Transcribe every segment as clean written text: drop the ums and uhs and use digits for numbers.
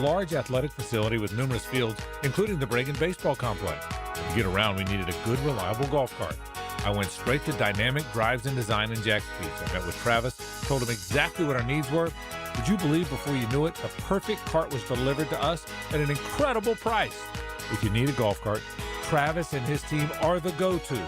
large athletic facility with numerous fields, including the Bragan Baseball Complex. To get around, we needed a good, reliable golf cart. I went straight to Dynamic Drives and Design in Jack's Peak. I met with Travis, told him exactly what our needs were. Would you believe before you knew it, the perfect cart was delivered to us at an incredible price? If you need a golf cart, Travis and his team are the go-to.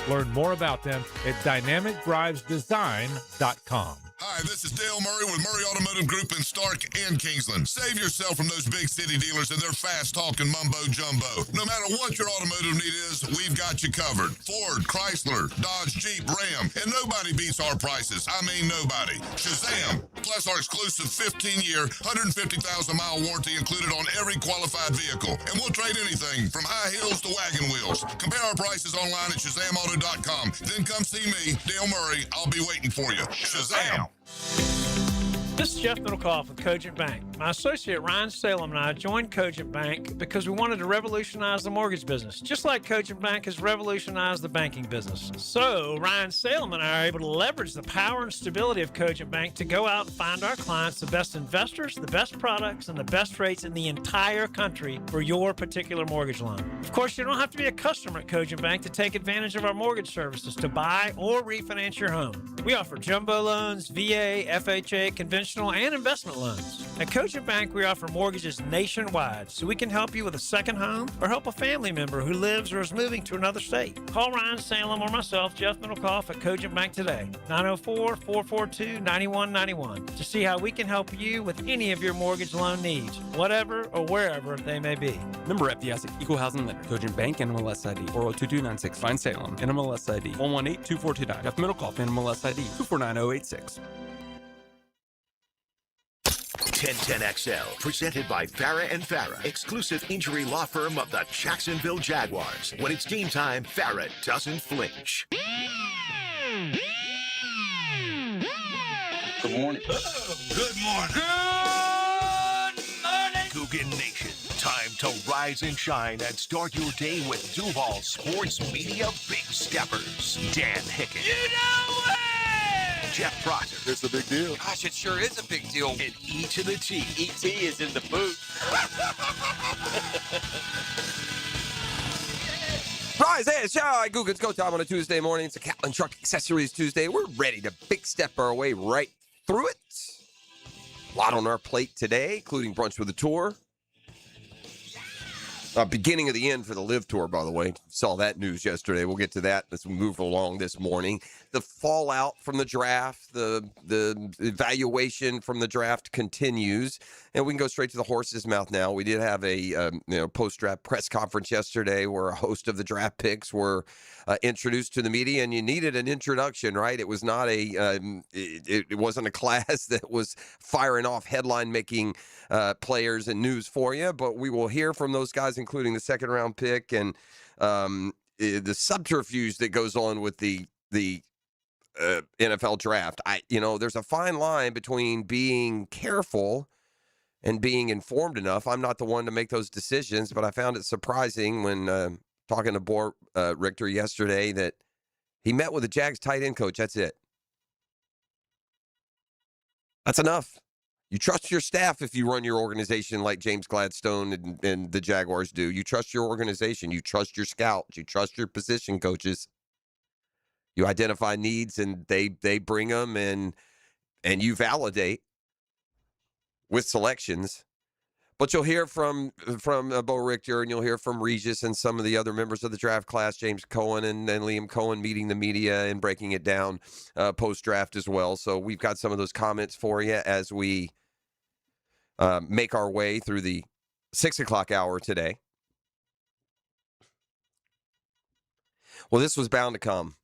Learn more about them at dynamicdrivesdesign.com. Hi, this is Dale Murray with Murray Automotive Group in Stark and Kingsland. Save yourself from those big city dealers and their fast-talking mumbo-jumbo. No matter what your automotive need is, we've got you covered. Ford, Chrysler, Dodge, Jeep, Ram, and nobody beats our prices. I mean nobody. Shazam! Plus our exclusive 15-year, 150,000-mile warranty included on every qualified vehicle. And we'll trade anything from high heels to wagon wheels. Compare our prices online at ShazamAuto.com. Then come see me, Dale Murray. I'll be waiting for you. Shazam! This is Jeff Middlecoff with Cogent Bank. My associate Ryan Salem and I joined Cogent Bank because we wanted to revolutionize the mortgage business, just like Cogent Bank has revolutionized the banking business. So Ryan Salem and I are able to leverage the power and stability of Cogent Bank to go out and find our clients the best investors, the best products, and the best rates in the entire country for your particular mortgage loan. Of course, you don't have to be a customer at Cogent Bank to take advantage of our mortgage services to buy or refinance your home. We offer jumbo loans, VA, FHA, conventional, and investment loans. At Cogent Bank, we offer mortgages nationwide, so we can help you with a second home or help a family member who lives or is moving to another state. Call Ryan Salem or myself, Jeff Middlecoff, at Cogent Bank today, 904-442-9191, to see how we can help you with any of your mortgage loan needs, whatever or wherever they may be. Member FDIC, Equal Housing Lender, Cogent Bank, NMLS ID 402296, Fine Salem, NMLS ID 1182429, Jeff Middlecoff, NMLS ID 249086. 1010XL, presented by Farah and Farah, exclusive injury law firm of the Jacksonville Jaguars. When it's game time, Farah doesn't flinch. Good morning. Good morning. Good morning. Coogan Nation, time to rise and shine and start your day with Duval Sports Media Big Steppers. Dan Hicken. You know what? Jeff Proctor. It's a big deal. Gosh, it sure is a big deal. And E to the T. E.T. is in the booth. Rise and shine, Googan's Go Time on a Tuesday morning. It's a Catlin Truck Accessories Tuesday. We're ready to big step our way right through it. A lot on our plate today, including brunch with a tour. Beginning of the end for the Live Tour, by the way. Saw that news yesterday. We'll get to that as we move along this morning. The fallout from the draft, the evaluation from the draft continues, and we can go straight to the horse's mouth now. We did have a post-draft press conference yesterday where a host of the draft picks were introduced to the media, and you needed an introduction, right? It was not it wasn't a class that was firing off headline-making players and news for you, but we will hear from those guys, including the second-round pick and the subterfuge that goes on with the NFL draft. There's a fine line between being careful and being informed enough. I'm not the one to make those decisions, but I found it surprising when talking to Bor Richter yesterday that he met with the Jags tight end coach. That's it. That's enough. You trust your staff if you run your organization like James Gladstone and the Jaguars do. You trust your organization. You trust your scouts. You trust your position coaches. You identify needs, and they bring them, and you validate with selections. But you'll hear from Bo Richter, and you'll hear from Regis and some of the other members of the draft class, James Coen and Liam Coen, meeting the media and breaking it down post-draft as well. So we've got some of those comments for you as we make our way through the 6 o'clock hour today. Well, this was bound to come.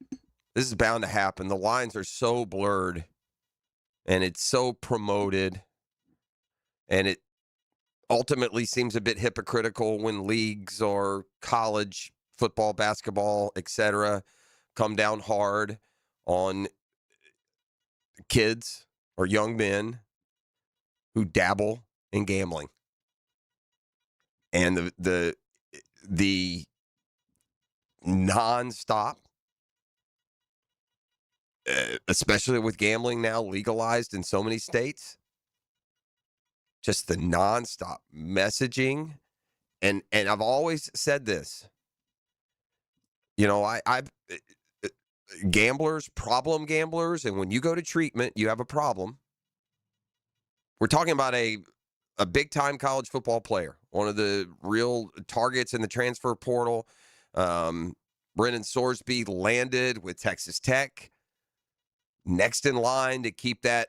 This is bound to happen. The lines are so blurred, and it's so promoted, and it ultimately seems a bit hypocritical when leagues or college football, basketball, etc., come down hard on kids or young men who dabble in gambling. And the nonstop, especially with gambling now legalized in so many states, just the nonstop messaging. And I've always said this. You know, gamblers, problem gamblers, and when you go to treatment, you have a problem. We're talking about a big-time college football player, one of the real targets in the transfer portal. Brennan Sorsby landed with Texas Tech. Next in line to keep that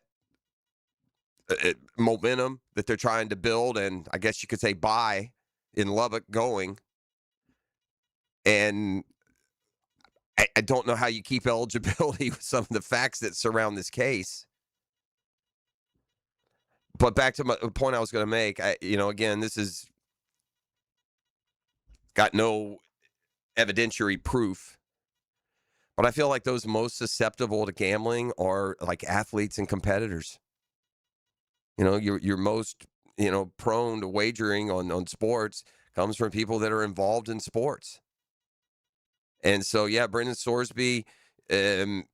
momentum that they're trying to build, and I guess you could say buy in Lubbock going. And I don't know how you keep eligibility with some of the facts that surround this case. But back to the point I was going to make, again, this is got no evidentiary proof. But I feel like those most susceptible to gambling are like athletes and competitors. You know, you're most, prone to wagering on sports comes from people that are involved in sports. And so, yeah, Brendan Sorsby, and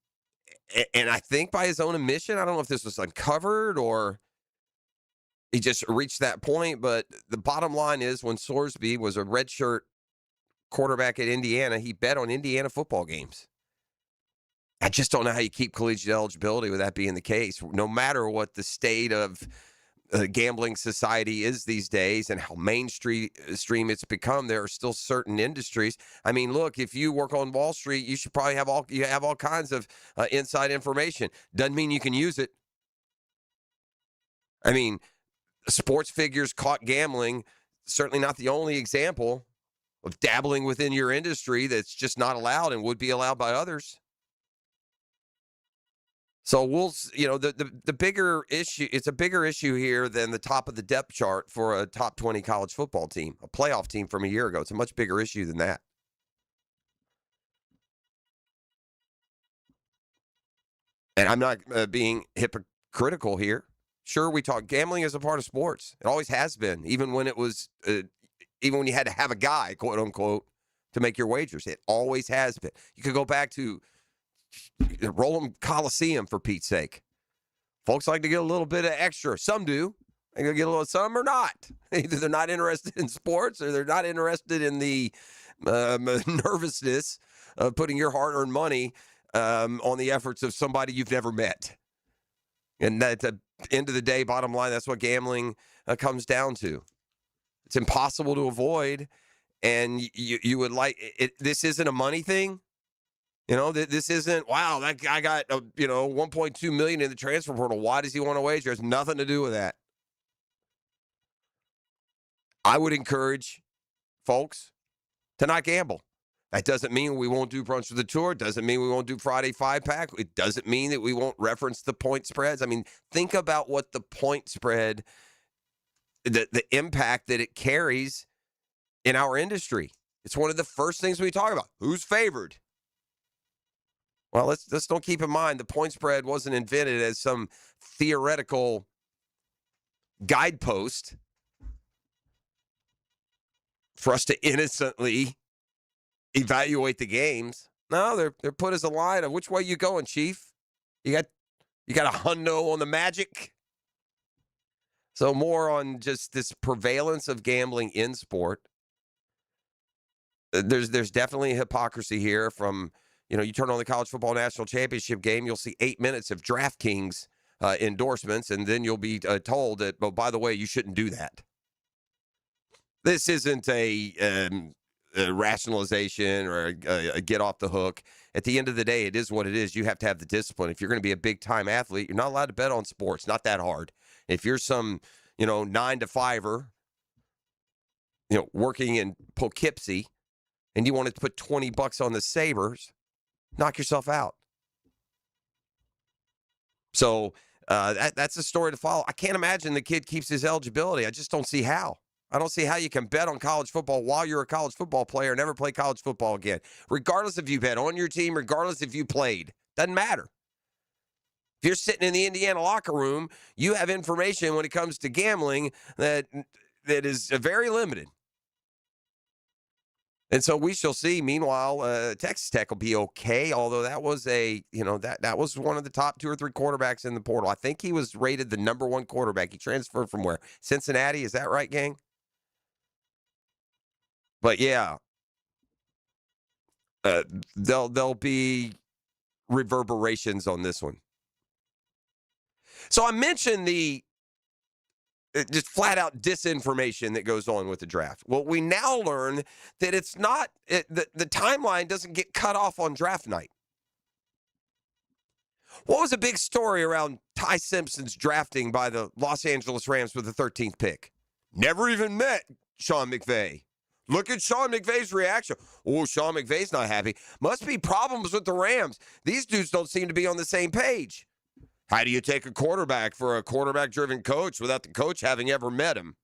I think by his own admission, I don't know if this was uncovered or he just reached that point, but the bottom line is when Sorsby was a redshirt quarterback at Indiana, he bet on Indiana football games. I just don't know how you keep collegiate eligibility with that being the case, no matter what the state of gambling society is these days and how mainstream it's become. There are still certain industries. I mean, look, if you work on Wall Street, you should probably have all kinds of inside information. Doesn't mean you can use it. I mean, sports figures caught gambling, certainly not the only example of dabbling within your industry that's just not allowed and would be allowed by others. So the bigger issue, it's a bigger issue here than the top of the depth chart for a top 20 college football team, a playoff team from a year ago. It's a much bigger issue than that. And I'm not being hypocritical here. Sure, we talk gambling is a part of sports. It always has been, even when it was, even when you had to have a guy, quote unquote, to make your wagers. It always has been. You could go back to Roland Coliseum, for Pete's sake. Folks like to get a little bit of extra. Some do. They get a little, some or not. Either they're not interested in sports or they're not interested in the nervousness of putting your hard-earned money on the efforts of somebody you've never met. And at the end of the day, bottom line, that's what gambling comes down to. It's impossible to avoid, and you would like it. This isn't a money thing. This isn't, wow, that guy got, $1.2 million in the transfer portal. Why does he want to wager? It has nothing to do with that. I would encourage folks to not gamble. That doesn't mean we won't do brunch with the tour. It doesn't mean we won't do Friday 5-pack. It doesn't mean that we won't reference the point spreads. I mean, think about what the point spread, the impact that it carries in our industry. It's one of the first things we talk about. Who's favored? Well, let's don't keep in mind the point spread wasn't invented as some theoretical guidepost for us to innocently evaluate the games. No, they're put as a line of which way you going, Chief. You got a hundo on the Magic. So more on just this prevalence of gambling in sport. There's definitely hypocrisy here from. You turn on the College Football National Championship game, you'll see 8 minutes of DraftKings endorsements, and then you'll be told that, oh, by the way, you shouldn't do that. This isn't a rationalization or a get off the hook. At the end of the day, it is what it is. You have to have the discipline. If you're going to be a big-time athlete, you're not allowed to bet on sports. Not that hard. If you're some, 9-to-5er, working in Poughkeepsie, and you wanted to put $20 on the Sabres, knock yourself out. So that's a story to follow. I can't imagine the kid keeps his eligibility. I just don't see how. I don't see how you can bet on college football while you're a college football player and never play college football again. Regardless if you bet on your team, regardless if you played. Doesn't matter. If you're sitting in the Indiana locker room, you have information when it comes to gambling that is very limited. And so we shall see. Meanwhile, Texas Tech will be okay, although that was that was one of the top 2 or 3 quarterbacks in the portal. I think he was rated the number 1 quarterback. He transferred from where? Cincinnati, is that right, gang? But yeah, there'll be reverberations on this one. So I mentioned the just flat out disinformation that goes on with the draft. Well, we now learn that it's not, the timeline doesn't get cut off on draft night. What was a big story around Ty Simpson's drafting by the Los Angeles Rams with the 13th pick? Never even met Sean McVay. Look at Sean McVay's reaction. Oh, Sean McVay's not happy. Must be problems with the Rams. These dudes don't seem to be on the same page. How do you take a quarterback for a quarterback-driven coach without the coach having ever met him?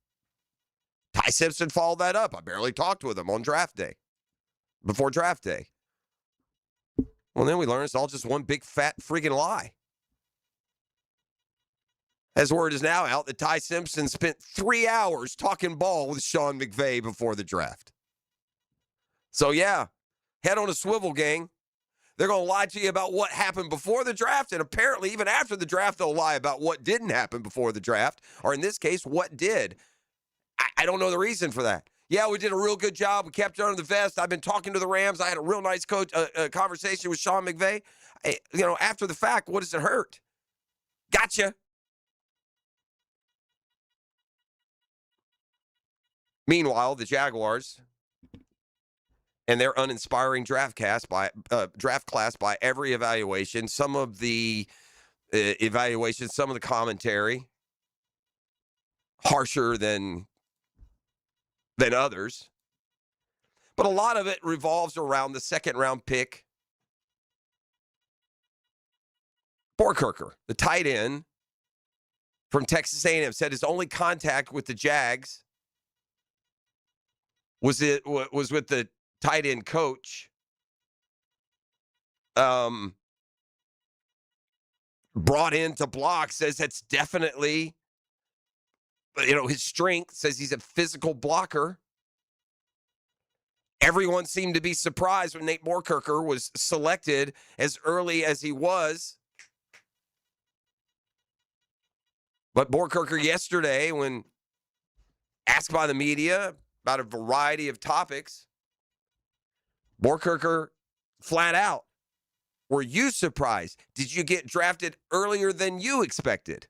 Ty Simpson followed that up. I barely talked with him on draft day, before draft day. Well, then we learned it's all just one big, fat, friggin' lie. As word is now out that Ty Simpson spent 3 hours talking ball with Sean McVay before the draft. So, yeah, head on a swivel, gang. They're going to lie to you about what happened before the draft, and apparently even after the draft, they'll lie about what didn't happen before the draft, or in this case, what did. I don't know the reason for that. Yeah, we did a real good job. We kept it under the vest. I've been talking to the Rams. I had a real nice conversation with Sean McVay. After the fact, what does it hurt? Gotcha. Meanwhile, the Jaguars and their uninspiring draft class by every evaluation, some of the evaluations, some of the commentary, harsher than others. But a lot of it revolves around the second-round pick, Borkerker, the tight end from Texas A&M, said his only contact with the Jags was with the tight end coach. Brought in to block, says that's definitely, his strength, says he's a physical blocker. Everyone seemed to be surprised when Nate Borkerker was selected as early as he was. But Borkerker yesterday, when asked by the media about a variety of topics, Borkerker flat out, were you surprised? Did you get drafted earlier than you expected?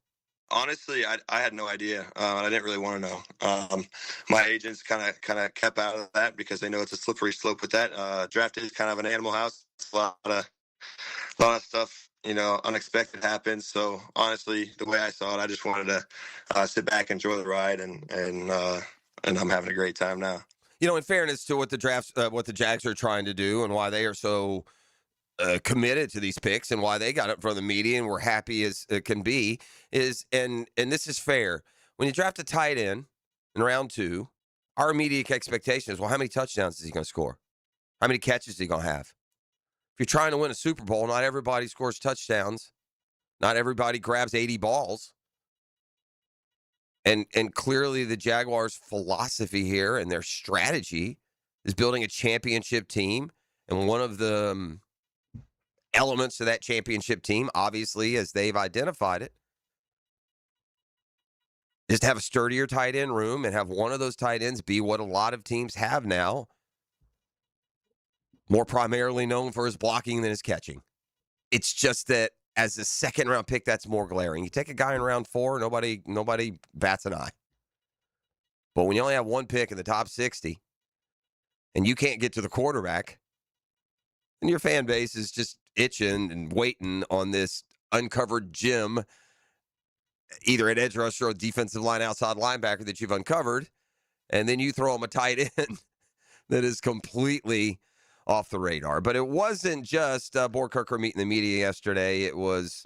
Honestly, I had no idea. I didn't really want to know. My agents kind of kept out of that because they know it's a slippery slope with that. Draft is kind of an animal house. A lot of stuff, unexpected happens. So honestly, the way I saw it, I just wanted to sit back, enjoy the ride, and I'm having a great time now. In fairness to what the Jags are trying to do and why they are so committed to these picks and why they got up from the media and were happy as it can be is, and this is fair, when you draft a tight end in round 2, our immediate expectation is, well, how many touchdowns is he going to score? How many catches is he going to have? If you're trying to win a Super Bowl, not everybody scores touchdowns. Not everybody grabs 80 balls. And clearly the Jaguars' philosophy here and their strategy is building a championship team. And one of the elements of that championship team, obviously, as they've identified it, is to have a sturdier tight end room and have one of those tight ends be what a lot of teams have now, more primarily known for his blocking than his catching. It's just that as a second-round pick, that's more glaring. You take a guy in round 4, nobody bats an eye. But when you only have one pick in the top 60 and you can't get to the quarterback, and your fan base is just itching and waiting on this uncovered gem, either an edge rusher or defensive line outside linebacker that you've uncovered, and then you throw them a tight end that is completely off the radar. But it wasn't just Borkerker meeting the media yesterday. It was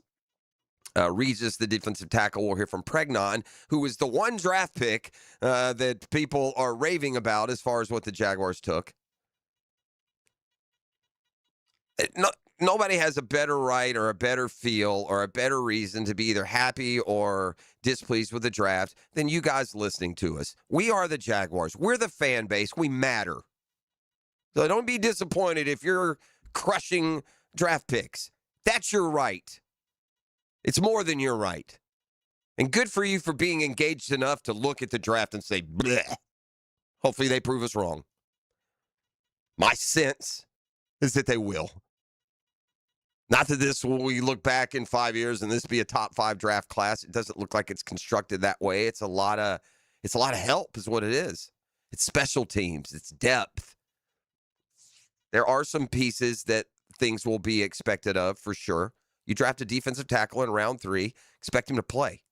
Regis, the defensive tackle. We'll hear from Pregnon, who was the one draft pick that people are raving about as far as what the Jaguars took. Nobody has a better right or a better feel or a better reason to be either happy or displeased with the draft than you guys listening to us. We are the Jaguars. We're the fan base. We matter. So don't be disappointed if you're crushing draft picks. That's your right. It's more than your right. And good for you for being engaged enough to look at the draft and say, bleh. Hopefully they prove us wrong. My sense is that they will. Not that this will we look back in 5 years and this be a top 5 draft class. It doesn't look like it's constructed that way. It's a lot of help is what it is. It's special teams. It's depth. There are some pieces that things will be expected of for sure. You draft a defensive tackle in round 3, expect him to play.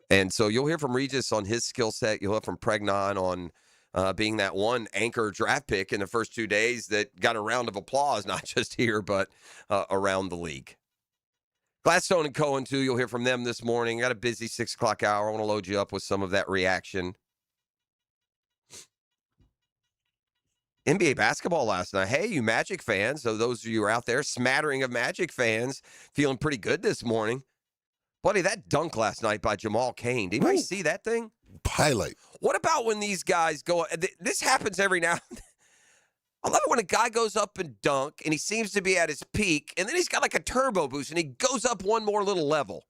And so you'll hear from Regis on his skill set. You'll hear from Pregnon on being that one anchor draft pick in the first 2 days that got a round of applause, not just here, but around the league. Gladstone and Coen, too. You'll hear from them this morning. Got a busy 6 o'clock hour. I want to load you up with some of that reaction. NBA basketball last night. Hey, you Magic fans. So those of you who are out there, smattering of Magic fans, feeling pretty good this morning. Buddy, that dunk last night by Jamal Cain. Did anybody see that thing? Highlight. What about when these guys go? This happens every now and then. I love it when a guy goes up and dunk, and he seems to be at his peak, and then he's got like a turbo boost, and he goes up one more little level.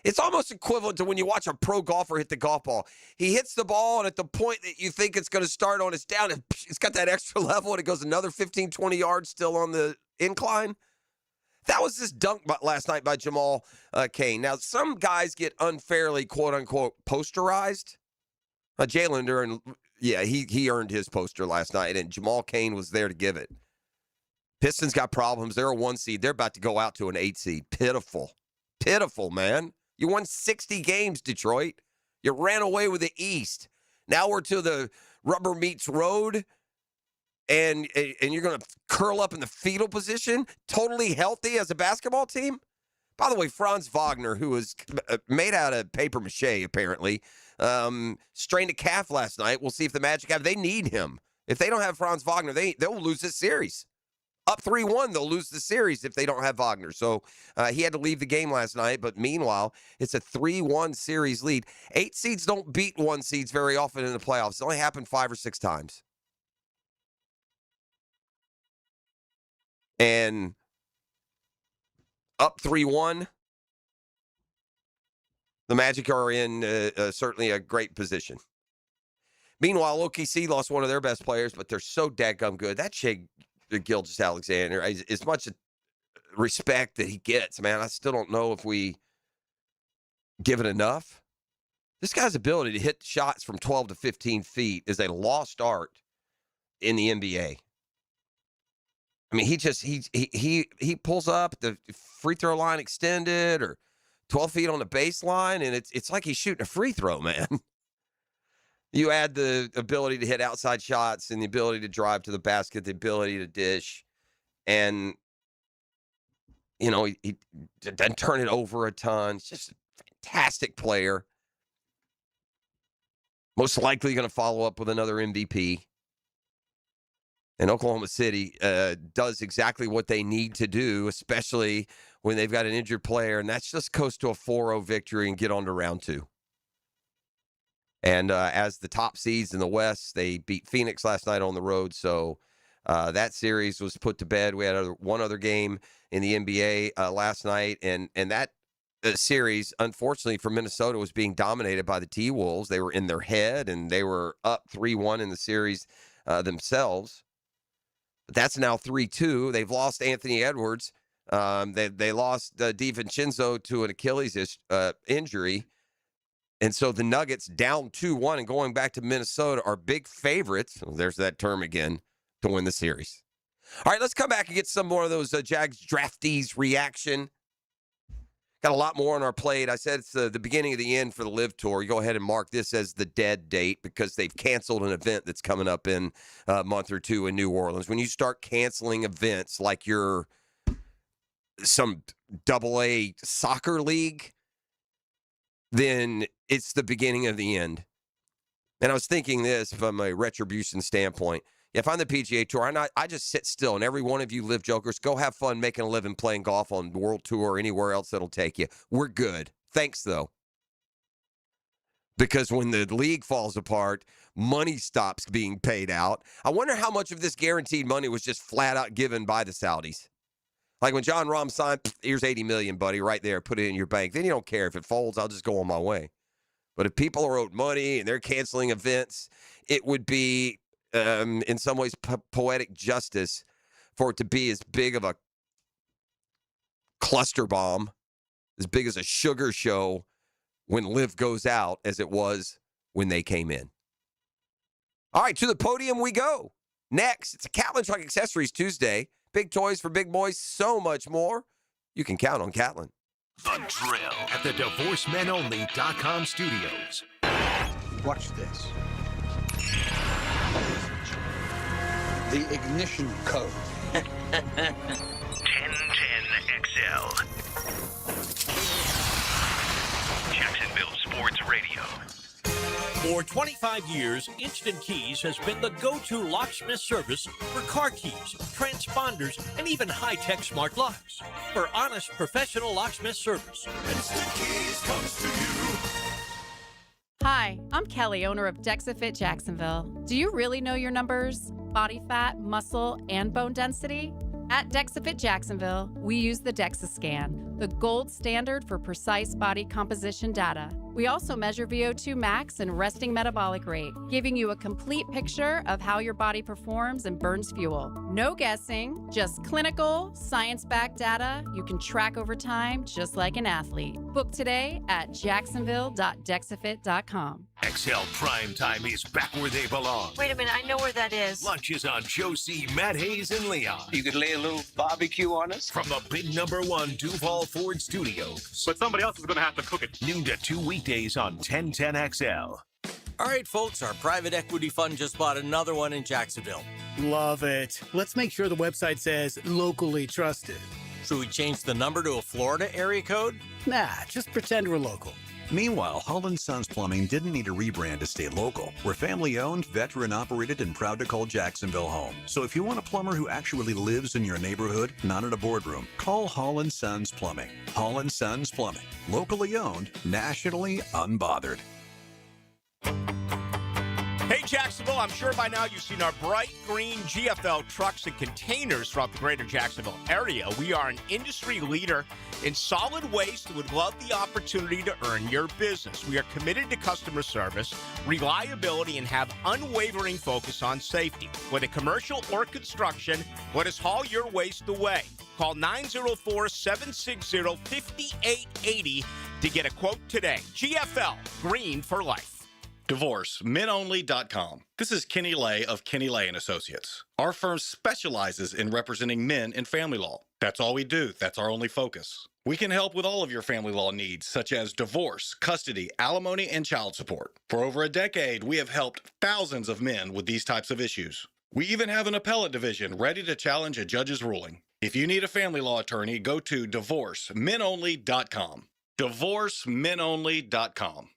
It's almost equivalent to when you watch a pro golfer hit the golf ball. He hits the ball, and at the point that you think it's going to start on, it's down, and it's got that extra level, and it goes another 15, 20 yards still on the incline. That was this dunk last night by Jamal Cain. Now, some guys get unfairly, quote-unquote, posterized. Jalen Duren, yeah, he earned his poster last night, and Jamal Cain was there to give it. Pistons got problems. They're a 1 seed. They're about to go out to an 8 seed. Pitiful. Pitiful, man. You won 60 games, Detroit. You ran away with the East. Now we're to the rubber meets road, and you're going to curl up in the fetal position, totally healthy as a basketball team? By the way, Franz Wagner, who was made out of paper mache, apparently, strained a calf last night. We'll see if the Magic have. They need him. If they don't have Franz Wagner, they'll lose this series. Up 3-1, they'll lose the series if they don't have Wagner. So he had to leave the game last night. But meanwhile, it's a 3-1 series lead. 8 seeds don't beat 1 seeds very often in the playoffs. It's only happened 5 or 6 times. And up 3-1, the Magic are in certainly a great position. Meanwhile, OKC lost one of their best players, but they're so dadgum good. That Shea Gilgeous-Alexander, as much respect that he gets, man, I still don't know if we give it enough. This guy's ability to hit shots from 12 to 15 feet is a lost art in the NBA. I mean, he pulls up the free throw line extended or 12 feet on the baseline, and it's like he's shooting a free throw, man. You add the ability to hit outside shots and the ability to drive to the basket, the ability to dish, and, you know, he doesn't turn it over a ton. It's just a fantastic player. Most likely going to follow up with another MVP. And Oklahoma City does exactly what they need to do, especially when they've got an injured player, and that's just coast to a 4-0 victory and get on to round 2. And as the top seeds in the West, they beat Phoenix last night on the road, so that series was put to bed. We had one other game in the NBA last night, and that series, unfortunately for Minnesota, was being dominated by the T-Wolves. They were in their head, and they were up 3-1 in the series themselves. That's now 3-2. They've lost Anthony Edwards. They lost DiVincenzo to an Achilles injury. And so the Nuggets down 2-1 and going back to Minnesota are big favorites. There's that term again to win the series. All right, let's come back and get some more of those Jags draftees reaction. Got a lot more on our plate. I said it's the beginning of the end for the Live Tour. You go ahead and mark this as the dead date because they've canceled an event that's coming up in a month or two in New Orleans. When you start canceling events like you're some AA soccer league, then it's the beginning of the end. And I was thinking this from a retribution standpoint. If I'm the PGA Tour, I just sit still, and every one of you Live Jokers, go have fun making a living playing golf on the World Tour or anywhere else that'll take you. We're good. Thanks, though. because when the league falls apart, money stops being paid out. I wonder how much of this guaranteed money was just flat out given by the Saudis. Like when John Rahm signed, here's $80 million, buddy, right there. Put it in your bank. Then you don't care. If it folds, I'll just go on my way. But if people are owed money and they're canceling events, it would be, in some ways, poetic justice for it to be as big of a cluster bomb, as big as a sugar show when Liv goes out as it was when they came in. All right, to the podium we go. Next, it's a Catlin Truck Accessories Tuesday. Big toys for big boys, so much more. You can count on Catlin. The Drill at the DivorceMenOnly.com studios. Watch this. The ignition code. 1010XL. Jacksonville Sports Radio. For 25 years, Instant Keys has been the go-to locksmith service for car keys, transponders, and even high-tech smart locks. For honest, professional locksmith service, Instant Keys comes to you. Hi, I'm Kelly, owner of DexaFit Jacksonville. Do you really know your numbers? Body fat, muscle, and bone density? At DexaFit Jacksonville, we use the DEXA-Scan, the gold standard for precise body composition data. We also measure VO2 max and resting metabolic rate, giving you a complete picture of how your body performs and burns fuel. No guessing, just clinical, science-backed data you can track over time just like an athlete. Book today at jacksonville.dexafit.com. XL Prime Time is back where they belong. Wait a minute, I know where that is. Lunch is on Josie, Matt Hayes, and Leon. You could lay a little barbecue on us? From the big #1 Duval Ford Studios. But somebody else is going to have to cook it. Noon to 2 weekdays on 1010XL. all right, folks, our private equity fund just bought another one in Jacksonville. Love it. Let's make sure the website says locally trusted. Should we change the number to a Florida area code? Nah, just pretend we're local. Meanwhile, Holland Sons Plumbing didn't need a rebrand to stay local. We're family-owned, veteran-operated, and proud to call Jacksonville home. So if you want a plumber who actually lives in your neighborhood, not in a boardroom, call Holland Sons Plumbing. Holland Sons Plumbing. Locally owned, nationally unbothered. Hey, Jacksonville, I'm sure by now you've seen our bright green GFL trucks and containers throughout the greater Jacksonville area. We are an industry leader in solid waste and would love the opportunity to earn your business. We are committed to customer service, reliability, and have unwavering focus on safety. Whether commercial or construction, let us haul your waste away. Call 904-760-5880 to get a quote today. GFL, green for life. DivorceMenOnly.com. This is Kenny Lay of Kenny Lay & Associates. Our firm specializes in representing men in family law. That's all we do. That's our only focus. We can help with all of your family law needs, such as divorce, custody, alimony, and child support. For over a decade, we have helped thousands of men with these types of issues. We even have an appellate division ready to challenge a judge's ruling. If you need a family law attorney, go to DivorceMenOnly.com. DivorceMenOnly.com.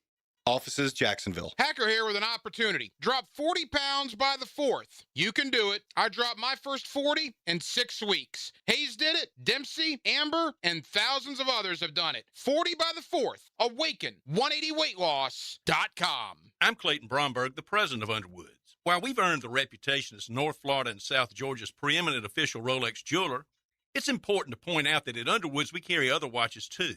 Offices, Jacksonville. Hacker here with an opportunity. Drop 40 pounds by the 4th. You can do it. I dropped my first 40 in 6 weeks. Hayes did it. Dempsey, Amber, and thousands of others have done it. 40 by the 4th. Awaken. 180weightloss.com. I'm Clayton Bromberg, the president of Underwoods. While we've earned the reputation as North Florida and South Georgia's preeminent official Rolex jeweler, it's important to point out that at Underwoods we carry other watches too.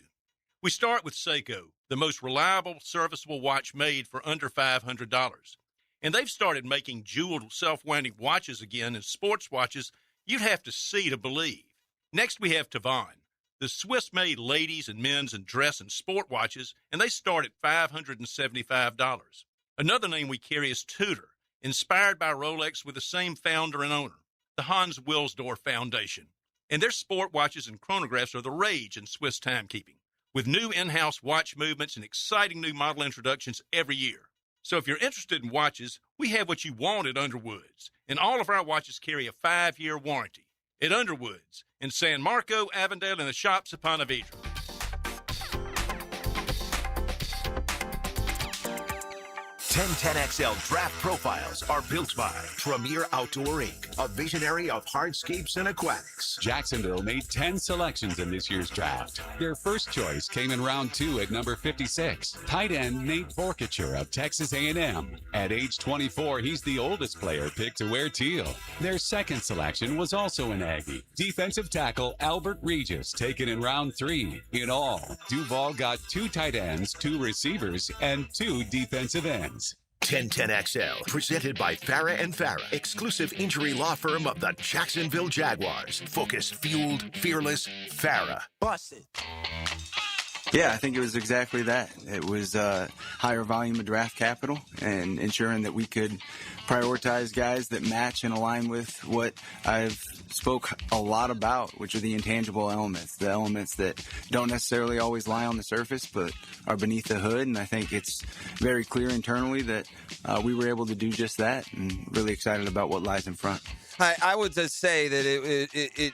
We start with Seiko, the most reliable, serviceable watch made for under $500. And they've started making jeweled, self-winding watches again, and sports watches you'd have to see to believe. Next, we have Tavan, the Swiss-made ladies' and men's and dress and sport watches, and they start at $575. Another name we carry is Tudor, inspired by Rolex with the same founder and owner, the Hans Wilsdorf Foundation. And their sport watches and chronographs are the rage in Swiss timekeeping, with new in-house watch movements and exciting new model introductions every year. So if you're interested in watches, we have what you want at Underwoods, and all of our watches carry a 5-year warranty. At Underwoods, in San Marco, Avondale, and the shops of Ponte Vedra. 1010XL Draft Profiles are built by Premier Outdoor Inc., a visionary of hardscapes and aquatics. Jacksonville made 10 selections in this year's draft. Their first choice came in round 2 at number 56, tight end Nate Borkacher of Texas A&M. At age 24, he's the oldest player picked to wear teal. Their second selection was also an Aggie, defensive tackle Albert Regis, taken in round 3. In all, Duval got 2 tight ends, 2 receivers, and 2 defensive ends. 1010XL, presented by Farah and Farah, exclusive injury law firm of the Jacksonville Jaguars. Focused, fueled, fearless, Farah. Busted. Yeah, I think it was exactly that. It was higher volume of draft capital and ensuring that we could prioritize guys that match and align with what I've spoke a lot about, which are the intangible elements, the elements that don't necessarily always lie on the surface, but are beneath the hood. And I think it's very clear internally that we were able to do just that, and really excited about what lies in front. I would just say that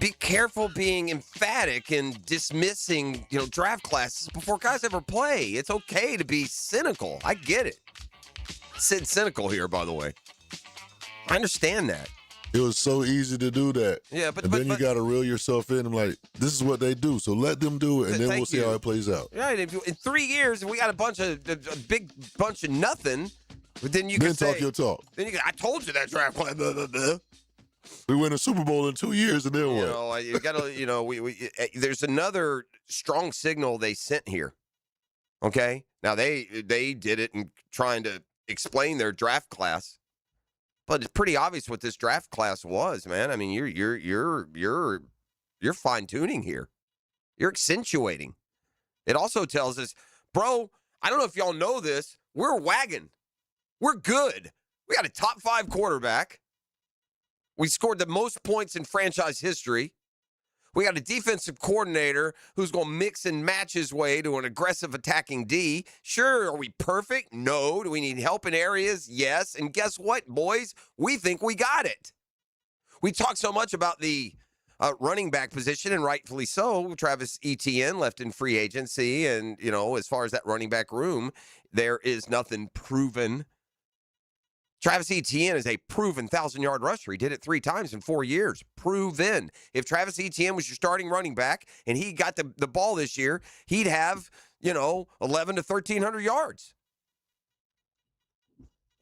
be careful being emphatic and dismissing, draft classes before guys ever play. It's okay to be cynical. I get it. Sid cynical here, by the way. I understand that. It was so easy to do that. Yeah, but then you got to reel yourself in. I'm like, this is what they do, so let them do it, and then we'll see how it plays out. Right. In 3 years, if we got a big bunch of nothing, but then you can say, talk your talk. Then you can, I told you that draft class. Blah, blah, blah. We win a Super Bowl in 2 years, and then what? You got to, there's another strong signal they sent here. Okay, now they did it in trying to explain their draft class, but it's pretty obvious what this draft class was, man. I mean, you're fine tuning here. You're accentuating. It also tells us, bro, I don't know if y'all know this, we're wagon. We're good. We got a top 5 quarterback. We scored the most points in franchise history. We got a defensive coordinator who's going to mix and match his way to an aggressive attacking D. Sure, are we perfect? No. Do we need help in areas? Yes. And guess what, boys? We think we got it. We talk so much about the running back position, and rightfully so. Travis Etienne left in free agency, and, as far as that running back room, there is nothing proven. Travis Etienne is a proven 1,000-yard rusher. He did it 3 times in 4 years. Proven. If Travis Etienne was your starting running back and he got the ball this year, he'd have, 11 to 1,300 yards.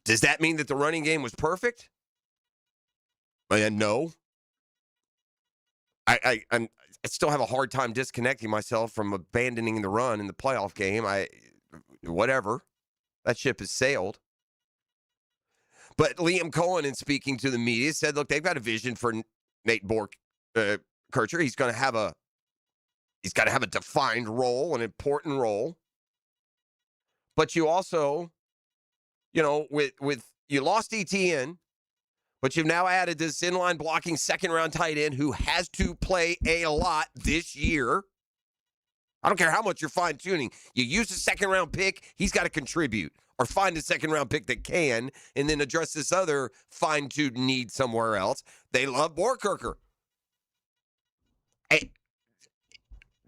Does that mean that the running game was perfect? No. I still have a hard time disconnecting myself from abandoning the run in the playoff game. Whatever. That ship has sailed. But Liam Coen, in speaking to the media, said, look, they've got a vision for Nate Borkacher. He's got to have a defined role, an important role. But you also, with you lost ETN, but you've now added this inline blocking second-round tight end who has to play a lot this year. I don't care how much you're fine-tuning. You use a second-round pick, he's got to contribute. Or find a second-round pick that can, and then address this other fine-tuned need somewhere else. They love Borkacher. Hey,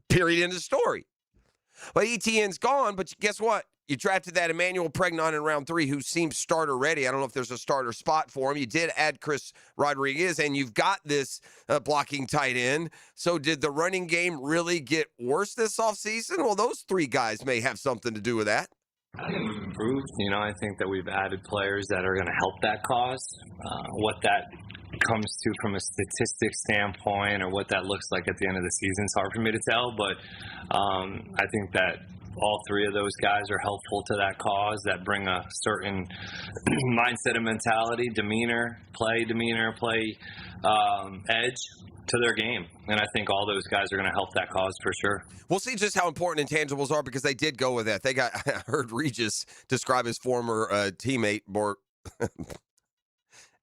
period, end of story. But ETN's gone, but guess what? You drafted that Emmanuel Pregnon in round 3, who seems starter ready. I don't know if there's a starter spot for him. You did add Chris Rodriguez, and you've got this blocking tight end. So did the running game really get worse this offseason? Well, those 3 guys may have something to do with that. I think we've improved. I think that we've added players that are going to help that cause. What that comes to from a statistics standpoint or what that looks like at the end of the season is hard for me to tell, but I think that all 3 of those guys are helpful to that cause, that bring a certain mindset and mentality, play edge to their game. And I think all those guys are going to help that cause for sure. We'll see just how important intangibles are, because they did go with that. I heard Regis describe his former teammate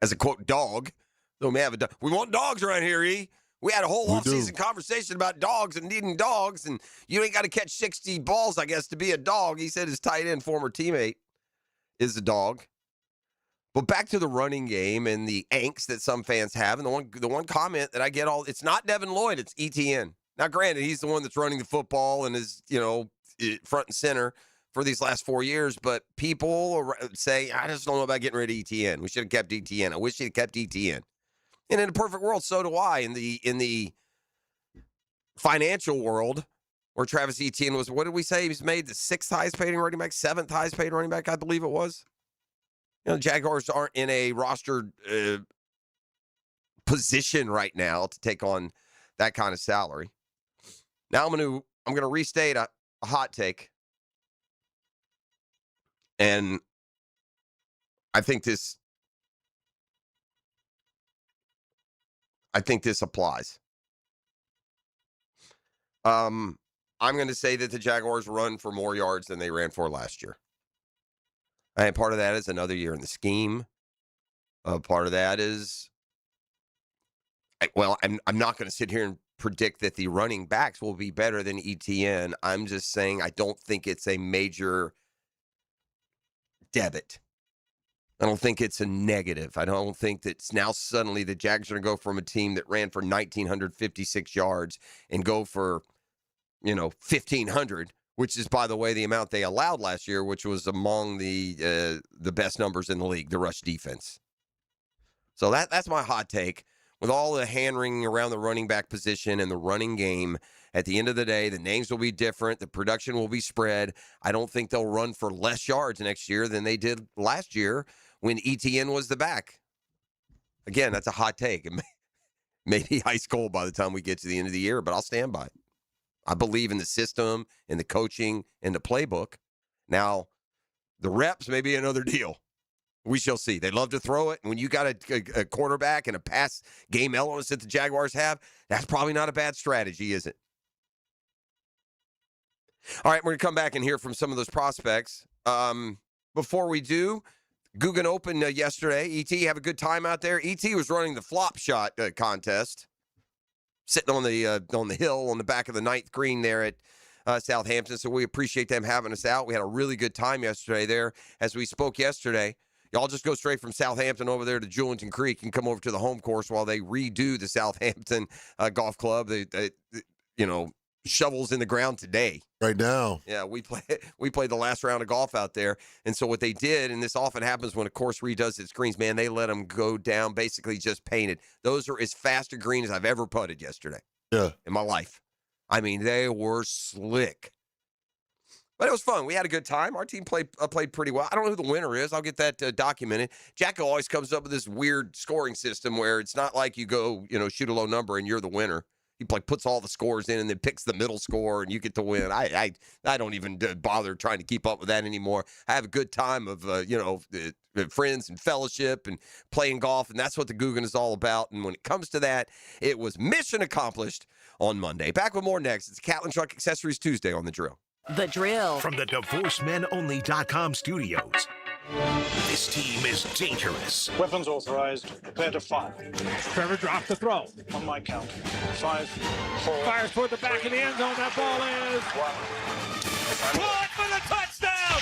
as a, quote, dog. So we want dogs around here, E. We had a whole off-season conversation about dogs and needing dogs, and you ain't got to catch 60 balls, I guess, to be a dog. He said his tight end former teammate is a dog. But back to the running game and the angst that some fans have, and the one comment that I get it's not Devin Lloyd, it's ETN. Now, granted, he's the one that's running the football and is, front and center for these last 4 years, but people say, I just don't know about getting rid of ETN. We should have kept ETN. I wish he'd kept ETN. And in a perfect world, so do I. In the financial world, where Travis Etienne was, what did we say? He was made the 6th highest paid running back, 7th highest paid running back, I believe it was. The Jaguars aren't in a roster position right now to take on that kind of salary. Now I'm going to restate a hot take. And I think this applies. I'm going to say that the Jaguars run for more yards than they ran for last year. And part of that is another year in the scheme. Part of that is, I'm not going to sit here and predict that the running backs will be better than ETN. I'm just saying I don't think it's a major debit. I don't think it's a negative. I don't think that now suddenly the Jags are going to go from a team that ran for 1,956 yards and go for, 1,500, which is, by the way, the amount they allowed last year, which was among the best numbers in the league, the rush defense. So that's my hot take. With all the hand-wringing around the running back position and the running game, at the end of the day, the names will be different. The production will be spread. I don't think they'll run for less yards next year than they did last year when ETN was the back. Again, that's a hot take. It may be ice cold by the time we get to the end of the year, but I'll stand by it. I believe in the system, in the coaching, in the playbook. Now, the reps may be another deal. We shall see. They love to throw it. And when you got a quarterback and a pass game elements that the Jaguars have, that's probably not a bad strategy, is it? All right, we're going to come back and hear from some of those prospects. Before we do, Guggen Open yesterday. ET, have a good time out there. ET was running the flop shot contest, sitting on the hill on the back of the 9th green there at Southampton. So we appreciate them having us out. We had a really good time yesterday there. As we spoke yesterday, y'all just go straight from Southampton over there to Julington Creek and come over to the home course while they redo the Southampton Golf Club. They shovels in the ground today. Right now. Yeah, we played the last round of golf out there. And so what they did, and this often happens when a course redoes its greens, man, they let them go down basically just painted. Those are as fast a green as I've ever putted yesterday. Yeah. In my life. I mean, they were slick. But it was fun. We had a good time. Our team played pretty well. I don't know who the winner is. I'll get that documented. Jacko always comes up with this weird scoring system where it's not like you go, shoot a low number and you're the winner. He puts all the scores in and then picks the middle score and you get to win. I don't even bother trying to keep up with that anymore. I have a good time of friends and fellowship and playing golf, and that's what the Guggen is all about. And when it comes to that, it was mission accomplished on Monday. Back with more next. It's Catlin Truck Accessories Tuesday on The Drill. The Drill. From the DivorceMenOnly.com studios. This team is dangerous. Weapons authorized. Prepare to fire. Trevor dropped the throw. On my count. 5, 4. Fires toward the back of the end zone. That ball is 1. Caught for the touchdown!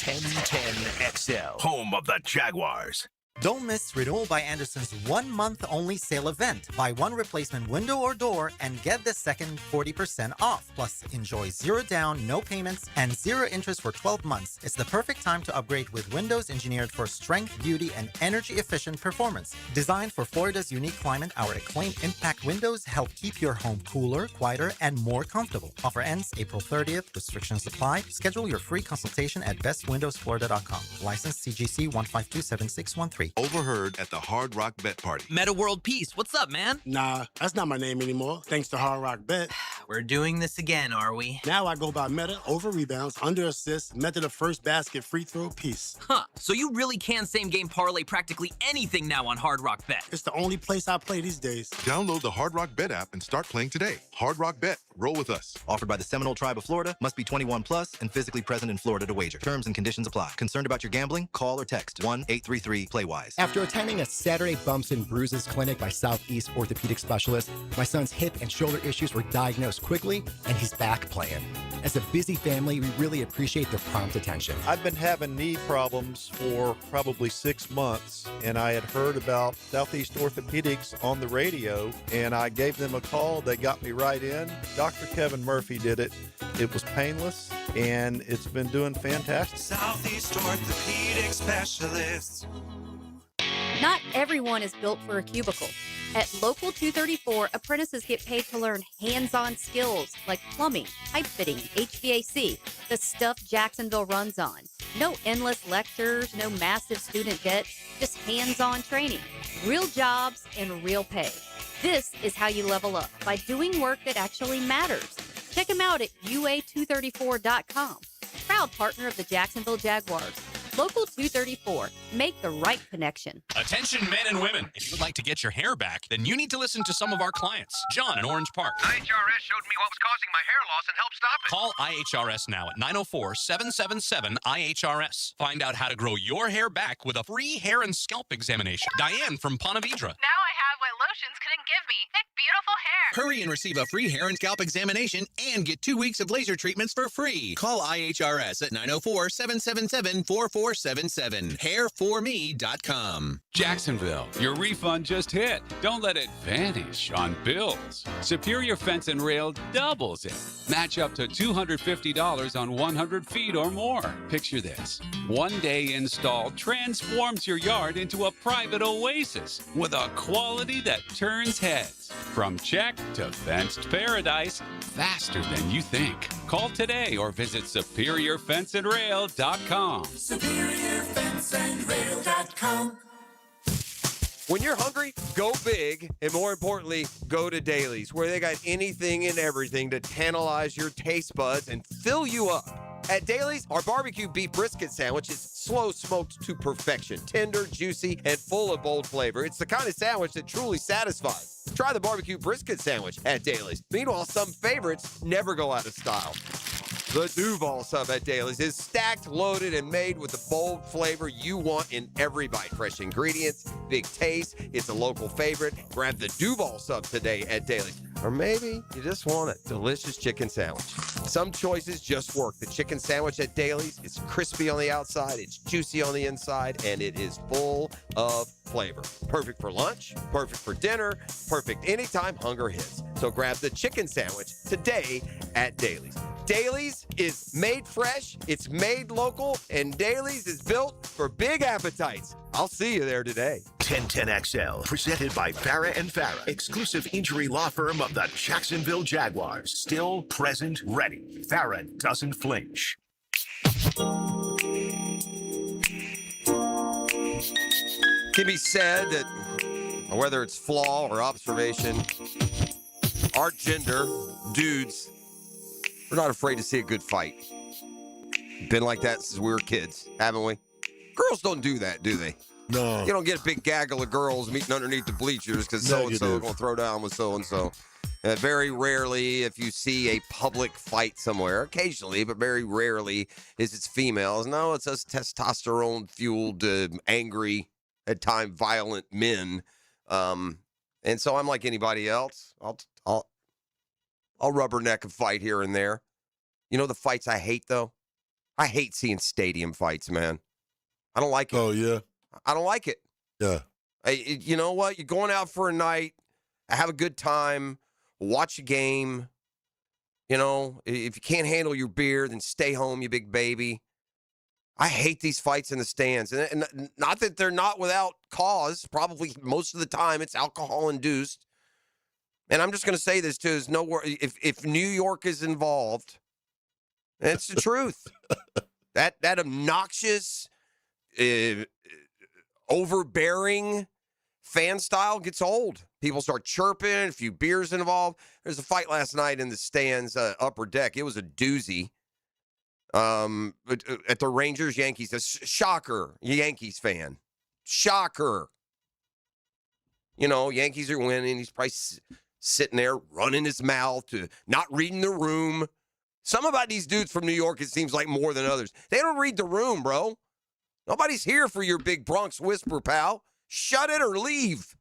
1010 XL. Home of the Jaguars. Don't miss Renewal by Anderson's 1-month only sale event. Buy one replacement window or door and get the second 40% off. Plus, enjoy 0 down, no payments, and 0 interest for 12 months. It's the perfect time to upgrade with windows engineered for strength, beauty, and energy-efficient performance. Designed for Florida's unique climate, our acclaimed impact windows help keep your home cooler, quieter, and more comfortable. Offer ends April 30th. Restrictions apply. Schedule your free consultation at bestwindowsflorida.com. License CGC 1527613. Overheard at the Hard Rock Bet Party. Meta World Peace, what's up, man? Nah, that's not my name anymore, thanks to Hard Rock Bet. We're doing this again, are we? Now I go by Meta over rebounds, under assists, Meta the first basket, free throw, piece. Huh, so you really can same-game parlay practically anything now on Hard Rock Bet. It's the only place I play these days. Download the Hard Rock Bet app and start playing today. Hard Rock Bet. Roll with us. Offered by the Seminole Tribe of Florida. Must be 21 plus and physically present in Florida to wager. Terms and conditions apply. Concerned about your gambling? Call or text 1-833-PLAY-WISE. After attending a Saturday Bumps and Bruises clinic by Southeast orthopedic specialist, my son's hip and shoulder issues were diagnosed recovers quickly, and he's back playing. As a busy family, we really appreciate their prompt attention. I've been having knee problems for probably 6 months, and I had heard about Southeast Orthopedics on the radio, and I gave them a call. They got me right in. Dr. Kevin Murphy did it. It was painless, and it's been doing fantastic. Southeast Orthopedic Specialists. Not everyone is built for a cubicle. At Local 234, apprentices get paid to learn hands-on skills like plumbing, pipe fitting, HVAC, the stuff Jacksonville runs on. No endless lectures, no massive student debt, just hands-on training, real jobs, and real pay. This is how you level up, by doing work that actually matters. Check them out at UA234.com. Proud partner of the Jacksonville Jaguars. Local 234. Make the right connection. Attention men and women. If you would like to get your hair back, then you need to listen to some of our clients. John in Orange Park. IHRS showed me what was causing my hair loss and helped stop it. Call IHRS now at 904-777-IHRS. Find out how to grow your hair back with a free hair and scalp examination. Diane from Ponte Vedra. Now I have what lotions couldn't give me. Thick, beautiful hair. Hurry and receive a free hair and scalp examination and get 2 weeks of laser treatments for free. Call IHRS at 904-777-4477. Hairforme.com. Jacksonville, your refund just hit. Don't let it vanish on bills. Superior Fence and Rail doubles it. Match up to $250 on 100 feet or more. Picture this. 1 day install transforms your yard into a private oasis with a quality that turns heads. From check to fenced paradise, faster than you think. Call today or visit SuperiorFenceandRail.com. SuperiorFenceandRail.com. When you're hungry, go big, and more importantly, go to Dailies, where they got anything and everything to tantalize your taste buds and fill you up. At Dailies, our barbecue beef brisket sandwich is slow smoked to perfection, tender, juicy, and full of bold flavor. It's the kind of sandwich that truly satisfies. Try the barbecue brisket sandwich at Dailies. Meanwhile, some favorites never go out of style. The Duval sub at Dailies is stacked, loaded, and made with the bold flavor you want in every bite. Fresh ingredients, big taste. It's a local favorite. Grab the Duval sub today at Dailies. Or maybe you just want a delicious chicken sandwich. Some choices just work. The chicken sandwich at Dailies is crispy on the outside, it's juicy on the inside, and it is full of flavor. Perfect for lunch, perfect for dinner, perfect anytime hunger hits. So grab the chicken sandwich today at Dailies. Dailies is made fresh, it's made local, and Dailies is built for big appetites. I'll see you there today. 1010XL, presented by Farah and Farah, exclusive injury law firm of the Jacksonville Jaguars. Still present, ready. Farah doesn't flinch. Can be said that whether it's flaw or observation, our gender, dudes, we're not afraid to see a good fight. Been like that since we were kids, haven't we? Girls don't do that, do they? No. You don't get a big gaggle of girls meeting underneath the bleachers because so-and-so are going to throw down with so-and-so. Very rarely, if you see a public fight somewhere, occasionally, but very rarely, is it's females. No, it's us testosterone-fueled, angry, at times violent men. And so I'm like anybody else. I'll rubberneck a fight here and there. You know the fights I hate, though? I hate seeing stadium fights, man. I don't like it. Oh, yeah? I don't like it. Yeah. You know what? You're going out for a night, have a good time, watch a game. You know, if you can't handle your beer, then stay home, you big baby. I hate these fights in the stands. And not that they're not without cause. Probably most of the time it's alcohol-induced. And I'm just going to say this, too. There's nowhere, if New York is involved, it's the truth. That obnoxious, overbearing fan style gets old. People start chirping, a few beers involved. There's a fight last night in the stands, upper deck. It was a doozy. At the Rangers-Yankees. A shocker, Yankees fan. Shocker. You know, Yankees are winning. He's probably sitting there running his mouth, not reading the room. Some about these dudes from New York, it seems like more than others. They don't read the room, bro. Nobody's here for your big Bronx whisper, pal. Shut it or leave.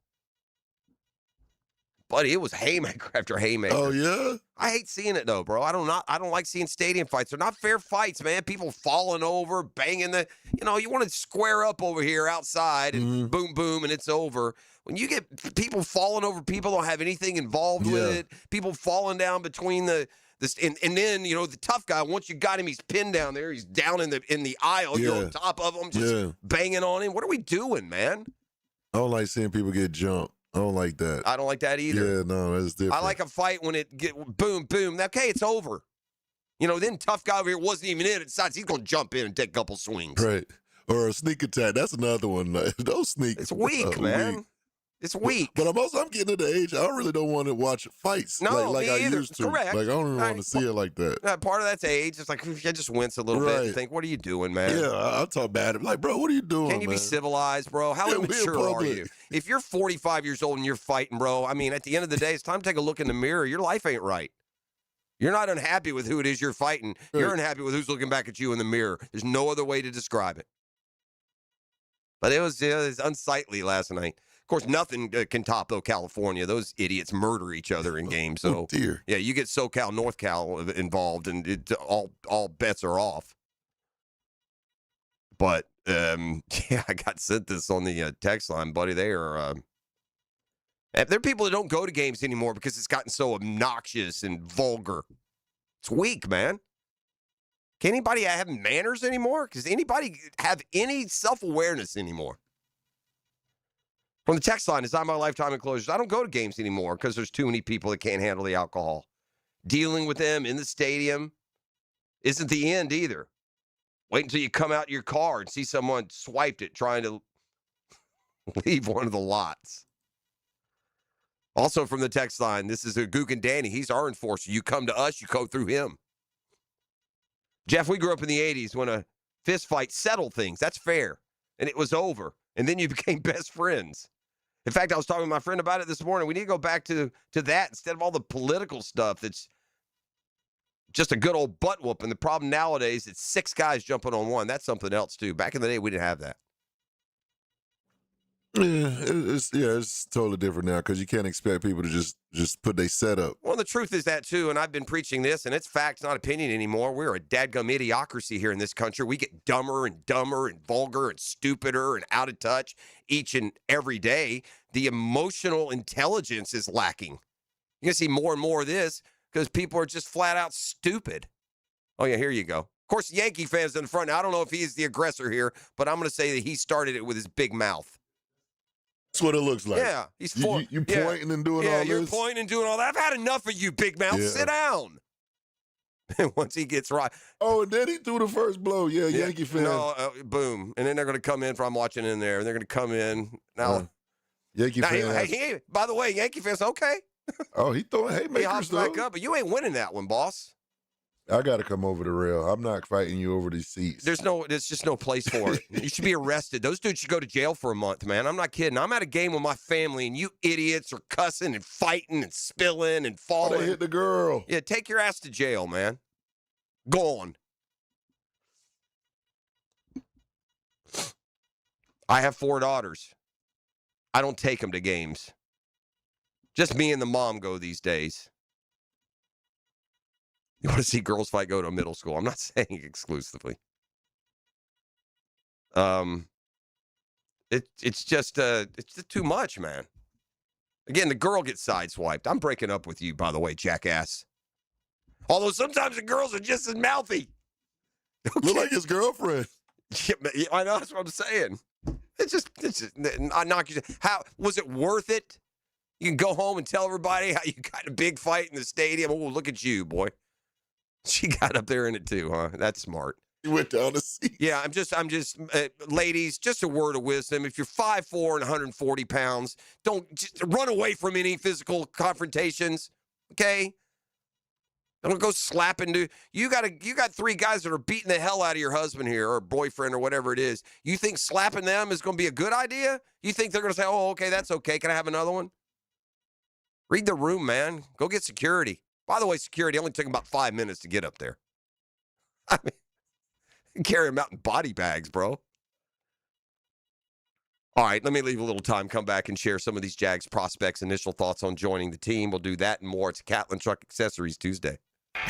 Buddy, it was haymaker after haymaker. Oh, yeah? I hate seeing it, though, bro. I don't like seeing stadium fights. They're not fair fights, man. People falling over, banging you want to square up over here outside and boom, boom, and it's over. When you get people falling over, people don't have anything involved with it. People falling down between and then, the tough guy, once you got him, he's pinned down there. He's down in the aisle. You're on top of him, just banging on him. What are we doing, man? I don't like seeing people get jumped. I don't like that. I don't like that either. Yeah, no, that's different. I like a fight when it get boom, boom. Okay, it's over. Then tough guy over here wasn't even in. It decides he's going to jump in and take a couple swings. Right. Or a sneak attack. That's another one. Those sneaks. It's weak, man. Weak. It's weak. But I'm getting to the age, I really don't want to watch fights like I used to. Correct. Like, I don't even want to see it like that. Part of that's age. It's like, I just wince a little bit and think, what are you doing, man? Yeah, I'll talk bad. I'm like, bro, what are you doing, Can you be civilized, bro? How immature are you? If you're 45 years old and you're fighting, bro, I mean, at the end of the day, it's time to take a look in the mirror. Your life ain't right. You're not unhappy with who it is you're fighting. You're unhappy with who's looking back at you in the mirror. There's no other way to describe it. But it was unsightly last night. Of course, nothing can top, though, California. Those idiots murder each other in games. So, yeah, you get SoCal, North Cal involved, and all bets are off. But, I got sent this on the text line, buddy. There are people that don't go to games anymore because it's gotten so obnoxious and vulgar. It's weak, man. Can anybody have manners anymore? Does anybody have any self-awareness anymore? From the text line, design my lifetime enclosures. I don't go to games anymore because there's too many people that can't handle the alcohol. Dealing with them in the stadium isn't the end either. Wait until you come out your car and see someone swiped it trying to leave one of the lots. Also from the text line, this is a Gook and Danny. He's our enforcer. You come to us, you go through him. Jeff, we grew up in the 80s when a fist fight settled things. That's fair. And it was over. And then you became best friends. In fact, I was talking to my friend about it this morning. We need to go back to that instead of all the political stuff that's just a good old butt whooping. The problem nowadays, it's 6 guys jumping on one. That's something else, too. Back in the day, we didn't have that. Yeah, it's totally different now because you can't expect people to just put their setup. Well, the truth is that, too, and I've been preaching this, and it's fact, not opinion anymore. We're a dadgum idiocracy here in this country. We get dumber and dumber and vulgar and stupider and out of touch each and every day. The emotional intelligence is lacking. You're going to see more and more of this because people are just flat out stupid. Oh, yeah, here you go. Of course, Yankee fans in the front. Now, I don't know if he's the aggressor here, but I'm going to say that he started it with his big mouth. That's what it looks like. Yeah, he's you pointing and doing all this. Yeah, you're pointing and doing all that. I've had enough of you, big mouth. Yeah. Sit down. And once he gets right. Oh, and then he threw the first blow. Yeah, Yankee fan. No, boom. And then they're going to come in I'm watching in there, and they're going to come in. Now, Yankee fan. Hey, by the way, Yankee fans, okay. Oh, he throwing haymakers, he hops back up, but you ain't winning that one, boss. I got to come over the rail. I'm not fighting you over these seats. There's just no place for it. You should be arrested. Those dudes should go to jail for a month, man. I'm not kidding. I'm at a game with my family, and you idiots are cussing and fighting and spilling and falling. Oh, they hit the girl. Yeah, take your ass to jail, man. Go on. I have 4 daughters. I don't take them to games. Just me and the mom go these days. You want to see girls fight, go to a middle school. I'm not saying exclusively. It's just too much, man. Again, the girl gets sideswiped. I'm breaking up with you, by the way, jackass. Although sometimes the girls are just as mouthy. Look like his girlfriend. Yeah, I know, that's what I'm saying. It's just I knock you. How was it worth it? You can go home and tell everybody how you got a big fight in the stadium. Oh, look at you, boy. She got up there in it too, huh? That's smart. He went down the seat. Yeah, I'm just, ladies, just a word of wisdom. If you're 5'4" and 140 pounds, don't just run away from any physical confrontations. Okay. Don't go slapping. You got 3 guys that are beating the hell out of your husband here or boyfriend or whatever it is. You think slapping them is going to be a good idea? You think they're going to say, "Oh, okay, that's okay. Can I have another one?" Read the room, man. Go get security. By the way, security only took about 5 minutes to get up there. I mean, carry them out in body bags, bro. All right, let me leave a little time, come back and share some of these Jags prospects' initial thoughts on joining the team. We'll do that and more. It's Catlin Truck Accessories Tuesday.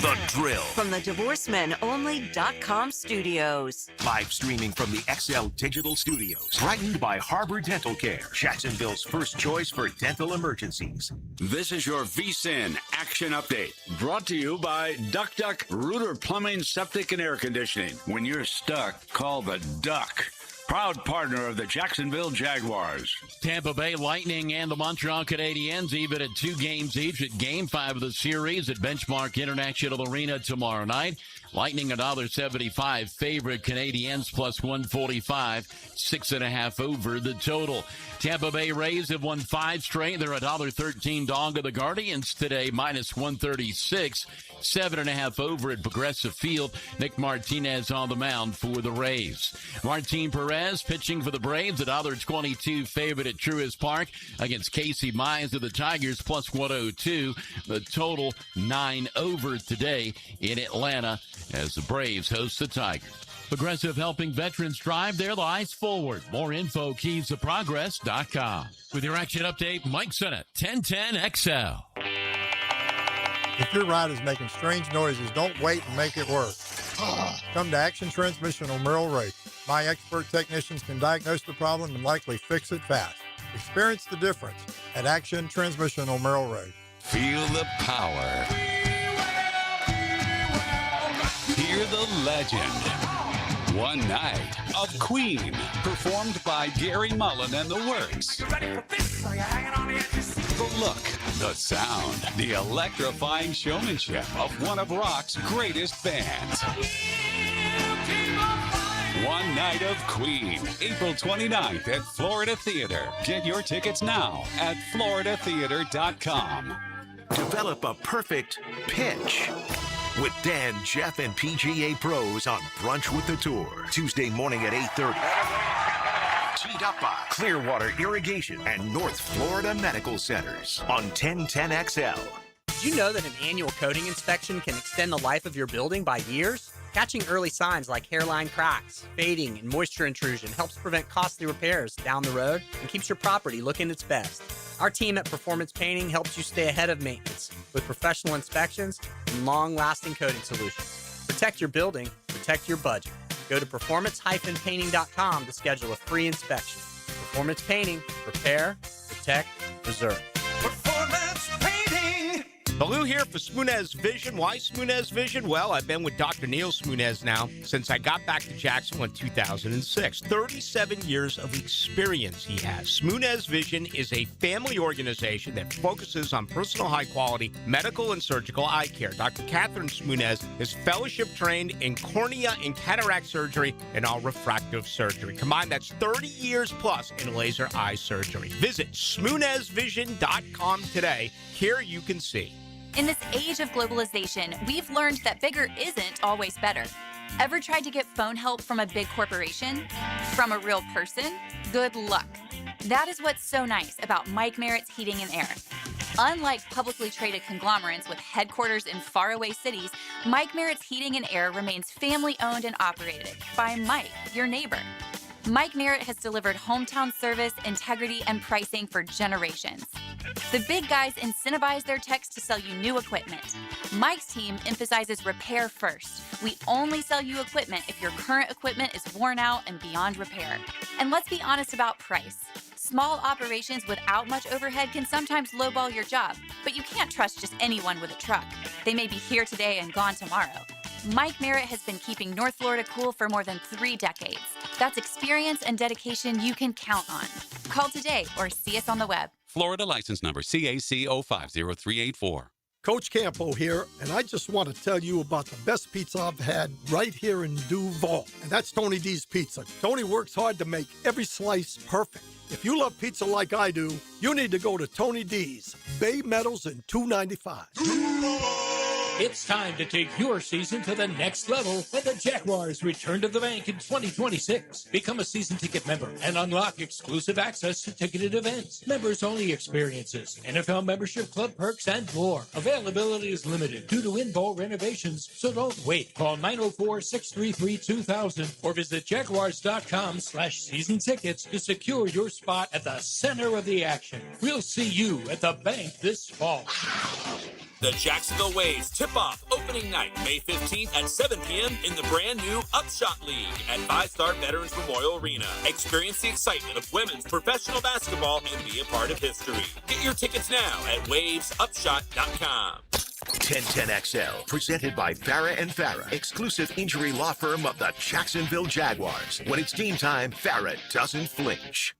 The Drill. From the DivorceMenOnly.com studios. Live streaming from the XL Digital Studios. Brightened by Harbor Dental Care, Jacksonville's first choice for dental emergencies. This is your VSIN Action Update. Brought to you by Duck Duck Rooter Plumbing, Septic, and Air Conditioning. When you're stuck, call the Duck. Proud partner of the Jacksonville Jaguars. Tampa Bay Lightning and the Montreal Canadiens even at 2 games each at Game 5 of the series at Benchmark International Arena tomorrow night. Lightning $1.75 favorite, Canadiens plus 145, 6.5 over the total. Tampa Bay Rays have won 5 straight. They're $1.13 dog of the Guardians today, minus 136, 7.5 over at Progressive Field. Nick Martinez on the mound for the Rays. Martin Perez pitching for the Braves, $1.22 favorite at Truist Park against Casey Mize of the Tigers, plus 102. The total 9 over today in Atlanta as the Braves host the Tigers. Progressive helping veterans drive their lives forward. More info, keysofprogress.com. With your action update, Mike Sennett, 1010XL. If your ride is making strange noises, don't wait and make it worse. Come to Action Transmission on Merrill Road. My expert technicians can diagnose the problem and likely fix it fast. Experience the difference at Action Transmission on Merrill Road. Feel the power. Hear the legend. One Night of Queen, performed by Gary Mullen and the Works. The look, the sound, the electrifying showmanship of one of rock's greatest bands. One Night of Queen, April 29th at Florida Theater. Get your tickets now at floridatheater.com. Develop a perfect pitch with Dan, Jeff, and PGA Pros on Brunch with the Tour. Tuesday morning at 8:30. Teed up by Clearwater Irrigation and North Florida Medical Centers on 1010XL. Did you know that an annual coating inspection can extend the life of your building by years? Catching early signs like hairline cracks, fading, and moisture intrusion helps prevent costly repairs down the road and keeps your property looking its best. Our team at Performance Painting helps you stay ahead of maintenance with professional inspections and long-lasting coating solutions. Protect your building, protect your budget. Go to performance-painting.com to schedule a free inspection. Performance Painting, repair, protect, preserve. Performance Painting! Baloo here for Smunez Vision. Why Smunez Vision? Well, I've been with Dr. Neil Smunez now since I got back to Jacksonville in 2006. 37 years of experience he has. Smunez Vision is a family organization that focuses on personal high-quality medical and surgical eye care. Dr. Catherine Smunez is fellowship trained in cornea and cataract surgery and all refractive surgery. Combined, that's 30 years plus in laser eye surgery. Visit SmunezVision.com today. Here you can see. In this age of globalization, we've learned that bigger isn't always better. Ever tried to get phone help from a big corporation? From a real person? Good luck. That is what's so nice about Mike Merritt's Heating and Air. Unlike publicly traded conglomerates with headquarters in faraway cities, Mike Merritt's Heating and Air remains family-owned and operated by Mike, your neighbor. Mike Merritt has delivered hometown service, integrity, and pricing for generations. The big guys incentivize their techs to sell you new equipment. Mike's team emphasizes repair first. We only sell you equipment if your current equipment is worn out and beyond repair. And let's be honest about price. Small operations without much overhead can sometimes lowball your job, but you can't trust just anyone with a truck. They may be here today and gone tomorrow. Mike Merritt has been keeping North Florida cool for more than 3 decades. That's experience and dedication you can count on. Call today or see us on the web. Florida license number CAC 050384. Coach Campo here, and I just want to tell you about the best pizza I've had right here in Duval, and that's Tony D's Pizza. Tony works hard to make every slice perfect. If you love pizza like I do, you need to go to Tony D's, Bay Meadows and 295. It's time to take your season to the next level when the Jaguars return to the bank in 2026. Become a season ticket member and unlock exclusive access to ticketed events, members-only experiences, NFL membership club perks, and more. Availability is limited due to in-bowl renovations, so don't wait. Call 904-633-2000 or visit jaguars.com/season tickets to secure your spot at the center of the action. We'll see you at the bank this fall. The Jacksonville Waves tip-off opening night, May 15th at 7 p.m. in the brand new Upshot League at 5-Star Veterans Memorial Arena. Experience the excitement of women's professional basketball and be a part of history. Get your tickets now at wavesupshot.com. 1010XL, presented by Farah & Farah, exclusive injury law firm of the Jacksonville Jaguars. When it's game time, Farah doesn't flinch.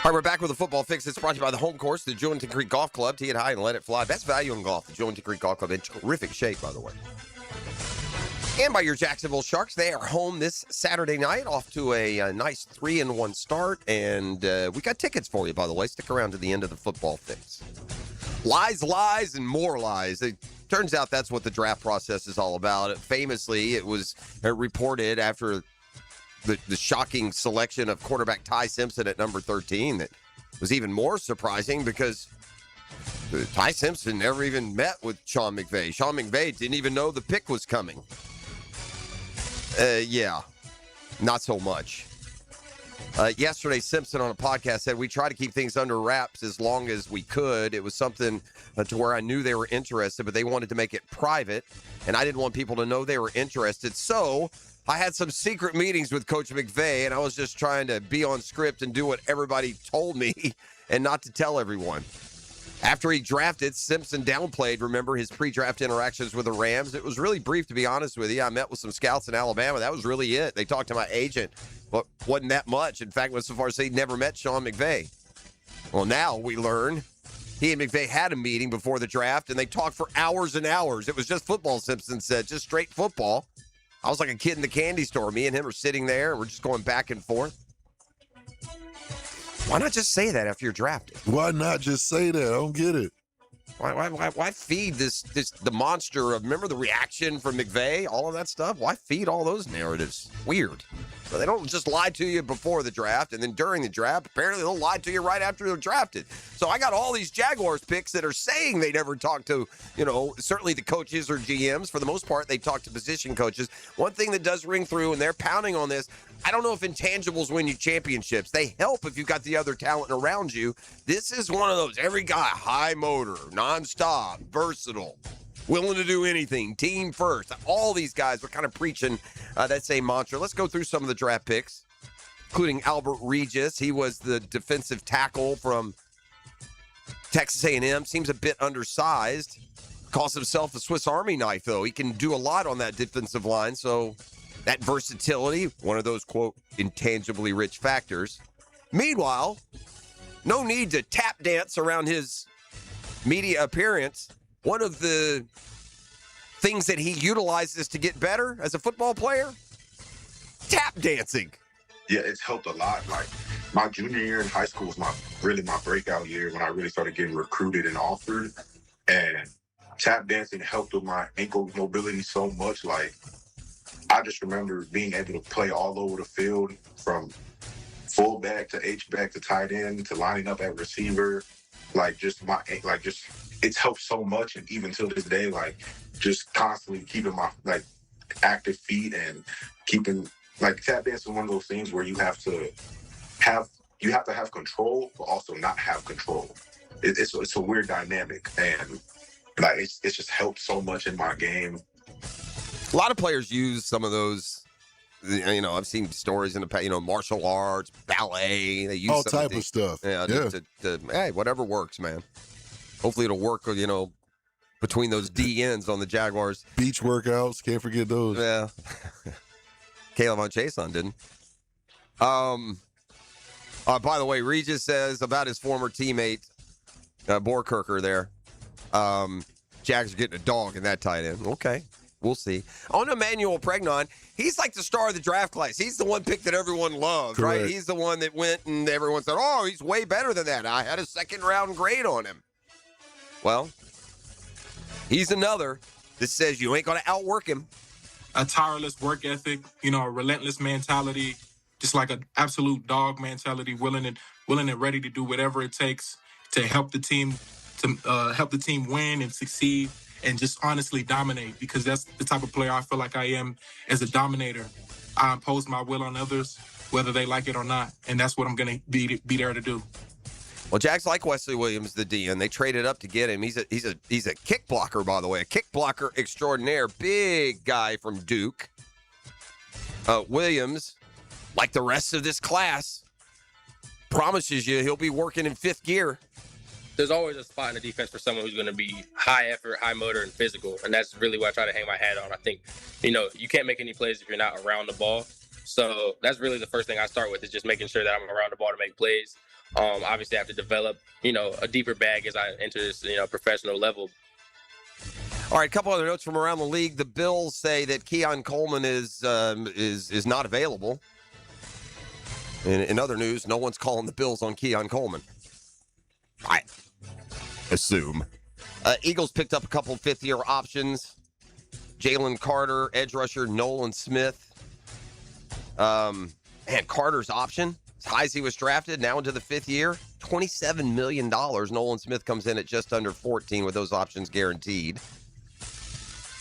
All right, we're back with a football fix. It's brought to you by the home course, the Jewington Creek Golf Club. Tee it high and let it fly. Best value in golf, the Jewington Creek Golf Club. In terrific shape, by the way. And by your Jacksonville Sharks. They are home this Saturday night, off to a nice 3-1 start. And we got tickets for you, by the way. Stick around to the end of the football fix. Lies, lies, and more lies. It turns out that's what the draft process is all about. Famously, it was reported after the shocking selection of quarterback Ty Simpson at number 13 that was even more surprising because Ty Simpson never even met with Sean McVay. Sean McVay didn't even know the pick was coming. Yeah, not so much. Yesterday, Simpson on a podcast said, we try to keep things under wraps as long as we could. It was something to where I knew they were interested, but they wanted to make it private, and I didn't want people to know they were interested. So I had some secret meetings with Coach McVay, and I was just trying to be on script and do what everybody told me and not to tell everyone. After he drafted, Simpson downplayed, remember, his pre-draft interactions with the Rams. It was really brief, to be honest with you. I met with some scouts in Alabama. That was really it. They talked to my agent, but wasn't that much. In fact, went so far as he'd never met Sean McVay. Well, now we learn he and McVay had a meeting before the draft, and they talked for hours and hours. It was just football, Simpson said, just straight football. I was like a kid in the candy store. Me and him are sitting there, and we're just going back and forth. Why not just say that after you're drafted? Why not just say that? I don't get it. Why feed the monster of, remember the reaction from McVay, all of that stuff? Why feed all those narratives? Weird. So they don't just lie to you before the draft, and then during the draft, apparently they'll lie to you right after they're drafted. So I got all these Jaguars picks that are saying they never talk to, certainly the coaches or GMs. For the most part, they talk to position coaches. One thing that does ring through, and they're pounding on this, I don't know if intangibles win you championships. They help if you got the other talent around you. This is one of those, every guy, high motor, nonstop, versatile, willing to do anything, team first. All these guys were kind of preaching that same mantra. Let's go through some of the draft picks, including Albert Regis. He was the defensive tackle from Texas A&M. Seems a bit undersized. Calls himself a Swiss Army knife, though. He can do a lot on that defensive line, so that versatility, one of those, quote, intangibly rich factors. Meanwhile, no need to tap dance around his media appearance. One of the things that he utilizes to get better as a football player, tap dancing. Yeah, it's helped a lot. Like, my junior year in high school was my breakout year when I really started getting recruited and offered. And tap dancing helped with my ankle mobility so much. Like, I just remember being able to play all over the field, from fullback to H-back to tight end to lining up at receiver. It's helped so much. And even till this day, just constantly keeping my active feet and keeping tap dancing, one of those things where you have to have control, but also not have control. It's a weird dynamic, and it's just helped so much in my game. A lot of players use some of those. I've seen stories in the past. Martial arts, ballet. They use all some type of stuff. Yeah. Hey, whatever works, man. Hopefully it'll work. Between those DNs on the Jaguars. Beach workouts, can't forget those. Yeah. Caleb on Chason didn't. By the way, Regis says about his former teammate, Borkirker there. Jags are getting a dog in that tight end. Okay. We'll see. On Emmanuel Pregnon, he's like the star of the draft class. He's the one pick that everyone loves, Correct. right? He's the one that went and everyone said, oh, he's way better than that. I had a second-round grade on him. Well, He's another that says you ain't going to outwork him. A tireless work ethic, a relentless mentality, just like an absolute dog mentality, willing and ready to do whatever it takes to help the team win and succeed and just honestly dominate, because that's the type of player I feel like I am as a dominator. I impose my will on others, whether they like it or not, and that's what I'm going to be there to do. Well, Jags like Wesley Williams, the DN. They traded up to get him. He's a kick blocker, by the way, a kick blocker extraordinaire. Big guy from Duke. Williams, like the rest of this class, promises you he'll be working in fifth gear. There's always a spot in the defense for someone who's going to be high effort, high motor, and physical, and that's really what I try to hang my hat on. I think, you can't make any plays if you're not around the ball. So that's really the first thing I start with, is just making sure that I'm around the ball to make plays. Obviously, I have to develop, a deeper bag as I enter this, professional level. All right, a couple other notes from around the league. The Bills say that Keon Coleman is not available. In other news, no one's calling the Bills on Keon Coleman. I assume. Eagles picked up a couple fifth-year options. Jalen Carter, edge rusher Nolan Smith. Carter's option, as high as he was drafted, now into the fifth year, $27 million. Nolan Smith comes in at just under 14 with those options guaranteed.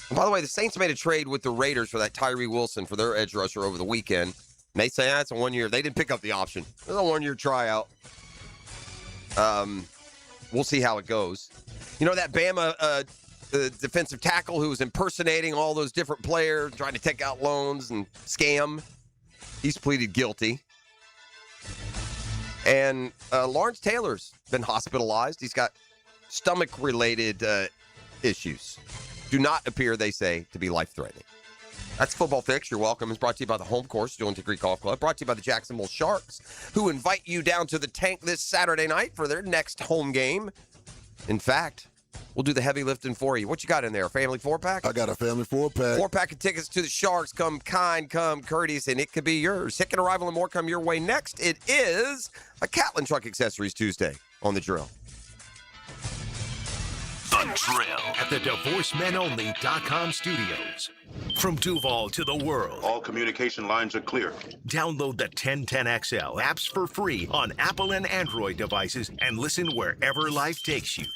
And by the way, the Saints made a trade with the Raiders for that Tyree Wilson for their edge rusher over the weekend. And they say that's a 1 year. They didn't pick up the option. It's a 1 year tryout. We'll see how it goes. That Bama defensive tackle who was impersonating all those different players, trying to take out loans and scam. He's pleaded guilty. And Lawrence Taylor's been hospitalized. He's got stomach-related issues. Do not appear, they say, to be life-threatening. That's Football Fix. You're welcome. It's brought to you by the Home Course, Joint Creek Golf Club. Brought to you by the Jacksonville Sharks, who invite you down to the tank this Saturday night for their next home game. In fact, we'll do the heavy lifting for you. What you got in there? A family 4-pack? I got a family 4-pack. 4-pack of tickets to the Sharks. Come kind, come courteous, and it could be yours. Ticket arrival and more come your way next. It is a Catlin Truck Accessories Tuesday on The Drill. The Drill at the DivorceMenOnly.com studios. From Duval to the world. All communication lines are clear. Download the 1010XL apps for free on Apple and Android devices and listen wherever life takes you.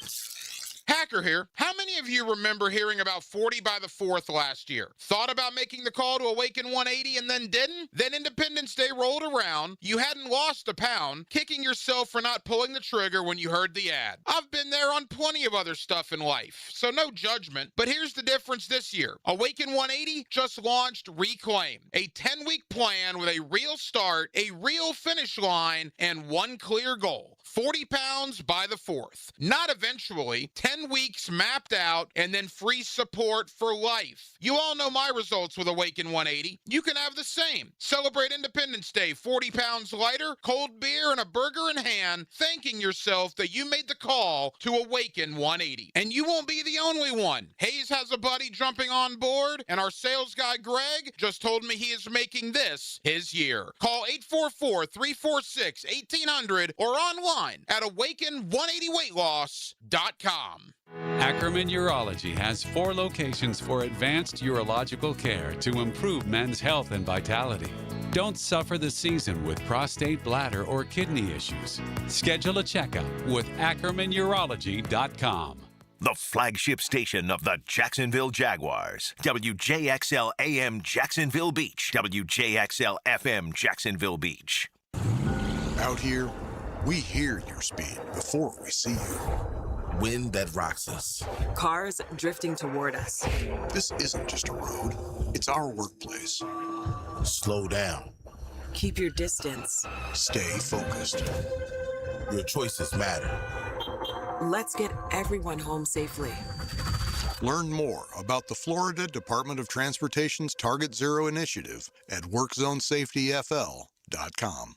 Hacker here. How many of you remember hearing about 40 by the 4th last year? Thought about making the call to Awaken 180 and then didn't? Then Independence Day rolled around, you hadn't lost a pound, kicking yourself for not pulling the trigger when you heard the ad. I've been there on plenty of other stuff in life, so no judgment. But here's the difference this year. Awaken 180 just launched Reclaim, a 10-week plan with a real start, a real finish line, and one clear goal. 40 pounds by the 4th. Not eventually, 10 weeks mapped out, and then free support for life. You all know my results with Awaken 180. You can have the same. Celebrate Independence Day 40 pounds lighter, cold beer, and a burger in hand, thanking yourself that you made the call to Awaken 180. And you won't be the only one. Hayes has a buddy jumping on board, and our sales guy Greg just told me he is making this his year. Call 844-346-1800 or online at awaken180weightloss.com. Ackerman Urology has 4 locations for advanced urological care to improve men's health and vitality. Don't suffer the season with prostate, bladder, or kidney issues. Schedule a checkup with AckermanUrology.com. The flagship station of the Jacksonville Jaguars. WJXL AM Jacksonville Beach. WJXL FM Jacksonville Beach. Out here, we hear your speed before we see you. Wind that rocks us. Cars drifting toward us. This isn't just a road, it's our workplace. Slow down. Keep your distance. Stay focused. Your choices matter. Let's get everyone home safely. Learn more about the Florida Department of Transportation's Target Zero initiative at WorkZoneSafetyFL.com.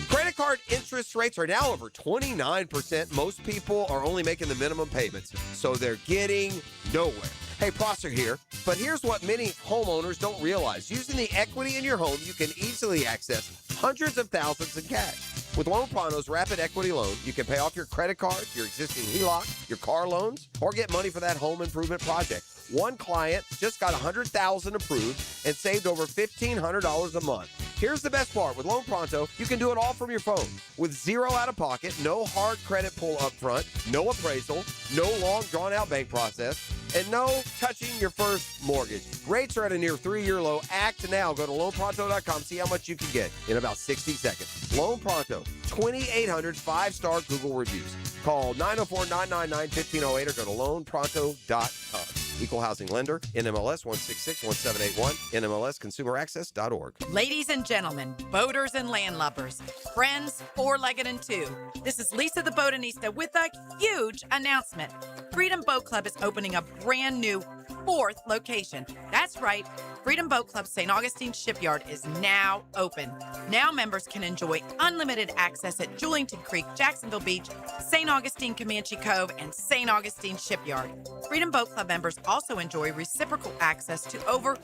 Credit card interest rates are now over 29%. Most people are only making the minimum payments, so they're getting nowhere. Hey, Prosser here, but here's what many homeowners don't realize. Using the equity in your home, you can easily access hundreds of thousands in cash. With Loan Pronto's Rapid Equity Loan, you can pay off your credit card, your existing HELOC, your car loans, or get money for that home improvement project. One client just got $100,000 approved and saved over $1,500 a month. Here's the best part. With Loan Pronto, you can do it all from your phone. With zero out-of-pocket, no hard credit pull up front, no appraisal, no long drawn-out bank process, and no touching your first mortgage. Rates are at a near 3-year low. Act now. Go to loanpronto.com. See how much you can get in about 60 seconds. Loan Pronto, 2,800 5-star Google reviews. Call 904-999-1508 or go to loanpronto.com. Equal housing lender, NMLS 1661781, NMLSconsumeraccess.org. Ladies and gentlemen, boaters and landlubbers, friends, four-legged and two, this is Lisa the Botanista with a huge announcement. Freedom Boat Club is opening a brand new 4th location. That's right, Freedom Boat Club St. Augustine Shipyard is now open. Now members can enjoy unlimited access at Julington Creek, Jacksonville Beach, St. Augustine Comanche Cove, and St. Augustine Shipyard. Freedom Boat Club members also enjoy reciprocal access to over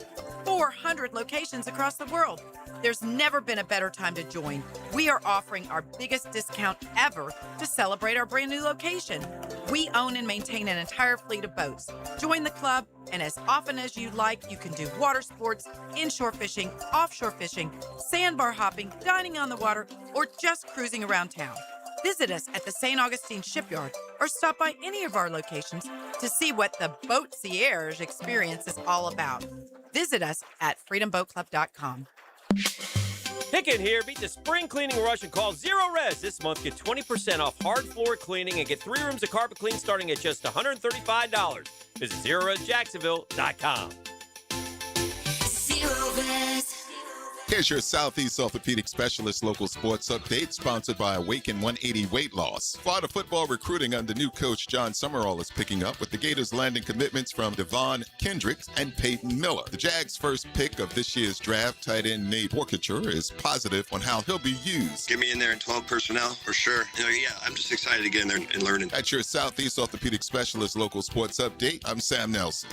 400 locations across the world. There's never been a better time to join. We are offering our biggest discount ever to celebrate our brand new location. We own and maintain an entire fleet of boats. Join the club, and as often as you like, you can do water sports, inshore fishing, offshore fishing, sandbar hopping, dining on the water, or just cruising around town. Visit us at the St. Augustine Shipyard or stop by any of our locations to see what the Boatcierge experience is all about. Visit us at freedomboatclub.com. Hicken here. Beat the spring cleaning rush and call Zero Res this month. Get 20% off hard floor cleaning and get 3 rooms of carpet clean starting at just $135. Visit ZeroResJacksonville.com. Zero Res. Here's your Southeast Orthopedic Specialist local sports update, sponsored by Awaken 180 Weight Loss. Florida football recruiting under new coach John Summerall is picking up, with the Gators landing commitments from Devon Kendricks and Peyton Miller. The Jags' first pick of this year's draft, tight end Nate Forkicher, is positive on how he'll be used. Get me in there in 12 personnel, for sure. I'm just excited to get in there and learn. That's your Southeast Orthopedic Specialist local sports update. I'm Sam Nelson.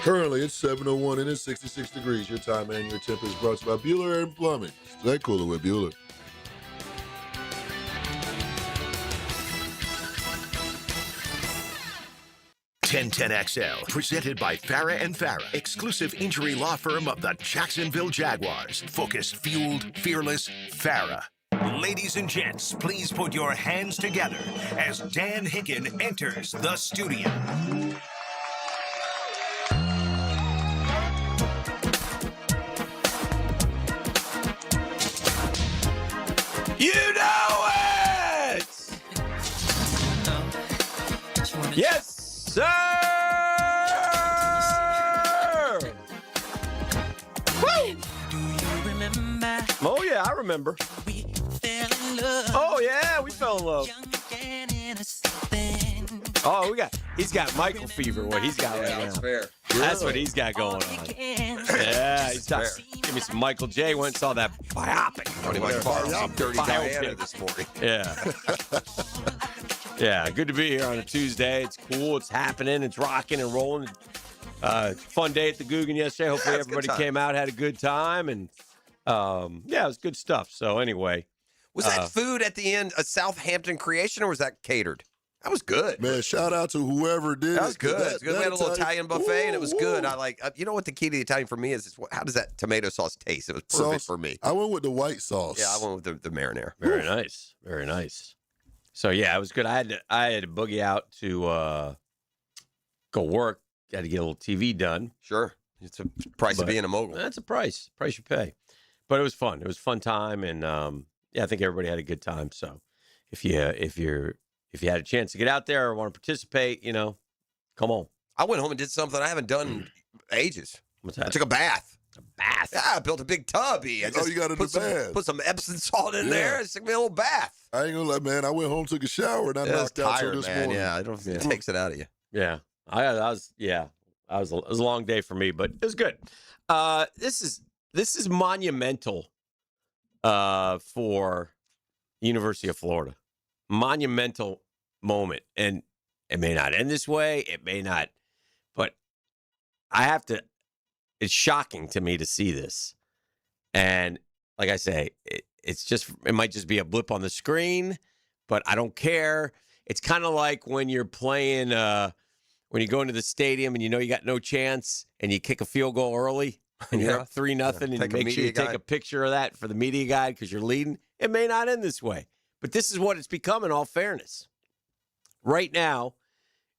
Currently, it's 7:01 and it's 66 degrees. Your time and your temp is brought to you by Bueller Air and Plumbing. Stay cooler with Bueller. XL, presented by Farah and Farah, exclusive injury law firm of the Jacksonville Jaguars. Focused, fueled, fearless, Farah. Ladies and gents, please put your hands together as Dan Hicken enters the studio. You know it! Yes, sir! Woo! Oh, yeah, I remember. Oh, yeah, we fell in love. Oh, he's got Michael fever, what he's got right now. That's fair. That's what he's got going on. Yeah, he's got. Give me some Michael J. Went and saw that biopic. Tony Mike borrowed some dirty Diana this morning. Yeah. Yeah, good to be here on a Tuesday. It's cool. It's happening. It's rocking and rolling. Fun day at the Guggen yesterday. Hopefully everybody came out, had a good time. And, yeah, it was good stuff. So, anyway. Was that food at the end a Southampton creation, or was that catered? That was good. Man, shout out to whoever did it. That was good. We had a little Italian buffet, and it was good. I like, you know what the key to the Italian for me is how does that tomato sauce taste? It was perfect for me. I went with the white sauce. Yeah, I went with the marinara. Very nice. Very nice. So, yeah, it was good. I had to boogie out to go work. Had to get a little TV done. Sure. It's a price of being a mogul. That's a price you pay. But it was fun. It was a fun time, and yeah, I think everybody had a good time. So if you had a chance to get out there or want to participate, come on. I went home and did something I haven't done in ages. What's that? I took a bath. A bath? Yeah, I built a big tub. You got to do bath. Put some Epsom salt in there and took me a little bath. I ain't gonna lie, man. I went home, took a shower, and I knocked out till this morning. Yeah, it takes it out of you. Yeah, it was a long day for me, but it was good. This is monumental for University of Florida. Monumental moment, and it may not end this way. It may not, but it's shocking to me to see this. And like I say, it might just be a blip on the screen, but I don't care. It's kind of like when you're playing, when you go into the stadium and you know you got no chance and you kick a field goal early and you're up 3-0 and you make sure you take a picture of that for the media guide because you're leading. It may not end this way, but this is what it's become in all fairness. Right now,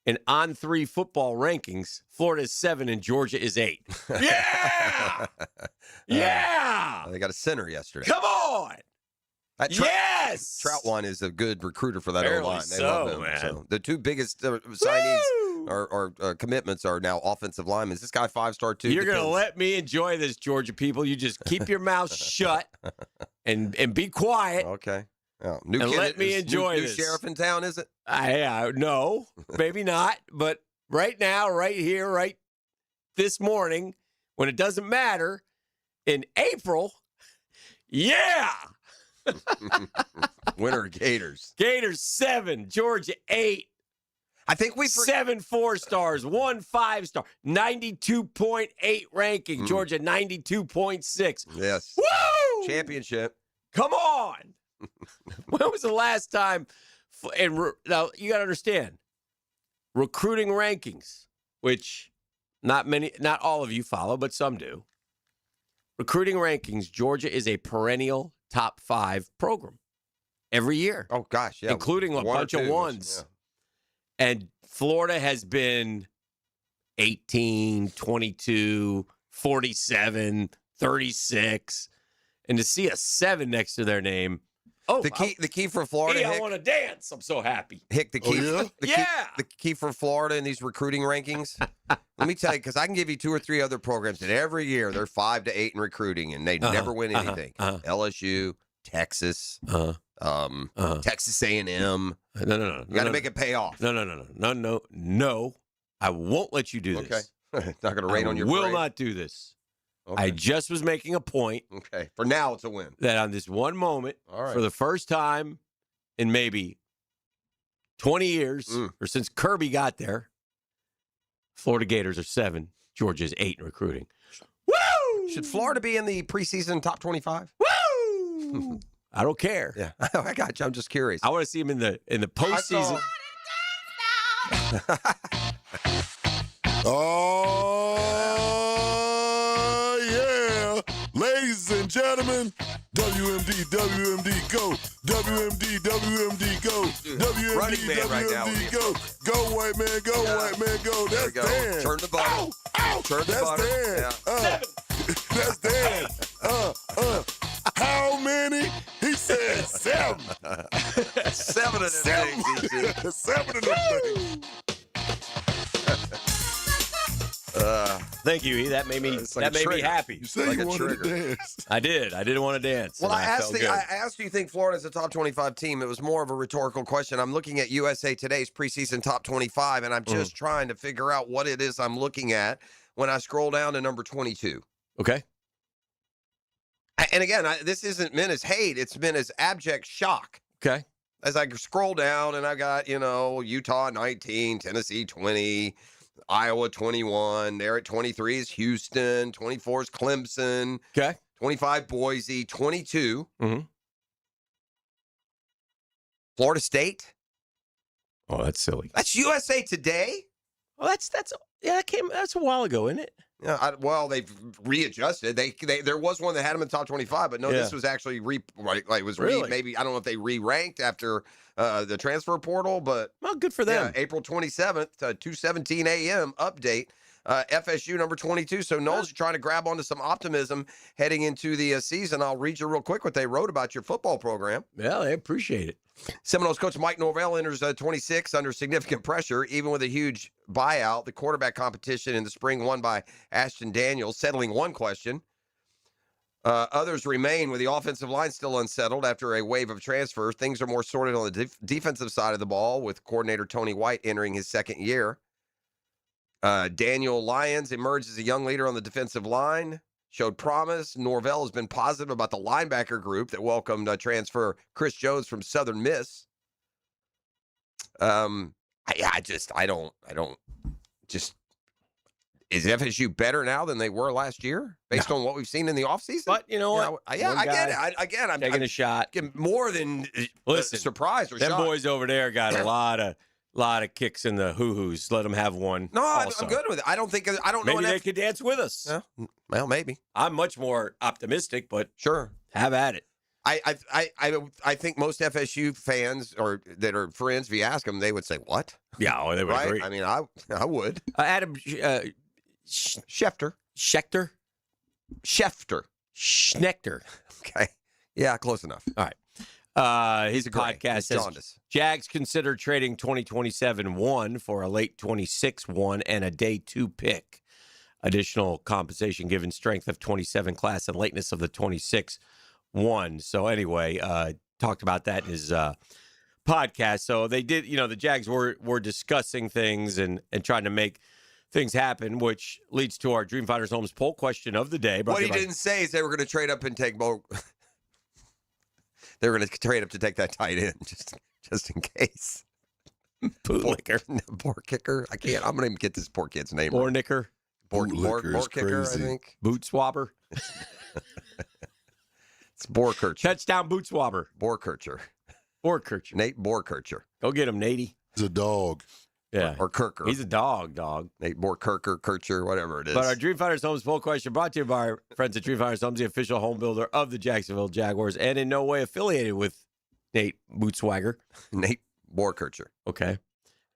in On3 football rankings, Florida is 7 and Georgia is 8. Yeah! Yeah! They got a center yesterday. Come on! Yes! Troutwine is a good recruiter for that Apparently O-line. They so, love him. man. So the two biggest signees or commitments are now offensive linemen. Is this guy 5-star too? You're going to let me enjoy this, Georgia people. You just keep your mouth shut and be quiet. Okay. Oh, and let me enjoy new this. New sheriff in town, is it? No, maybe not. But right now, right here, right this morning, when it doesn't matter, in April, yeah. Winner Gators. Gators 7, Georgia 8. I think 7 4-stars, 1 5-star, 92.8 ranking. Georgia 92.6. Yes. Woo! Championship. Come on. When was the last time? And now you got to understand, recruiting rankings, which not all of you follow, but some do. Recruiting rankings, Georgia is a perennial top 5 program every year. Oh, gosh, yeah. Including a bunch of ones. Yeah. And Florida has been 18, 22, 47, 36. And to see a 7 next to their name. Oh, the key for Florida. I want to dance. I'm so happy. Hick, the key. Yeah? The key for Florida in these recruiting rankings. Let me tell you, because I can give you 2 or 3 other programs that every year they're 5 to 8 in recruiting, and they never win anything. LSU, Texas, Texas A&M. No. You got to make it pay off. No. I won't let you do this. Okay. Not going to rain on your parade. Will Not do this. Okay. I just was making a point. Okay. For now, it's a win. That on this one moment, for the first time in maybe 20 years, or since Kirby got there, Florida Gators are 7. Georgia's 8 in recruiting. Woo! Should Florida be in the preseason top 25? Woo! I don't care. Yeah, I got you. I'm just curious. I want to see him in the postseason. Oh, yeah. Ladies and gentlemen, WMD, go. WMD, go. WMD, go. Go, white man, go, white man, go. That's Dan. Turn the button. Turn the button. Dan. That's Dan. How many? He said 7. 7 of them things. 7 of them things. Thank you, E. That made me me happy. You said you wanted to dance. I did. I didn't want to dance. Well, I asked you, you think Florida's a top 25 team. It was more of a rhetorical question. I'm looking at USA Today's preseason top 25, and I'm just trying to figure out what it is I'm looking at when I scroll down to number 22. Okay. And again, this isn't meant as hate. It's meant as abject shock. Okay. As I scroll down, and I got, Utah 19, Tennessee 20, Iowa 21. There at 23 is Houston. 24 is Clemson. Okay. 25 Boise. 22. Florida State. Oh, that's silly. That's USA Today. Well, that's a while ago, isn't it? Yeah. They've readjusted. There was one that had them in the top 25, but no, this was actually maybe I don't know if they re-ranked after the transfer portal, but well, good for them. Yeah, April 27th, 2:17 a.m. update. FSU number 22. So Knowles, you're trying to grab onto some optimism heading into the season. I'll read you real quick what they wrote about your football program. Yeah, they appreciate it. Seminoles coach Mike Norvell enters 26 under significant pressure, even with a huge buyout. The quarterback competition in the spring won by Ashton Daniels, settling one question. Others remain with the offensive line still unsettled after a wave of transfers. Things are more sorted on the defensive side of the ball with coordinator Tony White entering his second year. Daniel Lyons emerged as a young leader on the defensive line, showed promise. Norvell has been positive about the linebacker group that welcomed transfer Chris Jones from Southern Miss. Is FSU better now than they were last year based on what we've seen in the offseason? But you know what? I get it. I'm taking a shot. More than surprised or them shocked. boys over there got a lot of kicks in the hoo-hoos. Let them have one. No, I'm good with it. I don't know. Maybe they could dance with us. Yeah, well, maybe. I'm much more optimistic, but sure, have at it. I think most FSU fans or that are friends, if you ask them, they would say, "What?" Yeah, they would agree. I mean, I would. Adam Schefter. Okay. Yeah, close enough. All right. His podcast says jaundice. Jags consider trading 2027 1 for a late 26 1 and a day 2 pick. Additional compensation given strength of 27 class and lateness of the 26 1. So anyway, talked about that in his podcast. So they did, the Jags were discussing things and trying to make things happen, which leads to our Dream Finders Homes poll question of the day. What he didn't say is they were going to trade up and take more. They were going to trade up to take that tight end, just in case. Bootlicker. Kicker. I can't. I'm going to get this poor kid's name. Bornicker. Kicker, I think. Boot swabber. It's Borkircher. Touchdown boot swabber. Borkircher. Nate Borkircher. Go get him, Natey. He's a dog. Yeah. Or Kirker. He's a dog. Nate Borkircher, Kircher, whatever it is. But our Dream Finders Homes poll question brought to you by our friends at Dream Finders Homes, the official home builder of the Jacksonville Jaguars, and in no way affiliated with Nate Bootswagger. Nate Borkircher. Okay.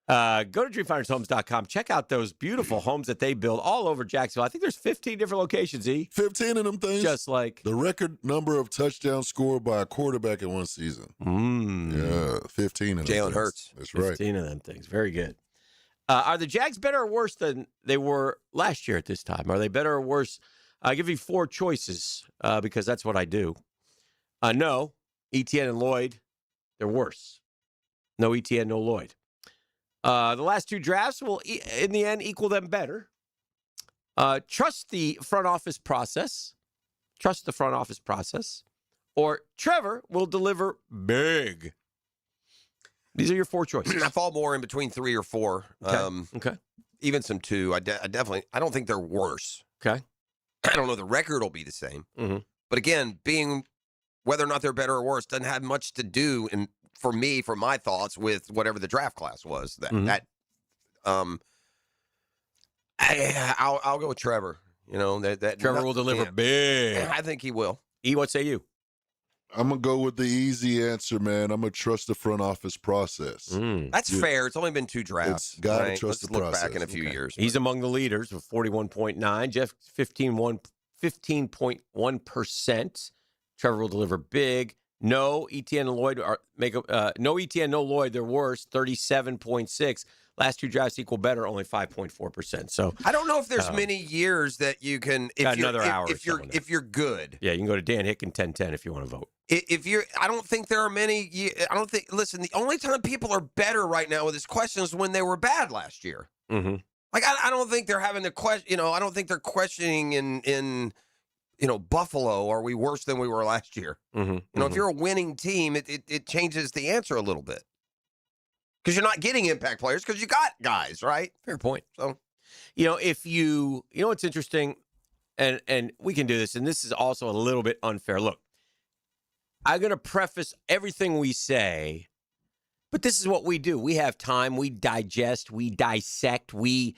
Go to dreamfindershomes.com. Check out those beautiful homes that they build all over Jacksonville. I think there's 15 different locations, 15 of them things. Just like the record number of touchdowns scored by a quarterback in one season. Yeah, 15 of them. Jalen Hurts. That's right. 15 of them things. Very good. Are the Jags better or worse than they were last year at this time? Are they better or worse? I'll give you 4 choices because that's what I do. No, Etienne and Lloyd, they're worse. No Etienne, no Lloyd. The last 2 drafts will, in the end, equal them better. Trust the front office process. Or Trevor will deliver big. These are your 4 choices. I fall more in between 3 or 4. Okay. Even some 2. I don't think they're worse. Okay. I don't know the record will be the same. Mm-hmm. But again, being whether or not they're better or worse doesn't have much to do for my thoughts with whatever the draft class was. I'll go with Trevor. Trevor will deliver big. I think he will. What say you? I'm going to go with the easy answer, man. I'm going to trust the front office process. That's fair. It's only been 2 drafts. Got to trust the process. Let's look back in a few years. He's among the leaders with 41.9. Jeff, 15.1%. Trevor will deliver big. No Etienne and Lloyd no Etienne, no Lloyd. They're worse. 37.6. Last 2 drafts equal better, only 5.4%. So I don't know if there's many years that you can. If you're good. Yeah, you can go to Dan Hicken 1010 if you want to vote. I don't think there are many. Listen, the only time people are better right now with this question is when they were bad last year. Mm-hmm. Like I don't think they're having to question. I don't think they're questioning in Buffalo. Are we worse than we were last year? Mm-hmm. If you're a winning team, it changes the answer a little bit. Because you're not getting impact players because you got guys, right? Fair point. So, if what's interesting, and we can do this, and this is also a little bit unfair. Look, I'm going to preface everything we say, but this is what we do. We have time. We digest. We dissect. We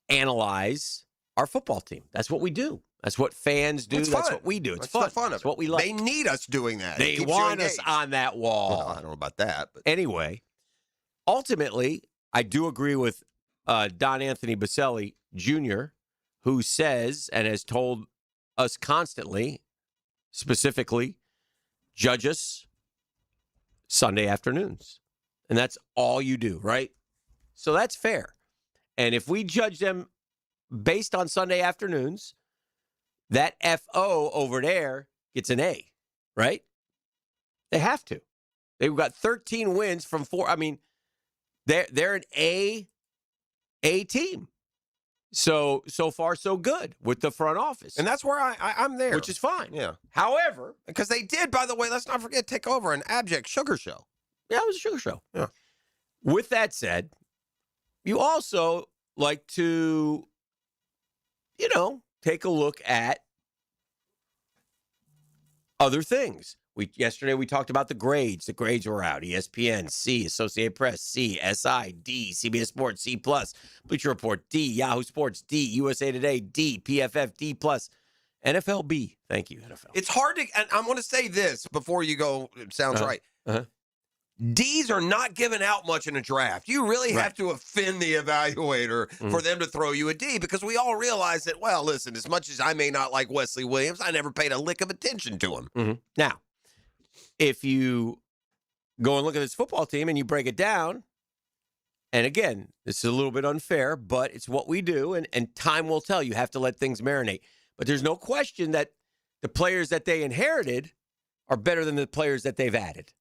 analyze our football team. That's what we do. That's what fans do. That's what we do. It's fun. The fun of That's what we like. They need us doing that. They want us on that wall. Well, I don't know about that. But anyway. Ultimately, I do agree with Don Anthony Baselli Jr., who says and has told us constantly, specifically, judge us Sunday afternoons. And that's all you do, right? So that's fair. And if we judge them based on Sunday afternoons, that FO over there gets an A, right? They have to. They've got 13 wins from 4. I mean, they're an A team. So far, so good with the front office. And that's where I'm there. Which is fine. Yeah. However. Because they did, by the way, let's not forget, take over an abject sugar show. Yeah, it was a sugar show. Yeah. With that said, you also like to take a look at other things. Yesterday we talked about the grades. The grades were out. ESPN, C, Associated Press, C, SI, D, CBS Sports, C+, Bleacher Report, D, Yahoo Sports, D, USA Today, D, PFF, D+, NFL B. Thank you, NFL. It's hard to, and I'm going to say this before you go, it sounds right. D's are not given out much in a draft. You really have to offend the evaluator for them to throw you a D, because we all realize that, well, listen, as much as I may not like Wesley Williams, I never paid a lick of attention to him. Now, if you go and look at this football team and you break it down, and again, this is a little bit unfair, but it's what we do, and time will tell. You have to let things marinate. But there's no question that the players that they inherited are better than the players that they've added. Is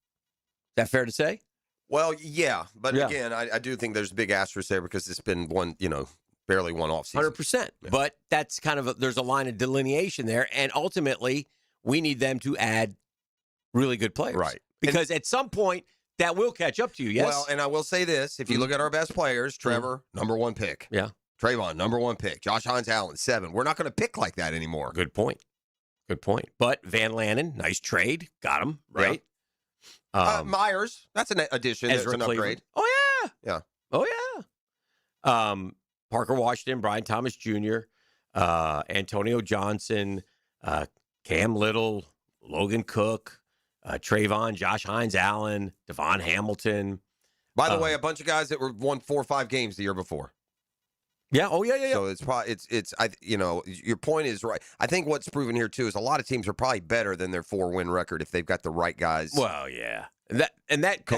that fair to say? Well, yeah. But again, I do think there's a big asterisk there because it's been barely one offseason. 100%. Yeah. But that's kind of there's a line of delineation there. And ultimately, we need them to add really good players. Right. Because at some point, that will catch up to you, yes? Well, and I will say this. If you look at our best players, Trevor, number 1 pick. Yeah. Trayvon, number 1 pick. Josh Hines-Allen, 7. We're not going to pick like that anymore. Good point. But Van Lanen, nice trade. Got him, right? Yeah. Myers, that's an addition. That's an upgrade. Oh, yeah. Yeah. Oh, yeah. Parker Washington, Brian Thomas Jr., Antonio Johnson, Cam Little, Logan Cook, Trayvon, Josh Hines-Allen, Devon Hamilton. By the way, a bunch of guys that won 4 or 5 games the year before. Yeah. Oh, yeah. So it's probably your point is right. I think what's proven here too is a lot of teams are probably better than their 4-win record if they've got the right guys. Well, yeah, that's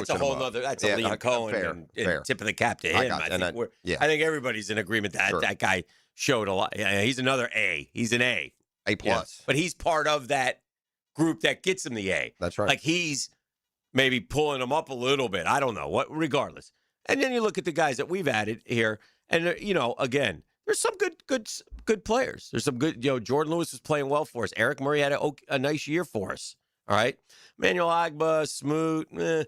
a whole other. That's a Liam Coen and tip of the cap to him. I think everybody's in agreement that that guy showed a lot. Yeah, he's another A. He's an A plus. Yeah. But he's part of that group that gets him the A. That's right. Like he's maybe pulling him up a little bit. I don't know what. Regardless, and then you look at the guys that we've added here. And, again, there's some good players. There's some good, Jordan Lewis is playing well for us. Eric Murray had a nice year for us. All right. Manuel Agba, Smoot. We'll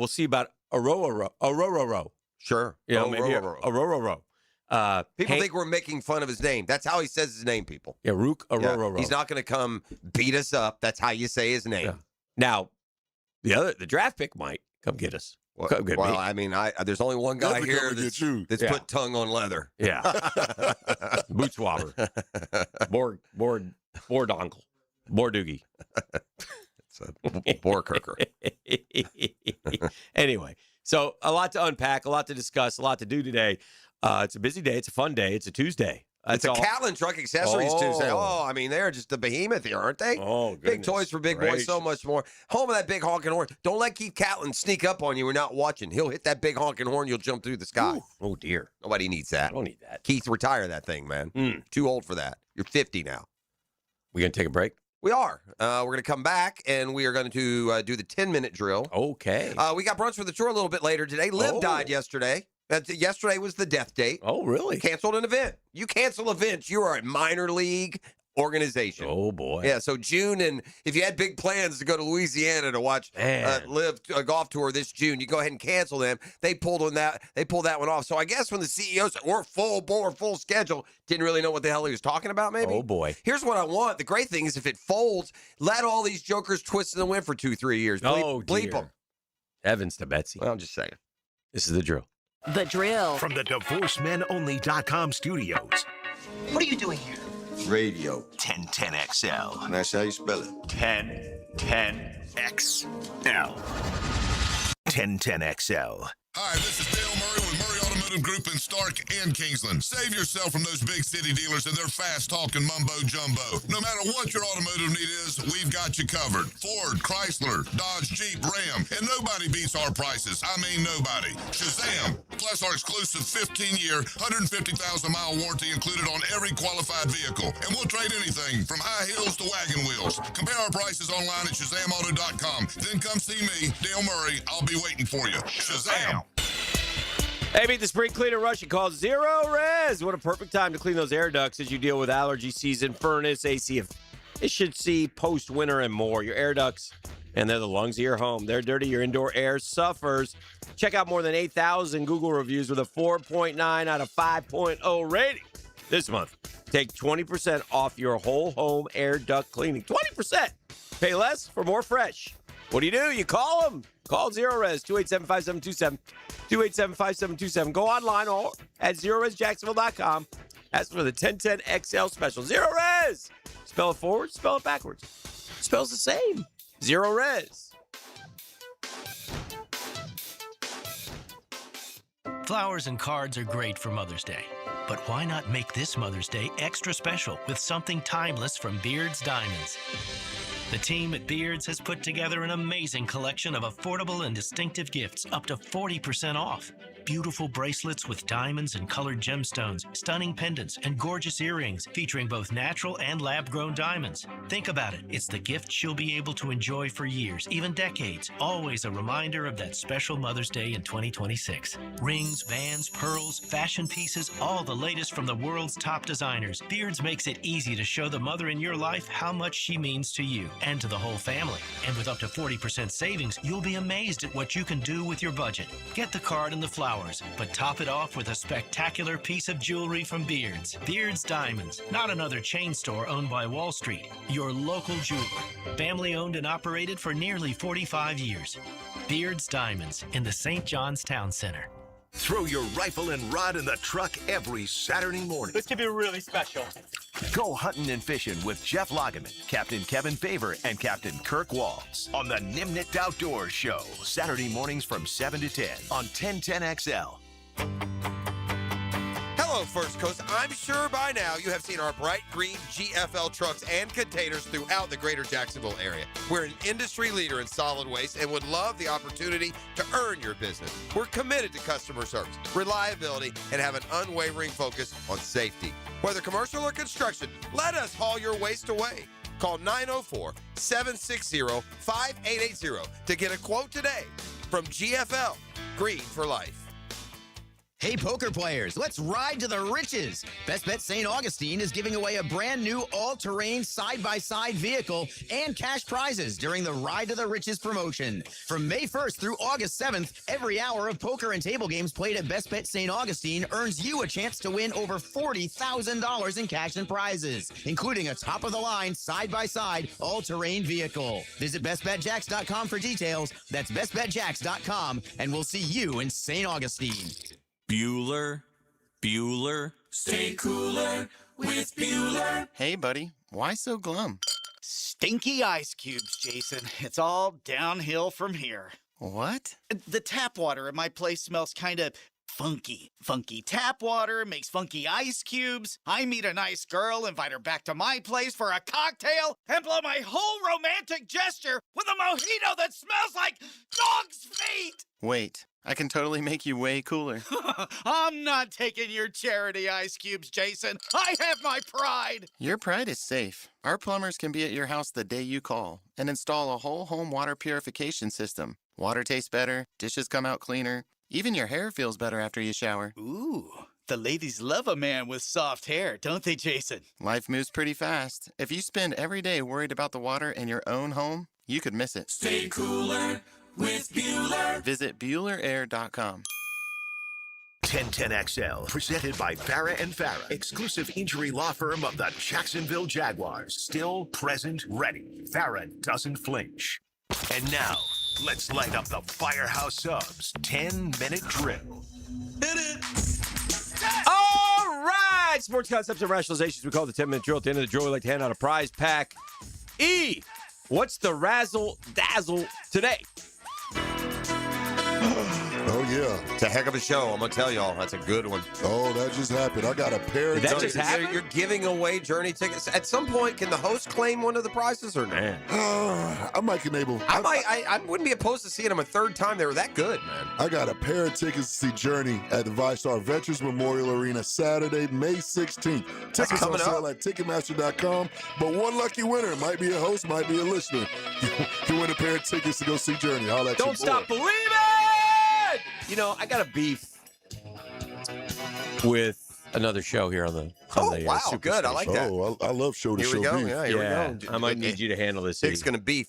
see about Ororo. Sure. Maybe Ororo. People think we're making fun of his name. That's how he says his name, people. Yeah, Rook Ororo. He's not going to come beat us up. That's how you say his name. Yeah. Now, the draft pick might come get us. Well, I mean, there's only one guy here that's put tongue on leather. Yeah. Boot swabber. Board dongle. Bordoogie. It's a Borkirker. Anyway, so a lot to unpack, a lot to discuss, a lot to do today. It's a busy day. It's a fun day. It's a Tuesday. It's a Catlin Truck Accessories Tuesday. Oh, I mean, they're just a behemoth here, aren't they? Oh, goodness. Big toys for big boys, so much more. Home of that big honking horn. Don't let Keith Catlin sneak up on you. We're not watching. He'll hit that big honking horn. You'll jump through the sky. Ooh. Oh, dear. Nobody needs that. I don't need that. Keith, retire that thing, man. Too old for that. You're 50 now. We going to take a break? We are. We're going to come back, and we are going to do the 10-minute drill. Okay. We got brunch for the tour a little bit later today. Liv died yesterday. Yesterday was the death date. Oh, really? Canceled an event. You cancel events, you are a minor league organization. Oh, boy. Yeah, so June, and if you had big plans to go to Louisiana to watch Liv a golf tour this June, you go ahead and cancel them. They pulled that one off. So I guess when the CEO said, we're full bore, full schedule, didn't really know what the hell he was talking about, maybe. Oh, boy. Here's what I want. The great thing is if it folds, let all these jokers twist in the wind for 2-3 years. Bleep them. Heavens to Betsy. Well, I'm just saying. This is the drill. The drill. From the DivorceMenOnly.com studios. What are you doing here? Radio 1010XL. And that's how you spell it. 1010XL. 1010XL. Hi, this is Dale Murray with Murray Automotive Group in Stark and Kingsland. Save yourself from those big city dealers and their fast-talking mumbo-jumbo. No matter what your automotive need is, we've got you covered. Ford, Chrysler, Dodge, Jeep, Ram, and nobody beats our prices. I mean nobody. Shazam! Plus our exclusive 15-year, 150,000-mile warranty included on every qualified vehicle. And we'll trade anything from high heels to wagon wheels. Compare our prices online at ShazamAuto.com. Then come see me, Dale Murray. I'll be waiting for you. Shazam! Hey, beat the spring cleaner rush and call Zero Res. What a perfect time to clean those air ducts as you deal with allergy season, furnace, AC, efficiency, post-winter, and more. Your air ducts, and they're the lungs of your home. They're dirty, your indoor air suffers. Check out more than 8,000 Google reviews with a 4.9 out of 5.0 rating. this month. Take 20% off your whole home air duct cleaning. 20%. Pay less for more fresh. What do? You call them. Call Zero-Res, 287-5727. 287-5727. Go online or at ZeroResJacksonville.com. Ask for the 1010 XL special. Zero-Res. Spell it forward, spell it backwards. Spells the same. Zero-Res. Flowers and cards are great for Mother's Day. But why not make this Mother's Day extra special with something timeless from Beard's Diamonds? The team at Beard's has put together an amazing collection of affordable and distinctive gifts up to 40% off. Beautiful bracelets with diamonds and colored gemstones, stunning pendants, and gorgeous earrings featuring both natural and lab-grown diamonds. Think about it. It's the gift she'll be able to enjoy for years, even decades. Always a reminder of that special Mother's Day in 2026. Rings, bands, pearls, fashion pieces, all the latest from the world's top designers. Beard's makes it easy to show the mother in your life how much she means to you and to the whole family. And with up to 40% savings, you'll be amazed at what you can do with your budget. Get the card and the flowers, but top it off with a spectacular piece of jewelry from Beard's. Beard's Diamonds, not another chain store owned by Wall Street. Your local jeweler. Family owned and operated for nearly 45 years. Beard's Diamonds in the St. John's Town Center. Throw your rifle and rod in the truck every Saturday morning. This could be really special. Go hunting and fishing with Jeff Lageman, Captain Kevin Favor, and Captain Kirk Walls on the Nimnicht Outdoors Show. Saturday mornings from 7 to 10 on 1010XL. Hello, First Coast. I'm sure by now you have seen our bright green GFL trucks and containers throughout the greater Jacksonville area. We're an industry leader in solid waste and would love the opportunity to earn your business. We're committed to customer service, reliability, and have an unwavering focus on safety. Whether commercial or construction, let us haul your waste away. Call 904-760-5880 to get a quote today from GFL, Green for Life. Hey, poker players, let's ride to the riches. Best Bet St. Augustine is giving away a brand new all-terrain side-by-side vehicle and cash prizes during the Ride to the Riches promotion. From May 1st through August 7th, every hour of poker and table games played at Best Bet St. Augustine earns you a chance to win over $40,000 in cash and prizes, including a top-of-the-line side-by-side all-terrain vehicle. Visit bestbetjacks.com for details. That's bestbetjacks.com, and we'll see you in St. Augustine. Bueller, stay cooler with Bueller. Hey, buddy, why so glum? Stinky ice cubes, Jason. It's all downhill from here. What? The tap water at my place smells kind of funky. Funky tap water makes funky ice cubes. I meet a nice girl, invite her back to my place for a cocktail, and blow my whole romantic gesture with a mojito that smells like dog's feet. Wait, I can totally make you way cooler. I'm not taking your charity ice cubes, Jason. I have my pride. Your pride is safe. Our plumbers can be at your house the day you call and install a whole home water purification system. Water tastes better, dishes come out cleaner, even your hair feels better after you shower. Ooh, the ladies love a man with soft hair, don't they, Jason? Life moves pretty fast. If you spend every day worried about the water in your own home, you could miss it. Stay cooler with Bueller. Visit BuellerAir.com. 1010XL, presented by Farah and Farah, exclusive injury law firm of the Jacksonville Jaguars. Still present, ready. Farah doesn't flinch. And now, let's light up the Firehouse Subs 10-minute drill. Hit it. All right, sports concepts and rationalizations. We call it the 10-minute drill. At the end of the drill, we like to hand out a prize pack. E, what's the razzle dazzle today? Oh, yeah. It's a heck of a show. I'm going to tell y'all. That's a good one. Oh, that just happened. I got a pair of That just happened? You're giving away Journey tickets. At some point, can the host claim one of the prizes or not? I might can able. I wouldn't be opposed to seeing them a third time. They were that good, man. I got a pair of tickets to see Journey at the VyStar Veterans Memorial Arena Saturday, May 16th. Tickets on sale at Ticketmaster.com. But one lucky winner might be a host, might be a listener. You win a pair of tickets to go see Journey. I'll let Don't stop believing! You know, I got a beef with another show here on the wow, Super good. I Station. like that. Oh, I love show to Here show we go. beef. Yeah, here we go. I might need you to handle this. Dick's going to beef.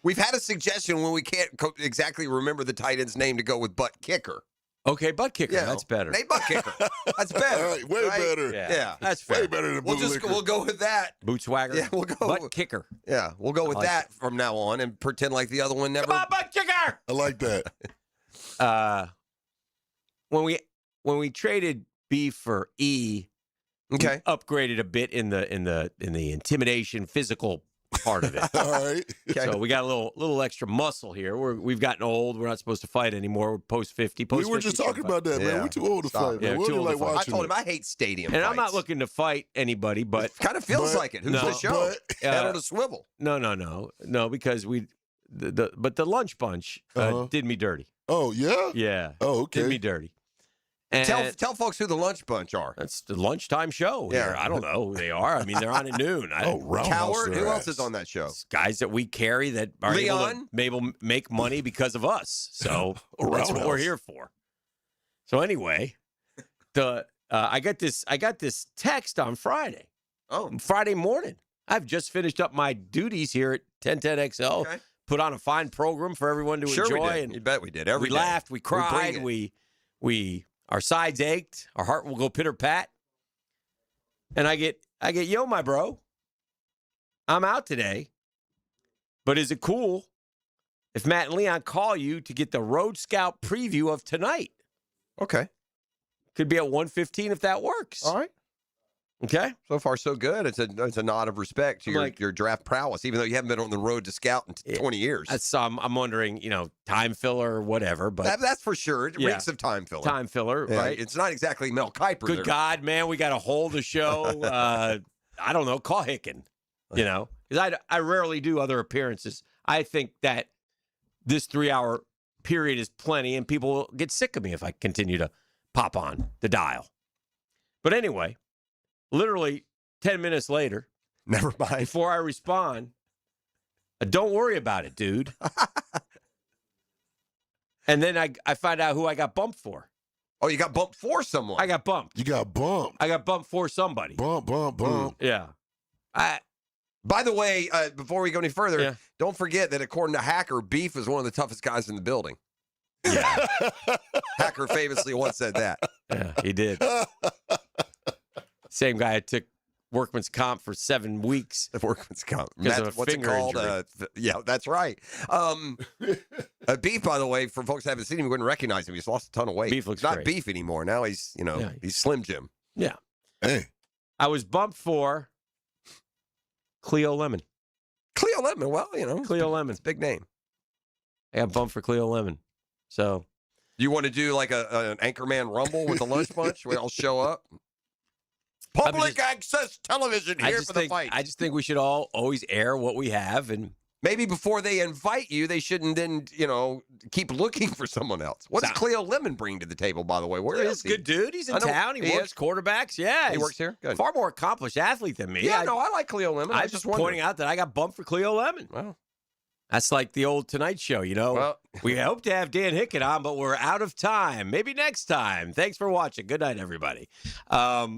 We've had a suggestion when we can't exactly remember the tight end's name to go with butt kicker. Okay, butt kicker. Yeah, That's better. Nate butt kicker. That's better. All right, way better. Yeah. That's fair. Way better than bootlicker. We'll go with that. Boot swagger. Yeah, we'll go butt kicker. Yeah, we'll go with like that from now on and pretend like the other one never. Come on, butt kicker. I like that. When we traded B for E, okay, we upgraded a bit in the intimidation physical part of it. All right. Okay. So we got a little extra muscle here. We've gotten old. We're not supposed to fight anymore. We're post 50. We were just talking about that, man. Yeah. We're too old to fight, man. Yeah, We too only old like to fight. watching I told him it. I hate stadium And fights. I'm not looking to fight anybody, but Kind of feels like it. Who's No, the show? but- Head on a swivel. no, because the lunch bunch did me dirty. Oh, yeah? Yeah. Oh, okay. Did me dirty. And Tell folks who the lunch bunch are. that's the lunchtime show. Yeah. Here. I don't know who they are. I mean, they're on at noon. Roundhouse Coward. their Who else ass. is on that show? Guys that we carry that are able Leon? to make money because of us. So A that's what we're roundhouse. here for. So anyway, I got this text on Friday. Oh, Friday morning. I've just finished up my duties here at 1010XL. Okay. Put on a fine program for everyone to sure enjoy. we did. And You bet we did. Every we day. laughed, we bring cried, it. we our sides ached, our heart will go pitter pat. And I get, yo, my bro, I'm out today. But is it cool if Matt and Leon call you to get the Road Scout preview of tonight? Okay. Could be at 1:15 if that works. All right. Okay. So far, so good. It's a nod of respect to your draft prowess, even though you haven't been on the road to scout in 20 years. That's I'm wondering, time filler or whatever, but That's for sure. It Yeah. reeks of time filler. time filler, Yeah, right? It's not exactly Mel Kiper. Good there. God, man, we got to hold the show. I don't know, call Hicken, because I rarely do other appearances. I think that this 3-hour period is plenty, and people will get sick of me if I continue to pop on the dial. But anyway, literally 10 minutes later, Never mind. before I respond, don't worry about it, dude. And then I find out who I got bumped for. Oh, you got bumped for someone. I got bumped. You got bumped. I got bumped for somebody. Bump. Yeah. By the way, before we go any further, Yeah. don't forget that according to Hacker, Beef is one of the toughest guys in the building. Yeah. Hacker famously once said that. Yeah, he did. Same guy that took workman's comp for 7 weeks. The workman's comp. Because of a what's finger it called? injury. Yeah, that's right. Beef, by the way, for folks that haven't seen him, you wouldn't recognize him. He's lost a ton of weight. Beef looks not great. Beef anymore. Now he's, he's Slim Jim. Yeah. Hey. I was bumped for Cleo Lemon. Cleo Lemon. Well, Cleo Lemon. it's a big name. I got bumped for Cleo Lemon. So You want to do like an Anchorman Rumble with the lunch bunch? We all show up. Public access television here for the fight. I just think we should all always air what we have, and maybe before they invite you, they shouldn't then, keep looking for someone else. What does Cleo Lemon bring to the table, by the way? Where is he? Good dude. He's in I know town. He works is. quarterbacks. Yeah, He he's works here? Good. Far more accomplished athlete than me. Yeah, I like Cleo Lemon. I'm just pointing out that I got bumped for Cleo Lemon. Well, that's like the old Tonight Show, Well, we hope to have Dan Hicken on, but we're out of time. Maybe next time. Thanks for watching. Good night, everybody. well,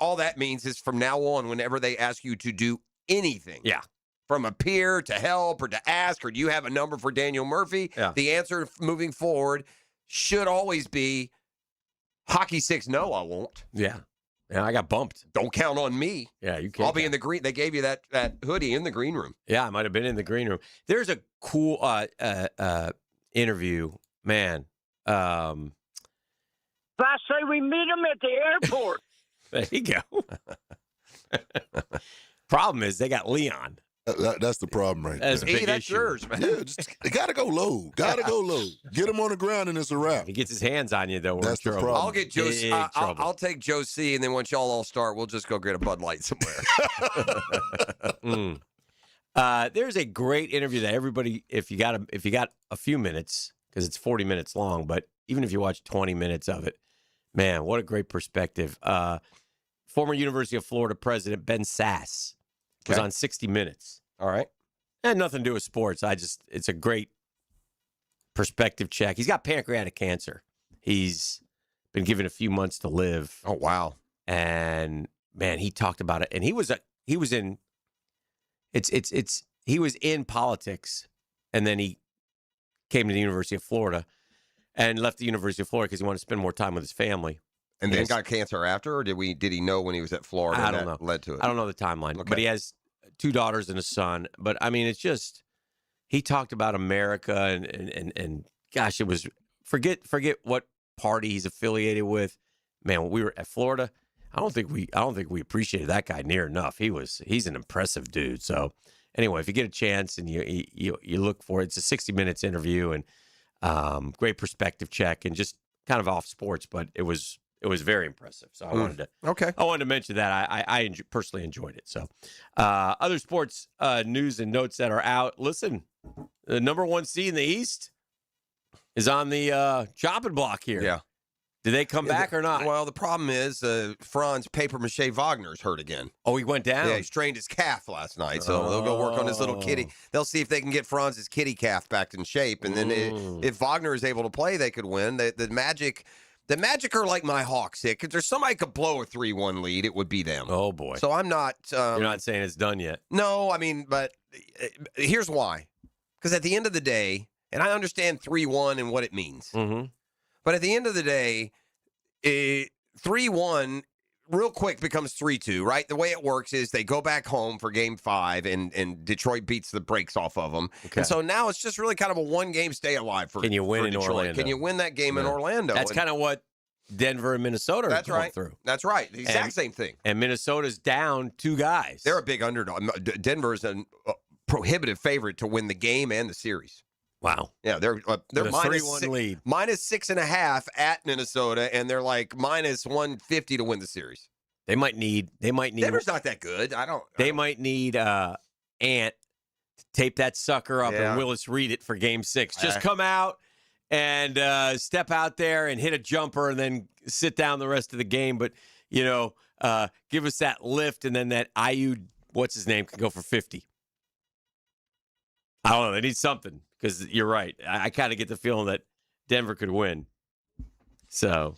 all that means is from now on, whenever they ask you to do anything, from appear to help or to ask, or do you have a number for Daniel Murphy? Yeah. The answer moving forward should always be hockey 6. No, I won't. Yeah, I got bumped. Don't count on me. Yeah, you can't. I'll be in the green. They gave you that hoodie in the green room. Yeah, I might have been in the green room. There's a cool interview, man. I say we meet him at the airport. There you go. Problem is, they got Leon. That's the problem right That's there. a big issue. yours, man. Yeah, it got to go low. Got to go low. Get him on the ground and it's a wrap. He gets his hands on you, though. We're That's in the trouble. problem. I'll get Joe. Big trouble. I'll take Joe C, and then once y'all all start, we'll just go get a Bud Light somewhere. There's a great interview that everybody, if you got a few minutes, because it's 40 minutes long, but even if you watch 20 minutes of it, man, what a great perspective. Former University of Florida president Ben Sass was on 60 Minutes. All right. And nothing to do with sports. It's a great perspective check. He's got pancreatic cancer. He's been given a few months to live. Oh, wow. And man, he talked about it. And he was in politics, and then he came to the University of Florida. and left the University of Florida because he wanted to spend more time with his family. And then got cancer after, or did he know when he was at Florida? I don't know. Led to it. I don't know the timeline, Okay. but he has 2 daughters and a son. But I mean, it's just he talked about America and gosh, it was forget what party he's affiliated with. Man, when we were at Florida, I don't think we appreciated that guy near enough. He's an impressive dude. So anyway, if you get a chance and you look for it, it's a 60 minutes interview and great perspective check and just kind of off sports, but it was very impressive. So I wanted to mention that. I personally enjoyed it. So other sports news and notes that are out. Listen, the number 1 seed in the East is on the chopping block here. Yeah. Did they come back or not? Well, the problem is Franz Papier-Mâché Wagner's hurt again. Oh, he went down? Yeah, he strained his calf last night, so they'll go work on his little kitty. They'll see if they can get Franz's kitty calf back in shape, and then if Wagner is able to play, they could win. The Magic are like my Hawks. If there's somebody could blow a 3-1 lead, it would be them. Oh, boy. So I'm not... You're not saying it's done yet? No, I mean, but here's why. Because at the end of the day, and I understand 3-1 and what it means, but at the end of the day, 3-1 real quick becomes 3-2, right? The way it works is they go back home for Game 5, and Detroit beats the brakes off of them. Okay. And so now it's just really kind of a one-game stay alive for Can you win in Detroit. Orlando? Can you win that game in Orlando? That's kind of what Denver and Minnesota are going through. That's right. The exact same thing. And Minnesota's down 2 guys. They're a big underdog. Denver's a prohibitive favorite to win the game and the series. Wow. Yeah, they're minus 3-1 lead. Minus 6.5 at Minnesota, and they're like minus 150 to win the series. They might need. Denver's not that good. They might need Ant to tape that sucker up and Willis Reed it for Game 6. Just come out and step out there and hit a jumper, and then sit down the rest of the game. But give us that lift, and then that IU, what's his name, can go for 50. I don't know. They need something. Because you're right. I kind of get the feeling that Denver could win. So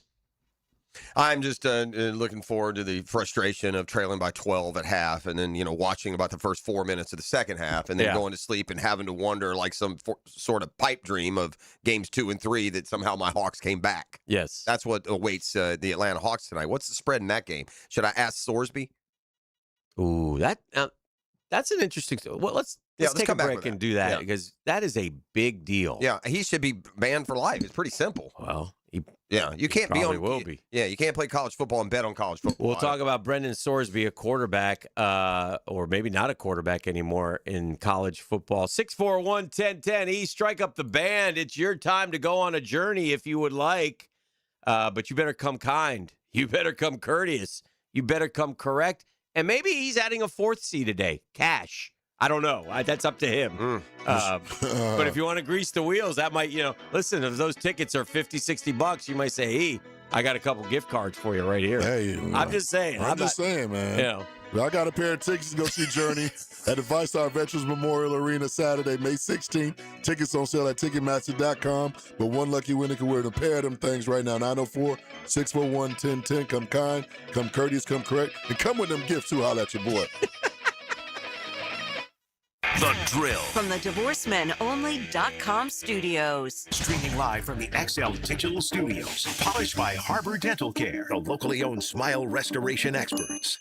I'm just looking forward to the frustration of trailing by 12 at half, and then watching about the first 4 minutes of the second half, and then going to sleep and having to wonder like some sort of pipe dream of games 2 and 3 that somehow my Hawks came back. Yes, that's what awaits the Atlanta Hawks tonight. What's the spread in that game? Should I ask Sorsby? Ooh, that's an interesting. Well, let's take a break and do that because that is a big deal. Yeah, he should be banned for life. It's pretty simple. Well, you can't be on. Will be. Yeah, you can't play college football and bet on college football. We'll talk about Brendan Sorsby, a quarterback, or maybe not a quarterback anymore in college football. 641-1010. Strike up the band. It's your time to go on a journey if you would like, but you better come kind. You better come courteous. You better come correct. And maybe he's adding a 4th C today. Cash. I don't know. That's up to him. But if you want to grease the wheels, that might, listen, if those tickets are $50-$60, you might say, hey, I got a couple gift cards for you right here. Hey, I'm just saying. I'm just saying, man. I got a pair of tickets to go see Journey at the Vice-Star Veterans Memorial Arena Saturday, May 16th. Tickets on sale at Ticketmaster.com. But one lucky winner can wear a pair of them things right now. 904-641-1010. Come kind, come courteous, come correct, and come with them gifts too. Holla at your boy. The Drill. From the DivorceMenOnly.com studios. Streaming live from the XL Digital Studios. Polished by Harbor Dental Care, the locally owned smile restoration experts.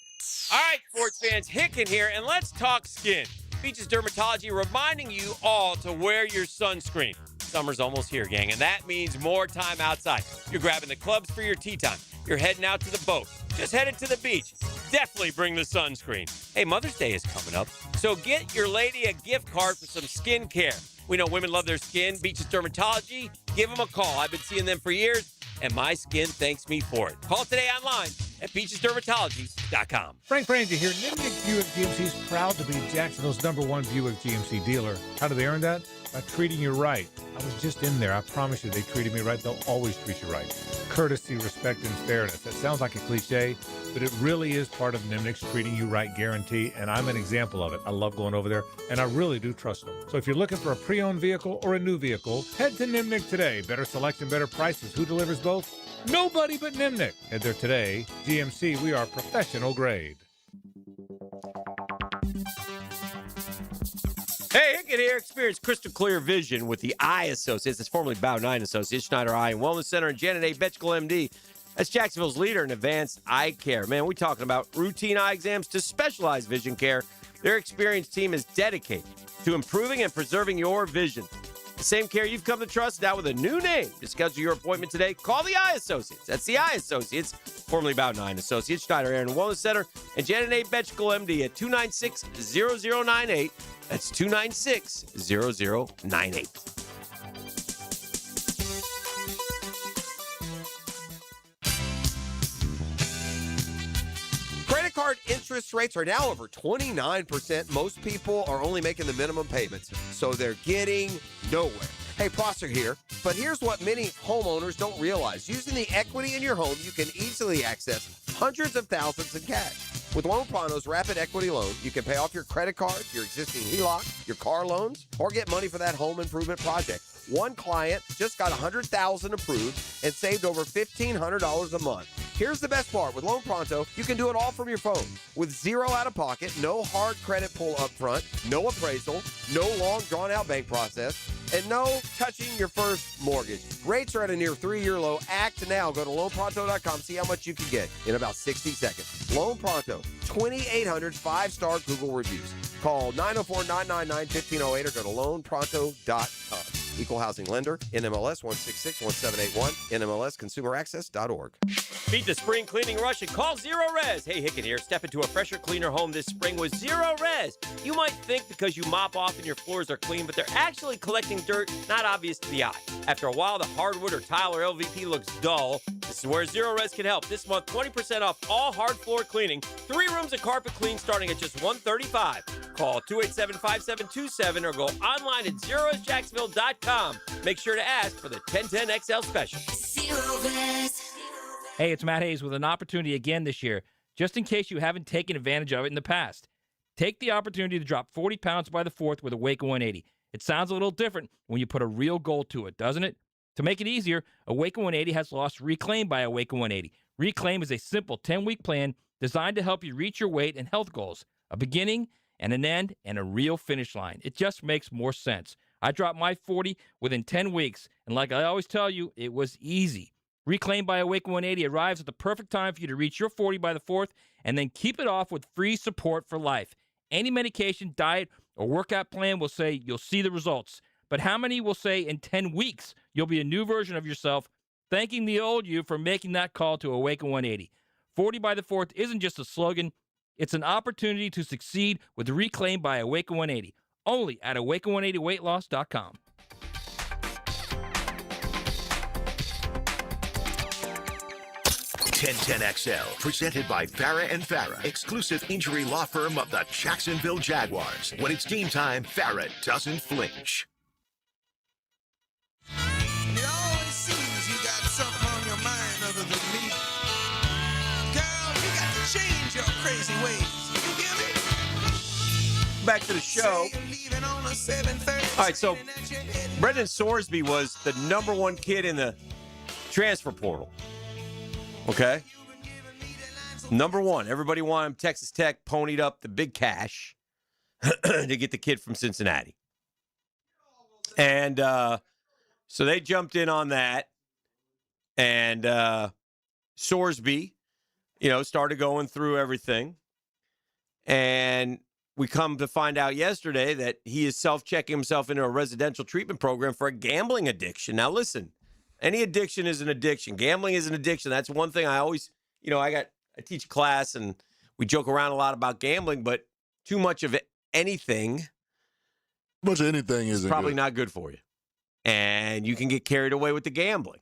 All right, sports fans, Hicken here, and let's talk skin. Beaches Dermatology reminding you all to wear your sunscreen. Summer's almost here, gang, and that means more time outside. You're grabbing the clubs for your tea time. You're heading out to the boat. Just headed to the beach. Definitely bring the sunscreen. Hey, Mother's Day is coming up, so get your lady a gift card for some skin care. We know women love their skin. Beaches Dermatology, give them a call. I've been seeing them for years, and my skin thanks me for it. Call today online at beachesdermatology.com. Frank Frangie here. Nimnick Buick GMC is proud to be Jacksonville's #1 Buick GMC dealer. How do they earn that? By treating you right. I was just in there. I promise you they treated me right. They'll always treat you right. Courtesy, respect, and fairness. That sounds like a cliche, but it really is part of Nimnick's treating you right guarantee, and I'm an example of it. I love going over there, and I really do trust them. So if you're looking for a pre-owned vehicle or a new vehicle, head to Nimnick today. Better selection, better prices. Who delivers both? Nobody but Nimnick. Head there today. GMC, we are professional grade. Hey, Hickett here. Experience crystal clear vision with the Eye Associates. It's formerly Bow 9 Associates, Schneider Eye and Wellness Center, and Janet A. Betchkel, MD. That's Jacksonville's leader in advanced eye care. Man, we're talking about routine eye exams to specialized vision care. Their experienced team is dedicated to improving and preserving your vision. The same care you've come to trust, now with a new name. To schedule your appointment today, call the Eye Associates. That's the Eye Associates, formerly Bow 9 Associates, Schneider Eye and Wellness Center, and Janet A. Betchkel, MD, at 296-0098. That's 296-0098. Credit card interest rates are now over 29%. Most people are only making the minimum payments, so they're getting nowhere. Hey, Prosser here, but here's what many homeowners don't realize. Using the equity in your home, you can easily access hundreds of thousands in cash. With Loan Pronto's Rapid Equity Loan, you can pay off your credit card, your existing HELOC, your car loans, or get money for that home improvement project. One client just got $100,000 approved and saved over $1,500 a month. Here's the best part. With Loan Pronto, you can do it all from your phone. With zero out-of-pocket, no hard credit pull up front, no appraisal, no long drawn-out bank process, and no touching your first mortgage. Rates are at a near 3-year low. Act now. Go to loanpronto.com. See how much you can get in about 60 seconds. Loan Pronto, 2,800 5-star Google reviews. Call 904-999-1508 or go to loanpronto.com. Equal housing lender, NMLS 1661781, NMLSconsumeraccess.org. Beat the spring cleaning rush and call Zero Res. Hey, Hickett here. Step into a fresher, cleaner home this spring with Zero Res. You might think because you mop off and your floors are clean, but they're actually collecting dirt not obvious to the eye. After a while, the hardwood or tile or LVP looks dull. This is where Zero Res can help. This month, 20% off all hard floor cleaning. 3 rooms of carpet clean starting at just $135. Call 287-5727 or go online at zeroresjacksonville.com. Make sure to ask for the 1010XL special. Zero Res. Hey, it's Matt Hayes with an opportunity again this year, just in case you haven't taken advantage of it in the past. Take the opportunity to drop 40 pounds by the 4th with Awaken 180. It sounds a little different when you put a real goal to it, doesn't it? To make it easier, Awaken 180 has lost Reclaim by Awaken 180. Reclaim is a simple 10-week plan designed to help you reach your weight and health goals. A beginning and an end and a real finish line. It just makes more sense. I dropped my 40 within 10 weeks, and like I always tell you, it was easy. Reclaim by Awaken 180 arrives at the perfect time for you to reach your 40 by the 4th and then keep it off with free support for life. Any medication, diet, or workout plan will say you'll see the results. But how many will say in 10 weeks you'll be a new version of yourself, thanking the old you for making that call to Awaken 180? 40 by the 4th isn't just a slogan. It's an opportunity to succeed with Reclaim by Awaken 180. Only at awaken180weightloss.com. XL, presented by Farah and Farah, exclusive injury law firm of the Jacksonville Jaguars. When it's team time, Farah doesn't flinch. It always seems you got something on your mind other than me. Girl, you got to change your crazy ways. You hear me? Back to the show. All right, so Brendan Sorsby was the number 1 kid in the transfer portal. Okay? Number 1. Everybody wanted him. Texas Tech ponied up the big cash to get the kid from Cincinnati. And so they jumped in on that. And Sorsby, started going through everything. And we come to find out yesterday that he is self-checking himself into a residential treatment program for a gambling addiction. Now, listen, any addiction is an addiction. Gambling is an addiction. That's one thing I always, I teach a class and we joke around a lot about gambling, but too much of anything is probably not good for you. And you can get carried away with the gambling.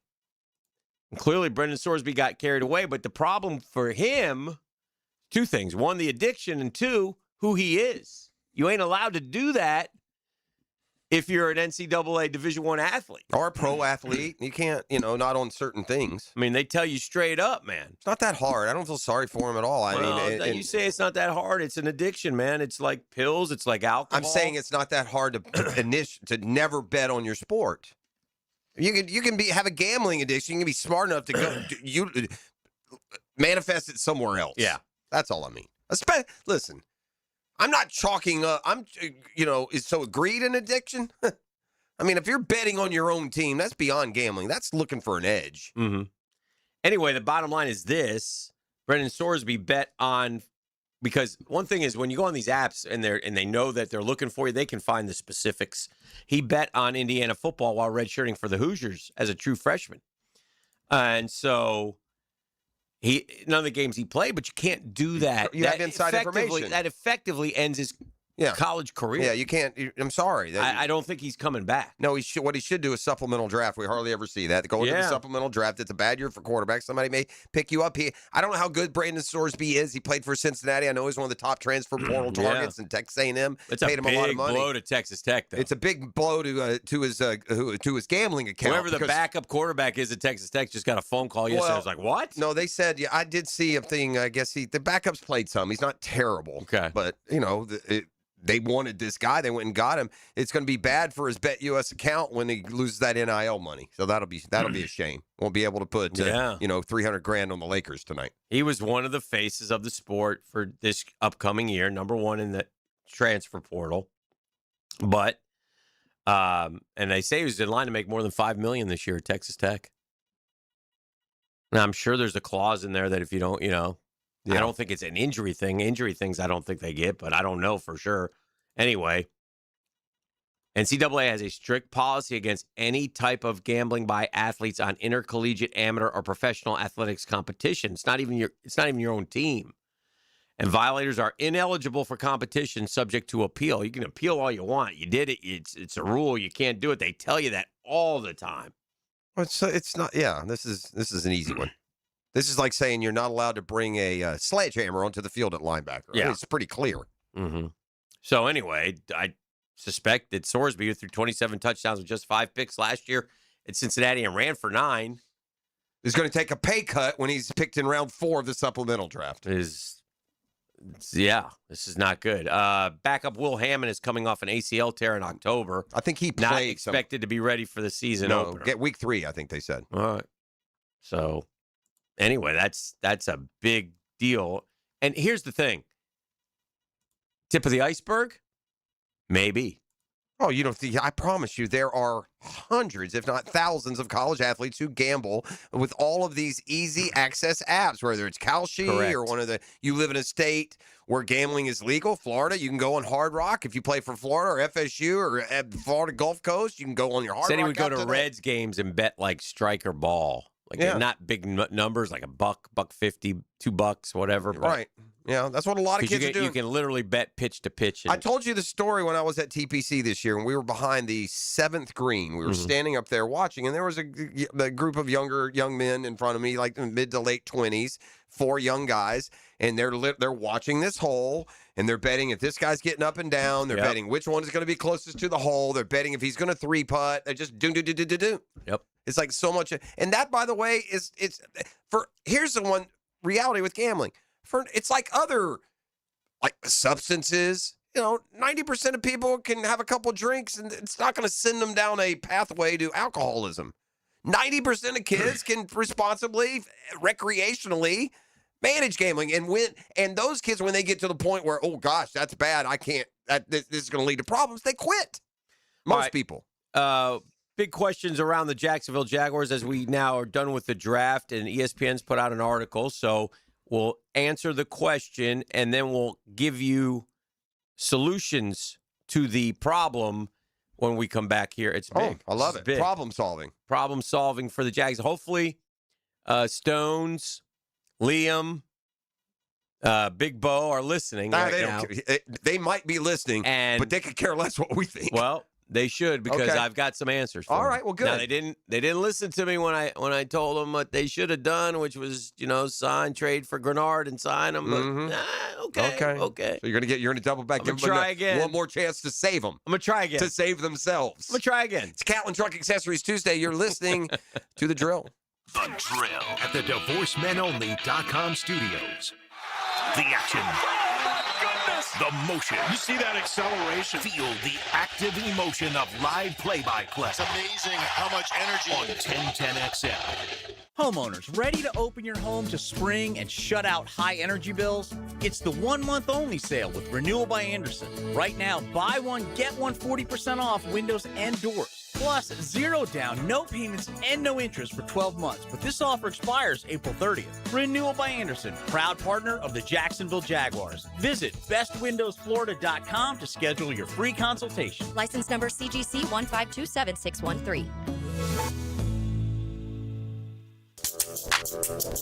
And clearly, Brendan Sorsby got carried away, but the problem for him, 2 things. 1, the addiction, and 2, who he is. You ain't allowed to do that if you're an NCAA Division I athlete. Or a pro athlete. You can't, not on certain things. I mean, they tell you straight up, man. It's not that hard. I don't feel sorry for him at all. You say it's not that hard. It's an addiction, man. It's like pills. It's like alcohol. I'm saying it's not that hard to never bet on your sport. You can have a gambling addiction. You can be smart enough to go manifest it somewhere else. Yeah. That's all I mean. Listen, I'm not chalking up. Is so greed an addiction? I mean, if you're betting on your own team, that's beyond gambling. That's looking for an edge. Mm-hmm. Anyway, the bottom line is this. Brendan Sorsby bet on, because one thing is when you go on these apps and they know that they're looking for you, they can find the specifics. He bet on Indiana football while redshirting for the Hoosiers as a true freshman. And so none of the games he played, but you can't do that. You have inside information. That effectively ends his college career. Yeah, you can't. I'm sorry. I don't think he's coming back. No, what he should do is supplemental draft. We hardly ever see that. Go into the supplemental draft. It's a bad year for quarterbacks. Somebody may pick you up. I don't know how good Brandon Sorsby is. He played for Cincinnati. I know he's one of the top transfer portal targets in Texas A&M. It's paid him a lot of money. Blow to Texas Tech, though. It's a big blow to his gambling account. Whoever the backup quarterback is at Texas Tech just got a phone call yesterday. I was like, what? No, they said, I did see a thing. I guess the backups played some. He's not terrible. Okay. But, they wanted this guy. They went and got him. It's going to be bad for his BetUS account when he loses that NIL money. So that'll be a shame. Won't be able to put $300,000 on the Lakers tonight. He was one of the faces of the sport for this upcoming year, number one in the transfer portal. But and they say he was in line to make more than $5 million this year at Texas Tech. Now I'm sure there's a clause in there that if you don't, I don't think it's an injury thing. Injury things I don't think they get, but I don't know for sure. Anyway, NCAA has a strict policy against any type of gambling by athletes on intercollegiate, amateur, or professional athletics competition. It's not even your own team. And violators are ineligible for competition subject to appeal. You can appeal all you want. You did it. It's a rule. You can't do it. They tell you that all the time. It's not. Yeah, this is an easy one. This is like saying you're not allowed to bring a sledgehammer onto the field at linebacker. Yeah. It's pretty clear. Mm-hmm. So anyway, I suspect that Sorsby, who threw 27 touchdowns with just 5 picks last year at Cincinnati and ran for 9, is going to take a pay cut when he's picked in round 4 of the supplemental draft. This is not good. Backup Will Hammond is coming off an ACL tear in October. I think he not expected to be ready for the season opener. Get week 3, I think they said. All right. So anyway, that's a big deal. And here's the thing. Tip of the iceberg? Maybe. Oh, I promise you, there are hundreds, if not thousands, of college athletes who gamble with all of these easy access apps, whether it's Kalshi or you live in a state where gambling is legal. Florida, you can go on Hard Rock. If you play for Florida or FSU or Florida Gulf Coast, you can go on your Hard Rock. Said he would go to Reds games and bet like strike or ball. Not big numbers, like $1.50, $2, whatever. Right. Yeah, that's what a lot of kids are doing. You can literally bet pitch to pitch. I told you the story when I was at TPC this year, and we were behind the 7th green. We were standing up there watching, and there was a group of young men in front of me, like mid to late 20s, 4 young guys, and they're watching this hole, and they're betting if this guy's getting up and down. They're betting which one is going to be closest to the hole. They're betting if he's going to 3-putt. They're just do. Yep. It's like so much, and that, by the way, here's the one reality with gambling. It's like other substances. 90% of people can have a couple drinks, and it's not going to send them down a pathway to alcoholism. 90% of kids can responsibly, recreationally manage gambling, and those kids, when they get to the point where, oh gosh, that's bad, I can't. This is going to lead to problems. They quit. Most people. Big questions around the Jacksonville Jaguars as we now are done with the draft, and ESPN's put out an article. So we'll answer the question, and then we'll give you solutions to the problem when we come back here. It's big. I love it. Big. Problem solving. Problem solving for the Jags. Hopefully, Stones, Liam, Big Bo are listening right now. They might be listening, but they could care less what we think. Well, they should, because I've got some answers for them. All right, well, good. Now, they didn't listen to me when I told them what they should have done, which was, trade for Grenard and sign them. Okay. So you're gonna double back. I'm gonna try again. One more chance to save them. I'm gonna try again. To save themselves. I'm gonna try again. It's Catlin Truck Accessories Tuesday. You're listening to The Drill. The Drill at the DivorceMenOnly.com studios. The action this? The motion. You see that acceleration? Feel the active emotion of live play-by-play. It's amazing how much energy. On 1010XL. Homeowners, ready to open your home to spring and shut out high energy bills? It's the 1 month only sale with Renewal by Anderson. Right now, buy one, get one 40% off windows and doors. Plus, 0 down, no payments, and no interest for 12 months. But this offer expires April 30th. Renewal by Anderson, proud partner of the Jacksonville Jaguars. Visit bestwindowsflorida.com to schedule your free consultation. License number CGC 1527613.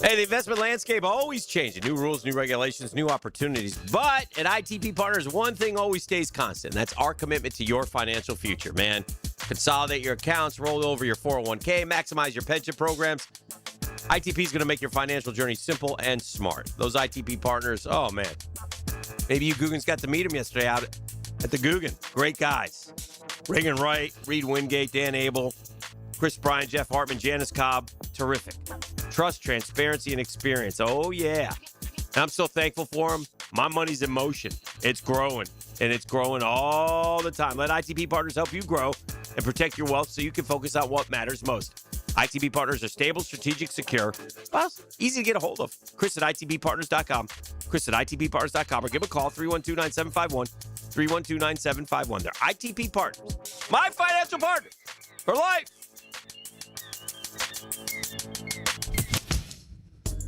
Hey, the investment landscape always changing. New rules, new regulations, new opportunities. But at ITP Partners, one thing always stays constant, and that's our commitment to your financial future, man. Consolidate your accounts, roll over your 401k, maximize your pension programs. ITP is going to make your financial journey simple and smart. Those ITP Partners, oh, man. Maybe you Googans got to meet them yesterday out at the Guggen. Great guys. Reagan Wright, Reed Wingate, Dan Abel, Chris Bryan, Jeff Hartman, Janice Cobb. Terrific. Trust, transparency, and experience. Oh, yeah. And I'm so thankful for them. My money's in motion. It's growing, and it's growing all the time. Let ITP Partners help you grow and protect your wealth so you can focus on what matters most. ITP Partners are stable, strategic, secure, well, easy to get a hold of. Chris at ITPPartners.com. Chris at ITPPartners.com, or give a call, 312-9751, 312-9751. They're ITP Partners. My financial partner for life.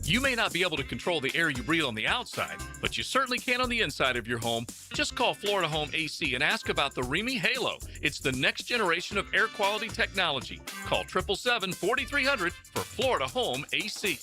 You may not be able to control the air you breathe on the outside, but you certainly can on the inside of your home. Just call Florida Home AC and ask about the Remy Halo. It's the next generation of air quality technology. Call 777-4300 for Florida Home AC.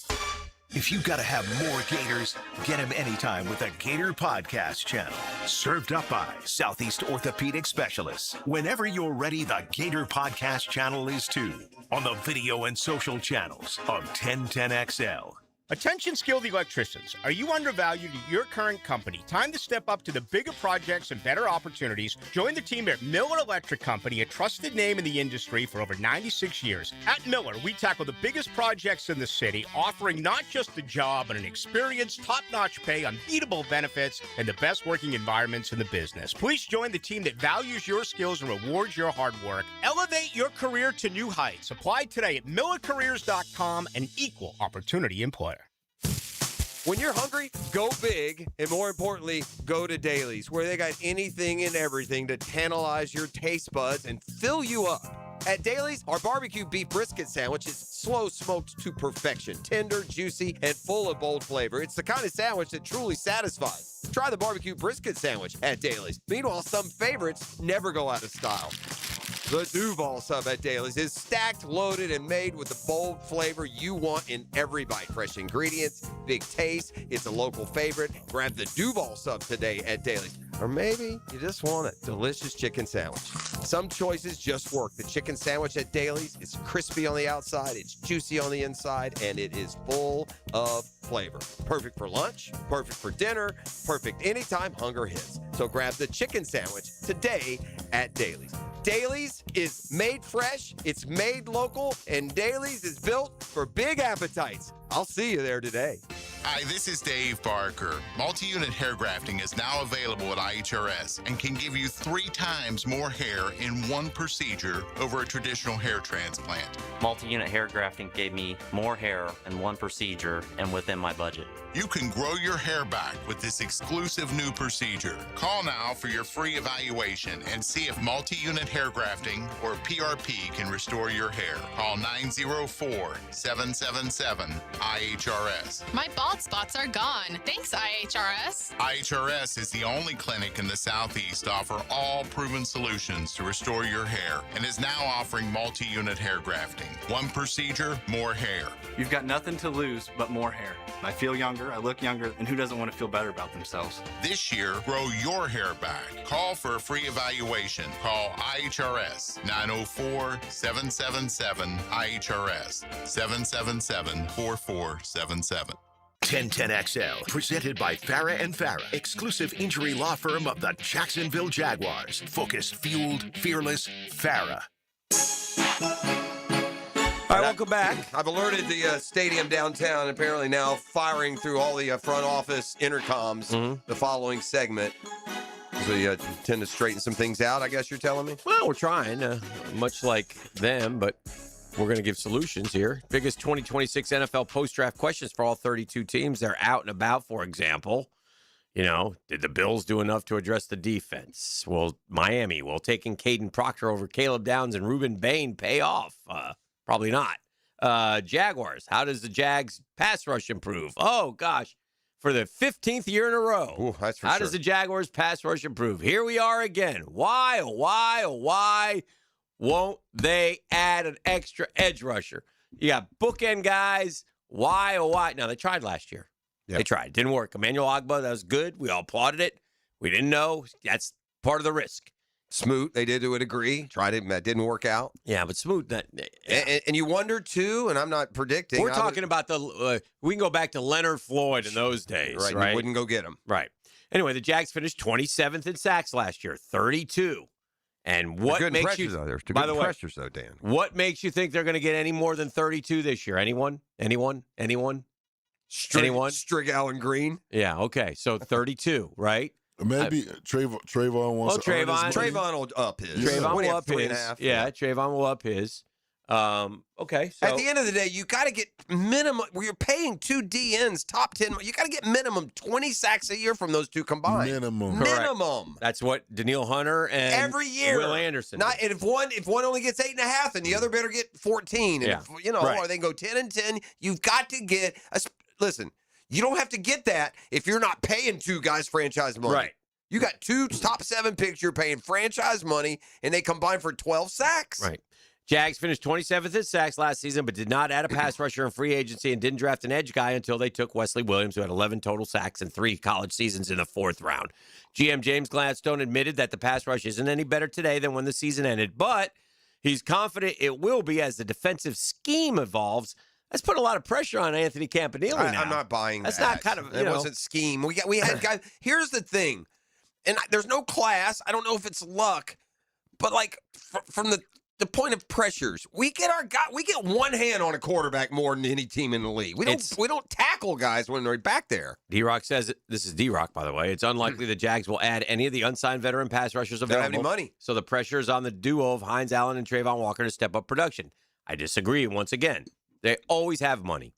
If you gotta have more Gators, get them anytime with the Gator Podcast Channel. Served up by Southeast Orthopedic Specialists. Whenever you're ready, the Gator Podcast Channel is too. On the video and social channels of 1010XL. Attention skilled electricians. Are you undervalued at your current company? Time to step up to the bigger projects and better opportunities. Join the team at Miller Electric Company, a trusted name in the industry for over 96 years. At Miller, we tackle the biggest projects in the city, offering not just a job, but an experience, top-notch pay, unbeatable benefits, and the best working environments in the business. Please join the team that values your skills and rewards your hard work. Elevate your career to new heights. Apply today at millercareers.com, an equal opportunity employer. When you're hungry, go big, and more importantly, go to Dailies, where they got anything and everything to tantalize your taste buds and fill you up. At Dailies, our barbecue beef brisket sandwich is slow smoked to perfection, tender, juicy, and full of bold flavor. It's the kind of sandwich that truly satisfies. Try the barbecue brisket sandwich at Dailies. Meanwhile, some favorites never go out of style. The Duval sub at Dailies is stacked, loaded, and made with the bold flavor you want in every bite. Fresh ingredients, big taste. It's a local favorite. Grab the Duval sub today at Dailies. Or maybe you just want a delicious chicken sandwich. Some choices just work. The chicken sandwich at Dailies is crispy on the outside, it's juicy on the inside, and it is full of flavor. Perfect for lunch, perfect for dinner, perfect anytime hunger hits. So grab the chicken sandwich today at Dailies. Dailies is made fresh, it's made local, and Dailies is built for big appetites. I'll see you there today. Hi, this is Dave Barker. Multi-unit hair grafting is now available at IHRS and can give you 3 times more hair in one procedure over a traditional hair transplant. Multi-unit hair grafting gave me more hair in one procedure and within my budget. You can grow your hair back with this exclusive new procedure. Call now for your free evaluation and see if multi-unit hair grafting or PRP can restore your hair. Call 904-777-IHRS. My bald spots are gone. Thanks, IHRS. IHRS is the only clinic in the Southeast to offer all proven solutions to restore your hair and is now offering multi-unit hair grafting. One procedure, more hair. You've got nothing to lose but more hair. I feel younger, I look younger, and who doesn't want to feel better about themselves? This year, grow your hair back. Call for a free evaluation. Call IHRS 904-777-IHRS 777-4477. 1010XL, presented by Farah and Farah, exclusive injury law firm of the Jacksonville Jaguars. Focused, fueled, fearless, Farah. All right, welcome back. I've alerted the stadium downtown, apparently now firing through all the front office intercoms the following segment. So you tend to straighten some things out, I guess you're telling me? Well, we're trying, much like them, but we're going to give solutions here. Biggest 2026 NFL post-draft questions for all 32 teams. They're out and about, for example. Did the Bills do enough to address the defense? Will Miami, taking Caden Proctor over Caleb Downs and Reuben Bain pay off? Probably not. Jaguars, how does the Jags pass rush improve? Oh, gosh, for the 15th year in a row. Ooh, that's for how sure. does the Jaguars pass rush improve? Here we are again. Why won't they add an extra edge rusher? You got bookend guys. Why? Now, they tried last year. Yep. They tried. Didn't work. Emmanuel Ogbah, that was good. We all applauded it. We didn't know. That's part of the risk. Smoot, they did to a degree. Tried it, that didn't work out. Yeah, but Smoot, and you wonder too. And I'm not predicting. We're talking about we can go back to Leonard Floyd in those days, right? You wouldn't go get him, right? Anyway, the Jags finished 27th in sacks last year, 32. And what good makes you? Though. By the way, pressures though, Dan. What makes you think they're going to get any more than 32 this year? Anyone? Anyone? Strigal and Green. Yeah. Okay. So 32, right? Maybe Trayvon wants to Trayvon will up his. Trayvon will up his. 3.5. Yeah, Trayvon will up his. Okay. So at the end of the day, you got to get minimum. Where you're paying 2 DNs, top 10. You got to get minimum 20 sacks a year from those two combined. Minimum. That's what Daniil Hunter and every year Will Anderson. Not and if one only gets 8.5, and the other better get 14. And if, or they go 10 and 10. You've got to get. Listen. You don't have to get that if you're not paying 2 guys franchise money. Right. You got 2 top 7 picks you're paying franchise money, and they combine for 12 sacks. Right. Jags finished 27th in sacks last season, but did not add a pass rusher in free agency and didn't draft an edge guy until they took Wesley Williams, who had 11 total sacks and 3 college seasons in the 4th round. GM James Gladstone admitted that the pass rush isn't any better today than when the season ended, but he's confident it will be as the defensive scheme evolves. That's put a lot of pressure on Anthony Campanile now. I'm not buying that. That's not kind of, It wasn't scheme. We had guys. Here's the thing, and there's no class. I don't know if it's luck, but from the point of pressures, we get one hand on a quarterback more than any team in the league. We don't tackle guys when they're back there. D-Rock says, this is D-Rock, by the way, it's unlikely the Jags will add any of the unsigned veteran pass rushers available. They don't have any money. So the pressure is on the duo of Hines Allen and Trayvon Walker to step up production. I disagree once again. They always have money.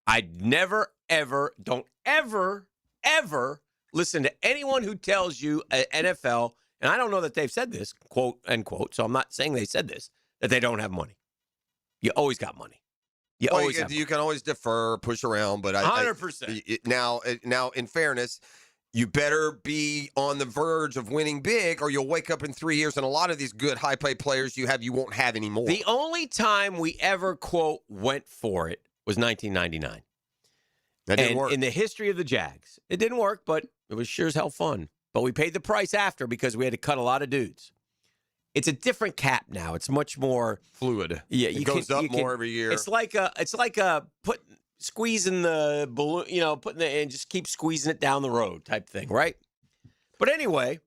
I'd never, ever, don't ever, ever listen to anyone who tells you at NFL, and I don't know that they've said this, quote, unquote, so I'm not saying they said this, that they don't have money. You always got money. You can always defer, push around, but 100%. Now, in fairness, you better be on the verge of winning big, or you'll wake up in 3 years and a lot of these good high-paid players you won't have anymore. The only time we ever, quote, went for it was 1999. That didn't work. In the history of the Jags. It didn't work, but it was sure as hell fun. But we paid the price after because we had to cut a lot of dudes. It's a different cap now. It's much more fluid. Yeah, it goes up more every year. It's like squeezing the balloon, and just keep squeezing it down the road type thing, right? But anyway,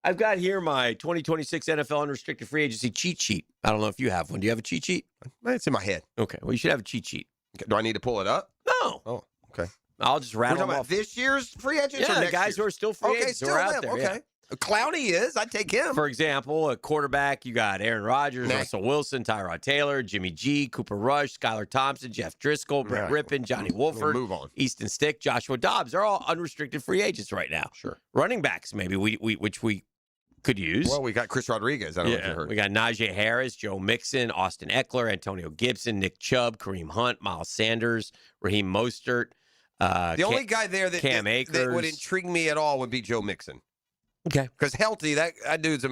I've got here my 2026 NFL unrestricted free agency cheat sheet. I don't know if you have one. Do you have a cheat sheet? It's in my head. Okay, well, you should have a cheat sheet. Okay. Do I need to pull it up? No. Oh, okay. I'll just rattle them about off. This year's free agents? Yeah, or the guys who are still free agents still are out them. there. Okay. Yeah. Clowney is. I'd take him. For example, a quarterback, you got Aaron Rodgers, Russell Wilson, Tyrod Taylor, Jimmy G, Cooper Rush, Skylar Thompson, Jeff Driscoll, Brett Rippon, Johnny Wolford, move on. Easton Stick, Joshua Dobbs. They're all unrestricted free agents right now. Sure. Running backs, maybe, which we could use. Well, we got Chris Rodriguez. I don't know if you heard. We got Najee Harris, Joe Mixon, Austin Eckler, Antonio Gibson, Nick Chubb, Kareem Hunt, Miles Sanders, Raheem Mostert. The only guy there Cam Akers. that would intrigue me at all would be Joe Mixon. Okay. Because healthy, that dude's,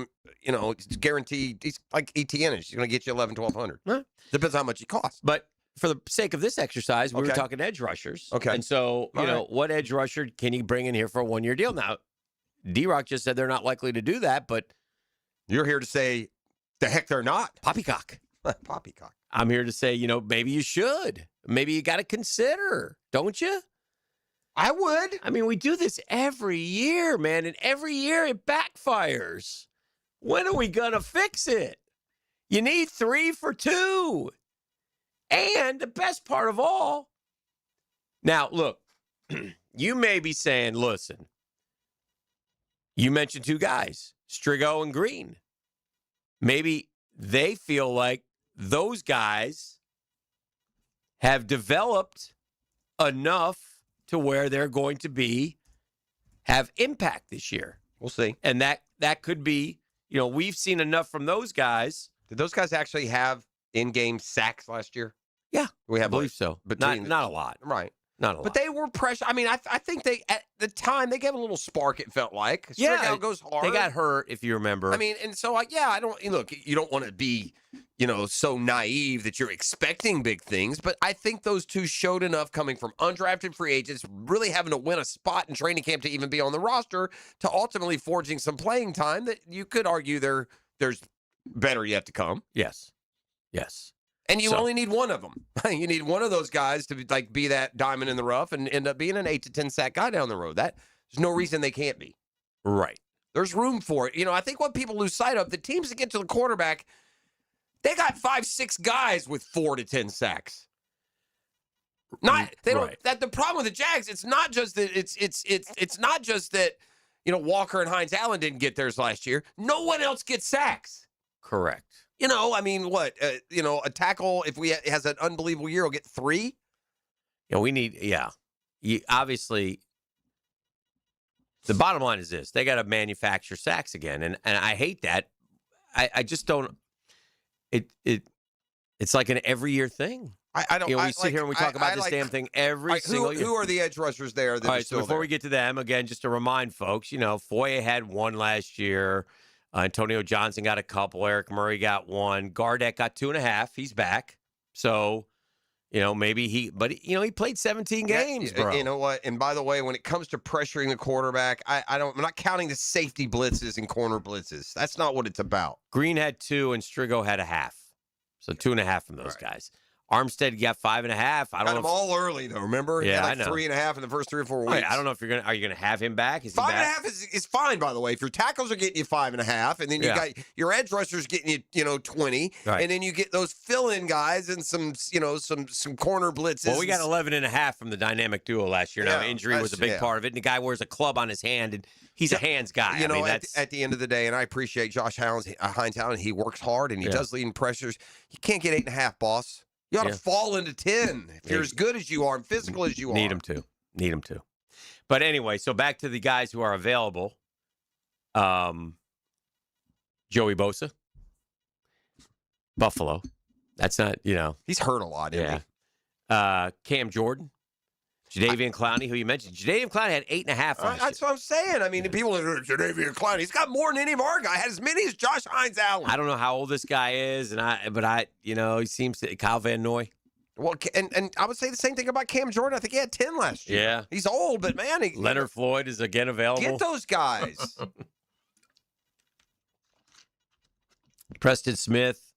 it's guaranteed. He's like ETN. He's going to get you 11, 1,200. Huh? Depends on how much he costs. But for the sake of this exercise, we were talking edge rushers. Okay. And so, what edge rusher can you bring in here for a one-year deal? Now, D-Rock just said they're not likely to do that, but you're here to say, the heck they're not. Poppycock. Poppycock. I'm here to say, maybe you should. Maybe you got to consider, don't you? I would. I mean, we do this every year, man, and every year it backfires. When are we going to fix it? You need 3 for 2. And the best part of all, now, look, you may be saying, listen, you mentioned 2 guys, Strigo and Green. Maybe they feel like those guys have developed enough to where they're going to have impact this year. We'll see. And that could be, we've seen enough from those guys. Did those guys actually have in-game sacks last year? Yeah, we have. I believe so. Not a lot. Right. Not a lot. But they were pressure. I mean, I think they, at the time, they gave a little spark, it felt like. Strigo goes hard. They got hurt, if you remember. I mean, and so, I don't, look, you don't want to be, so naive that you're expecting big things, but I think those 2 showed enough coming from undrafted free agents, really having to win a spot in training camp to even be on the roster, to ultimately forging some playing time that you could argue there's better yet to come. Yes. Yes. And you only need one of them. You need one of those guys to be that diamond in the rough and end up being an 8 to 10 sack guy down the road. There's no reason they can't be. Right. There's room for it. I think what people lose sight of, the teams that get to the quarterback, they got 5-6 guys with 4 to 10 sacks. The problem with the Jags, it's not just that it's not just that Walker and Hines Allen didn't get theirs last year. No one else gets sacks. Correct. A tackle, if has an unbelievable year, will get 3. We need, obviously, the bottom line is this. They got to manufacture sacks again. And I hate that. I just don't, it's like an every year thing. I don't. We sit here and we talk about this damn thing every single year. Who are the edge rushers there? That All right, so before we get to them, again, just to remind folks, Foye had 1 last year. Antonio Johnson got a couple. Eric Murray got 1. Gardeck got 2.5. He's back. So, maybe he played 17 games, bro. You know what? And by the way, when it comes to pressuring the quarterback, I'm not counting the safety blitzes and corner blitzes. That's not what it's about. Green had 2 and Strigo had 0.5. So 2.5 from those guys. Armstead got 5.5. I don't know. Got him all early though. Remember? Yeah, I know. 3.5 in the first 3 or 4 weeks. Right, I don't know if are you gonna have him back? Is he back? 5.5 is fine, by the way. If your tackles are getting you 5.5, and then you got your edge rushers getting you 20, and then you get those fill-in guys and some corner blitzes. Well, we got 11.5 from the dynamic duo last year. Now injury was a big part of it, and the guy wears a club on his hand, and he's a hands guy. At the end of the day, and I appreciate Josh Hines Allen. He works hard and he does lead in pressures. You can't get 8.5, boss. You ought to fall into 10 if you're as good as you are and physical as you are. Need him to. But anyway, so back to the guys who are available. Joey Bosa, Buffalo. That's not, He's hurt a lot, isn't he? Cam Jordan. Jadeveon Clowney, who you mentioned. Jadeveon Clowney had 8.5 last That's what I'm saying. I mean, the people are Jadeveon Clowney. He's got more than any of our guys. Had as many as Josh Hines Allen. I don't know how old this guy is, but he seems to Kyle Van Noy. Well, and I would say the same thing about Cam Jordan. I think he had 10 last year. Yeah. He's old, but man, Leonard Floyd is again available. Get those guys. Preston Smith.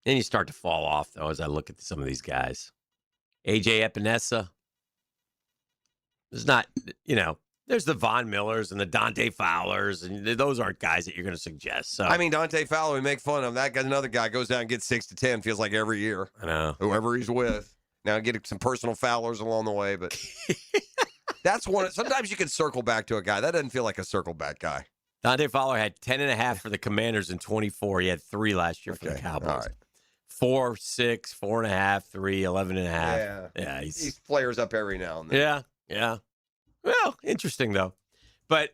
Then you start to fall off, though, as I look at some of these guys. AJ Epinesa. There's not, there's the Von Millers and the Dante Fowlers, and those aren't guys that you're going to suggest. So I mean, Dante Fowler, we make fun of. That guy, another guy goes down and gets 6 to 10, feels like every year. I know. Whoever he's with. Now, get some personal foulers along the way, but that's one. Sometimes you can circle back to a guy. That doesn't feel like a circle back guy. Dante Fowler had 10.5 for the Commanders in 24. He had 3 last year for the Cowboys. All right. 4, 6, 4.5, 3, 11.5. Yeah, he flares up every now and then. Yeah. Well, interesting though. But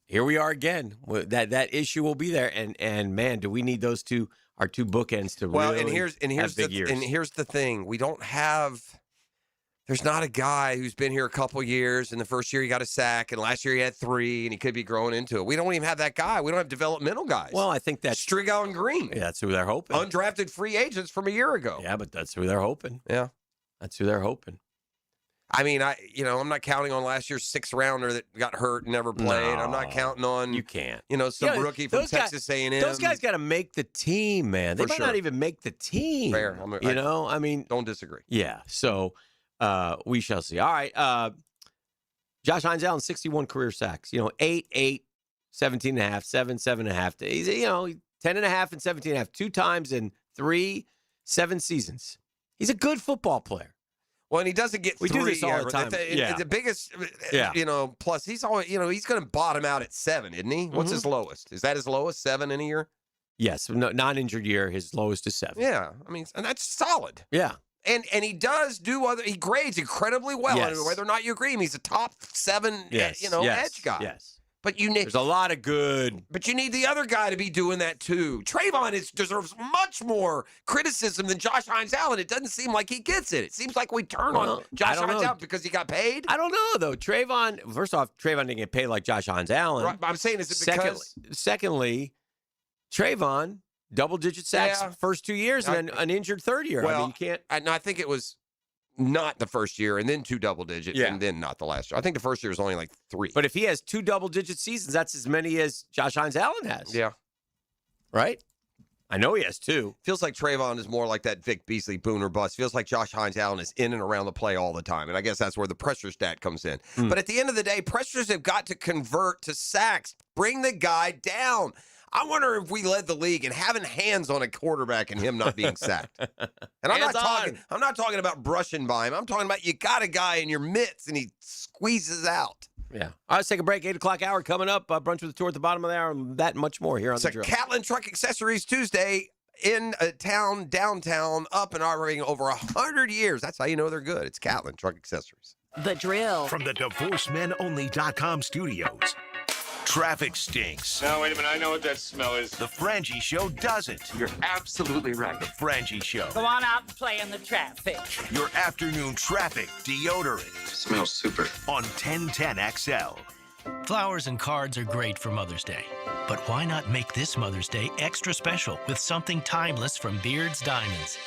here we are again. That issue will be there, and man, do we need those our two bookends to really have big years. And here's the thing: we don't have. There's not a guy who's been here a couple years, and the first year he got a sack, and last year he had 3, and he could be growing into it. We don't even have that guy. We don't have developmental guys. Well, I think that's Strigo and Green. Yeah, that's who they're hoping. Undrafted free agents from a year ago. Yeah, but that's who they're hoping. Yeah, that's who they're hoping. I mean, I'm not counting on last year's 6th rounder that got hurt and never played. I'm not counting on you can't. Some rookie from Texas A&M. Those guys got to make the team, man. They might not even make the team. Fair. I mean, don't disagree. Yeah. So. We shall see. All right. Josh Hines Allen, 61 career sacks. 8, 17.5, 7, 7.5. He's, 10.5 and 17.5, 2 times in 7 seasons. He's a good football player. Well, and he doesn't get we three. do this all the time. The biggest, plus he's always, he's going to bottom out at 7, isn't he? What's his lowest? Is that his lowest, 7 in a year? Yes, non-injured year, his lowest is 7. Yeah, I mean, and that's solid. Yeah. And he does he grades incredibly well. Yes. I mean, whether or not you agree, he's a top 7, edge guy. Yes. But there's a lot of good. But you need the other guy to be doing that too. Trayvon deserves much more criticism than Josh Hines Allen. It doesn't seem like he gets it. It seems like we turn on Josh Hines Allen because he got paid. I don't know though. Trayvon. First off, Trayvon didn't get paid like Josh Hines Allen. Right, I'm saying, is it because? Secondly, Trayvon double-digit sacks first 2 years and then an injured third year. Well, I mean, you can't. I think it was not the first year, and then 2 double-digit, and then not the last year. I think the first year was only like 3. But if he has 2 double-digit seasons, that's as many as Josh Hines Allen has. Yeah. Right? I know he has 2. Feels like Trayvon is more like that Vic Beasley boom or bust. Feels like Josh Hines Allen is in and around the play all the time, and I guess that's where the pressure stat comes in. But at the end of the day, pressures have got to convert to sacks. Bring the guy down. I wonder if we led the league in having hands on a quarterback and him not being sacked. And I'm not talking about brushing by him. I'm talking about you got a guy in your mitts and he squeezes out. Yeah. All right, let's take a break. 8 o'clock hour coming up. Brunch with the Tour at the bottom of the hour, and that and much more here on The Drill. It's a Catlin Truck Accessories Tuesday in a town, downtown, up and operating over 100 years. That's how you know they're good. It's Catlin Truck Accessories. The Drill. From the DivorceMenOnly.com studios. Traffic stinks. No, wait a minute. I know what that smell is. The Frangie Show doesn't. You're absolutely right. The Frangie Show. Go on out and play in the traffic. Your afternoon traffic deodorant. Smells super. On 1010XL. Flowers and cards are great for Mother's Day. But why not make this Mother's Day extra special with something timeless from Beard's Diamonds?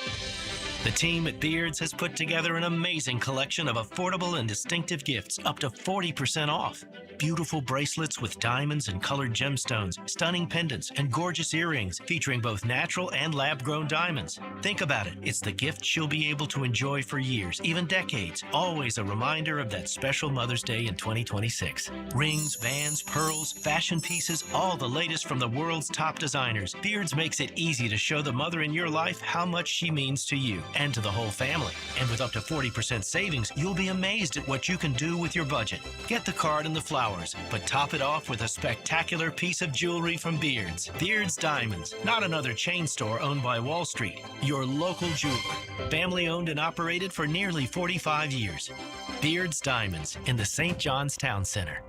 The team at Beard's has put together an amazing collection of affordable and distinctive gifts, up to 40% off. Beautiful bracelets with diamonds and colored gemstones, stunning pendants, and gorgeous earrings featuring both natural and lab-grown diamonds. Think about it. It's the gift she'll be able to enjoy for years, even decades. Always a reminder of that special Mother's Day in 2026. Rings, bands, pearls, fashion pieces, all the latest from the world's top designers. Beard's makes it easy to show the mother in your life how much she means to you and to the whole family. And with up to 40% savings, you'll be amazed at what you can do with your budget. Get the card and the flowers, but top it off with a spectacular piece of jewelry from Beard's. Beard's Diamonds, not another chain store owned by Wall Street. Your local jeweler. Family owned and operated for nearly 45 years. Beard's Diamonds in the St. John's Town Center.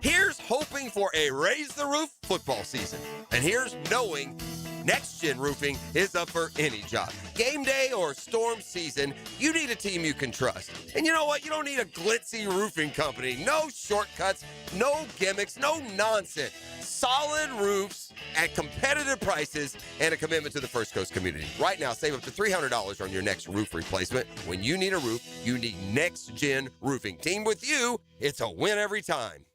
Here's hoping for a raise the roof football season. And here's knowing Next Gen Roofing is up for any job. Game day or storm season, you need a team you can trust. And you know what? You don't need a glitzy roofing company. No shortcuts, no gimmicks, no nonsense. Solid roofs at competitive prices and a commitment to the First Coast community. Right now, save up to $300 on your next roof replacement. When you need a roof, you need Next Gen Roofing. Team with you, it's a win every time.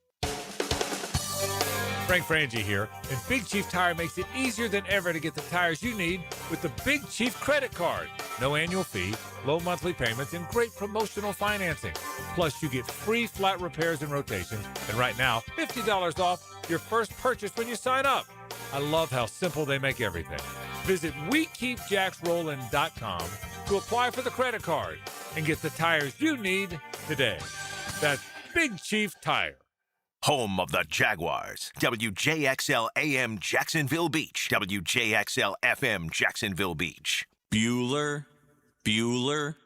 Frank Frangie here, and Big Chief Tire makes it easier than ever to get the tires you need with the Big Chief credit card. No annual fee, low monthly payments, and great promotional financing. Plus, you get free flat repairs and rotations, and right now, $50 off your first purchase when you sign up. I love how simple they make everything. Visit WeKeepJacksRollin.com to apply for the credit card and get the tires you need today. That's Big Chief Tire. Home of the Jaguars. WJXL AM Jacksonville Beach. WJXL FM Jacksonville Beach. Bueller.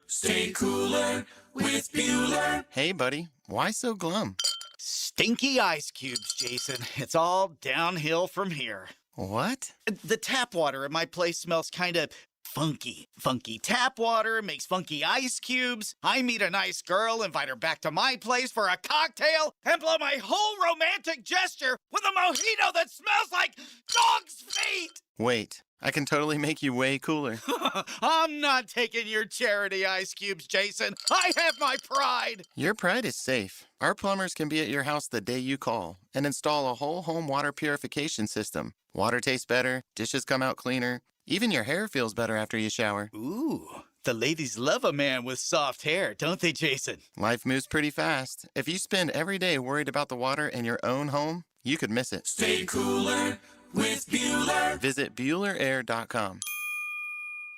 Stay cooler with Bueller. Hey, buddy. Why so glum? Stinky ice cubes, Jason. It's all downhill from here. What? The tap water at my place smells kind of funky. Funky tap water makes funky ice cubes. I meet a nice girl, invite her back to my place for a cocktail, and blow my whole romantic gesture with a mojito that smells like dog's feet! Wait, I can totally make you way cooler. I'm not taking your charity ice cubes, Jason. I have my pride. Your pride is safe. Our plumbers can be at your house the day you call and install a whole home water purification system. Water tastes better, dishes come out cleaner. Even your hair feels better after you shower. Ooh, the ladies love a man with soft hair, don't they, Jason? Life moves pretty fast. If you spend every day worried about the water in your own home, you could miss it. Stay cooler with Bueller. Visit BuellerAir.com.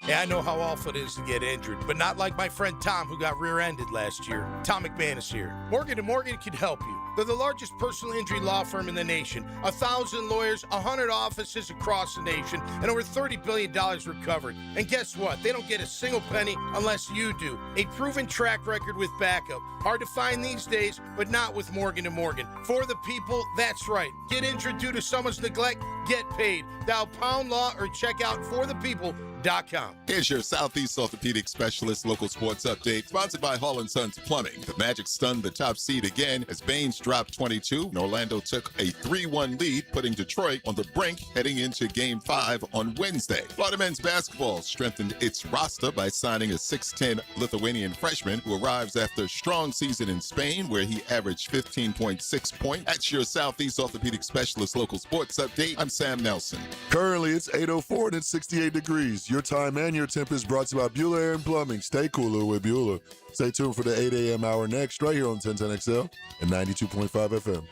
Yeah, I know how awful it is to get injured, but not like my friend Tom who got rear-ended last year. Tom McManus here. Morgan & Morgan can help you. They're the largest personal injury law firm in the nation. 1,000 lawyers, 100 offices across the nation, and over $30 billion recovered. And guess what? They don't get a single penny unless you do. A proven track record with backup. Hard to find these days, but not with Morgan & Morgan. For the people, that's right. Get injured due to someone's neglect, get paid. Dial Pound Law or check out forthepeople.com. Here's your Southeast Orthopedic Specialist local sports update, sponsored by Hall & Sons Plumbing. The Magic stunned the top seed again as Baines dropped 22, and Orlando took a 3-1 lead, putting Detroit on the brink heading into Game 5 on Wednesday. Florida men's basketball strengthened its roster by signing a 6'10 Lithuanian freshman who arrives after a strong season in Spain, where he averaged 15.6 points. That's your Southeast Orthopedic Specialist local sports update. I'm Sam Nelson. Currently, it's 8:04 and it's 68 degrees. Your time and your temp is brought to you by Bueller Air and Plumbing. Stay cooler with Bueller. Stay tuned for the 8 a.m. hour next, right here on 1010XL and 92.5 FM.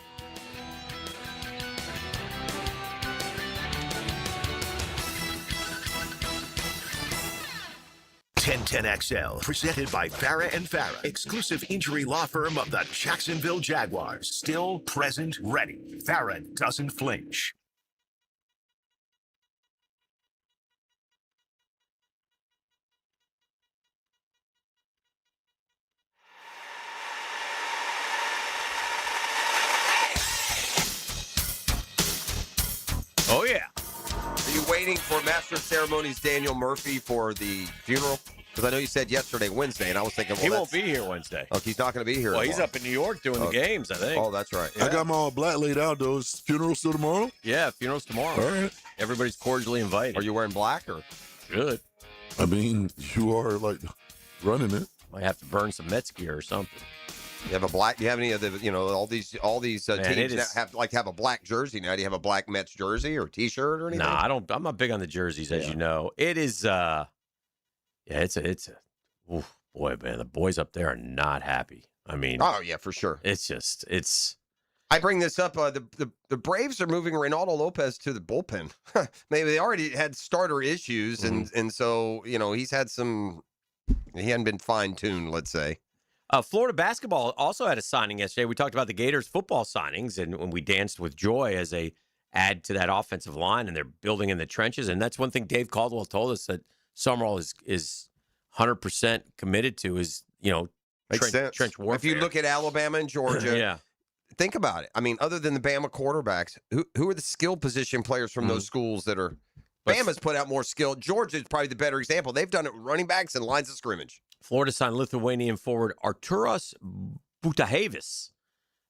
XL, presented by Farah and Farah, exclusive injury law firm of the Jacksonville Jaguars. Still present, ready. Farah doesn't flinch. Oh, yeah. Are you waiting for Master of Ceremonies Daniel Murphy for the funeral? Because I know you said yesterday, Wednesday, and I was thinking, well, he won't be here Wednesday. Oh, he's not going to be here. Well, tomorrow. he's up in New York doing the games, I think. Oh, that's right. I got my all black laid out, though. Is funeral still tomorrow? Yeah, funeral's tomorrow. All right. Everybody's cordially invited. Are you wearing black or? Good. I mean, you are, like, running it. Might have to burn some Mets gear or something. You have a black? Do you have any of the? You know, all these Man, teams now have a black jersey now. Do you have a black Mets jersey or T-shirt or anything? Nah, I don't. I'm not big on the jerseys, as you know. It is. It's a. Oof, boy, man, the boys up there are not happy. I mean. Oh yeah, for sure. It's. I bring this up. The Braves are moving Reynaldo Lopez to the bullpen. Maybe they already had starter issues, and so he's had some. He hadn't been fine-tuned, let's say. Florida basketball also had a signing yesterday. We talked about the Gators football signings, and when we danced with joy as a add to that offensive line, and they're building in the trenches. And that's one thing Dave Caldwell told us that Summerall is 100% committed to is, trench warfare. If you look at Alabama and Georgia, yeah. Think about it. I mean, other than the Bama quarterbacks, who are the skill position players from those schools that are – Bama's put out more skill. Georgia's probably the better example. They've done it with running backs and lines of scrimmage. Florida signed Lithuanian forward Arturas Butahavis.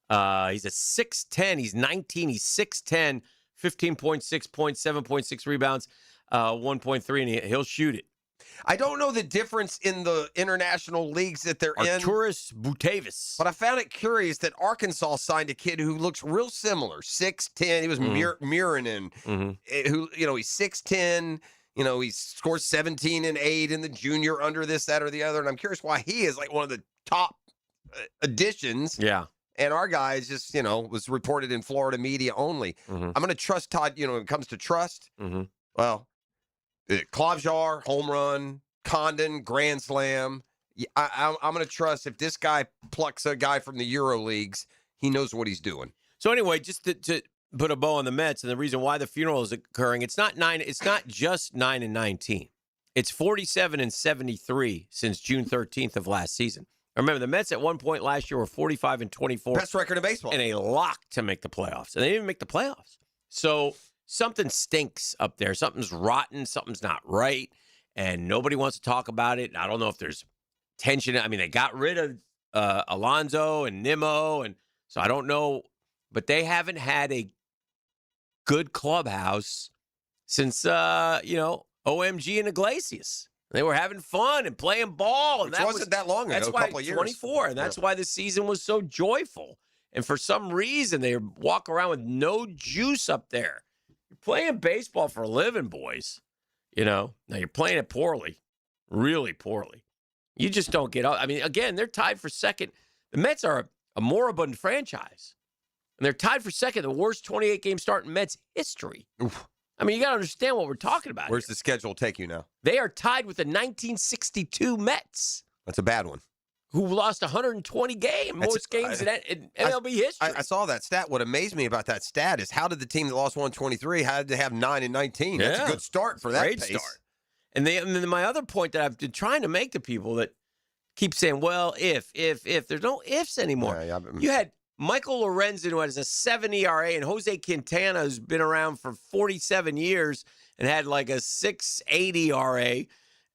He's a 6'10". He's 19. He's 6'10", 15.6 points, 7.6 rebounds, 1.3, and he'll shoot it. I don't know the difference in the international leagues that they're in. Arturas Butahavis. But I found it curious that Arkansas signed a kid who looks real similar. 6'10". He was Muranen, who, he's 6'10". He scored 17 and 8 in the junior under this, that, or the other. And I'm curious why he is like one of the top additions. Yeah. And our guy is just, was reported in Florida media only. I'm going to trust Todd, when it comes to trust. Well, Klavjar, home run, Condon, grand slam. I'm going to trust if this guy plucks a guy from the Euro leagues, he knows what he's doing. So anyway, just to put a bow on the Mets and the reason why the funeral is occurring, it's not just 9-19. It's 47-73 since June 13th of last season. Remember, the Mets at one point last year were 45-24. Best record in baseball. And a lock to make the playoffs. And they didn't even make the playoffs. So something stinks up there. Something's rotten. Something's not right. And nobody wants to talk about it. I don't know if there's tension. I mean, they got rid of Alonso and Nimmo. And so I don't know. But they haven't had a good clubhouse since, OMG and Iglesias. They were having fun and playing ball. And Which wasn't that long ago, that's a why couple of years. 24, and that's why the season was so joyful. And for some reason, they walk around with no juice up there. You're playing baseball for a living, boys. Now you're playing it poorly, really poorly. You just don't get up. I mean, again, they're tied for second. The Mets are a moribund franchise. And they're tied for second, the worst 28-game start in Mets history. Oof. I mean, you got to understand what we're talking about. Where's the schedule take you now? They are tied with the 1962 Mets. That's a bad one. Who lost 120 games, most games in MLB history. I saw that stat. What amazed me about that stat is how did the team that lost 123 had to have 9-19? That's a good start for that Great pace. start. And then my other point that I've been trying to make to people that keep saying, well, if there's no ifs anymore. You had Michael Lorenzen, who has a 7 ERA, and Jose Quintana, who's been around for 47 years and had like a 6.8 ERA.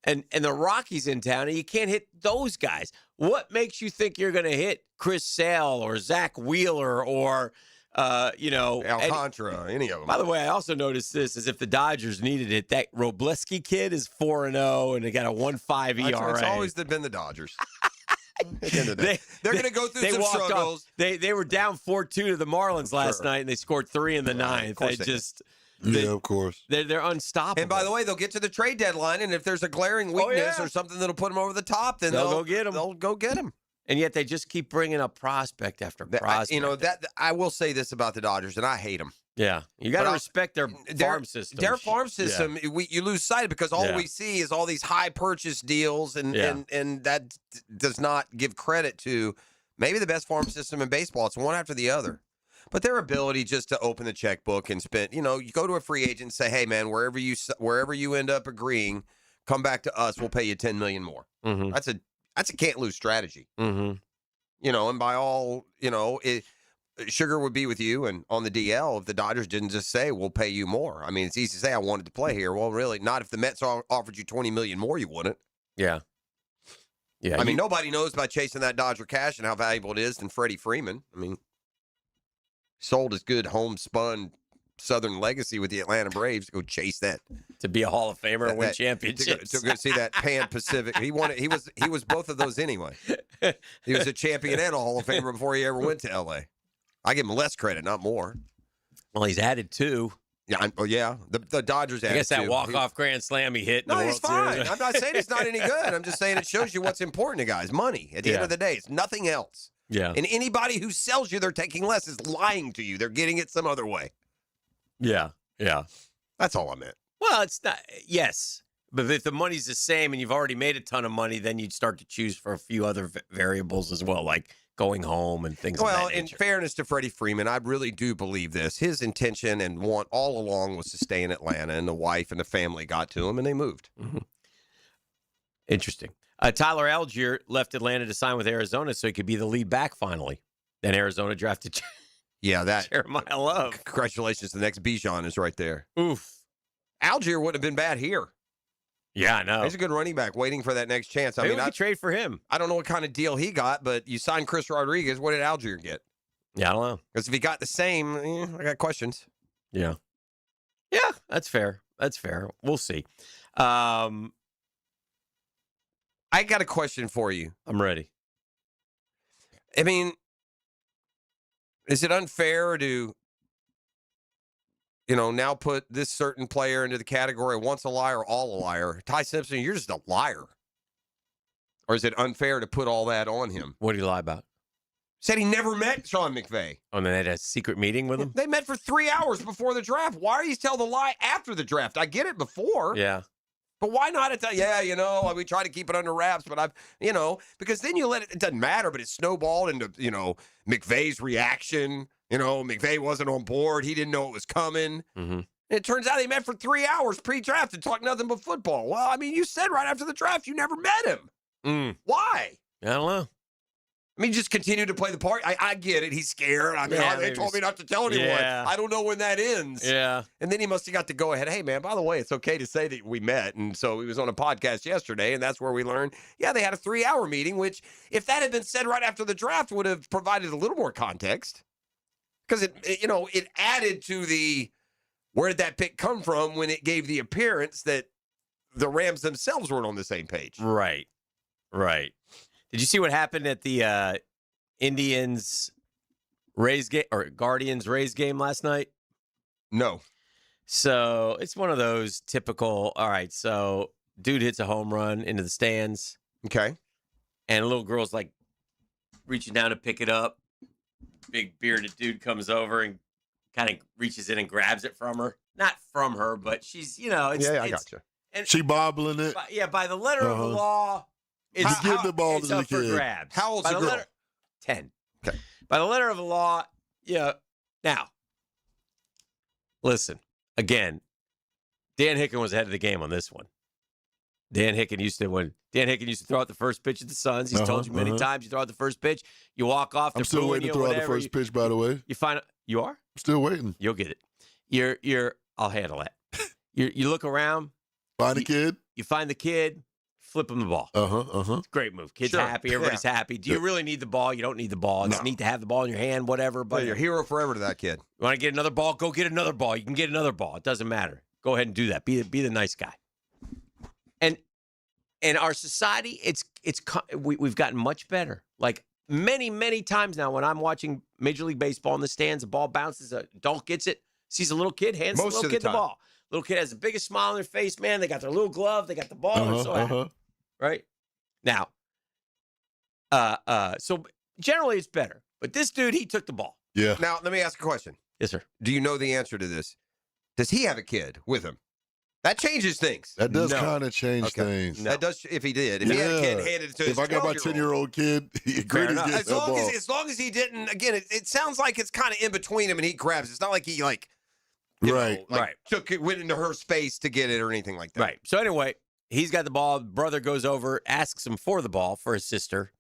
And the Rockies in town, and you can't hit those guys. What makes you think you're going to hit Chris Sale or Zach Wheeler or, Alcantara, any of them? By the way, I also noticed this, is if the Dodgers needed it, that Robleski kid is 4-0, and they got a 1.5 ERA. It's always been the Dodgers. They're going to go through some struggles. They were down 4-2 to the Marlins last night, and they scored 3 in the ninth. Of course. They're unstoppable. And by the way, they'll get to the trade deadline, and if there's a glaring weakness or something that'll put them over the top, then they'll go get them. They'll go get them. And yet they just keep bringing up prospect after prospect. I will say this about the Dodgers, and I hate them. Yeah, you got to respect their farm system. Their farm system, you lose sight of because all we see is all these high purchase deals, and that does not give credit to maybe the best farm system in baseball. It's one after the other. But their ability just to open the checkbook and spend, you go to a free agent and say, hey, man, wherever you end up agreeing, come back to us. We'll pay you $10 million more. Mm-hmm. That's a can't lose strategy. Mm-hmm. And by all, Sugar would be with you and on the DL if the Dodgers didn't just say, we'll pay you more. I mean, it's easy to say I wanted to play here. Well, really, not if the Mets offered you $20 million more, you wouldn't. Yeah. Yeah. I mean, nobody knows by chasing that Dodger cash and how valuable it is than Freddie Freeman. I mean, sold his good homespun Southern legacy with the Atlanta Braves to go chase that. To be a Hall of Famer and win championships. To go see that Pan-Pacific. He was both of those anyway. He was a champion and a Hall of Famer before he ever went to L.A. I give him less credit, not more. Well, he's added 2. Yeah, the Dodgers added 2. I guess that walk-off grand slam he hit in the World he's fine. Series. I'm not saying it's not any good. I'm just saying it shows you what's important to guys. Money. At the end of the day, it's nothing else. Yeah. And anybody who sells you they're taking less is lying to you. They're getting it some other way. Yeah. Yeah. That's all I meant. Well, it's not. Yes. But if the money's the same and you've already made a ton of money, then you'd start to choose for a few other variables as well, like going home and things well, of that in nature. fairness to Freddie Freeman, I really do believe this. His intention and want all along was to stay in Atlanta, and the wife and the family got to him, and they moved. Mm-hmm. Interesting. Tyler Algier left Atlanta to sign with Arizona so he could be the lead back finally. Then Arizona drafted Jeremiah Love. Congratulations. The next Bijan is right there. Oof. Algier wouldn't have been bad here. Yeah, I know. He's a good running back waiting for that next chance. Maybe we could trade for him. I don't know what kind of deal he got, but you signed Chris Rodriguez. What did Algier get? Yeah, I don't know. Because if he got the same, I got questions. Yeah. Yeah, that's fair. That's fair. We'll see. I got a question for you. I'm ready. I mean, is it unfair to, now put this certain player into the category once a liar, all a liar? Ty Simpson, you're just a liar. Or is it unfair to put all that on him? What did he lie about? Said he never met Sean McVay. Oh, and then they had a secret meeting with him? They met for 3 hours before the draft. Why are you tell the lie after the draft? I get it before. Yeah. But why not at that? We try to keep it under wraps, but because then you it doesn't matter, but it snowballed into, McVay's reaction. McVay wasn't on board. He didn't know it was coming. Mm-hmm. And it turns out they met for 3 hours pre-draft and talked nothing but football. Well, I mean, you said right after the draft you never met him. Why? I don't know. I mean, just continue to play the part. I get it. He's scared. I mean, they told me not to tell anyone. Yeah. I don't know when that ends. Yeah. And then he must have got to go ahead. Hey, man, by the way, it's okay to say that we met. And so he was on a podcast yesterday, and that's where we learned, they had a 3-hour meeting, which if that had been said right after the draft would have provided a little more context. Because, it added to the where did that pick come from when it gave the appearance that the Rams themselves weren't on the same page. Right. Right. Did you see what happened at the Indians Rays game or Guardians Rays game last night? No. So it's one of those typical. All right, so dude hits a home run into the stands. Okay. And a little girl's like reaching down to pick it up. big bearded dude comes over and kind of reaches in and grabs it from her. Not from her, but she's, it's, I got you. And she bobbling it. By the letter of the law, it's give the ball it's to the up for kid. grabs. How old's the girl? 10. Okay. By the letter of the law, now, listen, again, Dan Hicken was ahead of the game on this one. Dan Hicken used to throw out the first pitch at the Suns. He's told you many times, you throw out the first pitch, you walk off. I'm still waiting to throw out the first pitch, by the way. You are? I'm still waiting. You'll get it. I'll handle that. You look around. Find the kid. You find the kid, flip him the ball. It's a great move. Kid's happy. Everybody's happy. Do you really need the ball? You don't need the ball. It's neat to have the ball in your hand, whatever. But you're a hero forever to that kid. You want to get another ball? Go get another ball. You can get another ball. It doesn't matter. Go ahead and do that. Be the nice guy. And our society, we've gotten much better. Like many times now, when I'm watching Major League Baseball in the stands, the ball bounces, an adult gets it, sees a little kid, hands the little kid the ball. Little kid has the biggest smile on their face, man. They got their little glove, they got the ball, they're so happy. Right? Now, so generally it's better. But this dude, he took the ball. Yeah. Now, let me ask a question. Yes, sir. Do you know the answer to this? Does he have a kid with him? That changes things. That does kind of change things. No. That does, if he did. If he had a kid handed it to his 12-year-old. If I got my 10-year-old kid, he agreed to get that ball. As long as he didn't, again, it sounds like it's kind of in between him and he grabs it. It's not like he, went into her space to get it or anything like that. Right. So anyway, he's got the ball. Brother goes over, asks him for the ball for his sister.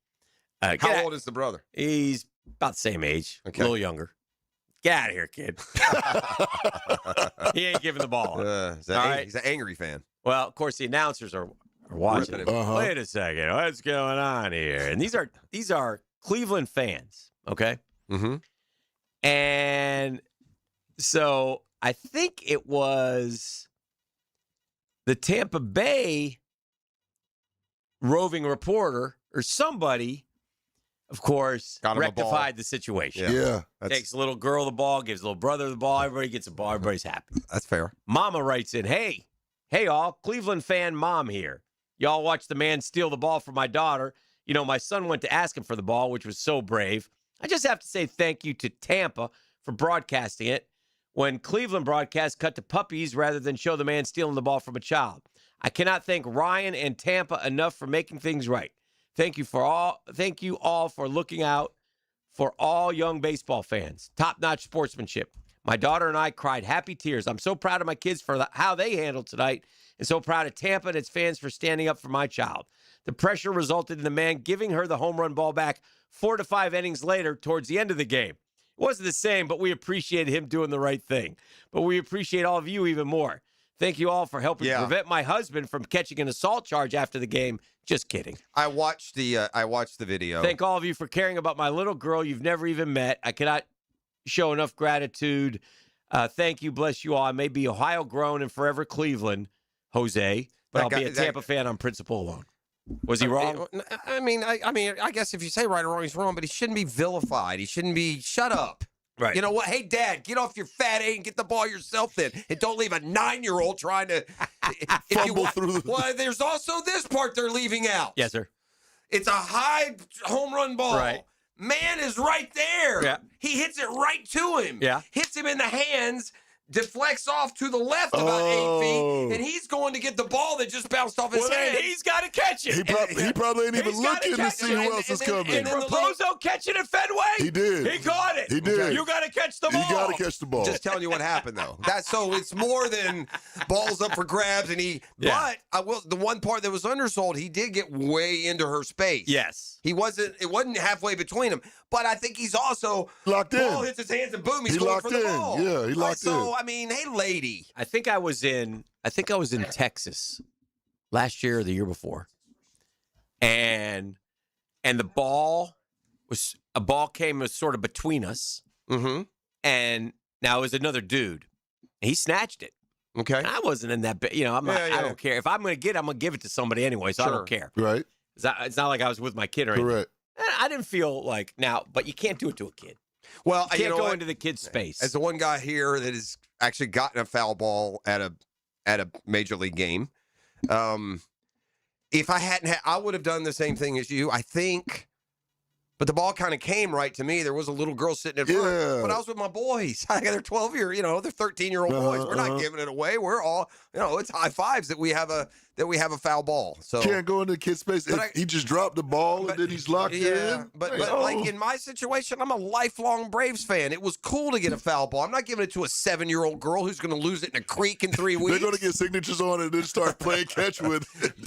How old is the brother? He's about the same age, a little younger. Get out of here, kid. He ain't giving the ball up. He's an angry fan. Well, of course, the announcers are watching him. Wait a second. What's going on here? And these are Cleveland fans, okay? Mm-hmm. And so I think it was the Tampa Bay roving reporter or somebody, of course, rectified the situation. Yeah. Takes a little girl the ball, gives a little brother the ball. Everybody gets the ball. Everybody's happy. That's fair. Mama writes in, hey, all, Cleveland fan mom here. Y'all watched the man steal the ball from my daughter. My son went to ask him for the ball, which was so brave. I just have to say thank you to Tampa for broadcasting it when Cleveland broadcast cut to puppies rather than show the man stealing the ball from a child. I cannot thank Ryan and Tampa enough for making things right. Thank you all for looking out for all young baseball fans. Top-notch sportsmanship. My daughter and I cried happy tears. I'm so proud of my kids for how they handled tonight and so proud of Tampa and its fans for standing up for my child. The pressure resulted in the man giving her the home run ball back 4 to 5 innings later towards the end of the game. It wasn't the same, but we appreciated him doing the right thing. But we appreciate all of you even more. Thank you all for helping prevent my husband from catching an assault charge after the game. Just kidding. I watched the video. Thank all of you for caring about my little girl you've never even met. I cannot show enough gratitude. Thank you. Bless you all. I may be Ohio grown and forever Cleveland, Jose, but I'll be a Tampa fan on principle alone. Was he wrong? I guess if you say right or wrong, he's wrong, but he shouldn't be vilified. He shouldn't be shut up. Right. You know what? Hey, Dad, get off your fat A and get the ball yourself then. And don't leave a 9-year-old trying to fumble through. Well, there's also this part they're leaving out. Yes, sir. It's a high home run ball. Right. Man is right there. Yeah. He hits it right to him. Yeah. Hits him in the hands. Deflects off to the left about 8 feet, and he's going to get the ball that just bounced off his hand. He's got to catch it. He probably ain't even looking to see who else is coming. And Raposo catching at Fenway? He did. He caught it. He did. You got to catch the ball. You got to catch the ball. Just telling you what happened, though. So it's more than balls up for grabs, but the one part that was undersold, he did get way into her space. Yes. It wasn't halfway between them, but I think he's also locked in. Ball hits his hands and boom, he's going for the ball. Yeah, he locked in. So, hey, lady. I think I was in Texas last year or the year before. And the ball came sort of between us. Mm-hmm. And now it was another dude. And he snatched it. Okay. And I wasn't in that I don't care. If I'm going to get it, I'm going to give it to somebody anyway, so I don't care. Right. It's not like I was with my kid or anything. Correct. I didn't feel like but you can't do it to a kid. Well, you can't go into the kid's space. As the one guy here that has actually gotten a foul ball at a major league game, if I hadn't I would have done the same thing as you. I think But the ball kind of came right to me. There was a little girl sitting in front. Yeah. But I was with my boys. They're 12-year, they're 13-year-old boys. We're not giving it away. We're all, it's high fives that we have a foul ball. So can't go into the kid's space. He just dropped the ball and then he's locked in. But like in my situation, I'm a lifelong Braves fan. It was cool to get a foul ball. I'm not giving it to a 7-year-old girl who's going to lose it in a creek in 3 weeks. They're going to get signatures on it and then start playing catch with.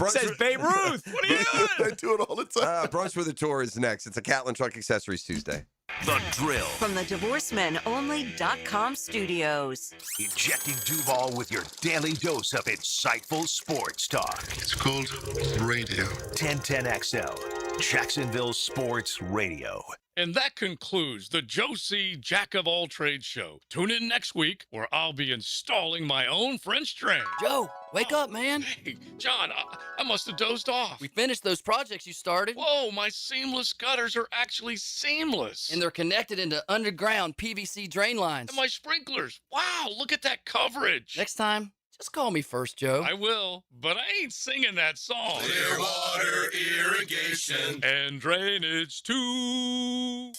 Says Babe Ruth. What are you doing? They do it all the time. Brunch with the Tour is next. It's a Catlin Truck Accessories Tuesday. The Drill. From the DivorceMenOnly.com studios. Injecting Duval with your daily dose of insightful sports talk. It's called radio. 1010XL, Jacksonville Sports Radio. And that concludes the Joe C. Jack of All Trades show. Tune in next week where I'll be installing my own French drain. Joe, wake up, man. Hey, John, I must have dozed off. We finished those projects you started. Whoa, my seamless gutters are actually seamless. And they're connected into underground PVC drain lines. And my sprinklers. Wow, look at that coverage. Next time, just call me first, Joe. I will, but I ain't singing that song. Clear water irrigation and drainage too.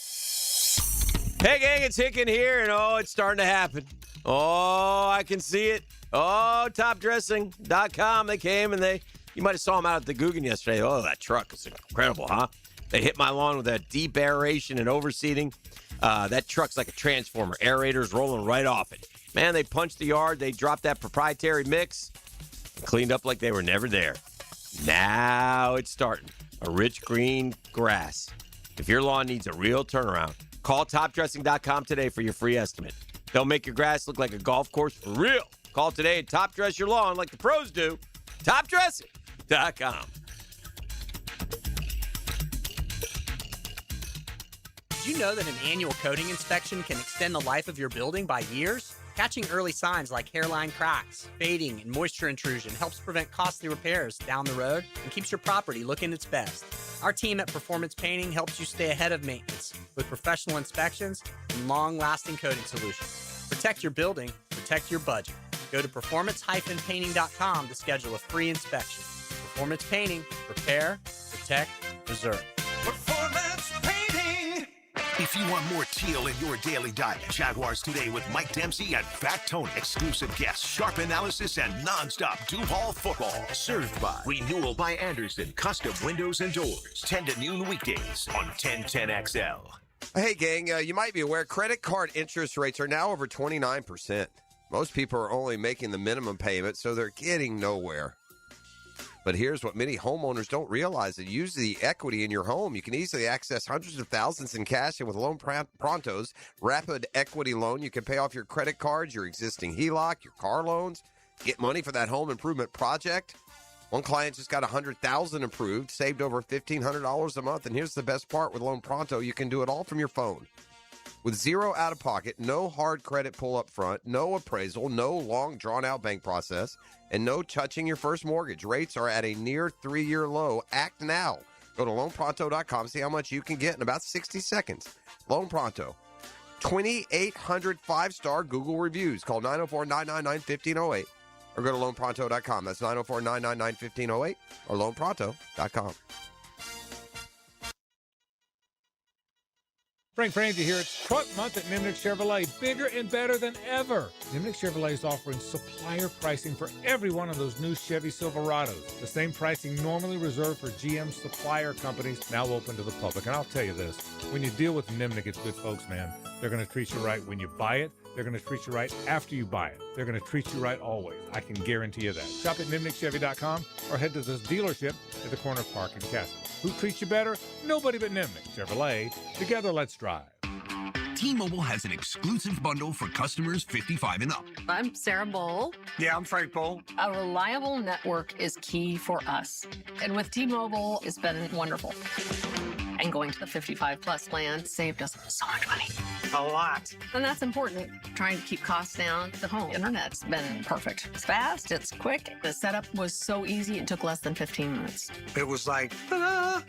Hey, gang, it's Hicken here, and it's starting to happen. Oh, I can see it. Oh, topdressing.com. They came, and you might have saw them out at the Guggen yesterday. Oh, that truck is incredible, huh? They hit my lawn with that deep aeration and overseeding. That truck's like a transformer. Aerator's rolling right off it. Man, they punched the yard. They dropped that proprietary mix and cleaned up like they were never there. Now it's starting. A rich green grass. If your lawn needs a real turnaround, call topdressing.com today for your free estimate. They'll make your grass look like a golf course for real. Call today and top dress your lawn like the pros do. Topdressing.com. Did you know that an annual coating inspection can extend the life of your building by years? Catching early signs like hairline cracks, fading, and moisture intrusion helps prevent costly repairs down the road and keeps your property looking its best. Our team at Performance Painting helps you stay ahead of maintenance with professional inspections and long-lasting coating solutions. Protect your building, protect your budget. Go to performance-painting.com to schedule a free inspection. Performance Painting, repair, protect, preserve. Performance Painting. If you want more teal in your daily diet, Jaguars Today with Mike Dempsey and Fat Tony. Exclusive guests, sharp analysis, and nonstop Duval football. Served by Renewal by Anderson, custom windows and doors. 10 to noon weekdays on 1010XL. Hey, gang, you might be aware credit card interest rates are now over 29%. Most people are only making the minimum payment, so they're getting nowhere. But here's what many homeowners don't realize. That use the equity in your home. You can easily access hundreds of thousands in cash, and with Loan Pronto's rapid equity loan, you can pay off your credit cards, your existing HELOC, your car loans, get money for that home improvement project. One client just got $100,000 approved, saved over $1,500 a month. And here's the best part with Loan Pronto. You can do it all from your phone. With zero out-of-pocket, no hard credit pull up front, no appraisal, no long drawn-out bank process, and no touching your first mortgage. Rates are at a near 3-year low. Act now. Go to loanpronto.com. See how much you can get in about 60 seconds. Loan Pronto. 2,800 5-star Google reviews. Call 904-999-1508 or go to loanpronto.com. That's 904-999-1508 or loanpronto.com. Frank Frangie here. It's Truck Month at Nimnick Chevrolet. Bigger and better than ever. Nimnick Chevrolet is offering supplier pricing for every one of those new Chevy Silverados. The same pricing normally reserved for GM supplier companies, now open to the public. And I'll tell you this, when you deal with Nimnick, it's good folks, man. They're going to treat you right when you buy it. They're going to treat you right after you buy it. They're going to treat you right always. I can guarantee you that. Shop at nimnickchevy.com or head to this dealership at the corner of Park and Castle. Who treats you better? Nobody but Nimnick Chevrolet. Together, let's drive. T-Mobile has an exclusive bundle for customers 55 and up. I'm Sarah Bowl. Yeah, I'm Frank Bowl. A reliable network is key for us. And with T-Mobile, it's been wonderful. And going to the 55 plus plan saved us so much money. A lot. And that's important. Trying to keep costs down. The home internet's been perfect. It's fast, it's quick. The setup was so easy, it took less than 15 minutes. It was like, ta-da!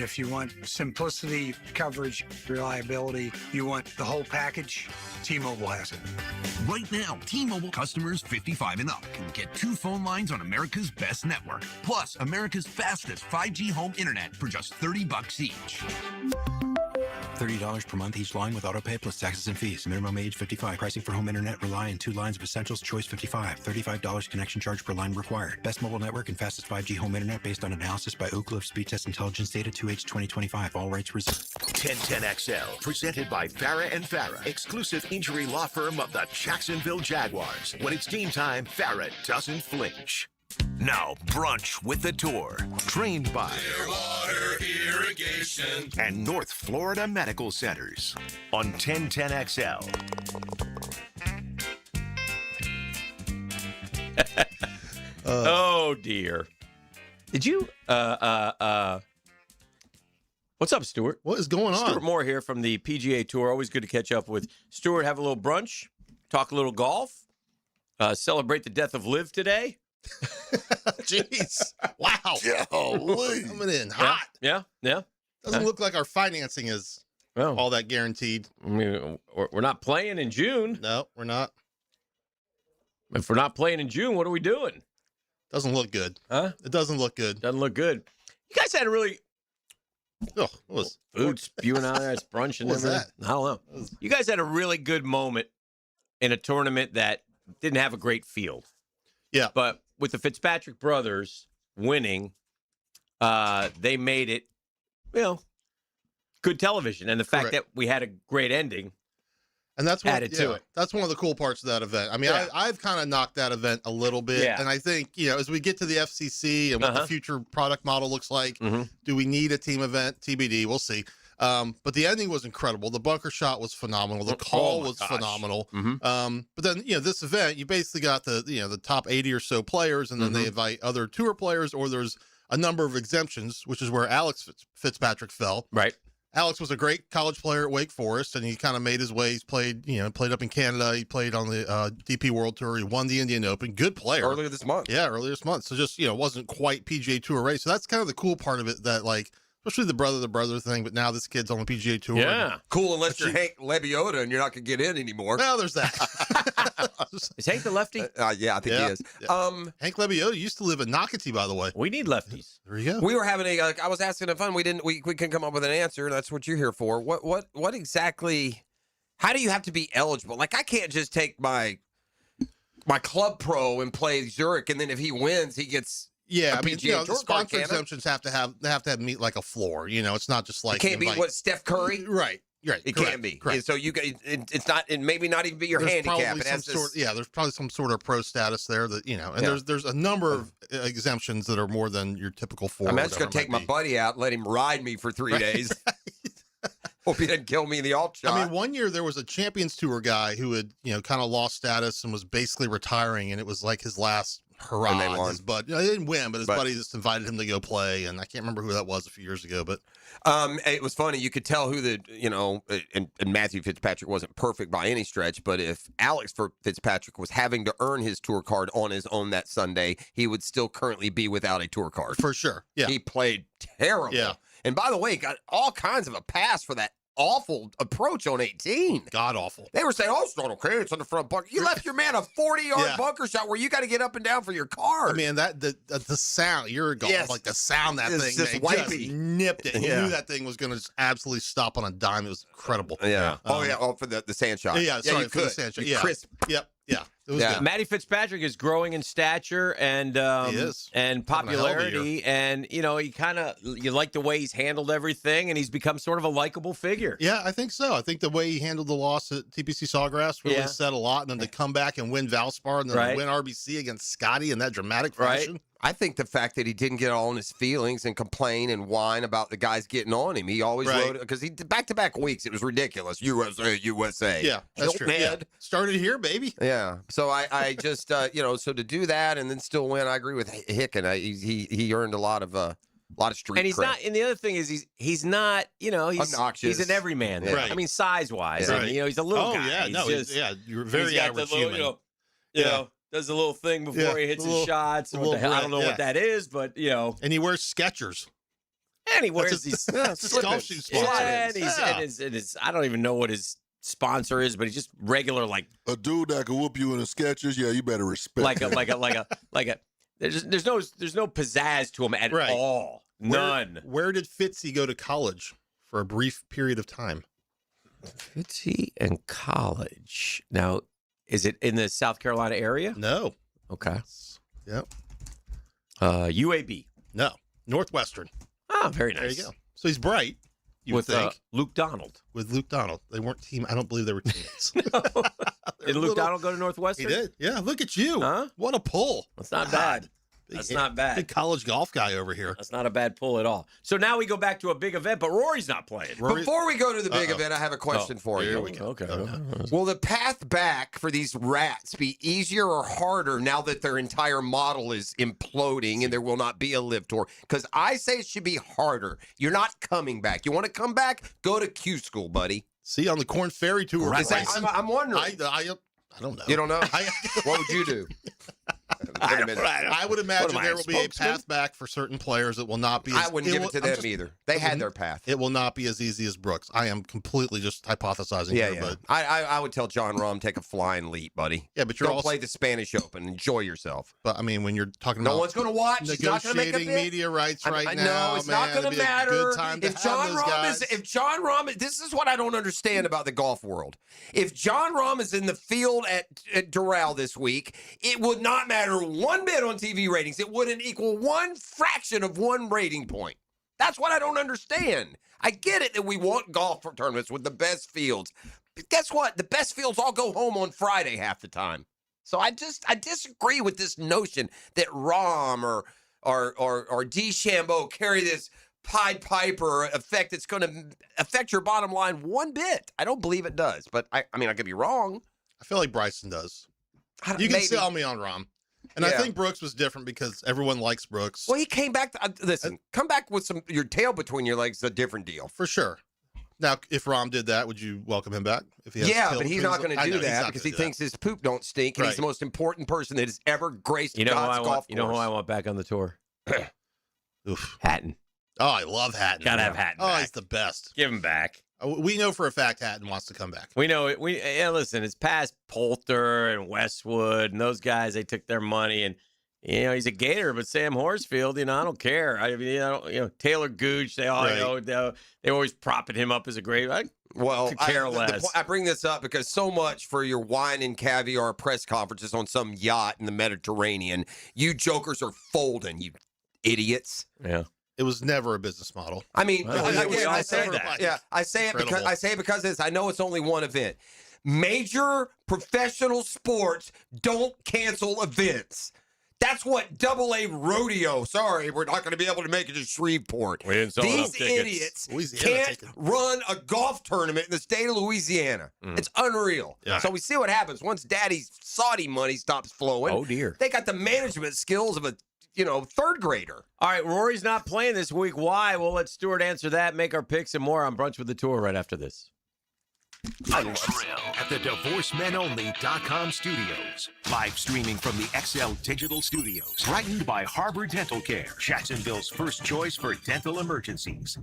If you want simplicity, coverage, reliability, you want the whole package, T-Mobile has it. Right now, T-Mobile customers 55 and up can get 2 phone lines on America's best network, plus America's fastest 5G home internet for just $30 each. $30 per month each line with autopay plus taxes and fees. Minimum age 55. Pricing for home internet rely on 2 lines of essentials. Choice 55. $35 connection charge per line required. Best mobile network and fastest 5G home internet based on analysis by Ookla of Speed Test Intelligence data 2H 2025. All rights reserved. 1010XL, presented by Farah and Farah, exclusive injury law firm of the Jacksonville Jaguars. When it's team time, Farah doesn't flinch. Now, Brunch with the Tour, trained by Clearwater Irrigation and North Florida Medical Centers on 1010XL. Oh dear. Did you what's up, Stuart? What is going on? Stuart Moore here from the PGA Tour. Always good to catch up with Stuart, have a little brunch, talk a little golf, celebrate the death of Liv today. Jeez. Wow. Golly. Coming in hot. Yeah. Doesn't look like our financing is all that guaranteed. I mean, we're not playing in June. No, we're not. If we're not playing in June, what are we doing? Doesn't look good. Huh? It doesn't look good. Doesn't look good. You guys had a really what food spewing out there. It's brunch and What was everything. I don't know. You guys had a really good moment in a tournament that didn't have a great field. Yeah. But with the Fitzpatrick brothers winning, they made it, good television. And the fact that we had a great ending and that's added to it. That's one of the cool parts of that event. I mean, I've kind of knocked that event a little bit. Yeah. And I think, as we get to the FCC and what the future product model looks like, do we need a team event? TBD, we'll see. But the ending was incredible. The bunker shot was phenomenal. The call was phenomenal. But then, this event, you basically got the top 80 or so players, and then they invite other tour players, or there's a number of exemptions, which is where Alex Fitzpatrick fell. Right. Alex was a great college player at Wake Forest, and he kind of made his way. He's played up in Canada. He played on the DP World Tour. He won the Indian Open. Good player. Earlier this month. Yeah, earlier this month. So just, wasn't quite PGA Tour race. So that's kind of the cool part of it, that especially the brother thing, but now this kid's on the PGA Tour. Yeah. Cool, unless you're Hank Lebioda and you're not going to get in anymore. Well, there's that. Is Hank the lefty? Yeah, I think he is. Hank Lebioda used to live in Nocatee, by the way. We need lefties. There you go. We were having I was asking a fun. We couldn't come up with an answer. That's what you're here for. What exactly? How do you have to be eligible? Like, I can't just take my club pro and play Zurich, and then if he wins, he gets. Yeah, I mean, the sponsor exemptions have to meet like a floor. It's not just like it can't be what Steph Curry. Right. It correct, can't be. Correct. So it's not, and maybe not even be your handicap. It has there's probably some sort of pro status there that and there's a number of exemptions that are more than your typical four. I'm just going to take my buddy out and let him ride me for 3 days. Hope he didn't kill me in the alt shot. I mean, one year there was a Champions Tour guy who had kind of lost status and was basically retiring, and it was like his last hurrah. And they won. His buddy, they didn't win, but his buddy just invited him to go play, and I can't remember who that was a few years ago. But it was funny. You could tell who and Matthew Fitzpatrick wasn't perfect by any stretch, but if Alex Fitzpatrick was having to earn his tour card on his own that Sunday, he would still currently be without a tour card. For sure. Yeah. He played terrible. Yeah. And by the way, got all kinds of a pass for that awful approach on 18. God awful. They were saying, it's not okay. It's on the front bunker. You left your man a 40-yard bunker shot where you got to get up and down for your card. I mean, the sound, you're a golf, like the sound that It's thing just wipey. just nipped it. He Yeah. knew that thing was going to absolutely stop on a dime. It was incredible. Yeah. For the sand shot. Yeah, sorry, you for could. the sand shot. You Yeah. crisp. Yep. Yeah. It was good. Matty Fitzpatrick is growing in stature and He is. and Having a hell of a popularity, and he you like the way he's handled everything, and he's become sort of a likable figure. Yeah, I think so. I think the way he handled the loss at TPC Sawgrass really said a lot, and then to come back and win Valspar and then win RBC against Scotty in that dramatic fashion. I think the fact that he didn't get all in his feelings and complain and whine about the guys getting on him. He always wrote, because he back-to-back weeks, it was ridiculous. USA. Yeah, that's true. Yeah. Started here, baby. Yeah. So I just, so to do that and then still win, I agree with Hicken. He earned a lot of street And he's cred. not. And the other thing is he's not. He's obnoxious. He's an everyman. Yeah. I mean, size-wise, Right. and he's a little guy. Yeah, He's you're very he's got average the little, human. you know, does a little thing before he hits his shots. And what the hell, I don't know what that is, but And he wears Skechers. And he wears That's these his golf shoe sponsor. Yeah, Yeah. and his, I don't even know what his sponsor is, but he's just regular, like a dude that can whoop you in a Skechers. Yeah, you better respect. There's no pizzazz to him at all. None. Where did Fitzy go to college for a brief period of time? Fitzy in college. Now, is it in the South Carolina area? No. Okay. Yep. UAB. No. Northwestern. Oh, very nice. There you go. So he's bright. You With would think. Luke Donald. With Luke Donald. They weren't team. I don't believe they were teammates. Did Luke Donald go to Northwestern? He did. Yeah. Look at you. Huh? What a pull. That's not bad. That's not bad. Big college golf guy over here. That's not a bad pull at all. So now we go back to a big event, but Rory's not playing. Before we go to the big event, I have a question for you. Here we go. Okay. Will the path back for these rats be easier or harder now that their entire model is imploding and there will not be a live tour? Because I say it should be harder. You're not coming back. You want to come back? Go to Q school, buddy. See, on the Corn Ferry Tour. Right. I'm wondering. I don't know. You don't know? What would you do? I would imagine there will be a spokesman? path back for certain players. It will not be. I wouldn't give it to them either. They had their path. It will not be as easy as Brooks. I am completely just hypothesizing here, but I would tell John Rahm, take a flying leap, buddy. Yeah, but you're Don't also play the Spanish Open. Enjoy yourself. But I mean, when you're talking No about one's going to watch. He's not going to make a negotiating bid. media rights right I now, know it's not going to matter. Good time to If John have those Rahm guys. is, this is what I don't understand about the golf world. If John Rahm is in the field at Doral this week, it would not matter one bit on TV ratings. It wouldn't equal one fraction of one rating point. That's what I don't understand. I get it that we want golf tournaments with the best fields. But guess what? The best fields all go home on Friday half the time. So I disagree with this notion that Rahm or DeChambeau carry this Pied Piper effect that's going to affect your bottom line one bit. I don't believe it does, but I mean, I could be wrong. I feel like Bryson does. You can sell me on Rahm. And I think Brooks was different because everyone likes Brooks. Well, he came back. Listen, come back with your tail between your legs is a different deal. For sure. Now, if Rahm did that, would you welcome him back? If he has Yeah, tail but he's between not his- going I to know, do he's that not because gonna he do thinks his poop don't stink, and he's the most important person that has ever graced God's golf course. You know who I want back on the tour? Oof. Hatton. Oh, I love Hatton. Gotta have Hatton Oh, back. he's the best. Give him back. We know for a fact Hatton wants to come back. We know it. Listen, it's past Poulter and Westwood and those guys. They took their money, and he's a Gator. But Sam Horsfield, I don't care. I mean, Taylor Gooch. They all, they always propping him up as a great. Well, could care less. I bring this up because so much for your wine and caviar press conferences on some yacht in the Mediterranean. You jokers are folding, you idiots. Yeah. It was never a business model. I mean, we all I say said that. Yeah, I say it Incredible. because this. I know it's only one event. Major professional sports don't cancel events. That's what AA rodeo. Sorry, we're not going to be able to make it to Shreveport. We didn't sell enough These tickets. idiots Louisiana can't run a golf tournament in the state of Louisiana. It's unreal. Yeah. So we see what happens once Daddy's Saudi money stops flowing. Oh, dear. They got the management skills of a third grader. All right, Rory's not playing this week. Why? We'll let Stuart answer that, make our picks, and more on Brunch with the Tour right after this. The Thrill at the DivorceMenOnly.com studios. Live streaming from the XL Digital Studios. Brightened by Harbor Dental Care, Jacksonville's first choice for dental emergencies.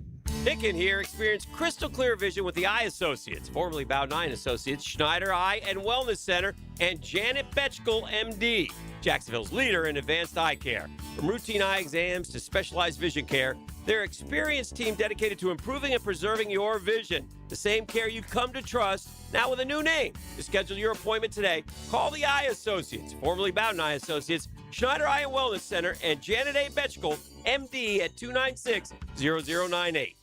Hicken here. Experience crystal clear vision with the Eye Associates, formerly Bow9 Associates, Schneider Eye and Wellness Center, and Janet Betchkel, MD, Jacksonville's leader in advanced eye care. From routine eye exams to specialized vision care, their experienced team dedicated to improving and preserving your vision. The same care you've come to trust, now with a new name. To schedule your appointment today, call the Eye Associates, formerly Bow9 Associates, Schneider Eye and Wellness Center, and Janet A. Betchkel, MD, at 296-0098.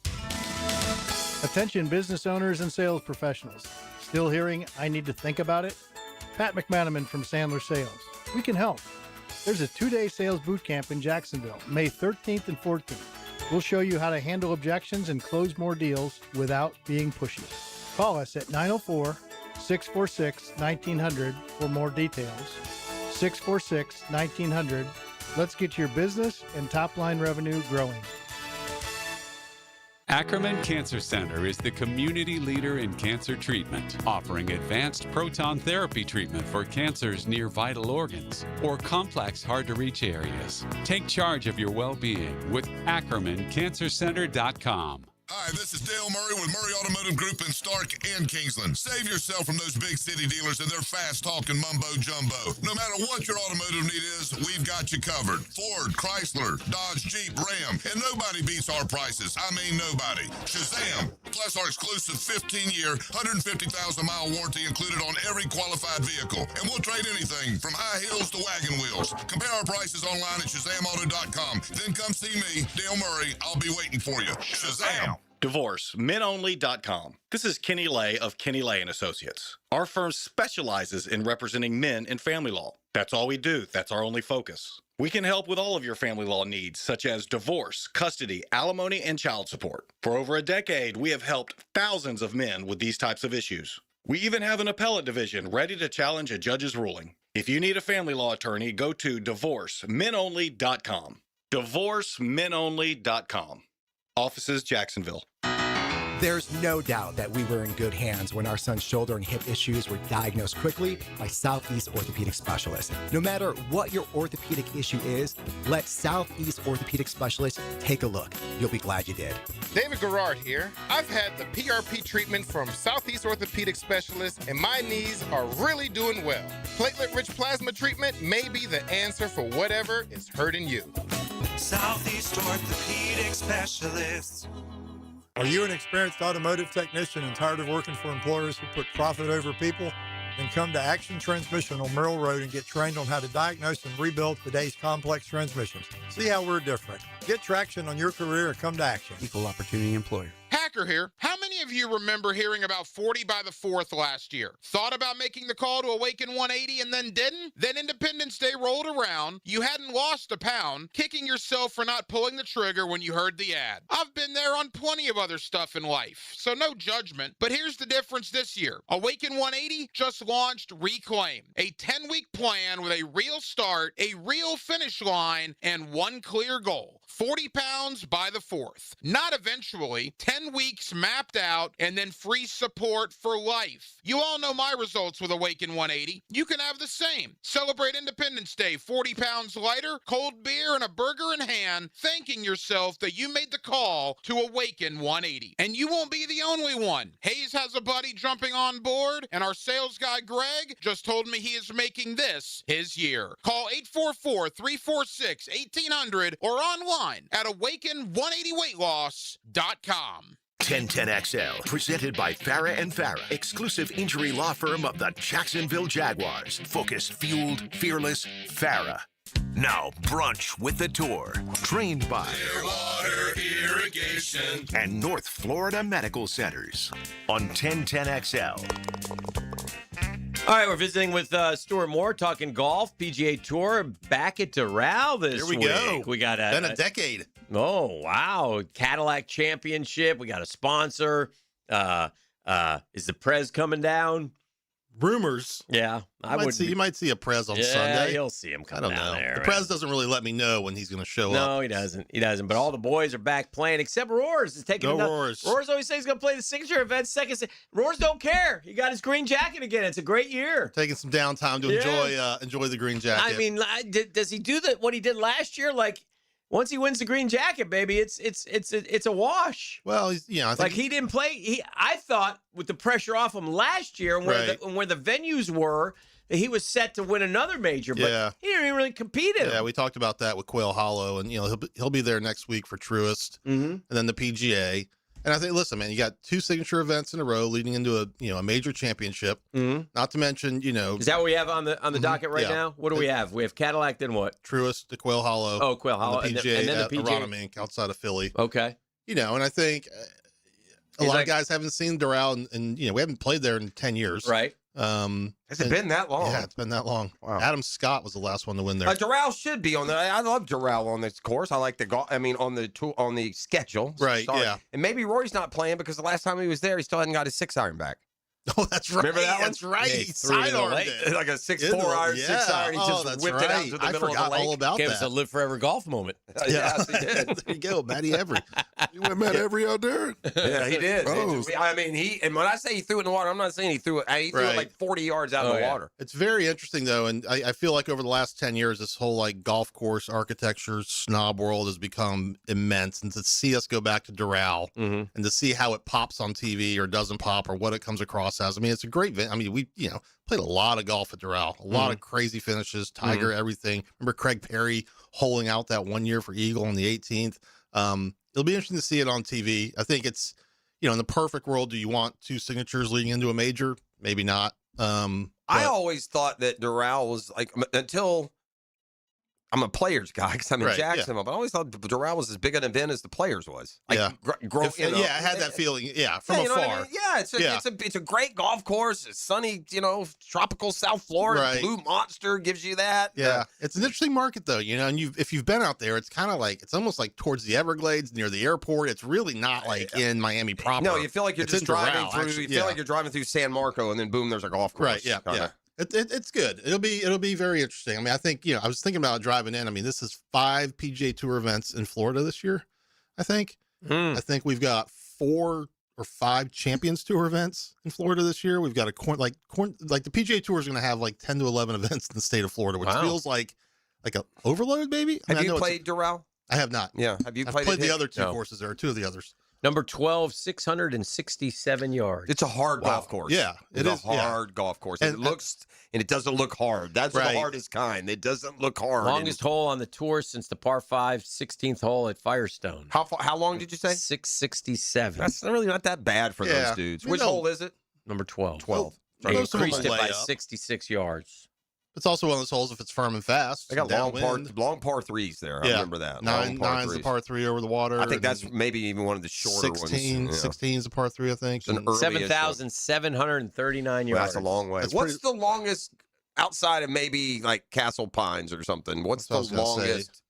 Attention business owners and sales professionals. Still hearing, I need to think about it? Pat McManaman from Sandler Sales. We can help. There's a 2-day sales boot camp in Jacksonville, May 13th and 14th. We'll show you how to handle objections and close more deals without being pushy. Call us at 904-646-1900 for more details. 646-1900. Let's get your business and top-line revenue growing. Ackerman Cancer Center is the community leader in cancer treatment, offering advanced proton therapy treatment for cancers near vital organs or complex, hard-to-reach areas. Take charge of your well-being with AckermanCancerCenter.com. Hi, this is Dale Murray with Murray Automotive Group in Stark and Kingsland. Save yourself from those big city dealers and their fast-talking mumbo-jumbo. No matter what your automotive need is, we've got you covered. Ford, Chrysler, Dodge, Jeep, Ram, and nobody beats our prices. I mean nobody. Shazam! Plus our exclusive 15-year, 150,000-mile warranty included on every qualified vehicle. And we'll trade anything from high heels to wagon wheels. Compare our prices online at ShazamAuto.com. Then come see me, Dale Murray. I'll be waiting for you. Shazam! DivorceMenOnly.com. This is Kenny Lay of Kenny Lay & Associates. Our firm specializes in representing men in family law. That's all we do. That's our only focus. We can help with all of your family law needs, such as divorce, custody, alimony, and child support. For over a decade, we have helped thousands of men with these types of issues. We even have an appellate division ready to challenge a judge's ruling. If you need a family law attorney, go to DivorceMenOnly.com. DivorceMenOnly.com. Offices, Jacksonville. There's no doubt that we were in good hands when our son's shoulder and hip issues were diagnosed quickly by Southeast Orthopedic Specialists. No matter what your orthopedic issue is, let Southeast Orthopedic Specialists take a look. You'll be glad you did. David Garrard here. I've had the PRP treatment from Southeast Orthopedic Specialists, and my knees are really doing well. Platelet-rich plasma treatment may be the answer for whatever is hurting you. Southeast Orthopedic Specialists. Are you an experienced automotive technician and tired of working for employers who put profit over people? Then come to Action Transmission on Merrill Road and get trained on how to diagnose and rebuild today's complex transmissions. See how we're different. Get traction on your career and come to Action. Equal opportunity employer. Hacker here. How many of you remember hearing about 40 by the 4th last year? Thought about making the call to Awaken 180 and then didn't? Then Independence Day rolled around, you hadn't lost a pound, kicking yourself for not pulling the trigger when you heard the ad. I've been there on plenty of other stuff in life, so no judgment. But here's the difference this year. Awaken 180 just launched Reclaim, a 10-week plan with a real start, a real finish line, and one clear goal. 40 pounds by the 4th. Not eventually, 10 weeks mapped out, and then free support for life. You all know my results with Awaken 180. You can have the same. Celebrate Independence Day 40 pounds lighter, cold beer, and a burger in hand, thanking yourself that you made the call to Awaken 180. And you won't be the only one. Hayes has a buddy jumping on board, and our sales guy Greg just told me he is making this his year. Call 844-346-1800 or online at awaken180weightloss.com. 1010XL, presented by Farah and Farah, exclusive injury law firm of the Jacksonville Jaguars. Focused, fueled, fearless, Farah. Now, Brunch with the Tour, trained by Clearwater Irrigation and North Florida Medical Centers on 1010XL. All right, we're visiting with Stuart Moore, talking golf, PGA Tour, back at Doral this week. Here we go. We got Been a decade. Oh, wow. Cadillac Championship. We got a sponsor. Is the Prez coming down? Rumors. Yeah. You might see a Prez on Sunday. Yeah, you'll see him coming down there. The Prez doesn't really let me know when he's going to show up. No, he doesn't. He doesn't. But all the boys are back playing, except Roars is taking Roars. Roars always says he's going to play the signature event second. Roars don't care. He got his green jacket again. It's a great year. Taking some downtime to enjoy the green jacket. I mean, does he do what he did last year? Like, once he wins the green jacket, baby, it's a wash. Well, I think he didn't play. I thought with the pressure off him last year, and where the venues were, that he was set to win another major, but he didn't even really compete in. Yeah, we talked about that with Quail Hollow, and he'll be there next week for Truist, and then the PGA. And I think, listen, man, you got two signature events in a row leading into a major championship. Not to mention, is that what we have on the docket right now? What do we have? We have Cadillac, then what? Truist, the Quail Hollow. Oh, Quail Hollow, and the PGA, and then the PGA. at Aronimink outside of Philly. Okay. And I think a lot of guys haven't seen Doral, and we haven't played there in 10 years. Right. Has it been that long? Yeah, it's been that long. Wow. Adam Scott was the last one to win there. Doral should be on I love Doral on this course. I like the golf. I mean, on the schedule. Right. Sorry. Yeah. And maybe Rory's not playing because the last time he was there, he still hadn't got his 6-iron back. Oh, that's right. Remember that one? That's right. Yeah, he threw it in the sidearmed late, it. like a 6'4" iron, 6 iron. He just that's whipped it out right. into the I middle forgot of the lake. all about Gave that. us a live forever golf moment. Yeah, Yes, he did. there you go, Matty Everett. You went Matt Every out there? Yeah, he did. Oh. I mean, and when I say he threw it in the water, I'm not saying he threw it. He threw it like 40 yards out in the water. It's very interesting, though, and I feel like over the last 10 years, this whole like golf course architecture snob world has become immense. And to see us go back to Doral and to see how it pops on TV or doesn't pop or what it comes across as, I mean, it's a great. I mean, we played a lot of golf at Doral, a lot of crazy finishes, Tiger, everything. Remember Craig Perry holing out that 1 year for Eagle on the 18th. It'll be interesting to see it on TV. I think it's, in the perfect world, do you want 2 signatures leading into a major? Maybe not. I always thought that Doral was like, until I'm a Players guy because I'm in Jacksonville, but I always thought Doral was as big an event as the Players was. Like, I had that feeling. Yeah, from afar. What I mean? Yeah, it's a great golf course. It's sunny, tropical South Florida. Right. Blue Monster gives you that. Yeah, it's an interesting market though, and if you've been out there, it's kind of like it's almost like towards the Everglades near the airport. It's really not like in Miami proper. No, you feel like you're It's just in driving Doral, through. actually. You feel like you're driving through San Marco, and then boom, there's a golf course. Right. Yeah. kinda. Yeah. It's good. It'll be very interesting. I mean, I think I was thinking about driving in. I mean, this is 5 PGA Tour events in Florida this year. I think. I think we've got 4 or 5 Champions Tour events in Florida this year. We've got like the PGA Tour is going to have like 10 to 11 events in the state of Florida, which feels like an overload, maybe. Have you played Doral? I have not. Yeah. Have you I've played played the it? other 2 courses there, 2 of the others. Number 12, 667 yards. It's a hard golf course. Yeah, it's a hard golf course. And it doesn't look hard. That's the hardest kind. It doesn't look hard. Longest hole on the tour since the par 5 16th hole at Firestone. How long did you say? 667. That's really not that bad for those dudes. Which hole is it? Number 12. 12. They increased it by 66 yards. It's also one of those holes if it's firm and fast. They got long par threes there. I remember that. Nine's the par 3 over the water. I think that's maybe even one of the shorter 16, ones. 16 is the par 3, I think. 7,739 yards. That's a long way. What's the longest outside of maybe like Castle Pines or something? What's the longest?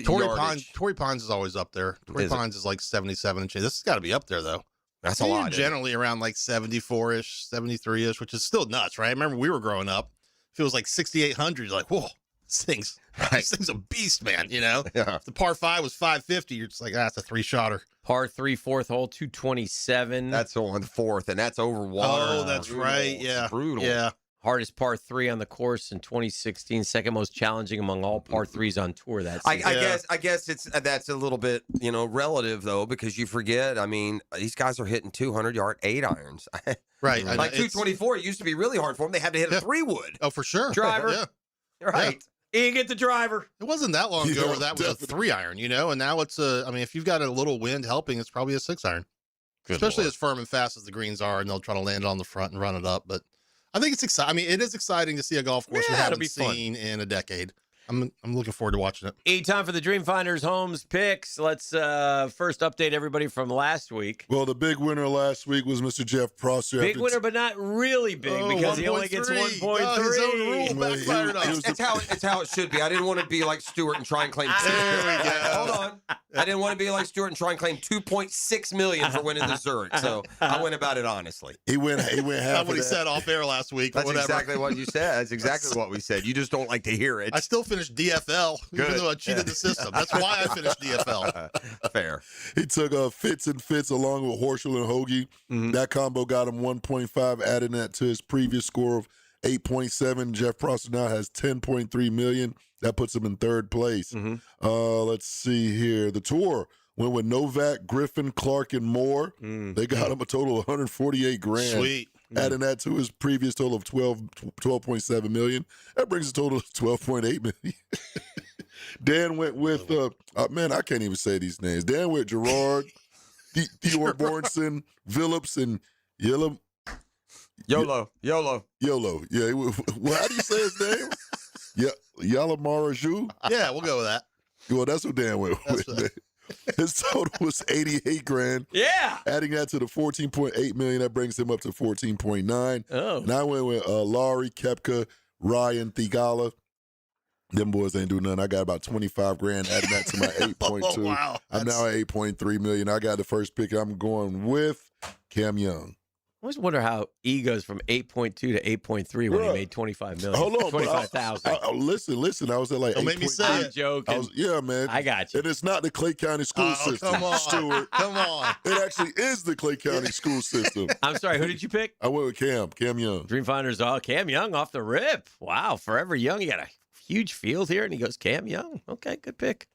Torrey Pines is always up there. Torrey Pines is like 77 inches. This has got to be up there though. That's a lot. Generally around like 74-ish, 73-ish, which is still nuts, right? I remember we were growing up. If it was like 6,800, you're like, whoa, this thing's a beast, man. Yeah. If the par 5 was 550, you're just like, that's a 3-shotter. Par 3, 4th hole, 227. That's on 4th, and that's over water. Oh, that's right. Yeah. It's brutal. Yeah. Hardest par 3 on the course in 2016. Second most challenging among all par 3s on tour that season. I guess that's a little bit relative though, because you forget. I mean, these guys are hitting 200-yard 8 irons. Right. Like 224, it used to be really hard for them. They had to hit a 3-wood. Oh, for sure. Driver. Yeah. Right. Ian, get the driver. It wasn't that long ago where that was a 3-iron, and now it's if you've got a little wind helping, it's probably a 6-iron. Especially as firm and fast as the greens are, and they'll try to land it on the front and run it up. But I think it's exciting. I mean, it is exciting to see a golf course we haven't seen in a decade. I'm looking forward to watching it. Time for the Dreamfinders Homes picks. Let's first update everybody from last week. Well, the big winner last week was Mr. Jeff Prosser. Big winner, but not really big because he only gets 1.3. His own rule backfired up. It's how it should be. I didn't want to be like Stewart and try and claim. Hold on. I didn't want to be like Stewart and try and claim $2.6 million for winning the Zurich. So I went about it honestly. He went half. That's what he said off air last week. That's whatever. exactly what you said. That's exactly what we said. You just don't like to hear it. I still finished DFL, even though I cheated the system. That's why I finished DFL. Fair. He took Fitz and Fitz along with Horschel and Hoagie. That combo got him 1.5, adding that to his previous score of 8.7. Jeff Prosser now has 10.3 million. That puts him in 3rd place. Let's see here. The tour went with Novak, Griffin, Clark, and Moore. They got him a total of 148 grand. Sweet. Adding that to his previous total of 12.7 million. That brings the total to 12.8 million. Dan went with, man, I can't even say these names. Dan went Gerard, Theodore Bornson, Phillips, and YOLO. YOLO. Yeah. Well, how do you say his name? Yalamara Zhu? Yeah, we'll go with that. Well, that's what Dan went with. His total was 88 grand. Yeah. Adding that to the 14.8 million, that brings him up to 14.9. Oh. And I went with Laurie, Koepka, Ryan, Thigala. Them boys ain't do nothing. I got about 25 grand adding that to my 8.2. Oh, wow. I'm now at 8.3 million. I got the first pick. I'm going with Cam Young. always wonder how E goes from 8.2 to 8.3 when he made 25 million. Hold on, 25,000. Listen. I was at like. Don't make me say I'm it. joking. Yeah, man. I got you. And it's not the Clay County school system, come on. Stuart. Come on. It actually is the Clay County school system. I'm sorry, who did you pick? I went with Cam Young. Dreamfinders, Cam Young off the rip. Wow, forever young. He got a huge field here, and he goes Cam Young. Okay, good pick.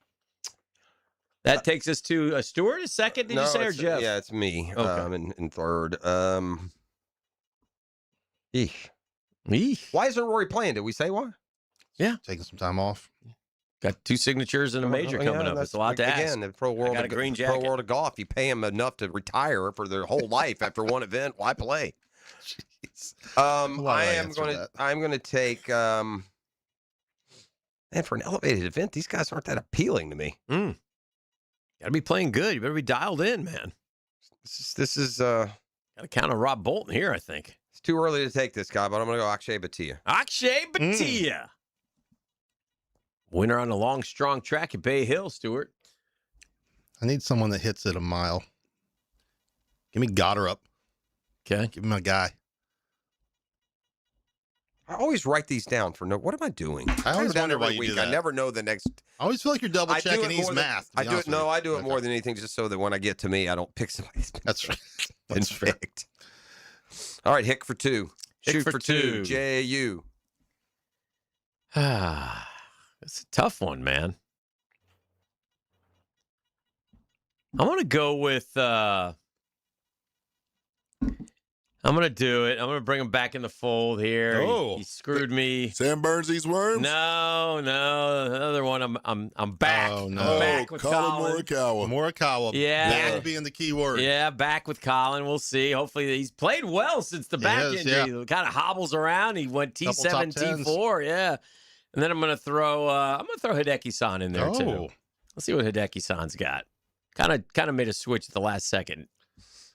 That takes us to Stuart. A second, did you say, or Jeff? Yeah, it's me. Okay. In third. Why isn't Rory playing? Did we say why? Yeah, taking some time off. Got 2 signatures and a major coming up. It's a lot to ask. Again, the pro world of golf. You pay him enough to retire for their whole life after one event. Why play? I'm going to take. Man, for an elevated event, these guys aren't that appealing to me. Got to be playing good. You better be dialed in, man. This is got to count on Rob Bolton here, I think. It's too early to take this guy, but I'm going to go Akshay Bhatia. Akshay Bhatia. Winner on a long, strong track at Bay Hill, Stuart. I need someone that hits it a mile. Give me Goddard up. Okay. Give me my guy. I always write these down for what am I doing? I always wonder why you week. do that. I never know the next. I always feel like you're double checking these math. I do it. No, I do it more than anything, just so that when I get to me, I don't pick somebody that's right. been picked. All right, Hick for 2. Shoot for two. JAU. It's a tough one, man. I'm going to go with. I'm going to do it. I'm going to bring him back in the fold here. He screwed me. Sam Burns these worms? No. Another one. I'm back. Oh, no. I'm back with Colin. Morikawa. Yeah. That being the key word. Yeah, back with Colin. We'll see. Hopefully he's played well since the back injury. Yeah. He kind of hobbles around. He went T7, Couple top T4. Yeah. And then I'm going to throw Hideki-san in there too. Let's see what Hideki-san's got. Kind of made a switch at the last second.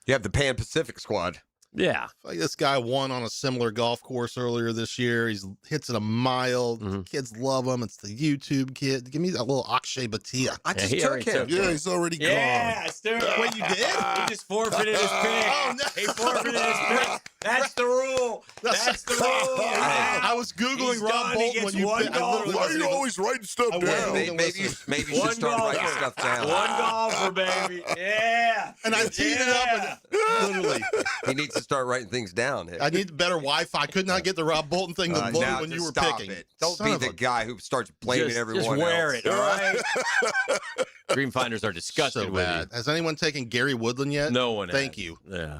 You have the Pan Pacific squad. Yeah. Like this guy won on a similar golf course earlier this year. He hits it a mile. Kids love him. It's the YouTube kid. Give me a little Akshay Bhatia. I just took him. Yeah, he's already gone. Yeah, Stuart. Wait, you did? He just forfeited his pick. Oh, no. He forfeited his pick. That's the rule. That's the rule. I was Googling Rob Bolton when you picked. Why are you always writing stuff down? Maybe you should start writing stuff down. One golfer, baby. Yeah. And I teed it up. And, literally. He needs to start writing things down. I need better Wi-Fi. I could not get the Rob Bolton thing to load now when you were stop picking. It. Don't be the guy who starts blaming everyone Just wear else. it, all right? Dreamfinders are disgusted with bad. you. Has anyone taken Gary Woodland yet? No one Thank has. you. Yeah.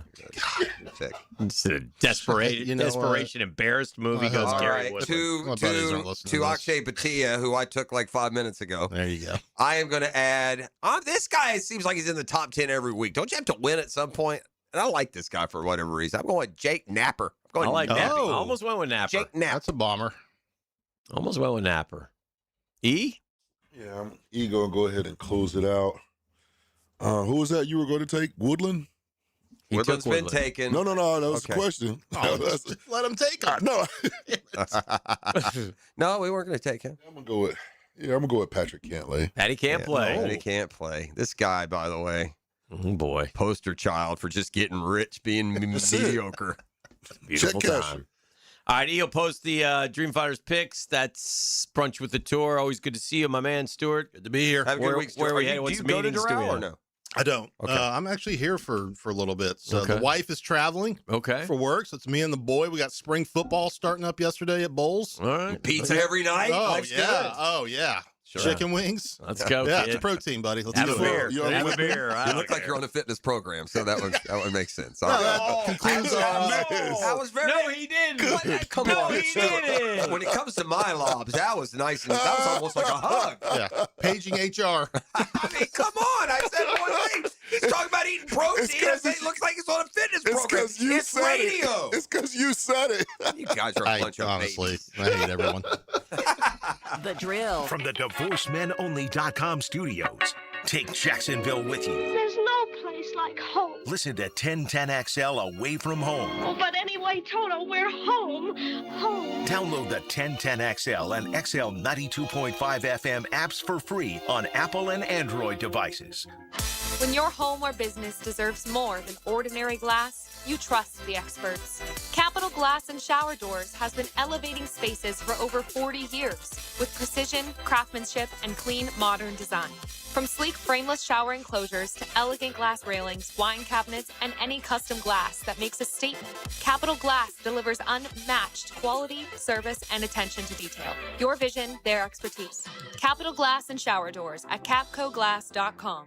Sick. It's a desperation, embarrassed movie goes all Gary right, Woodland. to Akshay Bhatia, who I took like 5 minutes ago. There you go. I am going to add. This guy seems like he's in the top 10 every week. Don't you have to win at some point? And I like this guy for whatever reason. I'm going with Jake Napper. I like Napper. Almost went with Napper. Jake Napper. That's a bomber. Almost went with Napper. E? Yeah, I'm going to go ahead and close it out. Who was that you were going to take? Woodland? Woodland's been taken. No. That was the question. Just let him take him. No. No, we weren't going to take him. I'm going to go with Patrick Cantlay. Patty can't play. No, he can't play. This guy, by the way. Oh, boy. Poster child for just getting rich, being mediocre. Beautiful Check time. All right, he'll post the Dreamfinders picks. That's Brunch with the Tour. Always good to see you, my man, Stuart. Good to be here. Have a good week, Stuart. Where we headed? Do What's you the go to meetings Doral do we or no? I don't. Okay. I'm actually here for a little bit. So Okay. the wife is traveling for work. So it's me and the boy. We got spring football starting up yesterday at Bowles. All right. Pizza every night? Oh, Life's yeah. good. Oh, yeah. Sure. Chicken wings. Let's go, Yeah, kid. it's protein, buddy. Let's Have do a beer. it. Have a beer. You look like you're on a fitness program, so that would make sense. All No, right. that concludes our. That was very. No, he didn't. Come No, on, he Stuart. didn't. When it comes to my lobs, that was nice. And that was almost like a hug. Yeah. Paging HR. I mean, come on. I said one thing. He's talking about eating protein. I said he looks like he's on a fitness It's program. because you said radio. it. It's because you said it. You guys are a bunch of honestly, babies. I hate everyone. The Drill. From the DivorceMenOnly.com studios. Take Jacksonville with you. There's no place like home. Listen to 1010XL away from home. Oh, but anyway, Toto, we're home. Home. Download the 1010XL and XL 92.5 FM apps for free on Apple and Android devices. When your home or business deserves more than ordinary glass, you trust the experts. Capital Glass and Shower Doors has been elevating spaces for over 40 years with precision, craftsmanship, and clean, modern design. From sleek frameless shower enclosures to elegant glass railings, wine cabinets, and any custom glass that makes a statement, Capital Glass delivers unmatched quality, service, and attention to detail. Your vision, their expertise. Capital Glass and Shower Doors at capcoglass.com.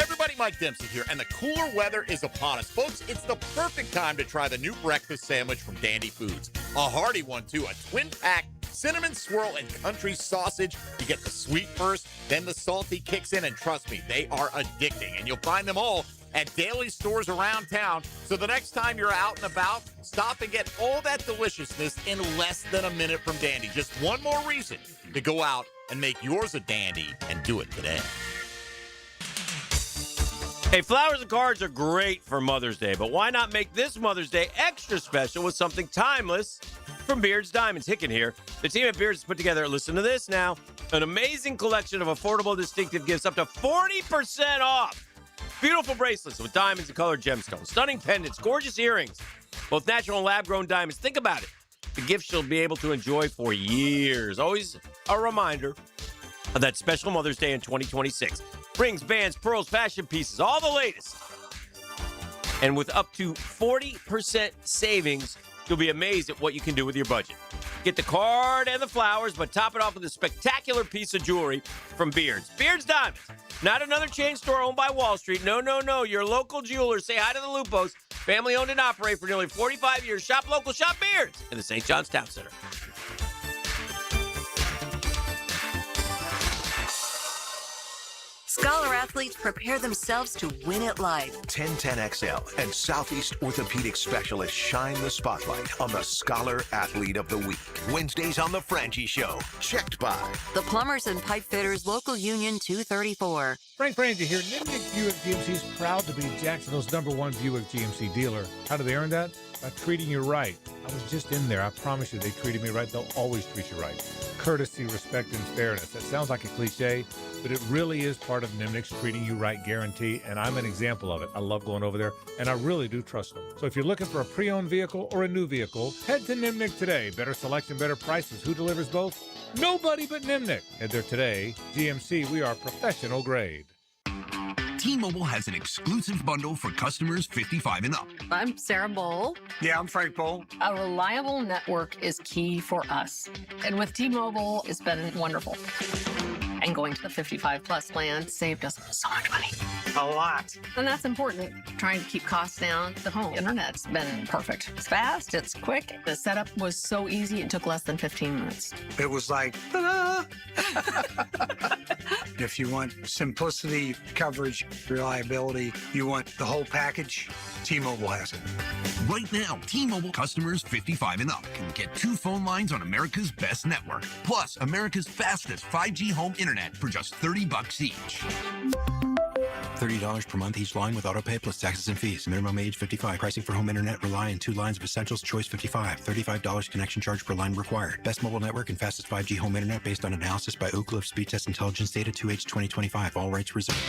Everybody, Mike Dempsey here, and the cooler weather is upon us. Folks, it's the perfect time to try the new breakfast sandwich from Dandy Foods. A hearty one, too. A twin-pack cinnamon swirl and country sausage. You get the sweet first, then the salty kicks in, and trust me, they are addicting. And you'll find them all at daily stores around town. So the next time you're out and about, stop and get all that deliciousness in less than a minute from Dandy. Just one more reason to go out and make yours a Dandy, and do it today. Hey, flowers and cards are great for Mother's Day, but why not make this Mother's Day extra special with something timeless from Beard's Diamonds? Hicken here. The team at Beard's has put together, listen to this now, an amazing collection of affordable, distinctive gifts up to 40% off. Beautiful bracelets with diamonds and colored gemstones, stunning pendants, gorgeous earrings, both natural and lab-grown diamonds. Think about it. The gifts you'll be able to enjoy for years. Always a reminder of that special Mother's Day in 2026. Rings, bands, pearls, fashion pieces, all the latest. And with up to 40% savings, you'll be amazed at what you can do with your budget. Get the card and the flowers, but top it off with a spectacular piece of jewelry from Beard's. Beard's Diamonds. Not another chain store owned by Wall Street. No, no, no. Your local jeweler. Say hi to the Lupos. Family owned and operated for nearly 45 years. Shop local, shop Beard's in the St. John's Town Center. Scholar athletes prepare themselves to win at life. 1010XL and Southeast Orthopedic Specialists shine the spotlight on the Scholar Athlete of the Week. Wednesdays on The Frangie Show. Checked by The Plumbers and Pipe Fitters Local Union 234. Frank Frangie here. Nimnick Buick GMC is proud to be Jacksonville's #1 Buick GMC dealer. How do they earn that? By treating you right. I was just in there. I promise you they treated me right. They'll always treat you right. Courtesy, respect, and fairness. That sounds like a cliche, but it really is part of Nimnick's treating you right guarantee, and I'm an example of it. I love going over there, and I really do trust them. So if you're looking for a pre-owned vehicle or a new vehicle, head to Nimnick today. Better selection, better prices. Who delivers both? Nobody but Nimnick. Head there today. GMC, we are professional grade. T-Mobile has an exclusive bundle for customers 55 and up. I'm Sarah Bowl. Yeah, I'm Frank Bowl. A reliable network is key for us. And with T-Mobile, it's been wonderful. And going to the 55 plus plan saved us so much money. A lot. And that's important. Trying to keep costs down. The home internet's been perfect. It's fast, it's quick. The setup was so easy, it took less than 15 minutes. It was like, ta-da! If you want simplicity, coverage, reliability, you want the whole package, T-Mobile has it. Right now, T-Mobile customers 55 and up can get 2 phone lines on America's best network, plus America's fastest 5G home internet for just $30 each. $30 per month each line with autopay plus taxes and fees. Minimum age 55. Pricing for home internet rely on 2 lines of essentials. Choice 55. $35 connection charge per line required. Best mobile network and fastest 5G home internet based on analysis by Ookla of Speed Test Intelligence data 2H 2025. All rights reserved.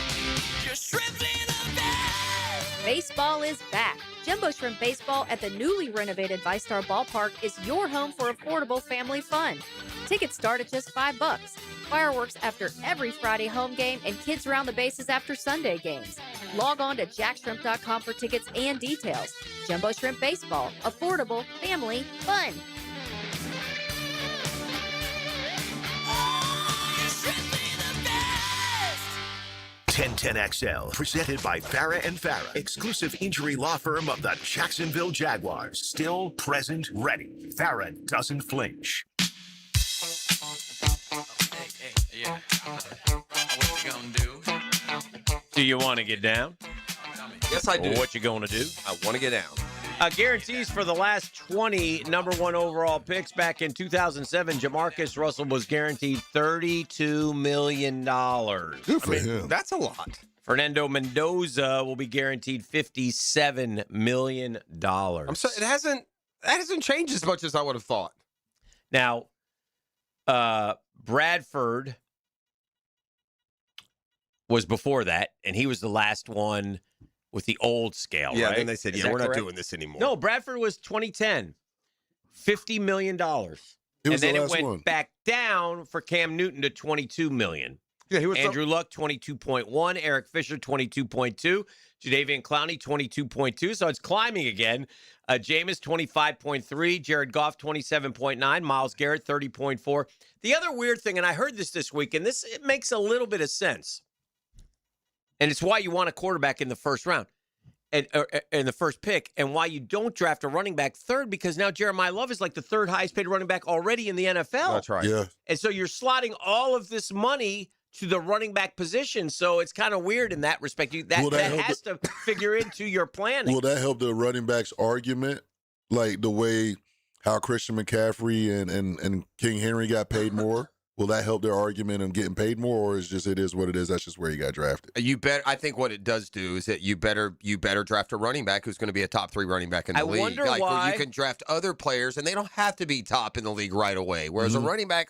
Baseball is back. Jumbo Shrimp Baseball at the newly renovated ViStar Ballpark is your home for affordable family fun. Tickets start at just $5. Fireworks after every Friday home game and kids around the bases after Sunday games. Log on to jackshrimp.com for tickets and details. Jumbo Shrimp Baseball. Affordable family fun. 1010XL, presented by Farah and Farah, exclusive injury law firm of the Jacksonville Jaguars. Still present, ready. Farah doesn't flinch. Yeah. What you gonna do? Do you want to get down? Yes, I do. What you going to do? I want to get down. Guarantees for the last 20 #1 overall picks back in 2007. Jamarcus Russell was guaranteed $32 million. Good for him. That's a lot. Fernando Mendoza will be guaranteed $57 million. I'm sorry, that hasn't changed as much as I would have thought. Now, Bradford was before that, and he was the last one with the old scale, Yeah, right? then they said, Is yeah, that we're not correct? doing this anymore. No, Bradford was 2010, $50 million. And then it went back down for Cam Newton to $22 million. Yeah, he was Andrew Luck, 22.1. Eric Fisher, 22.2. Jadeveon Clowney, 22.2. So it's climbing again. Jameis, 25.3. Jared Goff, 27.9. Myles Garrett, 30.4. The other weird thing, and I heard this week, and it makes a little bit of sense. And it's why you want a quarterback in the first round. In the first pick, and why you don't draft a running back third, because now Jeremiah Love is like the third highest paid running back already in the NFL. That's right. Yeah. And so you're slotting all of this money to the running back position. So it's kind of weird in that respect. That has to figure into your planning. Will that help the running backs argument? Like the way how Christian McCaffrey and King Henry got paid more? Will that help their argument on getting paid more, or is just it is what it is? That's just where he got drafted. I think what it does do is that you better draft a running back who's going to be a top 3 running back in the league. Wonder where why you can draft other players, and they don't have to be top in the league right away. Whereas a running back,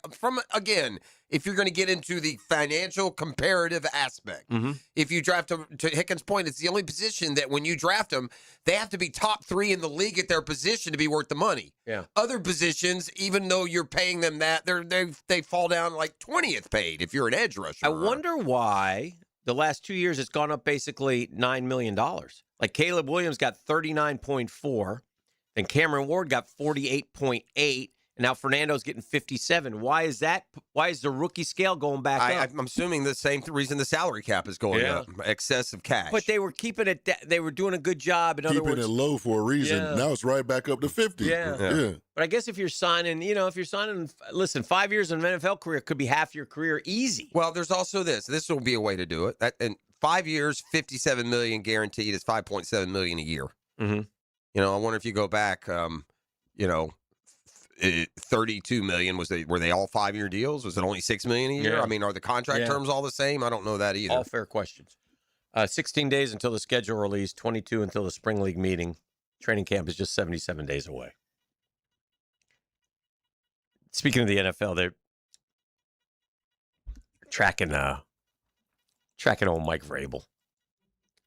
if you're going to get into the financial comparative aspect, if you draft him, to Hickens' point, it's the only position that when you draft them, they have to be top 3 in the league at their position to be worth the money. Yeah. Other positions, even though you're paying them that, they fall down like 20th paid if you're an edge rusher. I wonder why the last 2 years it's gone up basically $9 million. Like Caleb Williams got 39.4, then Cameron Ward got 48.8. And now Fernando's getting 57. Why is that? Why is the rookie scale going back up? I'm assuming the same reason the salary cap is going up. Excessive cash. But they were keeping it. They were doing a good job. In Keeping other words, it low for a reason. Yeah. Now it's right back up to 50. Yeah. But I guess if you're signing, listen, 5 years in an NFL career could be half your career easy. Well, there's also this. This will be a way to do it. And 5 years, $57 million guaranteed is $5.7 million a year. Mm-hmm. I wonder if you go back, 32 million were they all 5-year deals? Was it only $6 million a year? Yeah. I mean, are the contract terms all the same? I don't know that either. All fair questions. 16 days until the schedule release, 22 until the spring league meeting. Training camp is just 77 days away. Speaking of the NFL, they're tracking old Mike Vrabel.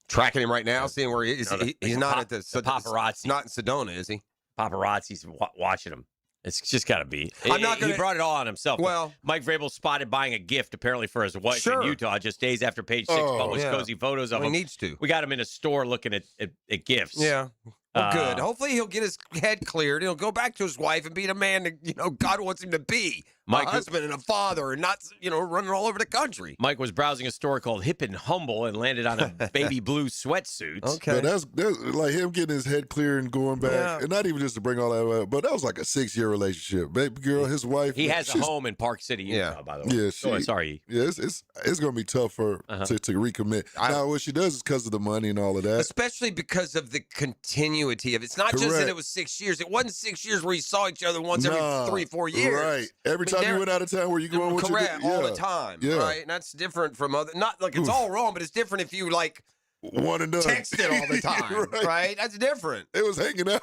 Tracking him right now, seeing where he is. He's not at the paparazzi. Not in Sedona, is he? Paparazzi's watching him. It's just got to be. I'm not gonna, he brought it all on himself. Well, Mike Vrabel spotted buying a gift apparently for his wife in Utah just days after Page 6 published cozy photos of him. He needs to. We got him in a store looking at gifts. Yeah. Well, good. Hopefully he'll get his head cleared. He'll go back to his wife and be the man that God wants him to be. A husband and a father, and not running all over the country. Mike was browsing a store called Hip and Humble and landed on a baby blue sweatsuit. Okay. That's like him getting his head clear and going back. And not even just to bring all that up, but that was like a 6-year relationship. Baby girl, his wife. He has a home in Park City, Utah, by the way. Yeah, sorry. Yeah, it's going to be tough for to recommit. Now, what she does is because of the money and all of that. Especially because of the continuity of it. It's not just that it was 6 years. It wasn't 6 years where you saw each other once every 3-4 years. Right. Every time you went out of town, where you going with correct, all the time. Yeah. Right. And that's different from other. Not like it's all wrong, but it's different if you one and done. Text it all the time. right. That's different. It was hanging out.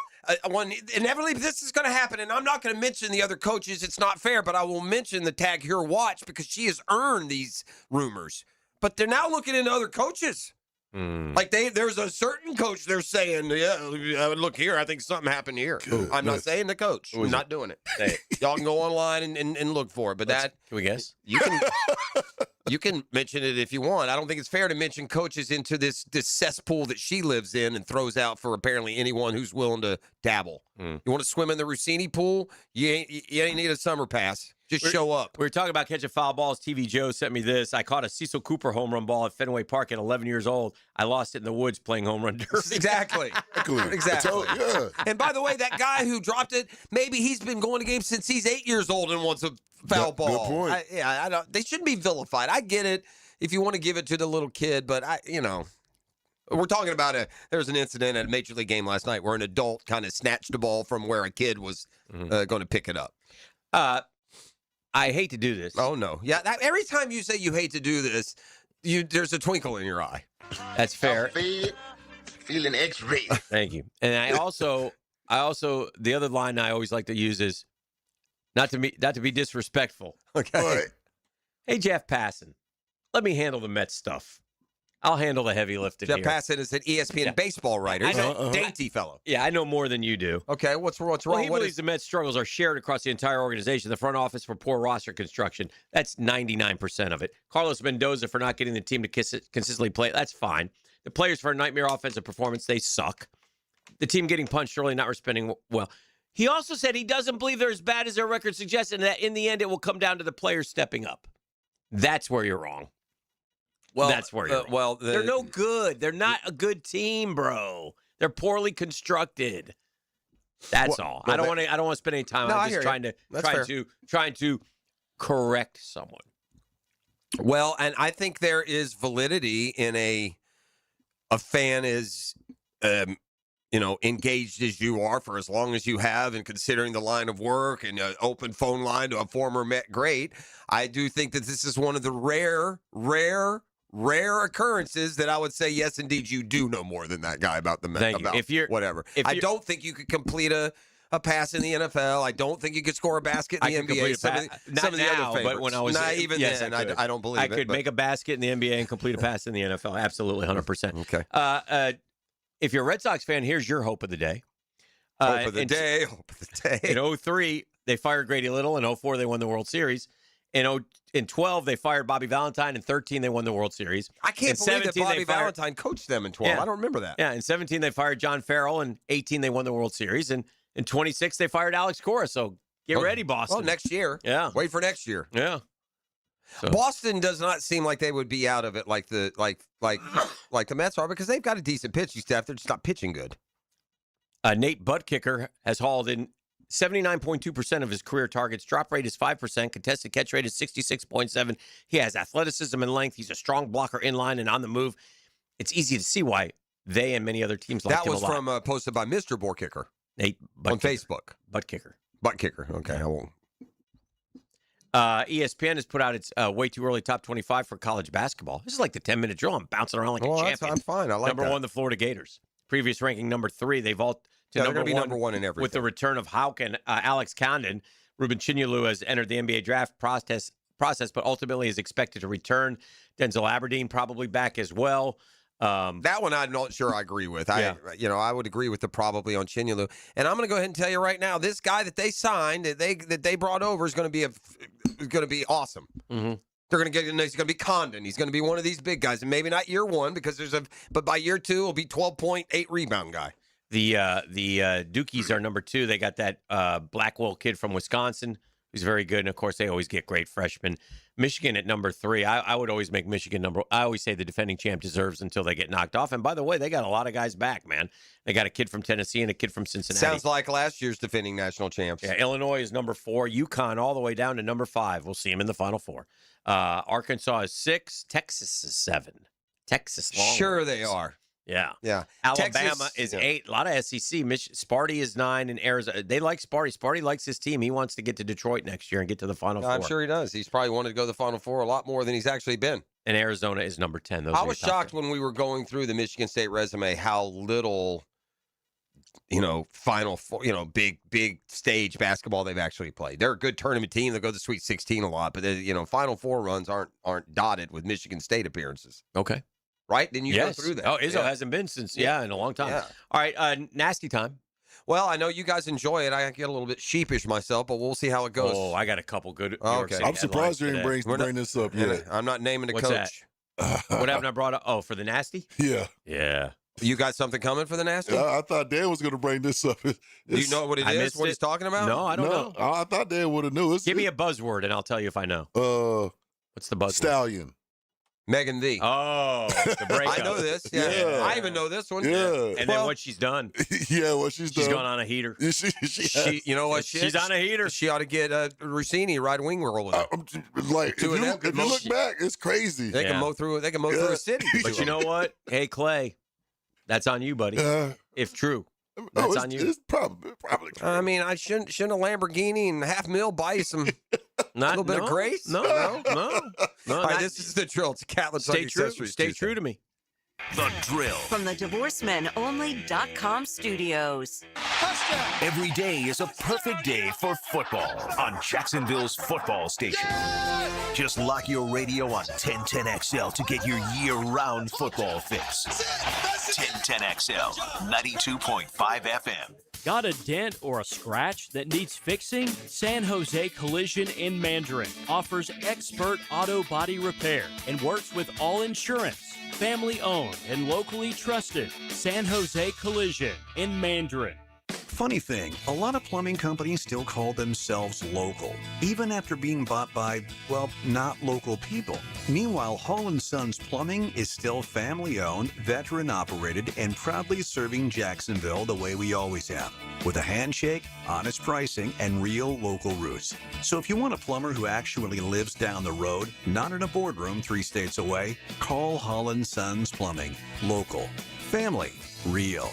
Inevitably, this is going to happen, and I'm not going to mention the other coaches. It's not fair, but I will mention the Tag Here Watch because she has earned these rumors. But they're now looking into other coaches. Like there's a certain coach they're saying, look here, I think something happened here. I'm not saying the coach. I'm not doing it. Y'all can go online and look for it. But can we guess? You can mention it if you want. I don't think it's fair to mention coaches into this cesspool that she lives in and throws out for apparently anyone who's willing to dabble. You want to swim in the Rossini pool? You ain't need a summer pass. Just show up. We were talking about catching foul balls. TV Joe sent me this. I caught a Cecil Cooper home run ball at Fenway Park at 11 years old. I lost it in the woods playing home run derby. Exactly. Exactly. Yeah. And by the way, that guy who dropped it, maybe he's been going to games since he's 8 years old and wants a foul ball. Good point. I don't. They shouldn't be vilified. I get it if you want to give it to the little kid, but we're talking about there's an incident at a Major League game last night where an adult kind of snatched the ball from where a kid was going to pick it up. I hate to do this. Oh, no. Yeah, every time you say you hate to do this, there's a twinkle in your eye. That's fair. Feeling X-ray. Thank you. And I also, the other line I always like to use is not to be disrespectful. Okay. Hey, Jeff Passan, let me handle the Mets stuff. I'll handle the heavy lifting Jeff here. Passan is an ESPN baseball writer. He's a dainty fellow. Yeah, I know more than you do. Okay, what's wrong? Well, he believes the Mets' struggles are shared across the entire organization. The front office for poor roster construction. That's 99% of it. Carlos Mendoza for not getting the team to consistently play. That's fine. The players for a nightmare offensive performance. They suck. The team getting punched early, not responding well. He also said he doesn't believe they're as bad as their record suggests, and that in the end it will come down to the players stepping up. That's where you're wrong. Well, that's where you're wrong. They're no good. They're not a good team, bro. They're poorly constructed. That's all. I don't want to spend any time. I'm just trying to correct someone. Well, and I think there is validity in a fan is engaged as you are for as long as you have, and considering the line of work and an open phone line to a former Met great. I do think that this is one of the rare occurrences that I would say, yes, indeed, you do know more than that guy about the Met. I don't think you could complete a pass in the NFL. I don't think you could score a basket in the NBA. Some of the other favorites. But when I was not even then, I don't believe I it. could make a basket in the NBA and complete a pass in the NFL. Absolutely, 100%. Okay. If you're a Red Sox fan, here's your hope of the day. Hope of the day. In 2003, they fired Grady Little. In 2004, they won the World Series. In 2012, they fired Bobby Valentine. In 2013, they won the World Series. I can't believe that Bobby Valentine coached them in 2012. I don't remember that. Yeah, in 2017, they fired John Farrell. In 2018, they won the World Series. And in 2026, they fired Alex Cora. So get ready, Boston. Well, next year. Yeah. Wait for next year. Yeah. So. Boston does not seem like they would be out of it like the Mets are, because they've got a decent pitching staff. They're just not pitching good. Nate Buttkicker has hauled in 79.2% of his career targets. Drop rate is 5%. Contested catch rate is 66.7%. He has athleticism and length. He's a strong blocker in line and on the move. It's easy to see why they and many other teams like him a lot. That was from posted by Mr. Borkicker. Nate on Facebook. Buttkicker. Okay, I won't. ESPN has put out its way too early top 25 for college basketball. This is like the 10-minute drill. I'm bouncing around like a champion. I'm fine. I like number that. one, the Florida Gators. Previous ranking number 3. They vault to number one in everything. With the return of Houck and Alex Condon. Ruben Chinyelu has entered the NBA draft process, but ultimately is expected to return. Denzel Aberdeen probably back as well. That one I'm not sure I agree with. I would agree with the probably on Chinyelu. And I'm going to go ahead and tell you right now, this guy that they signed, that they brought over, is going to be awesome. Mm-hmm. They're going to get. He's going to be Condon. He's going to be one of these big guys, and maybe not year one because but by year 2, he'll be 12.8 rebound guy. The Dukies are number 2. They got that Blackwell kid from Wisconsin who's very good, and of course they always get great freshmen. Michigan at number 3. I would always make Michigan I always say the defending champ deserves until they get knocked off. And by the way, they got a lot of guys back, man. They got a kid from Tennessee and a kid from Cincinnati. Sounds like last year's defending national champs. Yeah, Illinois is number 4. UConn all the way down to number 5. We'll see them in the Final Four. Arkansas is 6. Texas is 7. Texas Longhorns. Sure they are. Yeah. Yeah. Alabama is 8. A lot of SEC. Sparty is 9, and Arizona. They like Sparty. Sparty likes his team. He wants to get to Detroit next year and get to the Final Four. I'm sure he does. He's probably wanted to go to the Final Four a lot more than he's actually been. And Arizona is number 10. I was shocked when we were going through the Michigan State resume how little, Final Four, big stage basketball they've actually played. They're a good tournament team. They go to the Sweet 16 a lot, but Final Four runs aren't dotted with Michigan State appearances. Okay. Right? Didn't you go through that? Oh, Izzo hasn't been since, in a long time. Yeah. All right, nasty time. Well, I know you guys enjoy it. I get a little bit sheepish myself, but we'll see how it goes. Oh, I got a couple good New York City I'm surprised you didn't bring this up yet. I'm not naming a What's coach. That? What haven't I brought up? Oh, for the nasty? Yeah. Yeah. You got something coming for the nasty? I thought Dan was going to bring this up. Do you know what it is? What he's talking about? No, I don't know. I thought Dan would have knew. Give me a buzzword, and I'll tell you if I know. What's the buzzword? Stallion. Megan Thee. Oh, the breakup. I know this. Yeah. I even know this one. Yeah. And then what she's done. Yeah, what she's done. She's gone on a heater. She you know what? She's on a heater. She ought to get Rossini right wing roll with her. If you look back, it's crazy. They can mow through. They can mow through a city. But you know what? Hey, Clay, that's on you, buddy. If true. That's on you. It's probably. I mean, I shouldn't a Lamborghini and $500,000 buy you some a little bit of grace? No. All right, this is the drill. It's Catlin. Stay true. Stay true to me. The Drill. From the DivorceMenOnly.com studios. Touchdown. Every day is a perfect day for football on Jacksonville's football station. Just lock your radio on 1010XL to get your year-round football fix. 1010XL, 92.5 FM. Got a dent or a scratch that needs fixing? San Jose Collision in Mandarin offers expert auto body repair and works with all insurance. Family owned and locally trusted. San Jose Collision in Mandarin. Funny thing, a lot of plumbing companies still call themselves local, even after being bought by, well, not local people. Meanwhile, Hall & Sons Plumbing is still family-owned, veteran-operated, and proudly serving Jacksonville the way we always have, with a handshake, honest pricing, and real local roots. So if you want a plumber who actually lives down the road, not in a boardroom 3 states away, call Hall & Sons Plumbing. Local. Family. Real.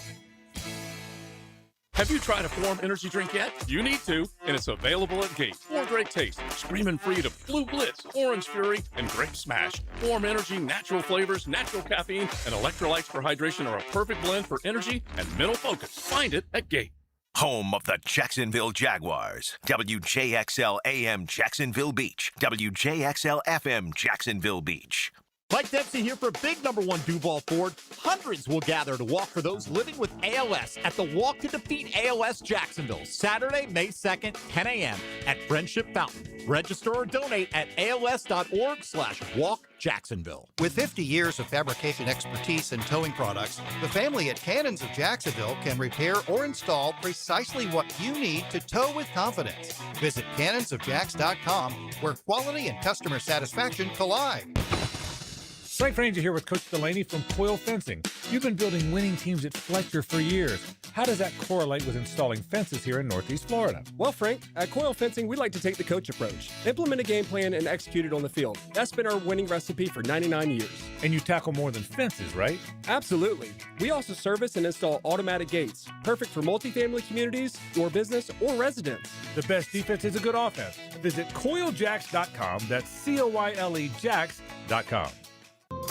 Have you tried a Form energy drink yet? You need to, and it's available at Gate. 4 great tastes, screaming free to Blue Blitz, Orange Fury, and Grape Smash. Form energy, natural flavors, natural caffeine, and electrolytes for hydration are a perfect blend for energy and mental focus. Find it at Gate. Home of the Jacksonville Jaguars. WJXL AM Jacksonville Beach. WJXL FM Jacksonville Beach. Mike Dempsey here for big #1 Duval Ford. Hundreds will gather to walk for those living with ALS at the Walk to Defeat ALS Jacksonville, Saturday, May 2nd, 10 a.m. at Friendship Fountain. Register or donate at als.org/walkjacksonville. With 50 years of fabrication expertise and towing products, the family at Cannons of Jacksonville can repair or install precisely what you need to tow with confidence. Visit cannonsofjacks.com, where quality and customer satisfaction collide. Frank Ranger here with Coach Delaney from Coil Fencing. You've been building winning teams at Fletcher for years. How does that correlate with installing fences here in Northeast Florida? Well, Frank, at Coil Fencing, we like to take the coach approach. Implement a game plan and execute it on the field. That's been our winning recipe for 99 years. And you tackle more than fences, right? Absolutely. We also service and install automatic gates, perfect for multifamily communities, your business, or residents. The best defense is a good offense. Visit CoilJacks.com. That's COYLE Jacks.com.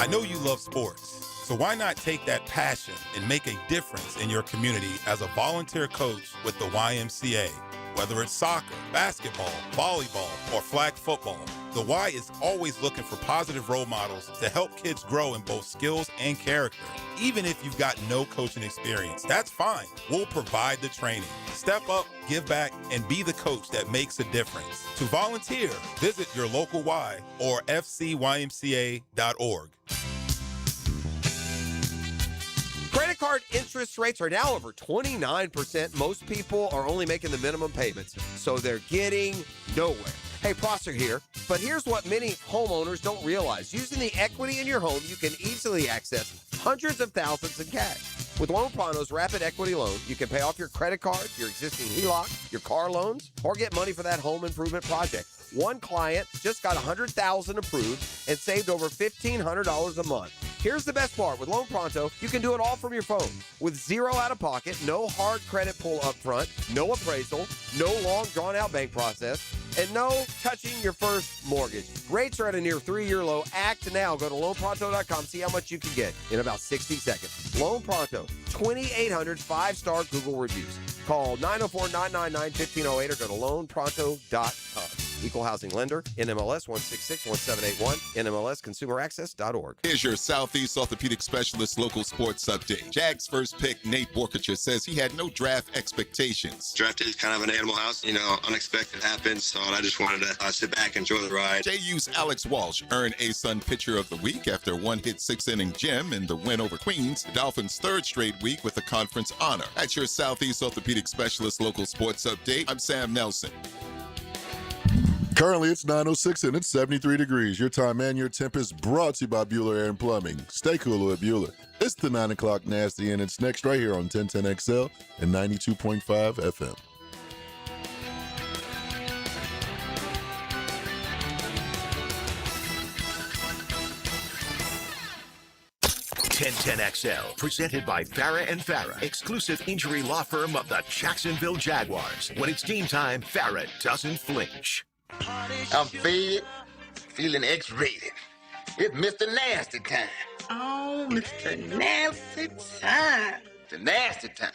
I know you love sports, so why not take that passion and make a difference in your community as a volunteer coach with the YMCA? Whether it's soccer, basketball, volleyball, or flag football, the Y is always looking for positive role models to help kids grow in both skills and character. Even if you've got no coaching experience, that's fine. We'll provide the training. Step up, give back, and be the coach that makes a difference. To volunteer, visit your local Y or fcymca.org. Credit card interest rates are now over 29%. Most people are only making the minimum payments, so they're getting nowhere. Hey, Prosser here, but here's what many homeowners don't realize. Using the equity in your home, you can easily access hundreds of thousands in cash. With Loan Pronto's Rapid Equity Loan, you can pay off your credit card, your existing HELOC, your car loans, or get money for that home improvement project. One client just got $100,000 approved and saved over $1,500 a month. Here's the best part. With Loan Pronto, you can do it all from your phone. With zero out-of-pocket, no hard credit pull up front, no appraisal, no long, drawn-out bank process, and no touching your first mortgage. Rates are at a near 3-year low. Act now. Go to loanpronto.com. See how much you can get in about 60 seconds. Loan Pronto, 2,800 5-star Google reviews. Call 904-999-1508 or go to loanpronto.com. Equal housing lender, NMLS 1661781, NMLSconsumeraccess.org. Here's your Southeast Orthopedic Specialist local sports update. Jags first pick Nate Borkacher says he had no draft expectations. Draft is kind of an animal house. Unexpected happens, so I just wanted to sit back and enjoy the ride. JU's Alex Walsh earned A-Sun Pitcher of the Week after one hit 6-inning gem in the win over Queens. The Dolphins' third straight week with the conference honor. That's your Southeast Orthopedic Specialist local sports update. I'm Sam Nelson. Currently, it's 9:06 and it's 73 degrees. Your time and your temp is brought to you by Bueller Air and Plumbing. Stay cool at Bueller. It's the 9 o'clock Nasty, and it's next right here on 1010XL and 92.5 FM. XL, presented by Farah and Farah, exclusive injury law firm of the Jacksonville Jaguars. When it's game time, Farah doesn't flinch. I'm fed, feeling X-rated. It's Mr. Nasty time. Oh, Mr. Nasty time. The nasty time.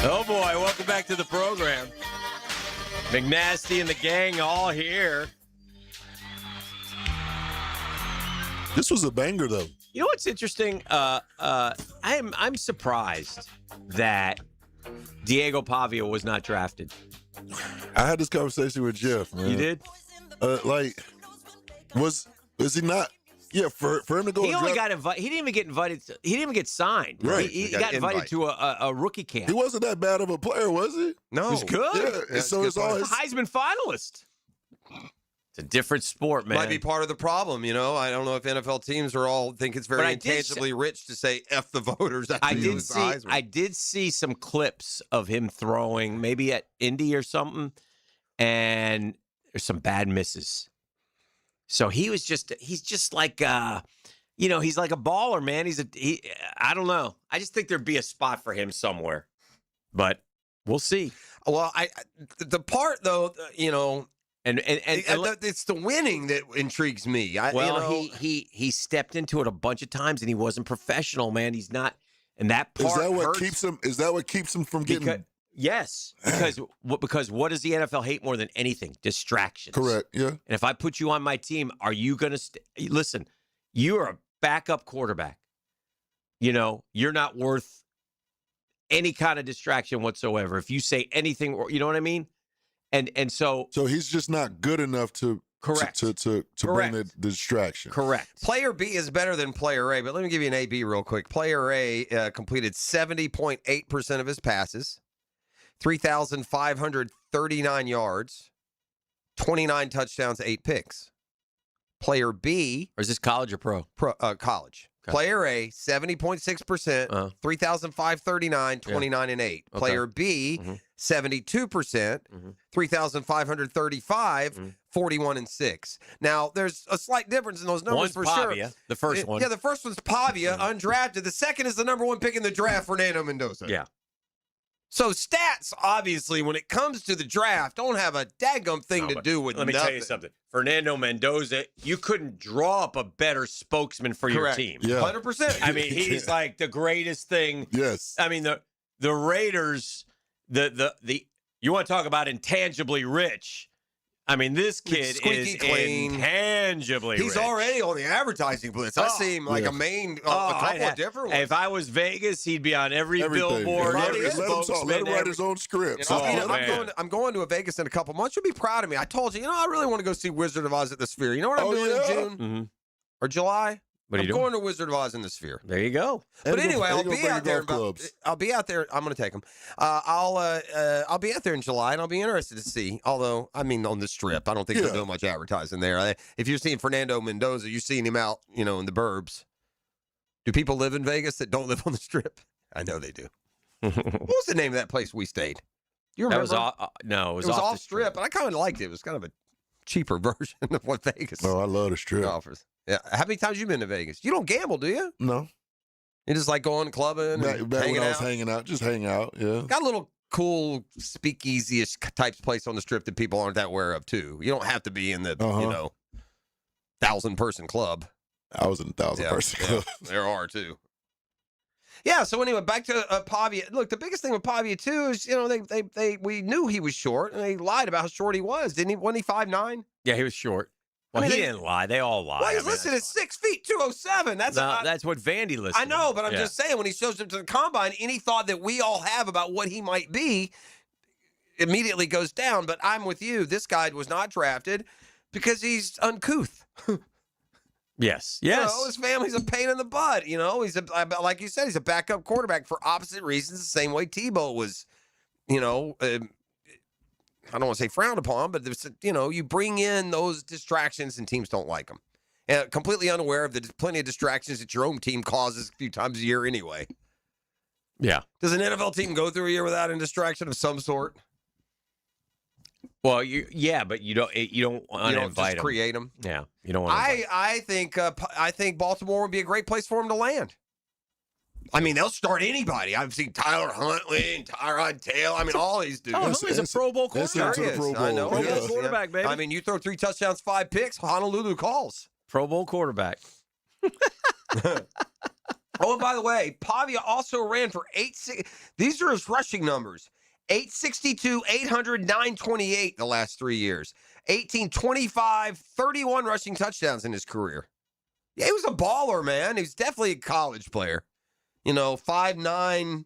Oh, boy. Welcome back to the program. McNasty and the gang all here. This was a banger, though. You know what's interesting? I'm surprised that Diego Pavia was not drafted. I had this conversation with Jeff, man. You did? Was he not? Yeah, for him to go. He only got invited. He didn't even get invited. He didn't even get signed. Right. He got invited to a rookie camp. He wasn't that bad of a player, was he? No. He was good. Yeah. So it's all He's a Heisman finalist. It's a different sport, man. Might be part of the problem, you know. I don't know if NFL teams are all think it's very intangibly rich to say F the voters. I did see some clips of him throwing, maybe at Indy or something, and there's some bad misses. So he's just like, he's like a baller, man. I don't know. I just think there'd be a spot for him somewhere, but we'll see. Well, the part though, and it's the winning that intrigues me. He stepped into it a bunch of times and he wasn't professional, man. He's not, and that part Is that what hurts. keeps him? Is that what keeps him from getting? Yes, because what does the NFL hate more than anything? Distractions. Correct. Yeah. And if I put you on my team, are you going to listen? You are a backup quarterback. You're not worth any kind of distraction whatsoever. If you say anything, you know what I mean? And so he's just not good enough to correct to bring the distraction. Correct. Player B is better than Player A, but let me give you an AB real quick. Player A completed 70.8% of his passes, 3,539 yards, 29 touchdowns, 8 picks. Player B, or is this college or pro? College. Okay. Player A, 70.6%, 3,539, 29 and 8. Okay. Player B, 72%, 3,535, 41 and 6. Now, there's a slight difference in those numbers for Pavia, sure. The first one. Yeah, the first one's Pavia, undrafted. The second is the number one pick in the draft, Fernando Mendoza. Yeah. So stats, obviously, when it comes to the draft, don't have a daggum thing to do with Let me tell you something. Fernando Mendoza, you couldn't draw up a better spokesman for your team. Yeah. 100%. I mean, he's like the greatest thing. Yes. I mean, the Raiders, the you want to talk about intangibly rich. I mean, this kid is intangibly He's rich. already on the advertising blitz. I see him like a main, a couple of different ones. If I was Vegas, he'd be on every billboard, every spokesman. Let him write his own script. I'm going to a Vegas in a couple months. You'll be proud of me. I told you, I really want to go see Wizard of Oz at the Sphere. You know what I'm doing in June or July? What are you doing? I'm going to Wizard of Oz in the Sphere. There you go. But anyway, I'll be out there. I'll be out there. I'm going to take them. I'll be out there in July, and I'll be interested to see. Although, I mean, on the Strip, I don't think they're doing much advertising there. If you're seeing Fernando Mendoza, you're seeing him out, in the burbs. Do people live in Vegas that don't live on the Strip? I know they do. What was the name of that place we stayed? You remember? It was off Strip, but I kind of liked it. It was kind of a cheaper version of what Vegas I love the Strip. offers. Yeah. How many times you been to Vegas? You don't gamble, do you? No. You just like going clubbing and back hanging when I out? was hanging out, just hang out, yeah. Got a little cool speakeasy-ish type place on the Strip that people aren't that aware of, too. You don't have to be in the, 1,000-person club. I was in a 1,000-person club. There are, too. Yeah, so anyway, back to Pavia. Look, the biggest thing with Pavia, too, is, we knew he was short, and they lied about how short he was. Didn't he? Wasn't he 5'9"? Yeah, he was short. Well, he didn't lie. They all lie. Well, he's listed at 6 feet, 207. That's what Vandy listed. I know, but I'm just saying, when he shows up to the combine, any thought that we all have about what he might be immediately goes down. But I'm with you. This guy was not drafted because he's uncouth. Yes. His family's a pain in the butt. He's like you said, he's a backup quarterback for opposite reasons. The same way Tebow was, I don't want to say frowned upon, but you bring in those distractions and teams don't like them. And completely unaware of the plenty of distractions that your own team causes a few times a year anyway. Yeah. Does an NFL team go through a year without a distraction of some sort? Well, but you don't want to invite just create them. Yeah, you don't want to. I think Baltimore would be a great place for him to land. I mean, they'll start anybody. I've seen Tyler Huntley and Tyrod Taylor. I mean, all these dudes. Oh, Huntley's a Pro Bowl quarterback. I know. Pro Bowl quarterback, baby. I mean, you throw 3 touchdowns, 5 picks, Honolulu calls. Pro Bowl quarterback. Oh, and by the way, Pavia also ran for 8. These are his rushing numbers. 862, 800, 928 the last 3 years. 18, 25, 31 rushing touchdowns in his career. Yeah, he was a baller, man. He's definitely a college player. 5'9",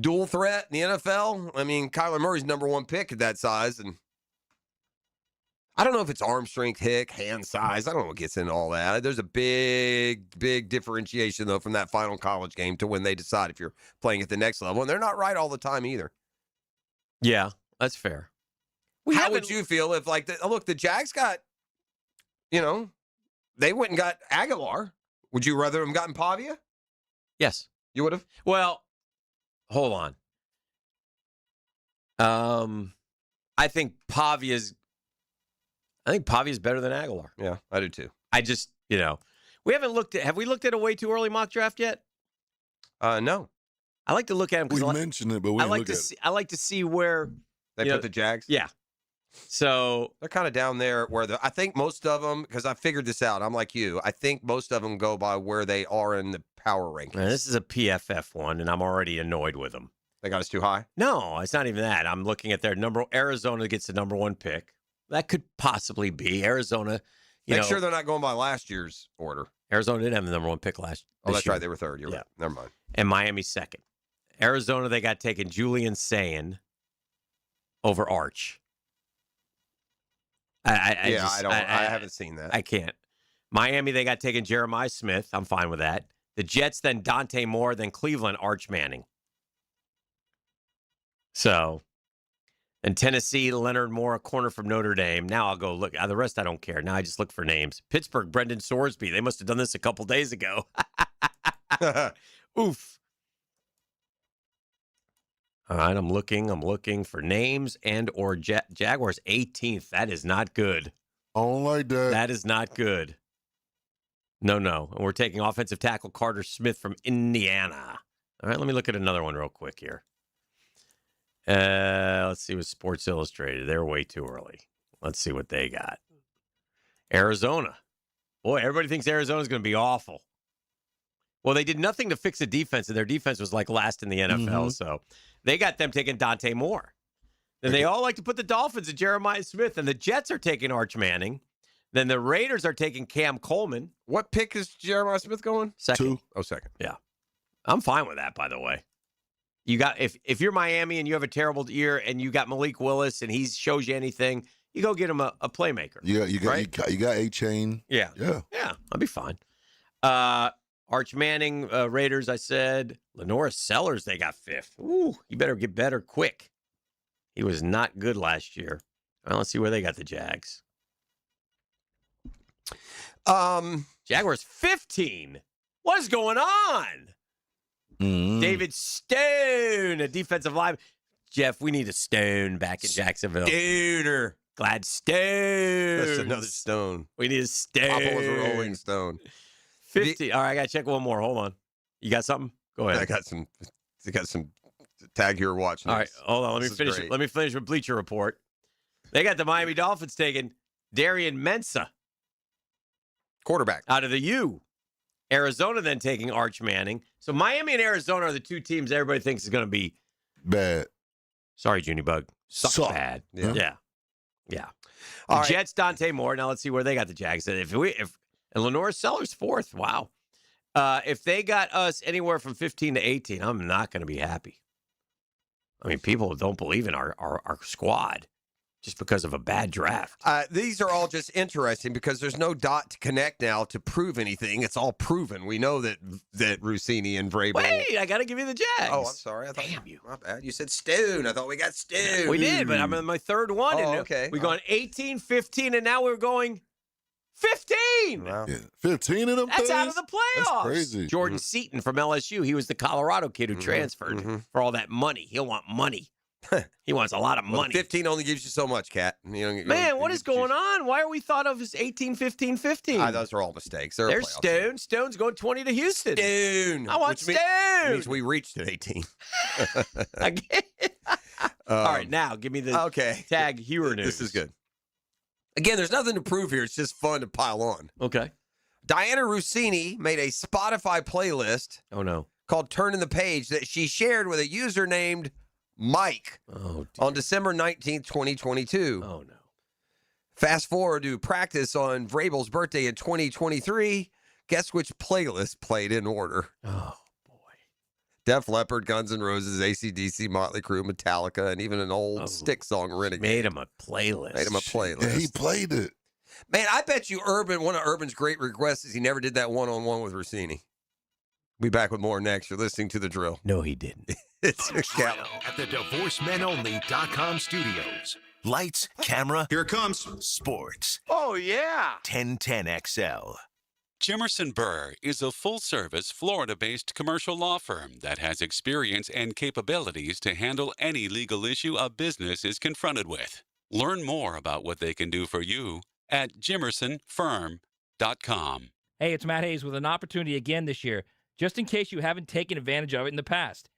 dual threat in the NFL. I mean, Kyler Murray's number 1 pick at that size. And I don't know if it's arm strength, hand size. I don't know what gets into all that. There's a big, big differentiation, though, from that final college game to when they decide if you're playing at the next level. And they're not right all the time either. Yeah, that's fair. How would you feel if, the Jags got, they went and got Aguilar. Would you rather have gotten Pavia? Yes. You would have? Well, hold on. I think Pavia's better than Aguilar. Yeah, I do too. I just, we haven't have we looked at a way too early mock draft yet? No. I like to look at him because we mentioned it, but we didn't look at it. I like to see where they put the Jags. Yeah. So they're kind of down there where I think most of them, because I figured this out. I'm like you. I think most of them go by where they are in the power rankings. Now, this is a PFF one, and I'm already annoyed with them. They got us too high? No, it's not even that. I'm looking at their number. Arizona gets the number 1 pick. That could possibly be Arizona. Make sure they're not going by last year's order. Arizona didn't have the number 1 pick last. Oh, that's year. right. They were 3rd. You're right. Never mind. And Miami 2nd. Arizona, they got taken Julian Sayin over Arch. I haven't seen that. I can't. Miami, they got taken Jeremiah Smith. I'm fine with that. The Jets, then Dante Moore, then Cleveland, Arch Manning. So, and Tennessee, Leonard Moore, a corner from Notre Dame. Now I'll go look. The rest I don't care. Now I just look for names. Pittsburgh, Brendan Sorsby. They must have done this a couple days ago. Oof. All right, I'm looking for names and or Jaguars 18th. That is not good. I don't like that. That is not good. No. And we're taking offensive tackle Carter Smith from Indiana. All right, let me look at another one real quick here. Let's see with Sports Illustrated. They're way too early. Let's see what they got. Arizona. Boy, everybody thinks Arizona's going to be awful. Well, they did nothing to fix the defense, and their defense was last in the NFL, so they got them taking Dante Moore. Then they all like to put the Dolphins at Jeremiah Smith, and the Jets are taking Arch Manning. Then the Raiders are taking Cam Coleman. What pick is Jeremiah Smith going? 2nd. 2. Oh, 2nd. Yeah. I'm fine with that, by the way. You got if you're Miami and you have a terrible year and you got Malik Willis and he shows you anything, you go get him a playmaker. Yeah, you got right? A-Chain. Yeah. I'll be fine. Arch Manning, Raiders, I said. Lenora Sellers, they got 5th. Ooh, you better get better quick. He was not good last year. Well, let's see where they got the Jags. Jaguars 15. What is going on? David Stone, a defensive line. Jeff, we need a Stone back in Jacksonville. Stoner. Gladstone. That's another stone. We need a Stone. Papa was a Rolling Stone. 50. All right, I got to check one more. Hold on. You got something? Go ahead. I got some tag here watching. All right, hold on. Let me finish with Bleacher Report. They got the Miami Dolphins taking Darian Mensah, quarterback out of the U. Arizona then taking Arch Manning. So Miami and Arizona are the 2 teams everybody thinks is going to be bad. Sorry, Junie Bug. Suck bad. Yeah. All right. Jets, Dante Moore. Now let's see where they got the Jags. And Lenora Sellers 4th. Wow. If they got us anywhere from 15 to 18, I'm not going to be happy. I mean, people don't believe in our squad just because of a bad draft. These are all just interesting because there's no dot to connect now to prove anything. It's all proven. We know that Rossini and Vrabel. Wait, I got to give you the Jags. Oh, I'm sorry. Damn you. My bad. You said Stone. I thought we got Stone. We did, but I'm in my 3rd one. Oh, okay. We've gone 18, 15, and now we're going 15. Wow. Yeah. 15 of them. That's out of the playoffs. That's crazy. Jordan Seaton from LSU. He was the Colorado kid who transferred for all that money. He'll want money. He wants a lot of Well, money. 15 only gives you so much, Cat. Man, what is going on? Why are we thought of as 18, 15, 15? Those are all mistakes. They're There's Stone. Stone's going 20 to Houston. Stone. I want Stone. Means we reached at 18. All right, now give me the tag hero news. This is good. Again, there's nothing to prove here. It's just fun to pile on. Okay. Diana Rossini made a Spotify playlist. Oh, no. Called Turning the Page that she shared with a user named Mike on December 19th, 2022. Oh, no. Fast forward to practice on Vrabel's birthday in 2023. Guess which playlist played in order? Oh, Def Leppard, Guns N' Roses, AC/DC, Motley Crue, Metallica, and even an old Stick song, Renegade. Made him a playlist. Yeah, he played it. Man, I bet you one of Urban's great requests is he never did that one-on-one with Rossini. Be back with more next. You're listening to The Drill. No, he didn't. It's The Drill at the DivorceMenOnly.com studios. Lights, camera. Here it comes. Sports. Oh, yeah. 1010XL. Jimerson Burr is a full-service, Florida-based commercial law firm that has experience and capabilities to handle any legal issue a business is confronted with. Learn more about what they can do for you at jimersonfirm.com. Hey, it's Matt Hayes with an opportunity again this year, just in case you haven't taken advantage of it in the past.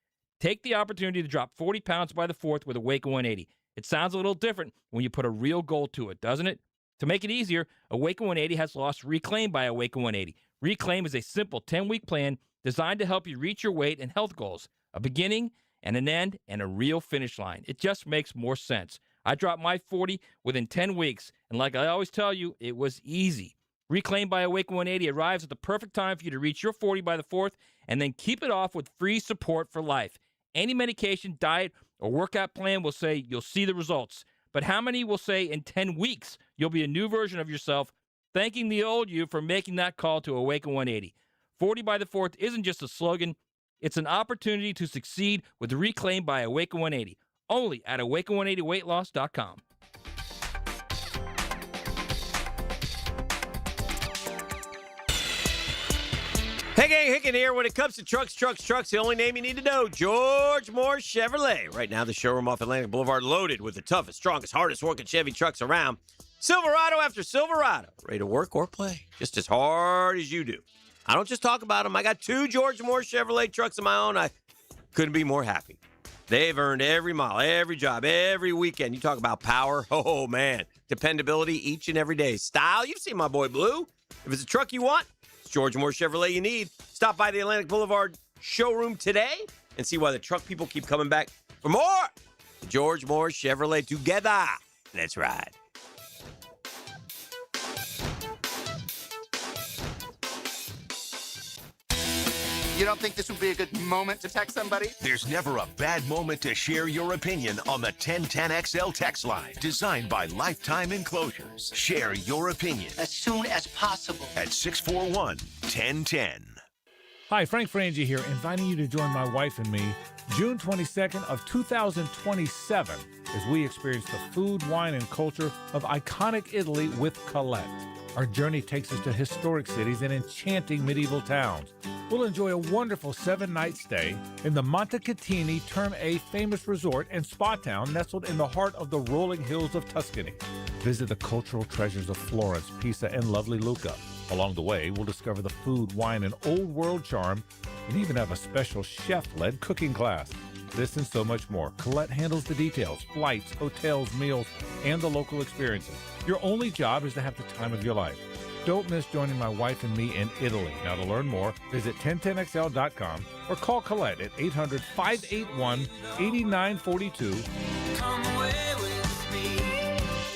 Take the opportunity to drop 40 pounds by the 4th with Awaken 180. It sounds a little different when you put a real goal to it, doesn't it? To make it easier, Awaken 180 has lost Reclaim by Awaken 180. Reclaim is a simple 10-week plan designed to help you reach your weight and health goals, a beginning and an end and a real finish line. It just makes more sense. I dropped my 40 within 10 weeks, and like I always tell you, it was easy. Reclaim by Awaken 180 arrives at the perfect time for you to reach your 40 by the 4th and then keep it off with free support for life. Any medication, diet, or workout plan will say you'll see the results. But how many will say in 10 weeks you'll be a new version of yourself, thanking the old you for making that call to Awaken 180? 40 by the 4th isn't just a slogan. It's an opportunity to succeed with Reclaim by Awaken 180. Only at Awaken180weightloss.com. Hey, gang, Hicken here. When it comes to trucks, the only name you need to know, George Moore Chevrolet. Right now, the showroom off Atlantic Boulevard loaded with the toughest, strongest, hardest working Chevy trucks around. Silverado after Silverado. Ready to work or play just as hard as you do. I don't just talk about them. I got 2 George Moore Chevrolet trucks of my own. I couldn't be more happy. They've earned every mile, every job, every weekend. You talk about power. Oh, man. Dependability each and every day. Style. You've seen my boy Blue. If it's a truck you want, it's George Moore Chevrolet you need. Stop by the Atlantic Boulevard showroom today and see why the truck people keep coming back for more. George Moore Chevrolet together. Let's ride. You don't think this would be a good moment to text somebody? There's never a bad moment to share your opinion on the 1010XL text line. Designed by Lifetime Enclosures. Share your opinion As soon as possible. at 641-1010. Hi, Frank Frangie here, inviting you to join my wife and me June 22nd of 2027 as we experience the food, wine, and culture of iconic Italy with Colette. Our journey takes us to historic cities and enchanting medieval towns. We'll enjoy a wonderful 7-night stay in the Montecatini Term A famous resort and spa town nestled in the heart of the rolling hills of Tuscany. Visit the cultural treasures of Florence, Pisa, and lovely Lucca. Along the way, we'll discover the food, wine, and old world charm, and even have a special chef-led cooking class. This and so much more. Colette handles the details, flights, hotels, meals, and the local experiences. Your only job is to have the time of your life. Don't miss joining my wife and me in Italy. Now, to learn more, visit 1010XL.com or call Colette at 800-581-8942. Come away with me.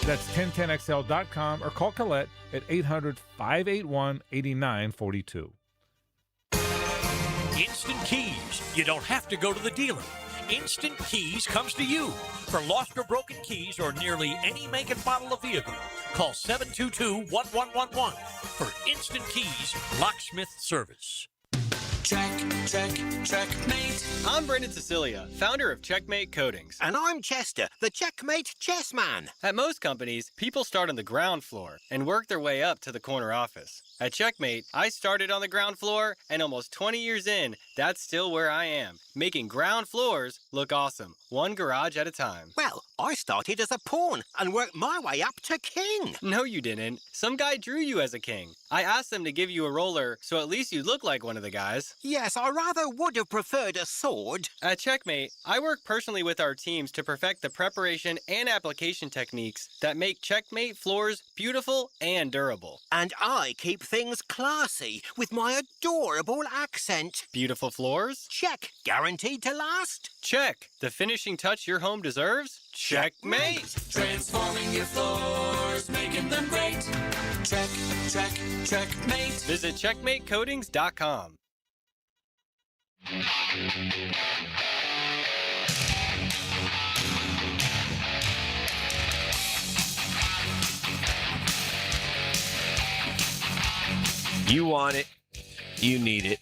That's 1010XL.com or call Colette at 800-581-8942. Instant Keys. You don't have to go to the dealer. Instant Keys comes to you. For lost or broken keys or nearly any make and model of vehicle, call 722-1111 for Instant Keys locksmith service. Checkmate. I'm Brendan Cecilia, founder of Checkmate Coatings. And I'm Chester, the Checkmate chess man. At most companies, people start on the ground floor and work their way up to the corner office. At Checkmate, I started on the ground floor, and almost 20 years in, that's still where I am, making ground floors look awesome, one garage at a time. Well, I started as a pawn and worked my way up to king. No, you didn't. Some guy drew you as a king. I asked them to give you a roller, so at least you look like one of the guys. Yes, I rather would have preferred a sword. At Checkmate, I work personally with our teams to perfect the preparation and application techniques that make Checkmate floors beautiful and durable. And I keep things classy with my adorable accent. Beautiful floors? Check. Guaranteed to last? Check. The finishing touch your home deserves? Checkmate. Transforming your floors, making them great. Checkmate. Visit checkmatecoatings.com. You want it. You need it.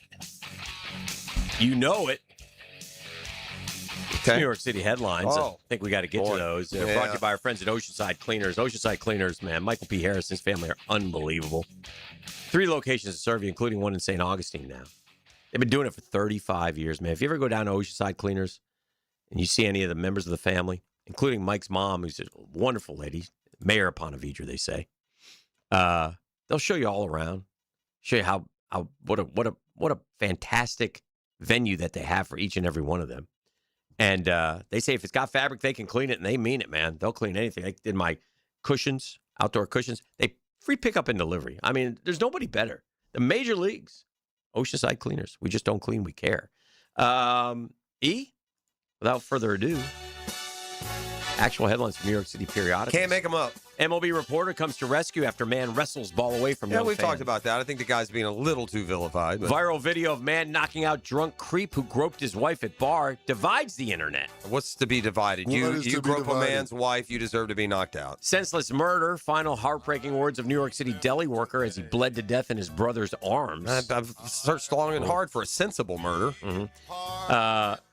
You know it. Okay. New York City headlines. Oh, I think we got to get to those. They're brought to you by our friends at Oceanside Cleaners. Oceanside Cleaners, man. Michael P. Harris and his family are unbelievable. 3 locations to serve you, including one in St. Augustine now. They've been doing it for 35 years, man. If you ever go down to Oceanside Cleaners and you see any of the members of the family, including Mike's mom, who's a wonderful lady, Mayor of Ponte Vedra, they say, they'll show you all around, show you what a fantastic venue that they have for each and every one of them. And they say if it's got fabric, they can clean it, and they mean it, man. They'll clean anything. They did my cushions, outdoor cushions. They free pickup and delivery. I mean, there's nobody better. The major leagues, Oceanside Cleaners. We just don't clean, we care. Without further ado, actual headlines from New York City periodicals. Can't make them up. MLB reporter comes to rescue after man wrestles ball away from young we've fan. talked about that. I think the guy's being a little too vilified. But Viral video of man knocking out drunk creep who groped his wife at bar divides the internet. What's to be divided? You grope a man's wife, you deserve to be knocked out. Senseless murder, final heartbreaking words of New York City deli worker as he bled to death in his brother's arms. I've searched long and hard for a sensible murder.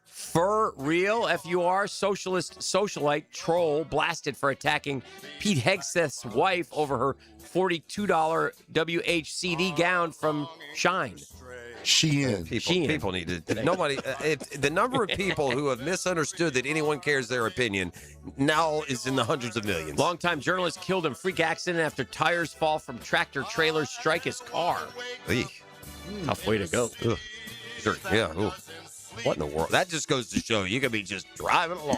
For real, F-U-R, socialist socialite troll blasted for attacking Pete Hegseth's wife over her $42 WHCD gown from Shine. People need to. Nobody. The number of people who have misunderstood that anyone cares their opinion now is in the hundreds of millions. Longtime journalist killed in freak accident after tires fall from tractor trailer strike his car. Tough way to go. Ugh. Sure. Yeah. Ooh. What in the world? That just goes to show you could be just driving along.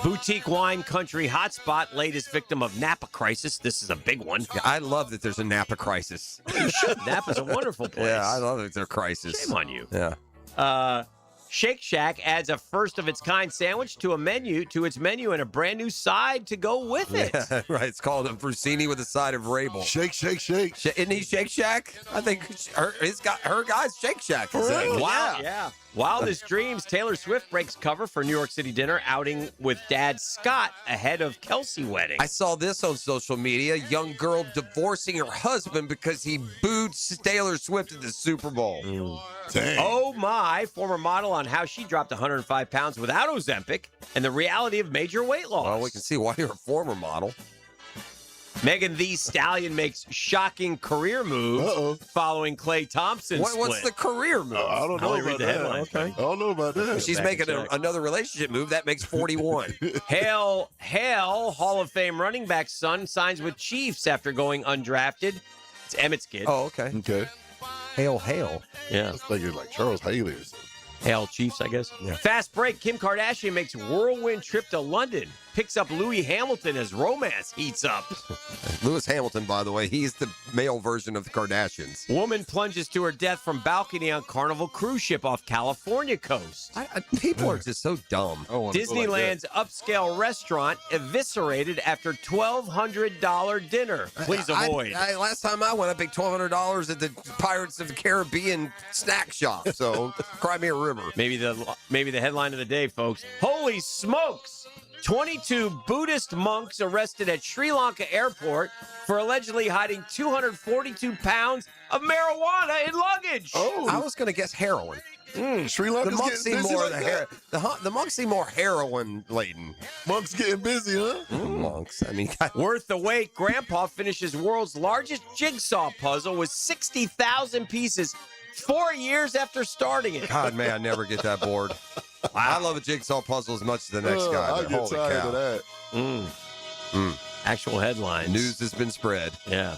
Boutique wine country hotspot, latest victim of Napa crisis. This is a big one. Yeah, I love that there's a Napa crisis. You should. Napa's a wonderful place. Yeah, I love that there's a crisis. Shame on you. Yeah. Shake Shack adds a first-of-its-kind sandwich to its menu and a brand new side to go with it. Yeah, right. It's called a Frussini with a side of Rabel. Shake. Isn't he Shake Shack? I think her guy's Shake Shack. Really? Wow. Yeah. Wildest dreams. Taylor Swift breaks cover for New York City dinner outing with dad Scott ahead of Kelsey wedding. I saw this on social media. Young girl divorcing her husband because he booed Taylor Swift at the Super Bowl. Dang. Oh my, former model on how she dropped 105 pounds without Ozempic and the reality of major weight loss. Well, we can see why you're a former model. Megan Thee Stallion makes shocking career move following Klay Thompson's What's the career move? I don't know about that. Okay. I don't know about that. She's making another relationship move. That makes 41. Hale, Hall of Fame running back son signs with Chiefs after going undrafted. It's Emmett's kid. Oh, okay. Okay. Hale. Yeah. It's like Charles Haley or something. Hale Chiefs, I guess. Yeah. Fast break. Kim Kardashian makes whirlwind trip to London. Picks up Louis Hamilton as romance heats up. Lewis Hamilton, by the way, he's the male version of the Kardashians. Woman plunges to her death from balcony on Carnival cruise ship off California coast. People are just so dumb. Disneyland's upscale restaurant eviscerated after $1,200 dinner. Please avoid. Last time I went, I paid $1,200 at the Pirates of the Caribbean snack shop. So, Crimea River. Maybe the headline of the day, folks. Holy smokes! 22 Buddhist monks arrested at Sri Lanka airport for allegedly hiding 242 pounds of marijuana in luggage. Oh, I was going to guess heroin. Sri Lanka's The monks getting seem busy more like that? the monks seem more heroin laden. Monks getting busy, huh? Monks. I mean, Worth the wait, Grandpa finishes world's largest jigsaw puzzle with 60,000 pieces 4 years after starting it. God, may I never get that bored. I love a jigsaw puzzle as much as the next guy. I But get holy tired cow. of that. Actual headlines. News has been spread. Yeah.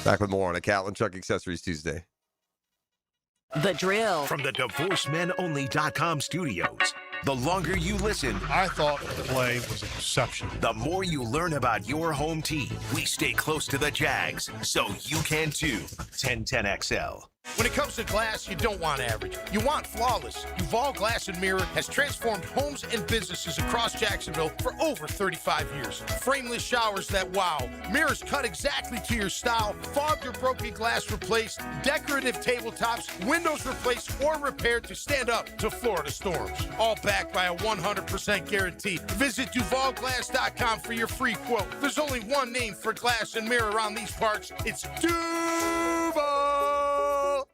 Back with more on a Catlin Truck Accessories Tuesday. The Drill. From the DivorceMenOnly.com studios. The longer you listen, I thought the play was exceptional. the more you learn about your home team. We stay close to the Jags, so you can too. 1010XL. When it comes to glass, you don't want average. You want flawless. Duval Glass and Mirror has transformed homes and businesses across Jacksonville for over 35 years. Frameless showers that wow. Mirrors cut exactly to your style. Fogged or broken glass replaced. Decorative tabletops. Windows replaced or repaired to stand up to Florida storms. All backed by a 100% guarantee. Visit DuvalGlass.com for your free quote. There's only one name for glass and mirror around these parts. It's Duval.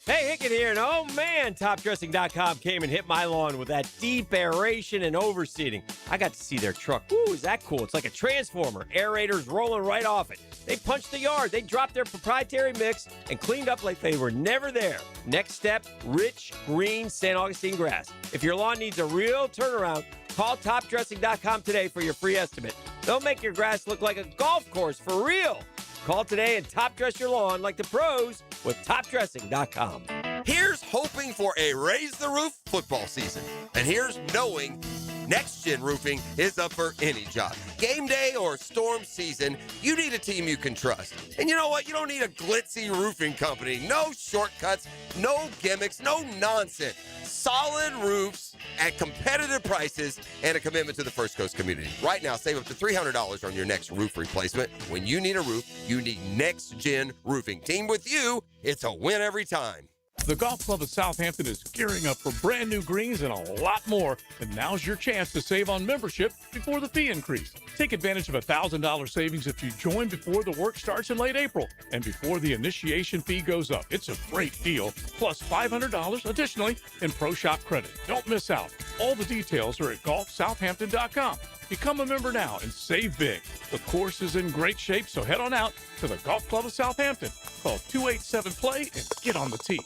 Hey, Hickett here, and oh man, TopDressing.com came and hit my lawn with that deep aeration and overseeding. I got to see their truck. Ooh, is that cool? It's like a transformer. Aerators rolling right off it. They punched the yard. They dropped their proprietary mix and cleaned up like they were never there. Next step, rich, green St. Augustine grass. If your lawn needs a real turnaround, call TopDressing.com today for your free estimate. They'll make your grass look like a golf course for real. Call today and top dress your lawn like the pros with TopDressing.com. Here's hoping for a raise the roof football season. And here's knowing Next Gen Roofing is up for any job. Game day or storm season, you need a team you can trust. And you know what? You don't need a glitzy roofing company. No shortcuts, no gimmicks, no nonsense. Solid roofs at competitive prices and a commitment to the First Coast community. Right now, save up to $300 on your next roof replacement. When you need a roof, you need Next Gen Roofing. Team with you, it's a win every time. The Golf Club of Southampton is gearing up for brand new greens and a lot more. And now's your chance to save on membership before the fee increase. Take advantage of $1,000 savings if you join before the work starts in late April and before the initiation fee goes up. It's a great deal, plus $500 additionally in Pro Shop credit. Don't miss out. All the details are at golfsouthampton.com. Become a member now and save big. The course is in great shape, so head on out to the Golf Club of Southampton. Call 287-PLAY and get on the tee.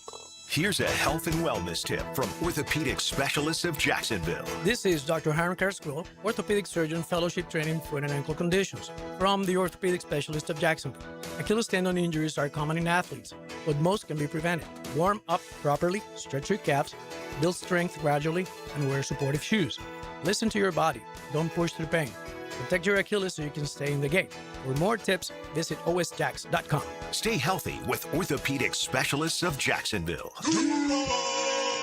Here's a health and wellness tip from Orthopedic Specialists of Jacksonville. This is Dr. Hiram Carrasquillo, orthopedic surgeon, fellowship training foot and ankle conditions from the Orthopedic Specialist of Jacksonville. Achilles tendon injuries are common in athletes, but most can be prevented. Warm up properly, stretch your calves, build strength gradually, and wear supportive shoes. Listen to your body. Don't push through pain. Protect your Achilles so you can stay in the game. For more tips, visit osjax.com. Stay healthy with Orthopedic Specialists of Jacksonville.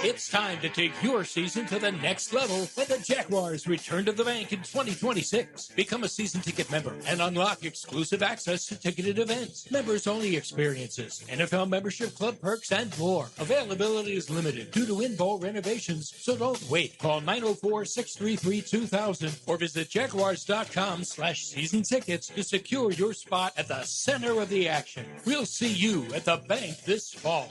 It's time to take your season to the next level when the Jaguars return to the bank in 2026. Become a season ticket member and unlock exclusive access to ticketed events, members-only experiences, NFL membership club perks, and more. Availability is limited due to in-bowl renovations, so don't wait. Call 904-633-2000 or visit jaguars.com/season tickets to secure your spot at the center of the action. We'll see you at the bank this fall.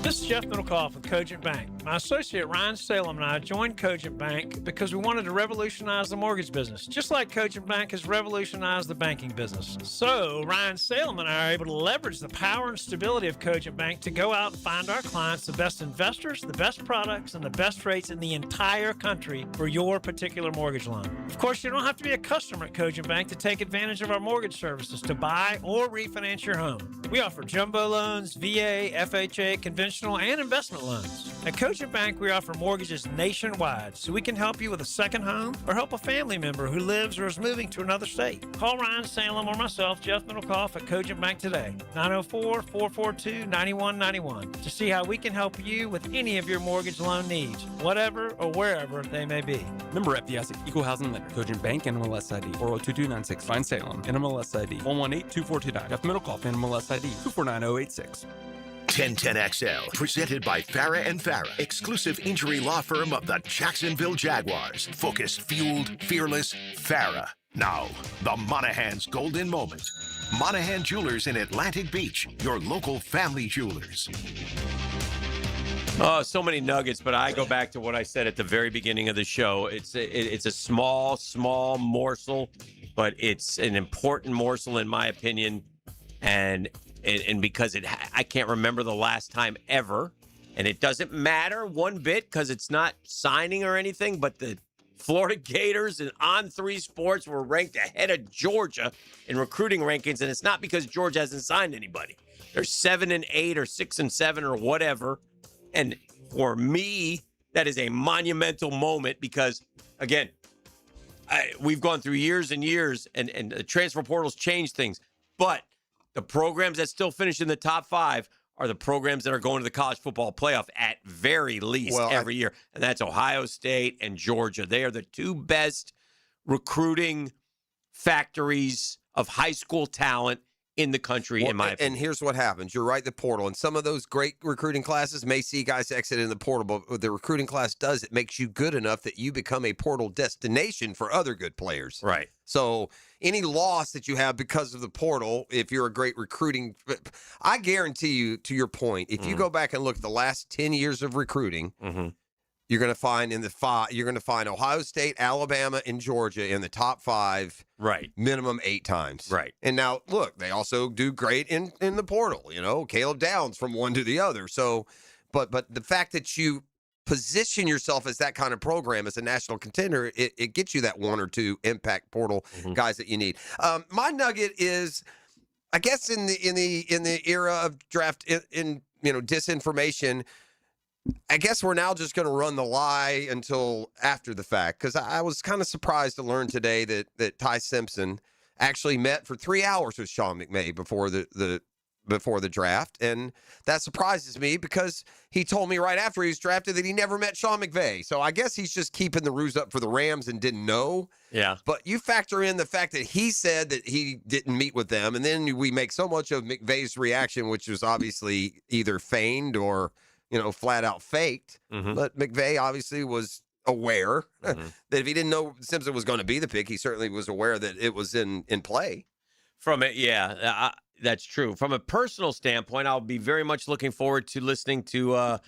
This is Jeff Middlecoff with Cogent Bank. My associate Ryan Salem and I joined Cogent Bank because we wanted to revolutionize the mortgage business, just like Cogent Bank has revolutionized the banking business. So Ryan Salem and I are able to leverage the power and stability of Cogent Bank to go out and find our clients the best investors, the best products, and the best rates in the entire country for your particular mortgage loan. Of course, you don't have to be a customer at Cogent Bank to take advantage of our mortgage services to buy or refinance your home. We offer jumbo loans, VA, FHA, conventional, and investment loans. At Cogent Bank, we offer mortgages nationwide, so we can help you with a second home or help a family member who lives or is moving to another state. Call Ryan Salem or myself, Jeff Middlecoff, at Cogent Bank today, 904-442-9191, to see how we can help you with any of your mortgage loan needs, whatever or wherever they may be. Member FDIC, Equal Housing Lender, Cogent Bank, NMLS ID 402296, Ryan Salem, NMLS ID 1182429, Jeff Middlecoff, NMLS ID 249086. 1010XL, presented by Farah and Farah, exclusive injury law firm of the Jacksonville Jaguars. Focused, fueled, fearless, Farah. Now, the Monahan's golden moment. Monahan Jewelers in Atlantic Beach, your local family jewelers. Oh, so many nuggets, but I go back to what I said at the very beginning of the show. It's a small morsel, but it's an important morsel in my opinion, and because I can't remember the last time ever, and it doesn't matter one bit because it's not signing or anything, but the Florida Gators and On3 Sports were ranked ahead of Georgia in recruiting rankings, and it's not because Georgia hasn't signed anybody. They're 7-8 or 6-7 or whatever. And for me, that is a monumental moment because, again, we've gone through years and years, and the transfer portal's changed things. But the programs that still finish in the top 5 are the programs that are going to the college football playoff at very least every year. And that's Ohio State and Georgia. They are the two best recruiting factories of high school talent in the country, in my opinion. And here's what happens. You're right, the portal. And some of those great recruiting classes may see guys exit in the portal, but what the recruiting class does, it makes you good enough that you become a portal destination for other good players. Right. So any loss that you have because of the portal, if you're a great recruiting, I guarantee you, to your point, if you go back and look at the last 10 years of recruiting, you're going to find you're going to find Ohio State, Alabama, and Georgia in the top 5, right? Minimum 8 times, right? And now look, they also do great in the portal. You know, Caleb Downs from one to the other. So, but the fact that you position yourself as that kind of program as a national contender, it gets you that 1 or 2 impact portal guys that you need. My nugget is, I guess in the era of draft in disinformation. I guess we're now just going to run the lie until after the fact, because I was kind of surprised to learn today that Ty Simpson actually met for 3 hours with Sean McVay before the draft, and that surprises me because he told me right after he was drafted that he never met Sean McVay. So I guess he's just keeping the ruse up for the Rams and didn't know. Yeah. But you factor in the fact that he said that he didn't meet with them, and then we make so much of McVay's reaction, which was obviously either feigned or flat out faked. But McVay obviously was aware that if he didn't know Simpson was going to be the pick, he certainly was aware that it was in play. From it, yeah, that's true. From a personal standpoint, I'll be very much looking forward to listening to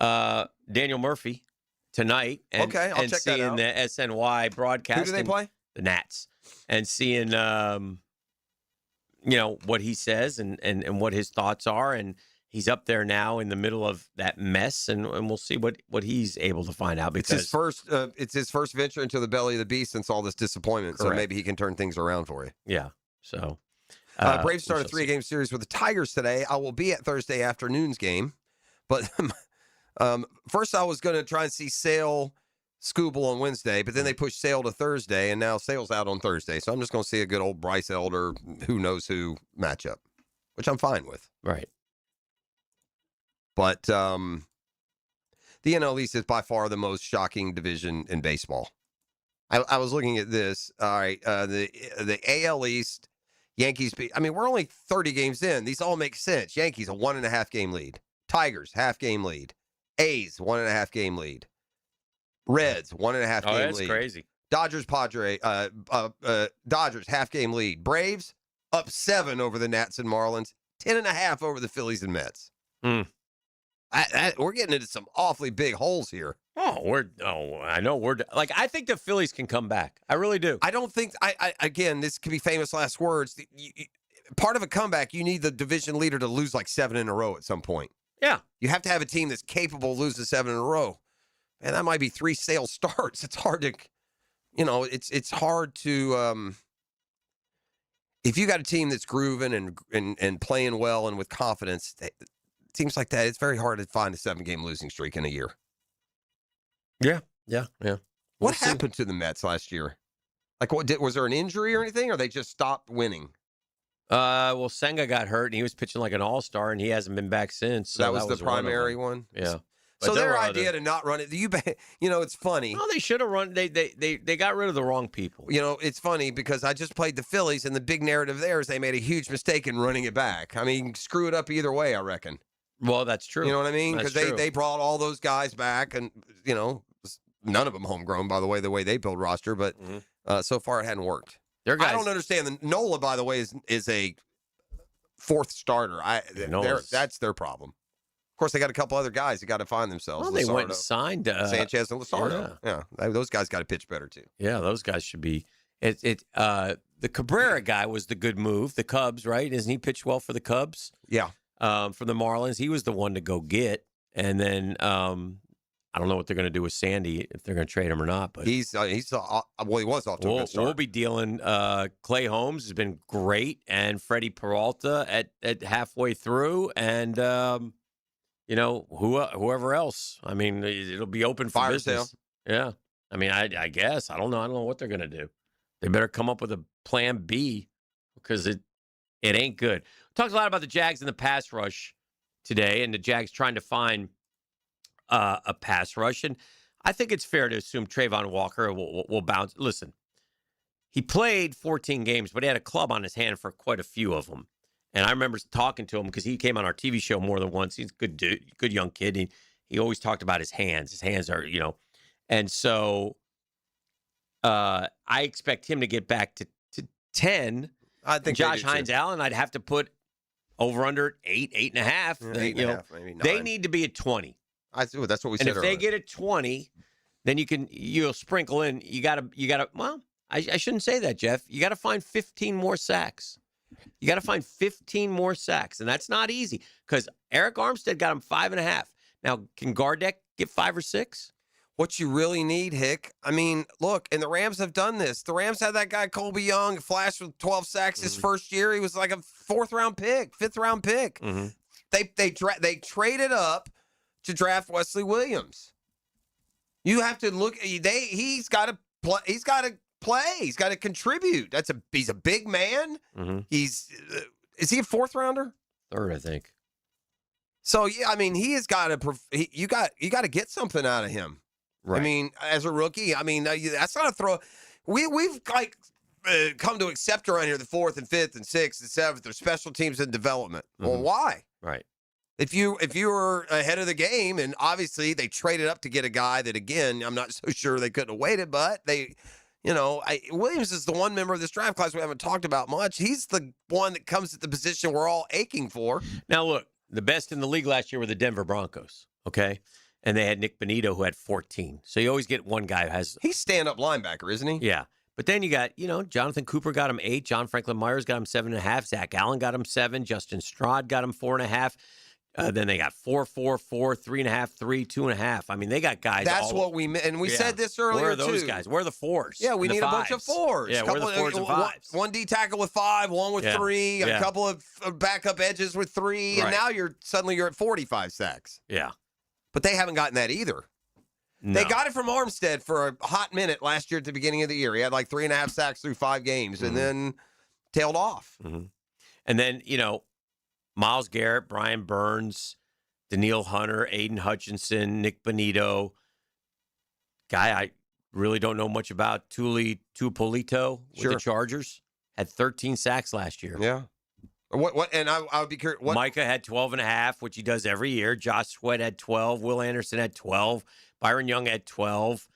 Daniel Murphy tonight. I'll check that out. Seeing the SNY broadcast. Who do they play? The Nats. And seeing, what he says and what his thoughts are. And he's up there now in the middle of that mess, and we'll see what he's able to find out. Because it's his first venture into the belly of the beast since all this disappointment. Correct. So maybe he can turn things around for you. Yeah. So Braves start a 3-game series with the Tigers today. I will be at Thursday afternoon's game, but first I was going to try and see Sale Scooble on Wednesday, but then they pushed Sale to Thursday, and now Sale's out on Thursday. So I'm just going to see a good old Bryce Elder, who knows who matchup, which I'm fine with. Right. But the NL East is by far the most shocking division in baseball. I was looking at this. All right, the AL East, Yankees. We're only 30 games in. These all make sense. Yankees, a 1.5 game lead. Tigers, half game lead. A's, 1.5 game lead. Reds, 1.5 game lead. That's crazy. Dodgers, Dodgers, half game lead. Braves, up 7 over the Nats and Marlins. 10.5 over the Phillies and Mets. We're getting into some awfully big holes here. I know I think the Phillies can come back. I really do. I don't think. Again, this could be famous last words. Part of a comeback, you need the division leader to lose like 7 in a row at some point. Yeah, you have to have a team that's capable of losing 7 in a row, and that might be 3 Sale starts. It's hard to, it's hard to. If you got a team that's grooving and playing well and with confidence. Teams like that, it's very hard to find a 7-game losing streak in a year. Yeah. What happened to the Mets last year? Like, was there an injury or anything, or they just stopped winning? Well, Senga got hurt, and he was pitching like an all-star, and he hasn't been back since. So that was the primary one? Yeah. So their idea to not run it, it's funny. No, they should have run. They got rid of the wrong people. It's funny because I just played the Phillies, and the big narrative there is they made a huge mistake in running it back. Screw it up either way, I reckon. Well, that's true. You know what I mean? That's Because true. they brought all those guys back, and none of them homegrown, by the way they build roster. But so far it hadn't worked. Their guys, I don't understand. The Nola, by the way, is a fourth starter. That's their problem. Of course, they got a couple other guys that got to find themselves. Well, they went and signed Sanchez and Luzardo. Yeah, those guys got to pitch better too. Yeah, those guys should be. The Cabrera guy was the good move. The Cubs, right? Isn't he pitched well for the Cubs? Yeah. For the Marlins, he was the one to go get. And then I don't know what they're going to do with Sandy, if they're going to trade him or not. But he was off to a good start. We'll be dealing. Clay Holmes has been great, and Freddie Peralta at halfway through, and whoever else. I mean, it'll be open for business. Yeah. I mean, I guess I don't know. I don't know what they're going to do. They better come up with a plan B because it ain't good. We talked a lot about the Jags in the pass rush today, and the Jags trying to find a pass rush. And I think it's fair to assume Trayvon Walker will bounce. Listen, he played 14 games, but he had a club on his hand for quite a few of them. And I remember talking to him because he came on our TV show more than once. He's a good dude, good young kid. He always talked about his hands. His hands are, and so I expect him to get back to 10. I think Josh Hines Allen, I'd have to put over under 8.5. 8.5, maybe 9. They need to be at 20. That's what we said. And if they get at 20, then you'll sprinkle in. You gotta. Well, I shouldn't say that, Jeff. You got to find 15 more sacks. You got to find 15 more sacks, and that's not easy because Eric Armstead got him 5.5. Now, can Gardeck get 5 or 6? What you really need, Hick, I mean, look, and the Rams have done this. The Rams had that guy, Colby Young, flashed with 12 sacks his first year. He was like a 4th-round pick, 5th-round pick. They traded up to draft Wesley Williams. You have to look. He's got to play. He's got to play. He's got to contribute. He's a big man. Is he a 4th-rounder? 3rd, I think. So yeah, I mean, he has got to. You got to get something out of him. Right. I mean, as a rookie, I mean, that's not a throw. We've come to accept around here the 4th and 5th and 6th and 7th are special teams in development. Well, why? Right. If you were ahead of the game, and obviously they traded up to get a guy that, again, I'm not so sure they couldn't have waited, but they, Williams is the one member of this draft class we haven't talked about much. He's the one that comes at the position we're all aching for. Now, look, the best in the league last year were the Denver Broncos, okay? And they had Nick Bonito, who had 14. So you always get one guy who has... He's stand-up linebacker, isn't he? Yeah. But then you got, Jonathan Cooper got him 8. John Franklin Myers got him 7.5. Zach Allen got him 7. Justin Stroud got him 4.5. Then they got 4, 4, 4, 3.5, 3, 2.5. I mean, they got guys. That's what we and we said this earlier. Where are those too. guys? Where are the 4s? Yeah, we need a bunch of 4s. Yeah, where are the 4s and 5s? One D tackle with 5, one with 3, a couple of backup edges with 3, and now you're at 45 sacks. Yeah, but they haven't gotten that either. No. They got it from Armstead for a hot minute last year at the beginning of the year. He had like 3.5 sacks through 5 games, and then tailed off. And then Myles Garrett, Brian Burns, Daniil Hunter, Aiden Hutchinson, Nick Bonito. Guy I really don't know much about, Tuli Tupolito with the Chargers. Had 13 sacks last year. Yeah. What? And I would be curious. Micah had 12.5, which he does every year. Josh Sweat had 12. Will Anderson had 12. Byron Young had 12.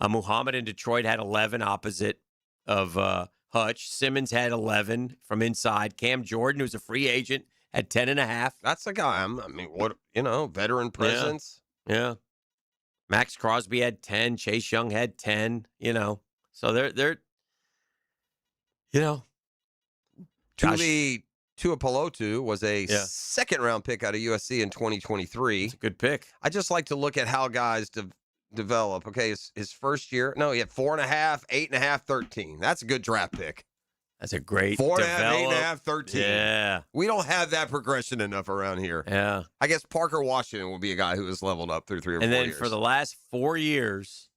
Muhammad in Detroit had 11, opposite of Hutch. Simmons had 11 from inside. Cam Jordan, who's a free agent, had 10.5. That's the guy. I mean, veteran presence. Yeah. Max Crosby had 10. Chase Young had 10. So they're Tuli Tuipulotu was a 2nd-round pick out of USC in 2023. It's a good pick. I just like to look at how guys develop. Okay, his first year, he had 4.5, 8.5, 13. That's a good draft pick. That's a great 4.5, 8.5, 13. Yeah. We don't have that progression enough around here. Yeah. I guess Parker Washington will be a guy who has leveled up through 3 or 4 years. And then for the last 4 years,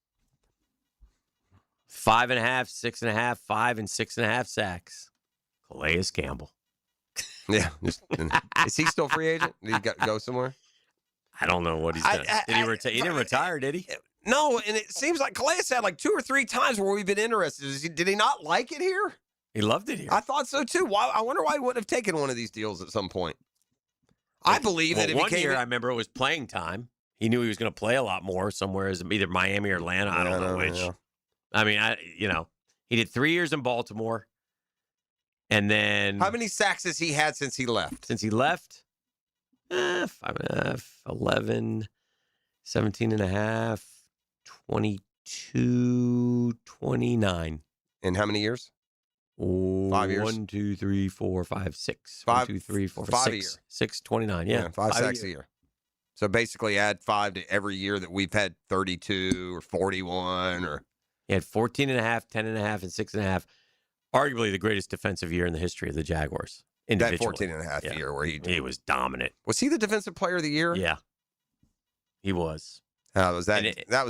5.5, 6.5, 5 and 6.5 sacks. Calais Campbell. Yeah. Is he still a free agent? Did he go somewhere? I don't know what he's done. He didn't retire, did he? No, and it seems like Calais had like 2 or 3 times where we've been interested. Did he not like it here? He loved it here. I thought so too. I wonder why he wouldn't have taken one of these deals at some point. I believe that if one he came year, I remember it was playing time. He knew he was going to play a lot more somewhere, as either Miami or Atlanta. I don't know which. Yeah. I mean, he did 3 years in Baltimore. And then. How many sacks has he had since he left? 5.5, 11, 17 and a half, 22, 29. In how many years? 5 years. 1, 2, 3, 4, 5, 6. 5, 1, 2, 3, 4, 5 5 6. a year. 6, 29. Yeah. 5 sacks a year. So basically add 5 to every year that we've had 32 or 41 or. He had 14 and a half, 10 and a half, and 6 and a half. Arguably the greatest defensive year in the history of the Jaguars. That 14 and a half year where he was dominant. Was he the defensive player of the year? Yeah. He was. That was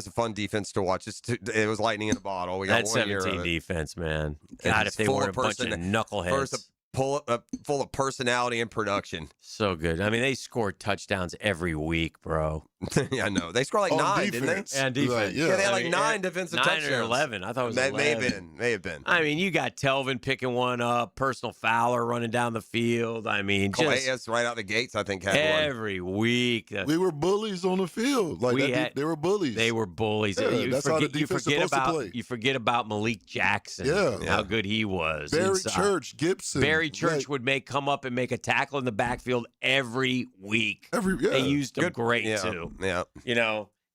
a fun defense to watch. It was lightning in a bottle. We got that 1 year 17 defense, man. God, if they weren't a bunch of knuckleheads. Full of personality and production. So good. I mean, they scored touchdowns every week, bro. Yeah, I know. They scored like 9, defense. didn't they? And defense. Right, yeah. They had like 9 defensive 9 touchdowns. 9 or 11. I thought it was 11. May have been. I mean, you got Telvin picking one up, personal Fowler running down the field. I mean, Calais right out the gates, I think, had every week. We were bullies on the field. They were bullies. They were bullies. Yeah, that's how the defense is supposed to play. You forget about Malik Jackson. How good he was. Barry Church, Gibson. Barry Church would come up and make a tackle in the backfield every week. They used him great too. Yeah.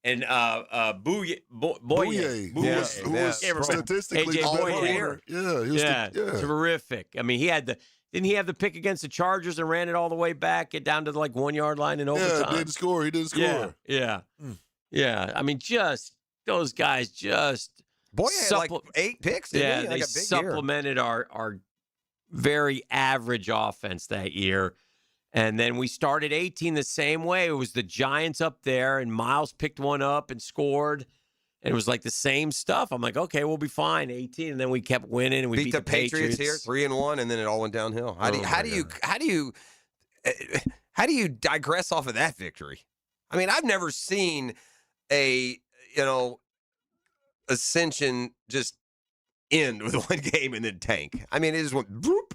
And Boye, who was statistically better. Terrific. I mean, didn't he have the pick against the Chargers and ran it all the way back, get down to the 1 yard line in overtime? Yeah, he didn't score. Yeah. I mean, those guys Boye had 8 picks. Didn't he? They supplemented our very average offense that year. And then we started 18 the same way. It was the Giants up there, and Miles picked one up and scored. And it was like the same stuff. I'm like, okay, we'll be fine. 18, and then we kept winning, and we beat the Patriots here, 3-1, and then it all went downhill. How do you digress off of that victory? I mean, I've never seen a ascension just end with one game and then tank. I mean, it just went boop.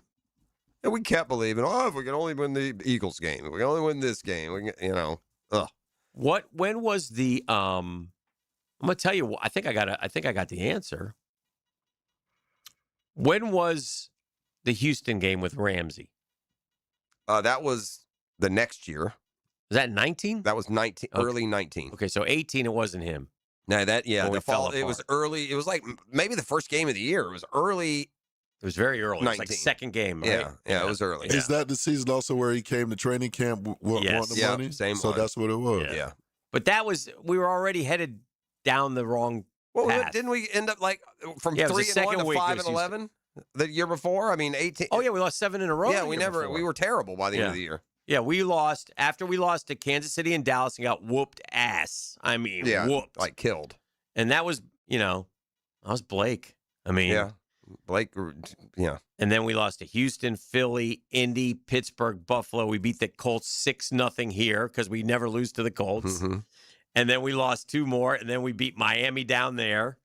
And we kept believing, if we can only win the Eagles game, if we can only win this game, we can, When was the I'm gonna tell you. I think I got the answer. When was the Houston game with Ramsey? That was the next year. Was that 19? That was 19, early 19. Okay, so 18, it wasn't him. No, the fall. It was early. It was like maybe the first game of the year. It was early. It was very early. 19. It was like second game, right? Yeah, it was early. Is that the season also where he came to training camp wanting the money? Same so one. that's what it was. Yeah. But we were already headed down the wrong path. Didn't we end up from 3-1 to 5-11 the year before? I mean, 18. Oh, yeah, we lost 7 in a row. Yeah, we were terrible by the end of the year. Yeah, we lost after we lost to Kansas City and Dallas and got whooped ass. I mean, whooped. Like killed. And that was, that was Blake. I mean, Blake, yeah. And then we lost to Houston, Philly, Indy, Pittsburgh, Buffalo. We beat the Colts 6-0 here because we never lose to the Colts. Mm-hmm. And then we lost 2 more, and then we beat Miami down there.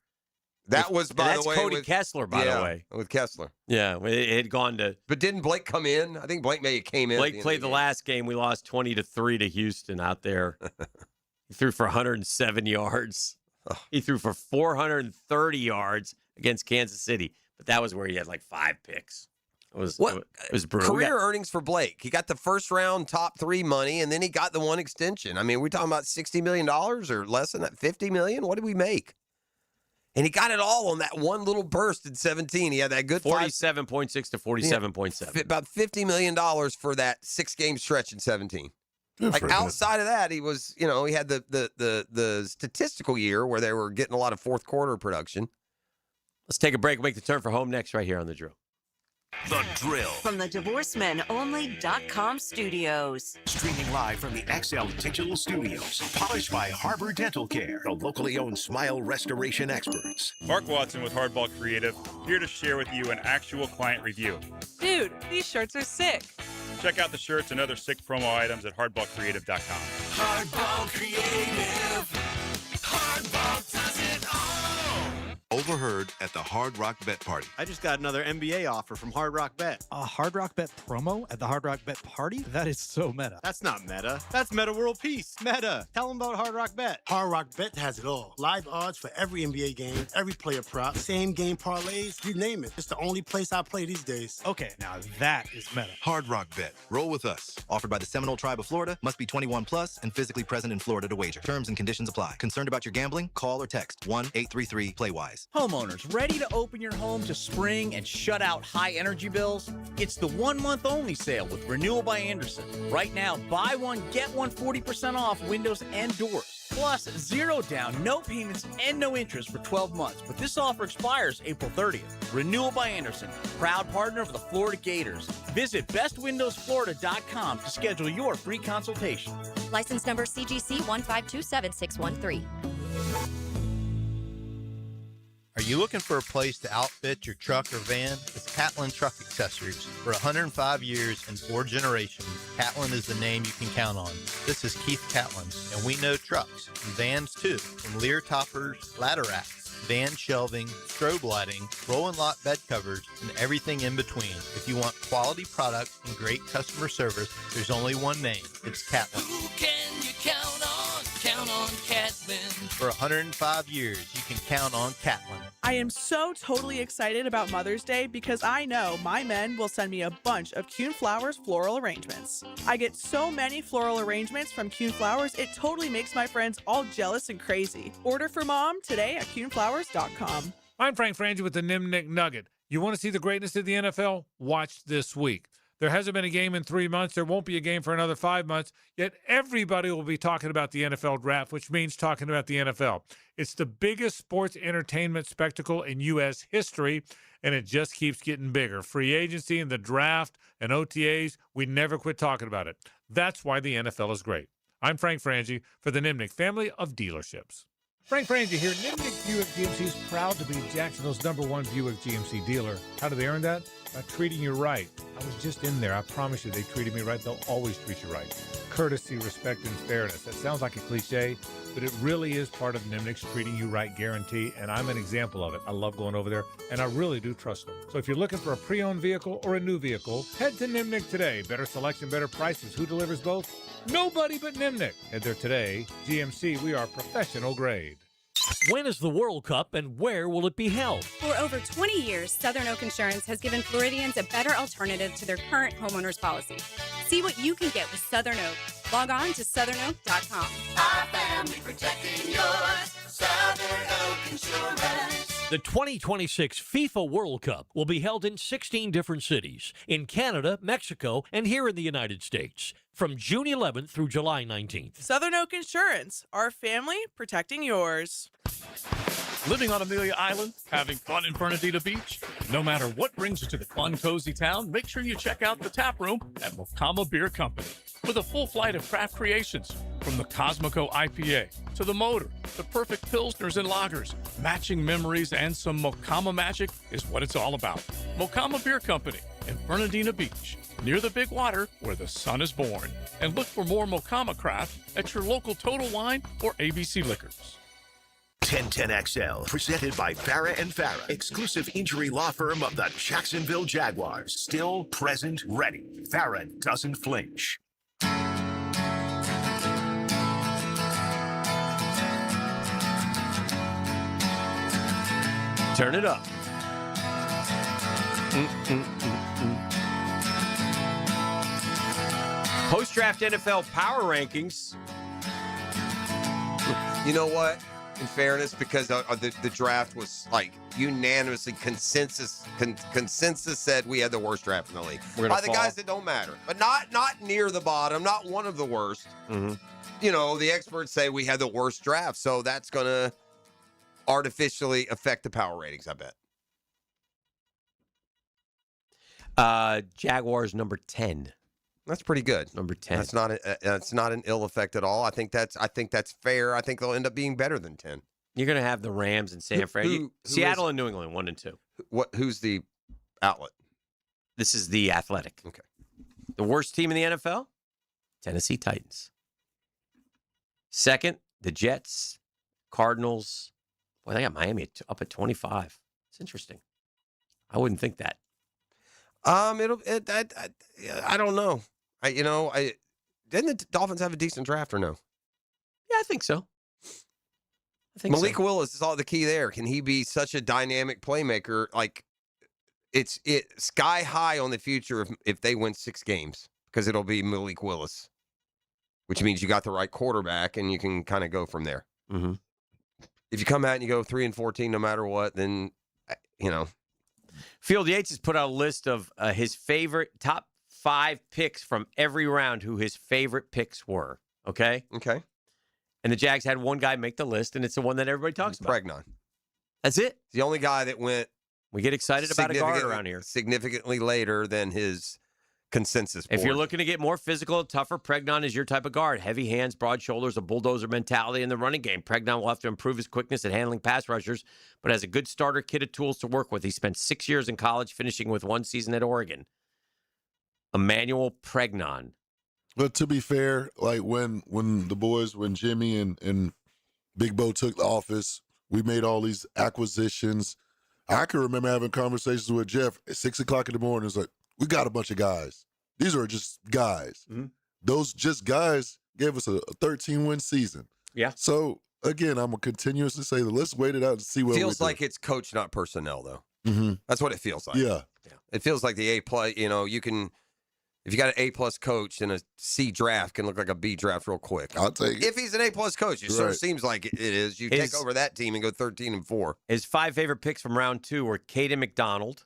That was, by the way, Cody Kessler, by the way. With Kessler. Yeah, it had gone to. But didn't Blake come in? I think Blake maybe came in. Blake played the last game. We lost 20-3 to Houston out there. He threw for 107 yards. He threw for 430 yards against Kansas City. But that was where he had 5 picks. It was brutal. Career earnings for Blake. He got the first round top 3 money, and then he got the one extension. I mean, we're talking about $60 million or less than that, $50 million? What did we make? And he got it all on that one little burst in 17. He had that good 47.6 to 47.7. About $50 million for that 6-game stretch in 17. Outside of that, he was, he had the statistical year where they were getting a lot of fourth quarter production. Let's take a break. We'll make the turn for home next right here on The Drill. The Drill. From the DivorceMenOnly.com studios. Streaming live from the XL Digital Studios. Polished by Harbor Dental Care, the locally owned smile restoration experts. Mark Watson with Hardball Creative, here to share with you an actual client review. Dude, these shirts are sick. Check out the shirts and other sick promo items at hardballcreative.com. Hardball Creative. Hardball does it all. Over or heard at the Hard Rock Bet Party. I just got another NBA offer from Hard Rock Bet. A Hard Rock Bet promo at the Hard Rock Bet Party? That is so meta. That's not meta. That's Meta World Peace. Meta. Tell them about Hard Rock Bet. Hard Rock Bet has it all. Live odds for every NBA game, every player prop, same game parlays, you name it. It's the only place I play these days. Okay, now that is meta. Hard Rock Bet. Roll with us. Offered by the Seminole Tribe of Florida. Must be 21 plus and physically present in Florida to wager. Terms and conditions apply. Concerned about your gambling? Call or text 1-833-PLAY-WISE. Homeowners, ready to open your home to spring and shut out high energy bills? It's the 1 month only sale with Renewal by Anderson. Right now, buy one, get one 40% off windows and doors. Plus, 0 down, no payments, and no interest for 12 months. But this offer expires April 30th. Renewal by Anderson, proud partner of the Florida Gators. Visit bestwindowsflorida.com to schedule your free consultation. License number CGC 1527613. Are you looking for a place to outfit your truck or van? It's Catlin Truck Accessories. For 105 years and 4 generations, Catlin is the name you can count on. This is Keith Catlin, and we know trucks and vans too, from Lear toppers, ladder racks, van shelving, strobe lighting, roll and lock bed covers, and everything in between. If you want quality products and great customer service, there's only one name. It's Catlin. Who can you count on? Count on Catlin. For 105 years, you can count on Catlin. I am so totally excited about Mother's Day because I know my men will send me a bunch of Coen Flowers floral arrangements. I get so many floral arrangements from Coen Flowers, it totally makes my friends all jealous and crazy. Order for Mom today at CoenFlowers.com. I'm Frank Frangie with the Nimnick Nugget. You want to see the greatness of the NFL? Watch this week. There hasn't been a game in 3 months. There won't be a game for another 5 months. Yet everybody will be talking about the NFL draft, which means talking about the NFL. It's the biggest sports entertainment spectacle in U.S. history, and it just keeps getting bigger. Free agency and the draft and OTAs, we never quit talking about it. That's why the NFL is great. I'm Frank Frangie for the Nimnick family of dealerships. Frank Frangie here. Nimnick Buick GMC is proud to be Jacksonville's #1 Buick GMC dealer. How do they earn that? By treating you right. I was just in there. I promise you they treated me right. They'll always treat you right. Courtesy, respect, and fairness. That sounds like a cliche, but it really is part of Nimnick's treating you right guarantee, and I'm an example of it. I love going over there, and I really do trust them. So if you're looking for a pre-owned vehicle or a new vehicle, head to Nimnick today. Better selection, better prices. Who delivers both? Nobody but Nimnick. Head there today. GMC, we are professional grade. When is the World Cup and where will it be held? For over 20 years, Southern Oak Insurance has given Floridians a better alternative to their current homeowners policy. See what you can get with Southern Oak. Log on to southernoak.com. Our family protecting yours. Southern Oak Insurance. The 2026 FIFA World Cup will be held in 16 different cities in Canada, Mexico, and here in the United States from June 11th through July 19th. Southern Oak Insurance, our family protecting yours. Living on Amelia Island, having fun in Fernandina Beach? No matter what brings you to the fun, cozy town, make sure you check out the tap room at Mocama Beer Company. With a full flight of craft creations, from the Cosmico IPA to the Motor, the perfect Pilsners and Lagers, matching memories and some Mocama magic is what it's all about. Mocama Beer Company in Fernandina Beach, near the big water where the sun is born. And look for more Mocama craft at your local Total Wine or ABC Liquors. 1010XL, presented by Farah and Farah, exclusive injury law firm of the Jacksonville Jaguars. Still present, ready. Farah doesn't flinch. Turn it up. Post-draft NFL power rankings. You know what? In fairness, because the draft was like unanimously consensus said we had the worst draft in the league. By the guys that don't matter, but not near the bottom, not one of the worst. Mm-hmm. You know, the experts say we had the worst draft, so that's going to artificially affect the power ratings, I bet. Jaguars number 10. That's pretty good. Number 10. That's not an ill effect at all. I think that's fair. I think they'll end up being better than 10. You're going to have the Rams and San Fran. Seattle and New England 1 and 2. Who's the outlet? This is the Athletic. Okay. The worst team in the NFL? Tennessee Titans. Second, the Jets, Cardinals, Boy, they got Miami up at 25. It's interesting. I wouldn't think that. I don't know. Didn't the Dolphins have a decent draft or no? Yeah, I think so. Malik Willis is all the key there. Can he be such a dynamic playmaker? Like, it's sky high on the future if they win 6 games, because it'll be Malik Willis, which means you got the right quarterback and you can kind of go from there. Mm-hmm. If you come out and you go 3-14 no matter what, then Field Yates has put out a list of his favorite top 5 picks from every round, who his favorite picks were. Okay? Okay. And the Jags had one guy make the list, and it's the one that everybody talks about. Pregnon. That's it. The only guy that went. We get excited about a guard around here. Significantly later than his consensus board. If you're looking to get more physical, tougher, Pregnon is your type of guard. Heavy hands, broad shoulders, a bulldozer mentality in the running game. Pregnon will have to improve his quickness at handling pass rushers, but has a good starter kit of tools to work with. He spent 6 years in college, finishing with 1 season at Oregon. Emmanuel Pregnon. But to be fair, like when Jimmy and Big Bo took the office, we made all these acquisitions. I can remember having conversations with Jeff at 6 o'clock in the morning. It's like, we got a bunch of guys. These are just guys. Mm-hmm. Those just guys gave us a 13-win season. Yeah. So, again, I'm going to continuously say that let's wait it out and see what feels like it's coach, not personnel, though. Mm-hmm. That's what it feels like. Yeah. It feels like the A+, you can, if you got an A+ coach, then a C draft can look like a B draft real quick. I'll take it. If he's an A+ coach, it sort of seems like it is. You take over that team and go 13-4. His 5 favorite picks from round 2 were Caden McDonald,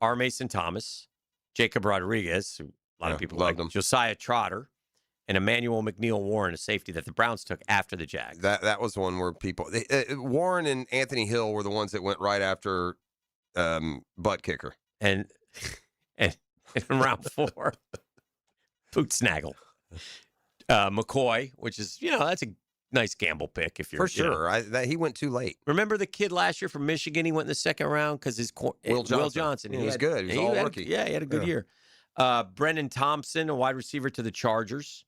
R. Mason Thomas, Jacob Rodriguez, who a lot of people like him, Josiah Trotter, and Emmanuel McNeil Warren, a safety that the Browns took after the Jags. That was one where people Warren and Anthony Hill were the ones that went right after butt kicker. And in round 4, Boot Snaggle. McCoy, which is, that's a nice gamble pick if you're for sure. He went too late. Remember the kid last year from Michigan? He went in the second round because Will Johnson. He was good. He was all rookie. He had a good year. Brennan Thompson, a wide receiver to the Chargers.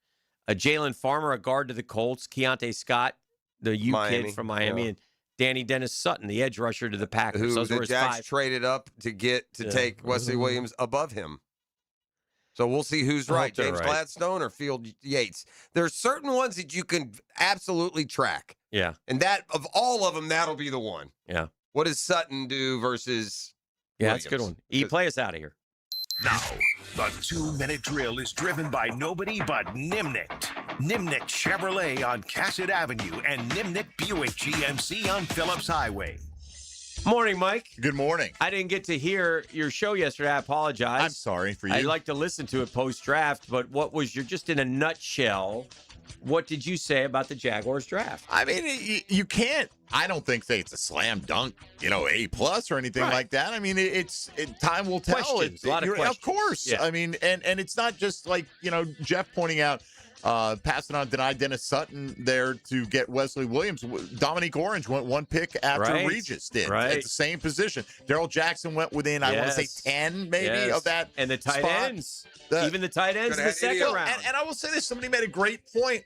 Jalen Farmer, a guard to the Colts. Keontae Scott, the kid from Miami, and Danny Dennis Sutton, the edge rusher to the Packers. Who Those were the his Jags 5. traded up to get to take Wesley Williams above him. So we'll see who's right, James Gladstone or Field Yates. There's certain ones that you can absolutely track. Yeah. And that, of all of them, that'll be the one. Yeah. What does Sutton do versus Williams? That's a good one. Play us out of here. Now, the 2-minute drill is driven by nobody but Nimnicht. Nimnicht Chevrolet on Cassett Avenue and Nimnicht Buick GMC on Phillips Highway. Morning, Mike. Good morning. I didn't get to hear your show yesterday. I apologize. I'm sorry for you. I'd like to listen to it post-draft, but what was just in a nutshell, what did you say about the Jaguars draft? I mean, you can't, I don't think say it's a slam dunk, A+ or anything like that. I mean, time will tell. Questions, a lot of questions. Of course. Yeah. I mean, and it's not just like, Jeff pointing out, passing on denied Dennis Sutton there to get Wesley Williams. Dominique Orange went 1 pick after Regis did at the same position. Darrell Jackson went within, I want to say 10 maybe of that. And the tight spot. ends. Even the tight ends in the second round. And I will say this, somebody made a great point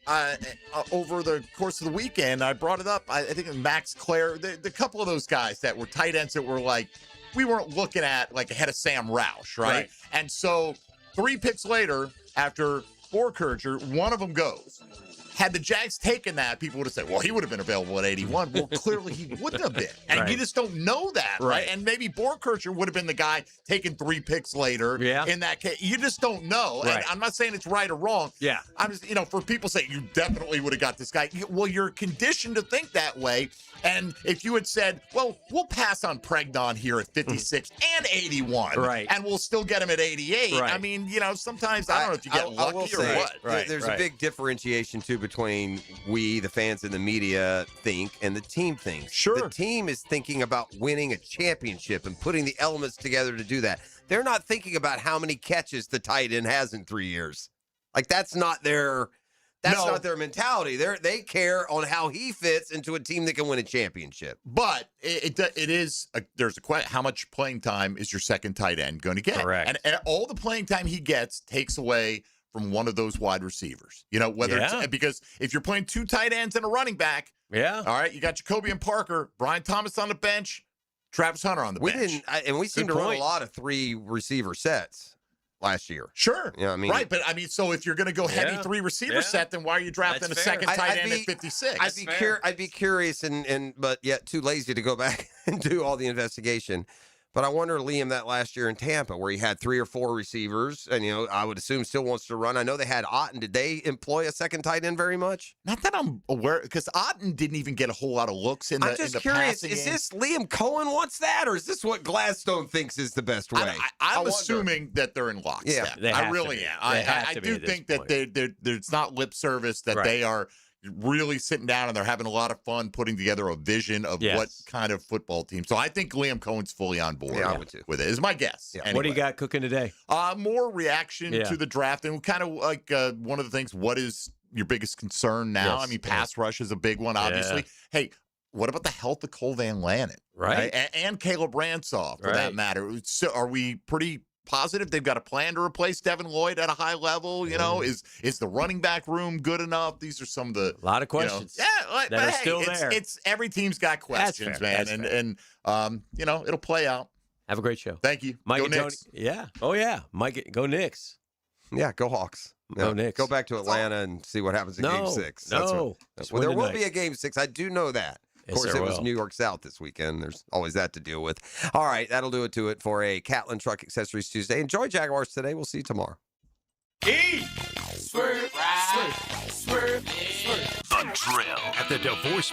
over the course of the weekend. I brought it up. I think Max Clare, the couple of those guys that were tight ends that were like, we weren't looking at like ahead of Sam Roush, right? And so 3 picks later, after Borkerger, one of them goes. Had the Jags taken that, people would have said, well, he would have been available at 81. Well, clearly he wouldn't have been. And you just don't know that, right? And maybe Borkerger would have been the guy taken 3 picks later in that case. You just don't know. And I'm not saying it's right or wrong. Yeah. I'm just, for people saying you definitely would have got this guy. Well, you're conditioned to think that way. And if you had said, well, we'll pass on Pregnon here at 56 and 81. And we'll still get him at 88. I mean, sometimes I don't know if you get lucky or what. There's a big differentiation, too, between we, the fans and the media, think and the team thinks. Sure. The team is thinking about winning a championship and putting the elements together to do that. They're not thinking about how many catches the tight end has in 3 years. Like, that's not their mentality. They care on how he fits into a team that can win a championship. But there's a question, how much playing time is your second tight end going to get? Correct. And all the playing time he gets takes away from one of those wide receivers. You know, whether it's because if you're playing 2 tight ends and a running back, all right, you got Jacoby and Parker, Brian Thomas on the bench, Travis Hunter on the bench. We seem to run a lot of 3 receiver sets last year. Sure. Yeah, I mean, right, but I mean, so if you're going to go heavy 3 receiver set, then why are you drafting a second tight end at 56? I'd be curious, but yet too lazy to go back and do all the investigation. But I wonder, Liam, that last year in Tampa where he had 3 or 4 receivers and, I would assume still wants to run. I know they had Otten. Did they employ a second tight end very much? Not that I'm aware, because Otten didn't even get a whole lot of looks in the I'm just curious, is this Liam Coen wants that, or is this what Gladstone thinks is the best way? I'm assuming that they're in lockstep. Yeah, I really am. I do think that there's not lip service, that they are really sitting down and they're having a lot of fun putting together a vision of what kind of football team. So I think Liam Cohen's fully on board with it, is my guess. Yeah. Anyway. What do you got cooking today? More reaction to the draft. And kind of like one of the things, what is your biggest concern now? I mean, pass rush is a big one, obviously. Hey, what about the health of Cole Van Lannon? Right. And Caleb Ransaw, for that matter. So are we pretty positive they've got a plan to replace Devin Lloyd at a high level? Is the running back room good enough? These are some of the lot of questions. That are still there. It's every team's got questions, man, and it'll play out. Have a great show. Thank you. Mike go and Knicks. Tony. Yeah. Oh yeah. Mike, go Knicks. Yeah, go Hawks. Go Knicks. Go back to Atlanta and see what happens in Game 6. Well, there will be a Game 6. I do know that. Of course, it was New York South this weekend. There's always that to deal with. All right, that'll do it for a Catlin Truck Accessories Tuesday. Enjoy Jaguars today. We'll see you tomorrow. Swerve, swerve, swerve, swerve. The Drill at the Divorce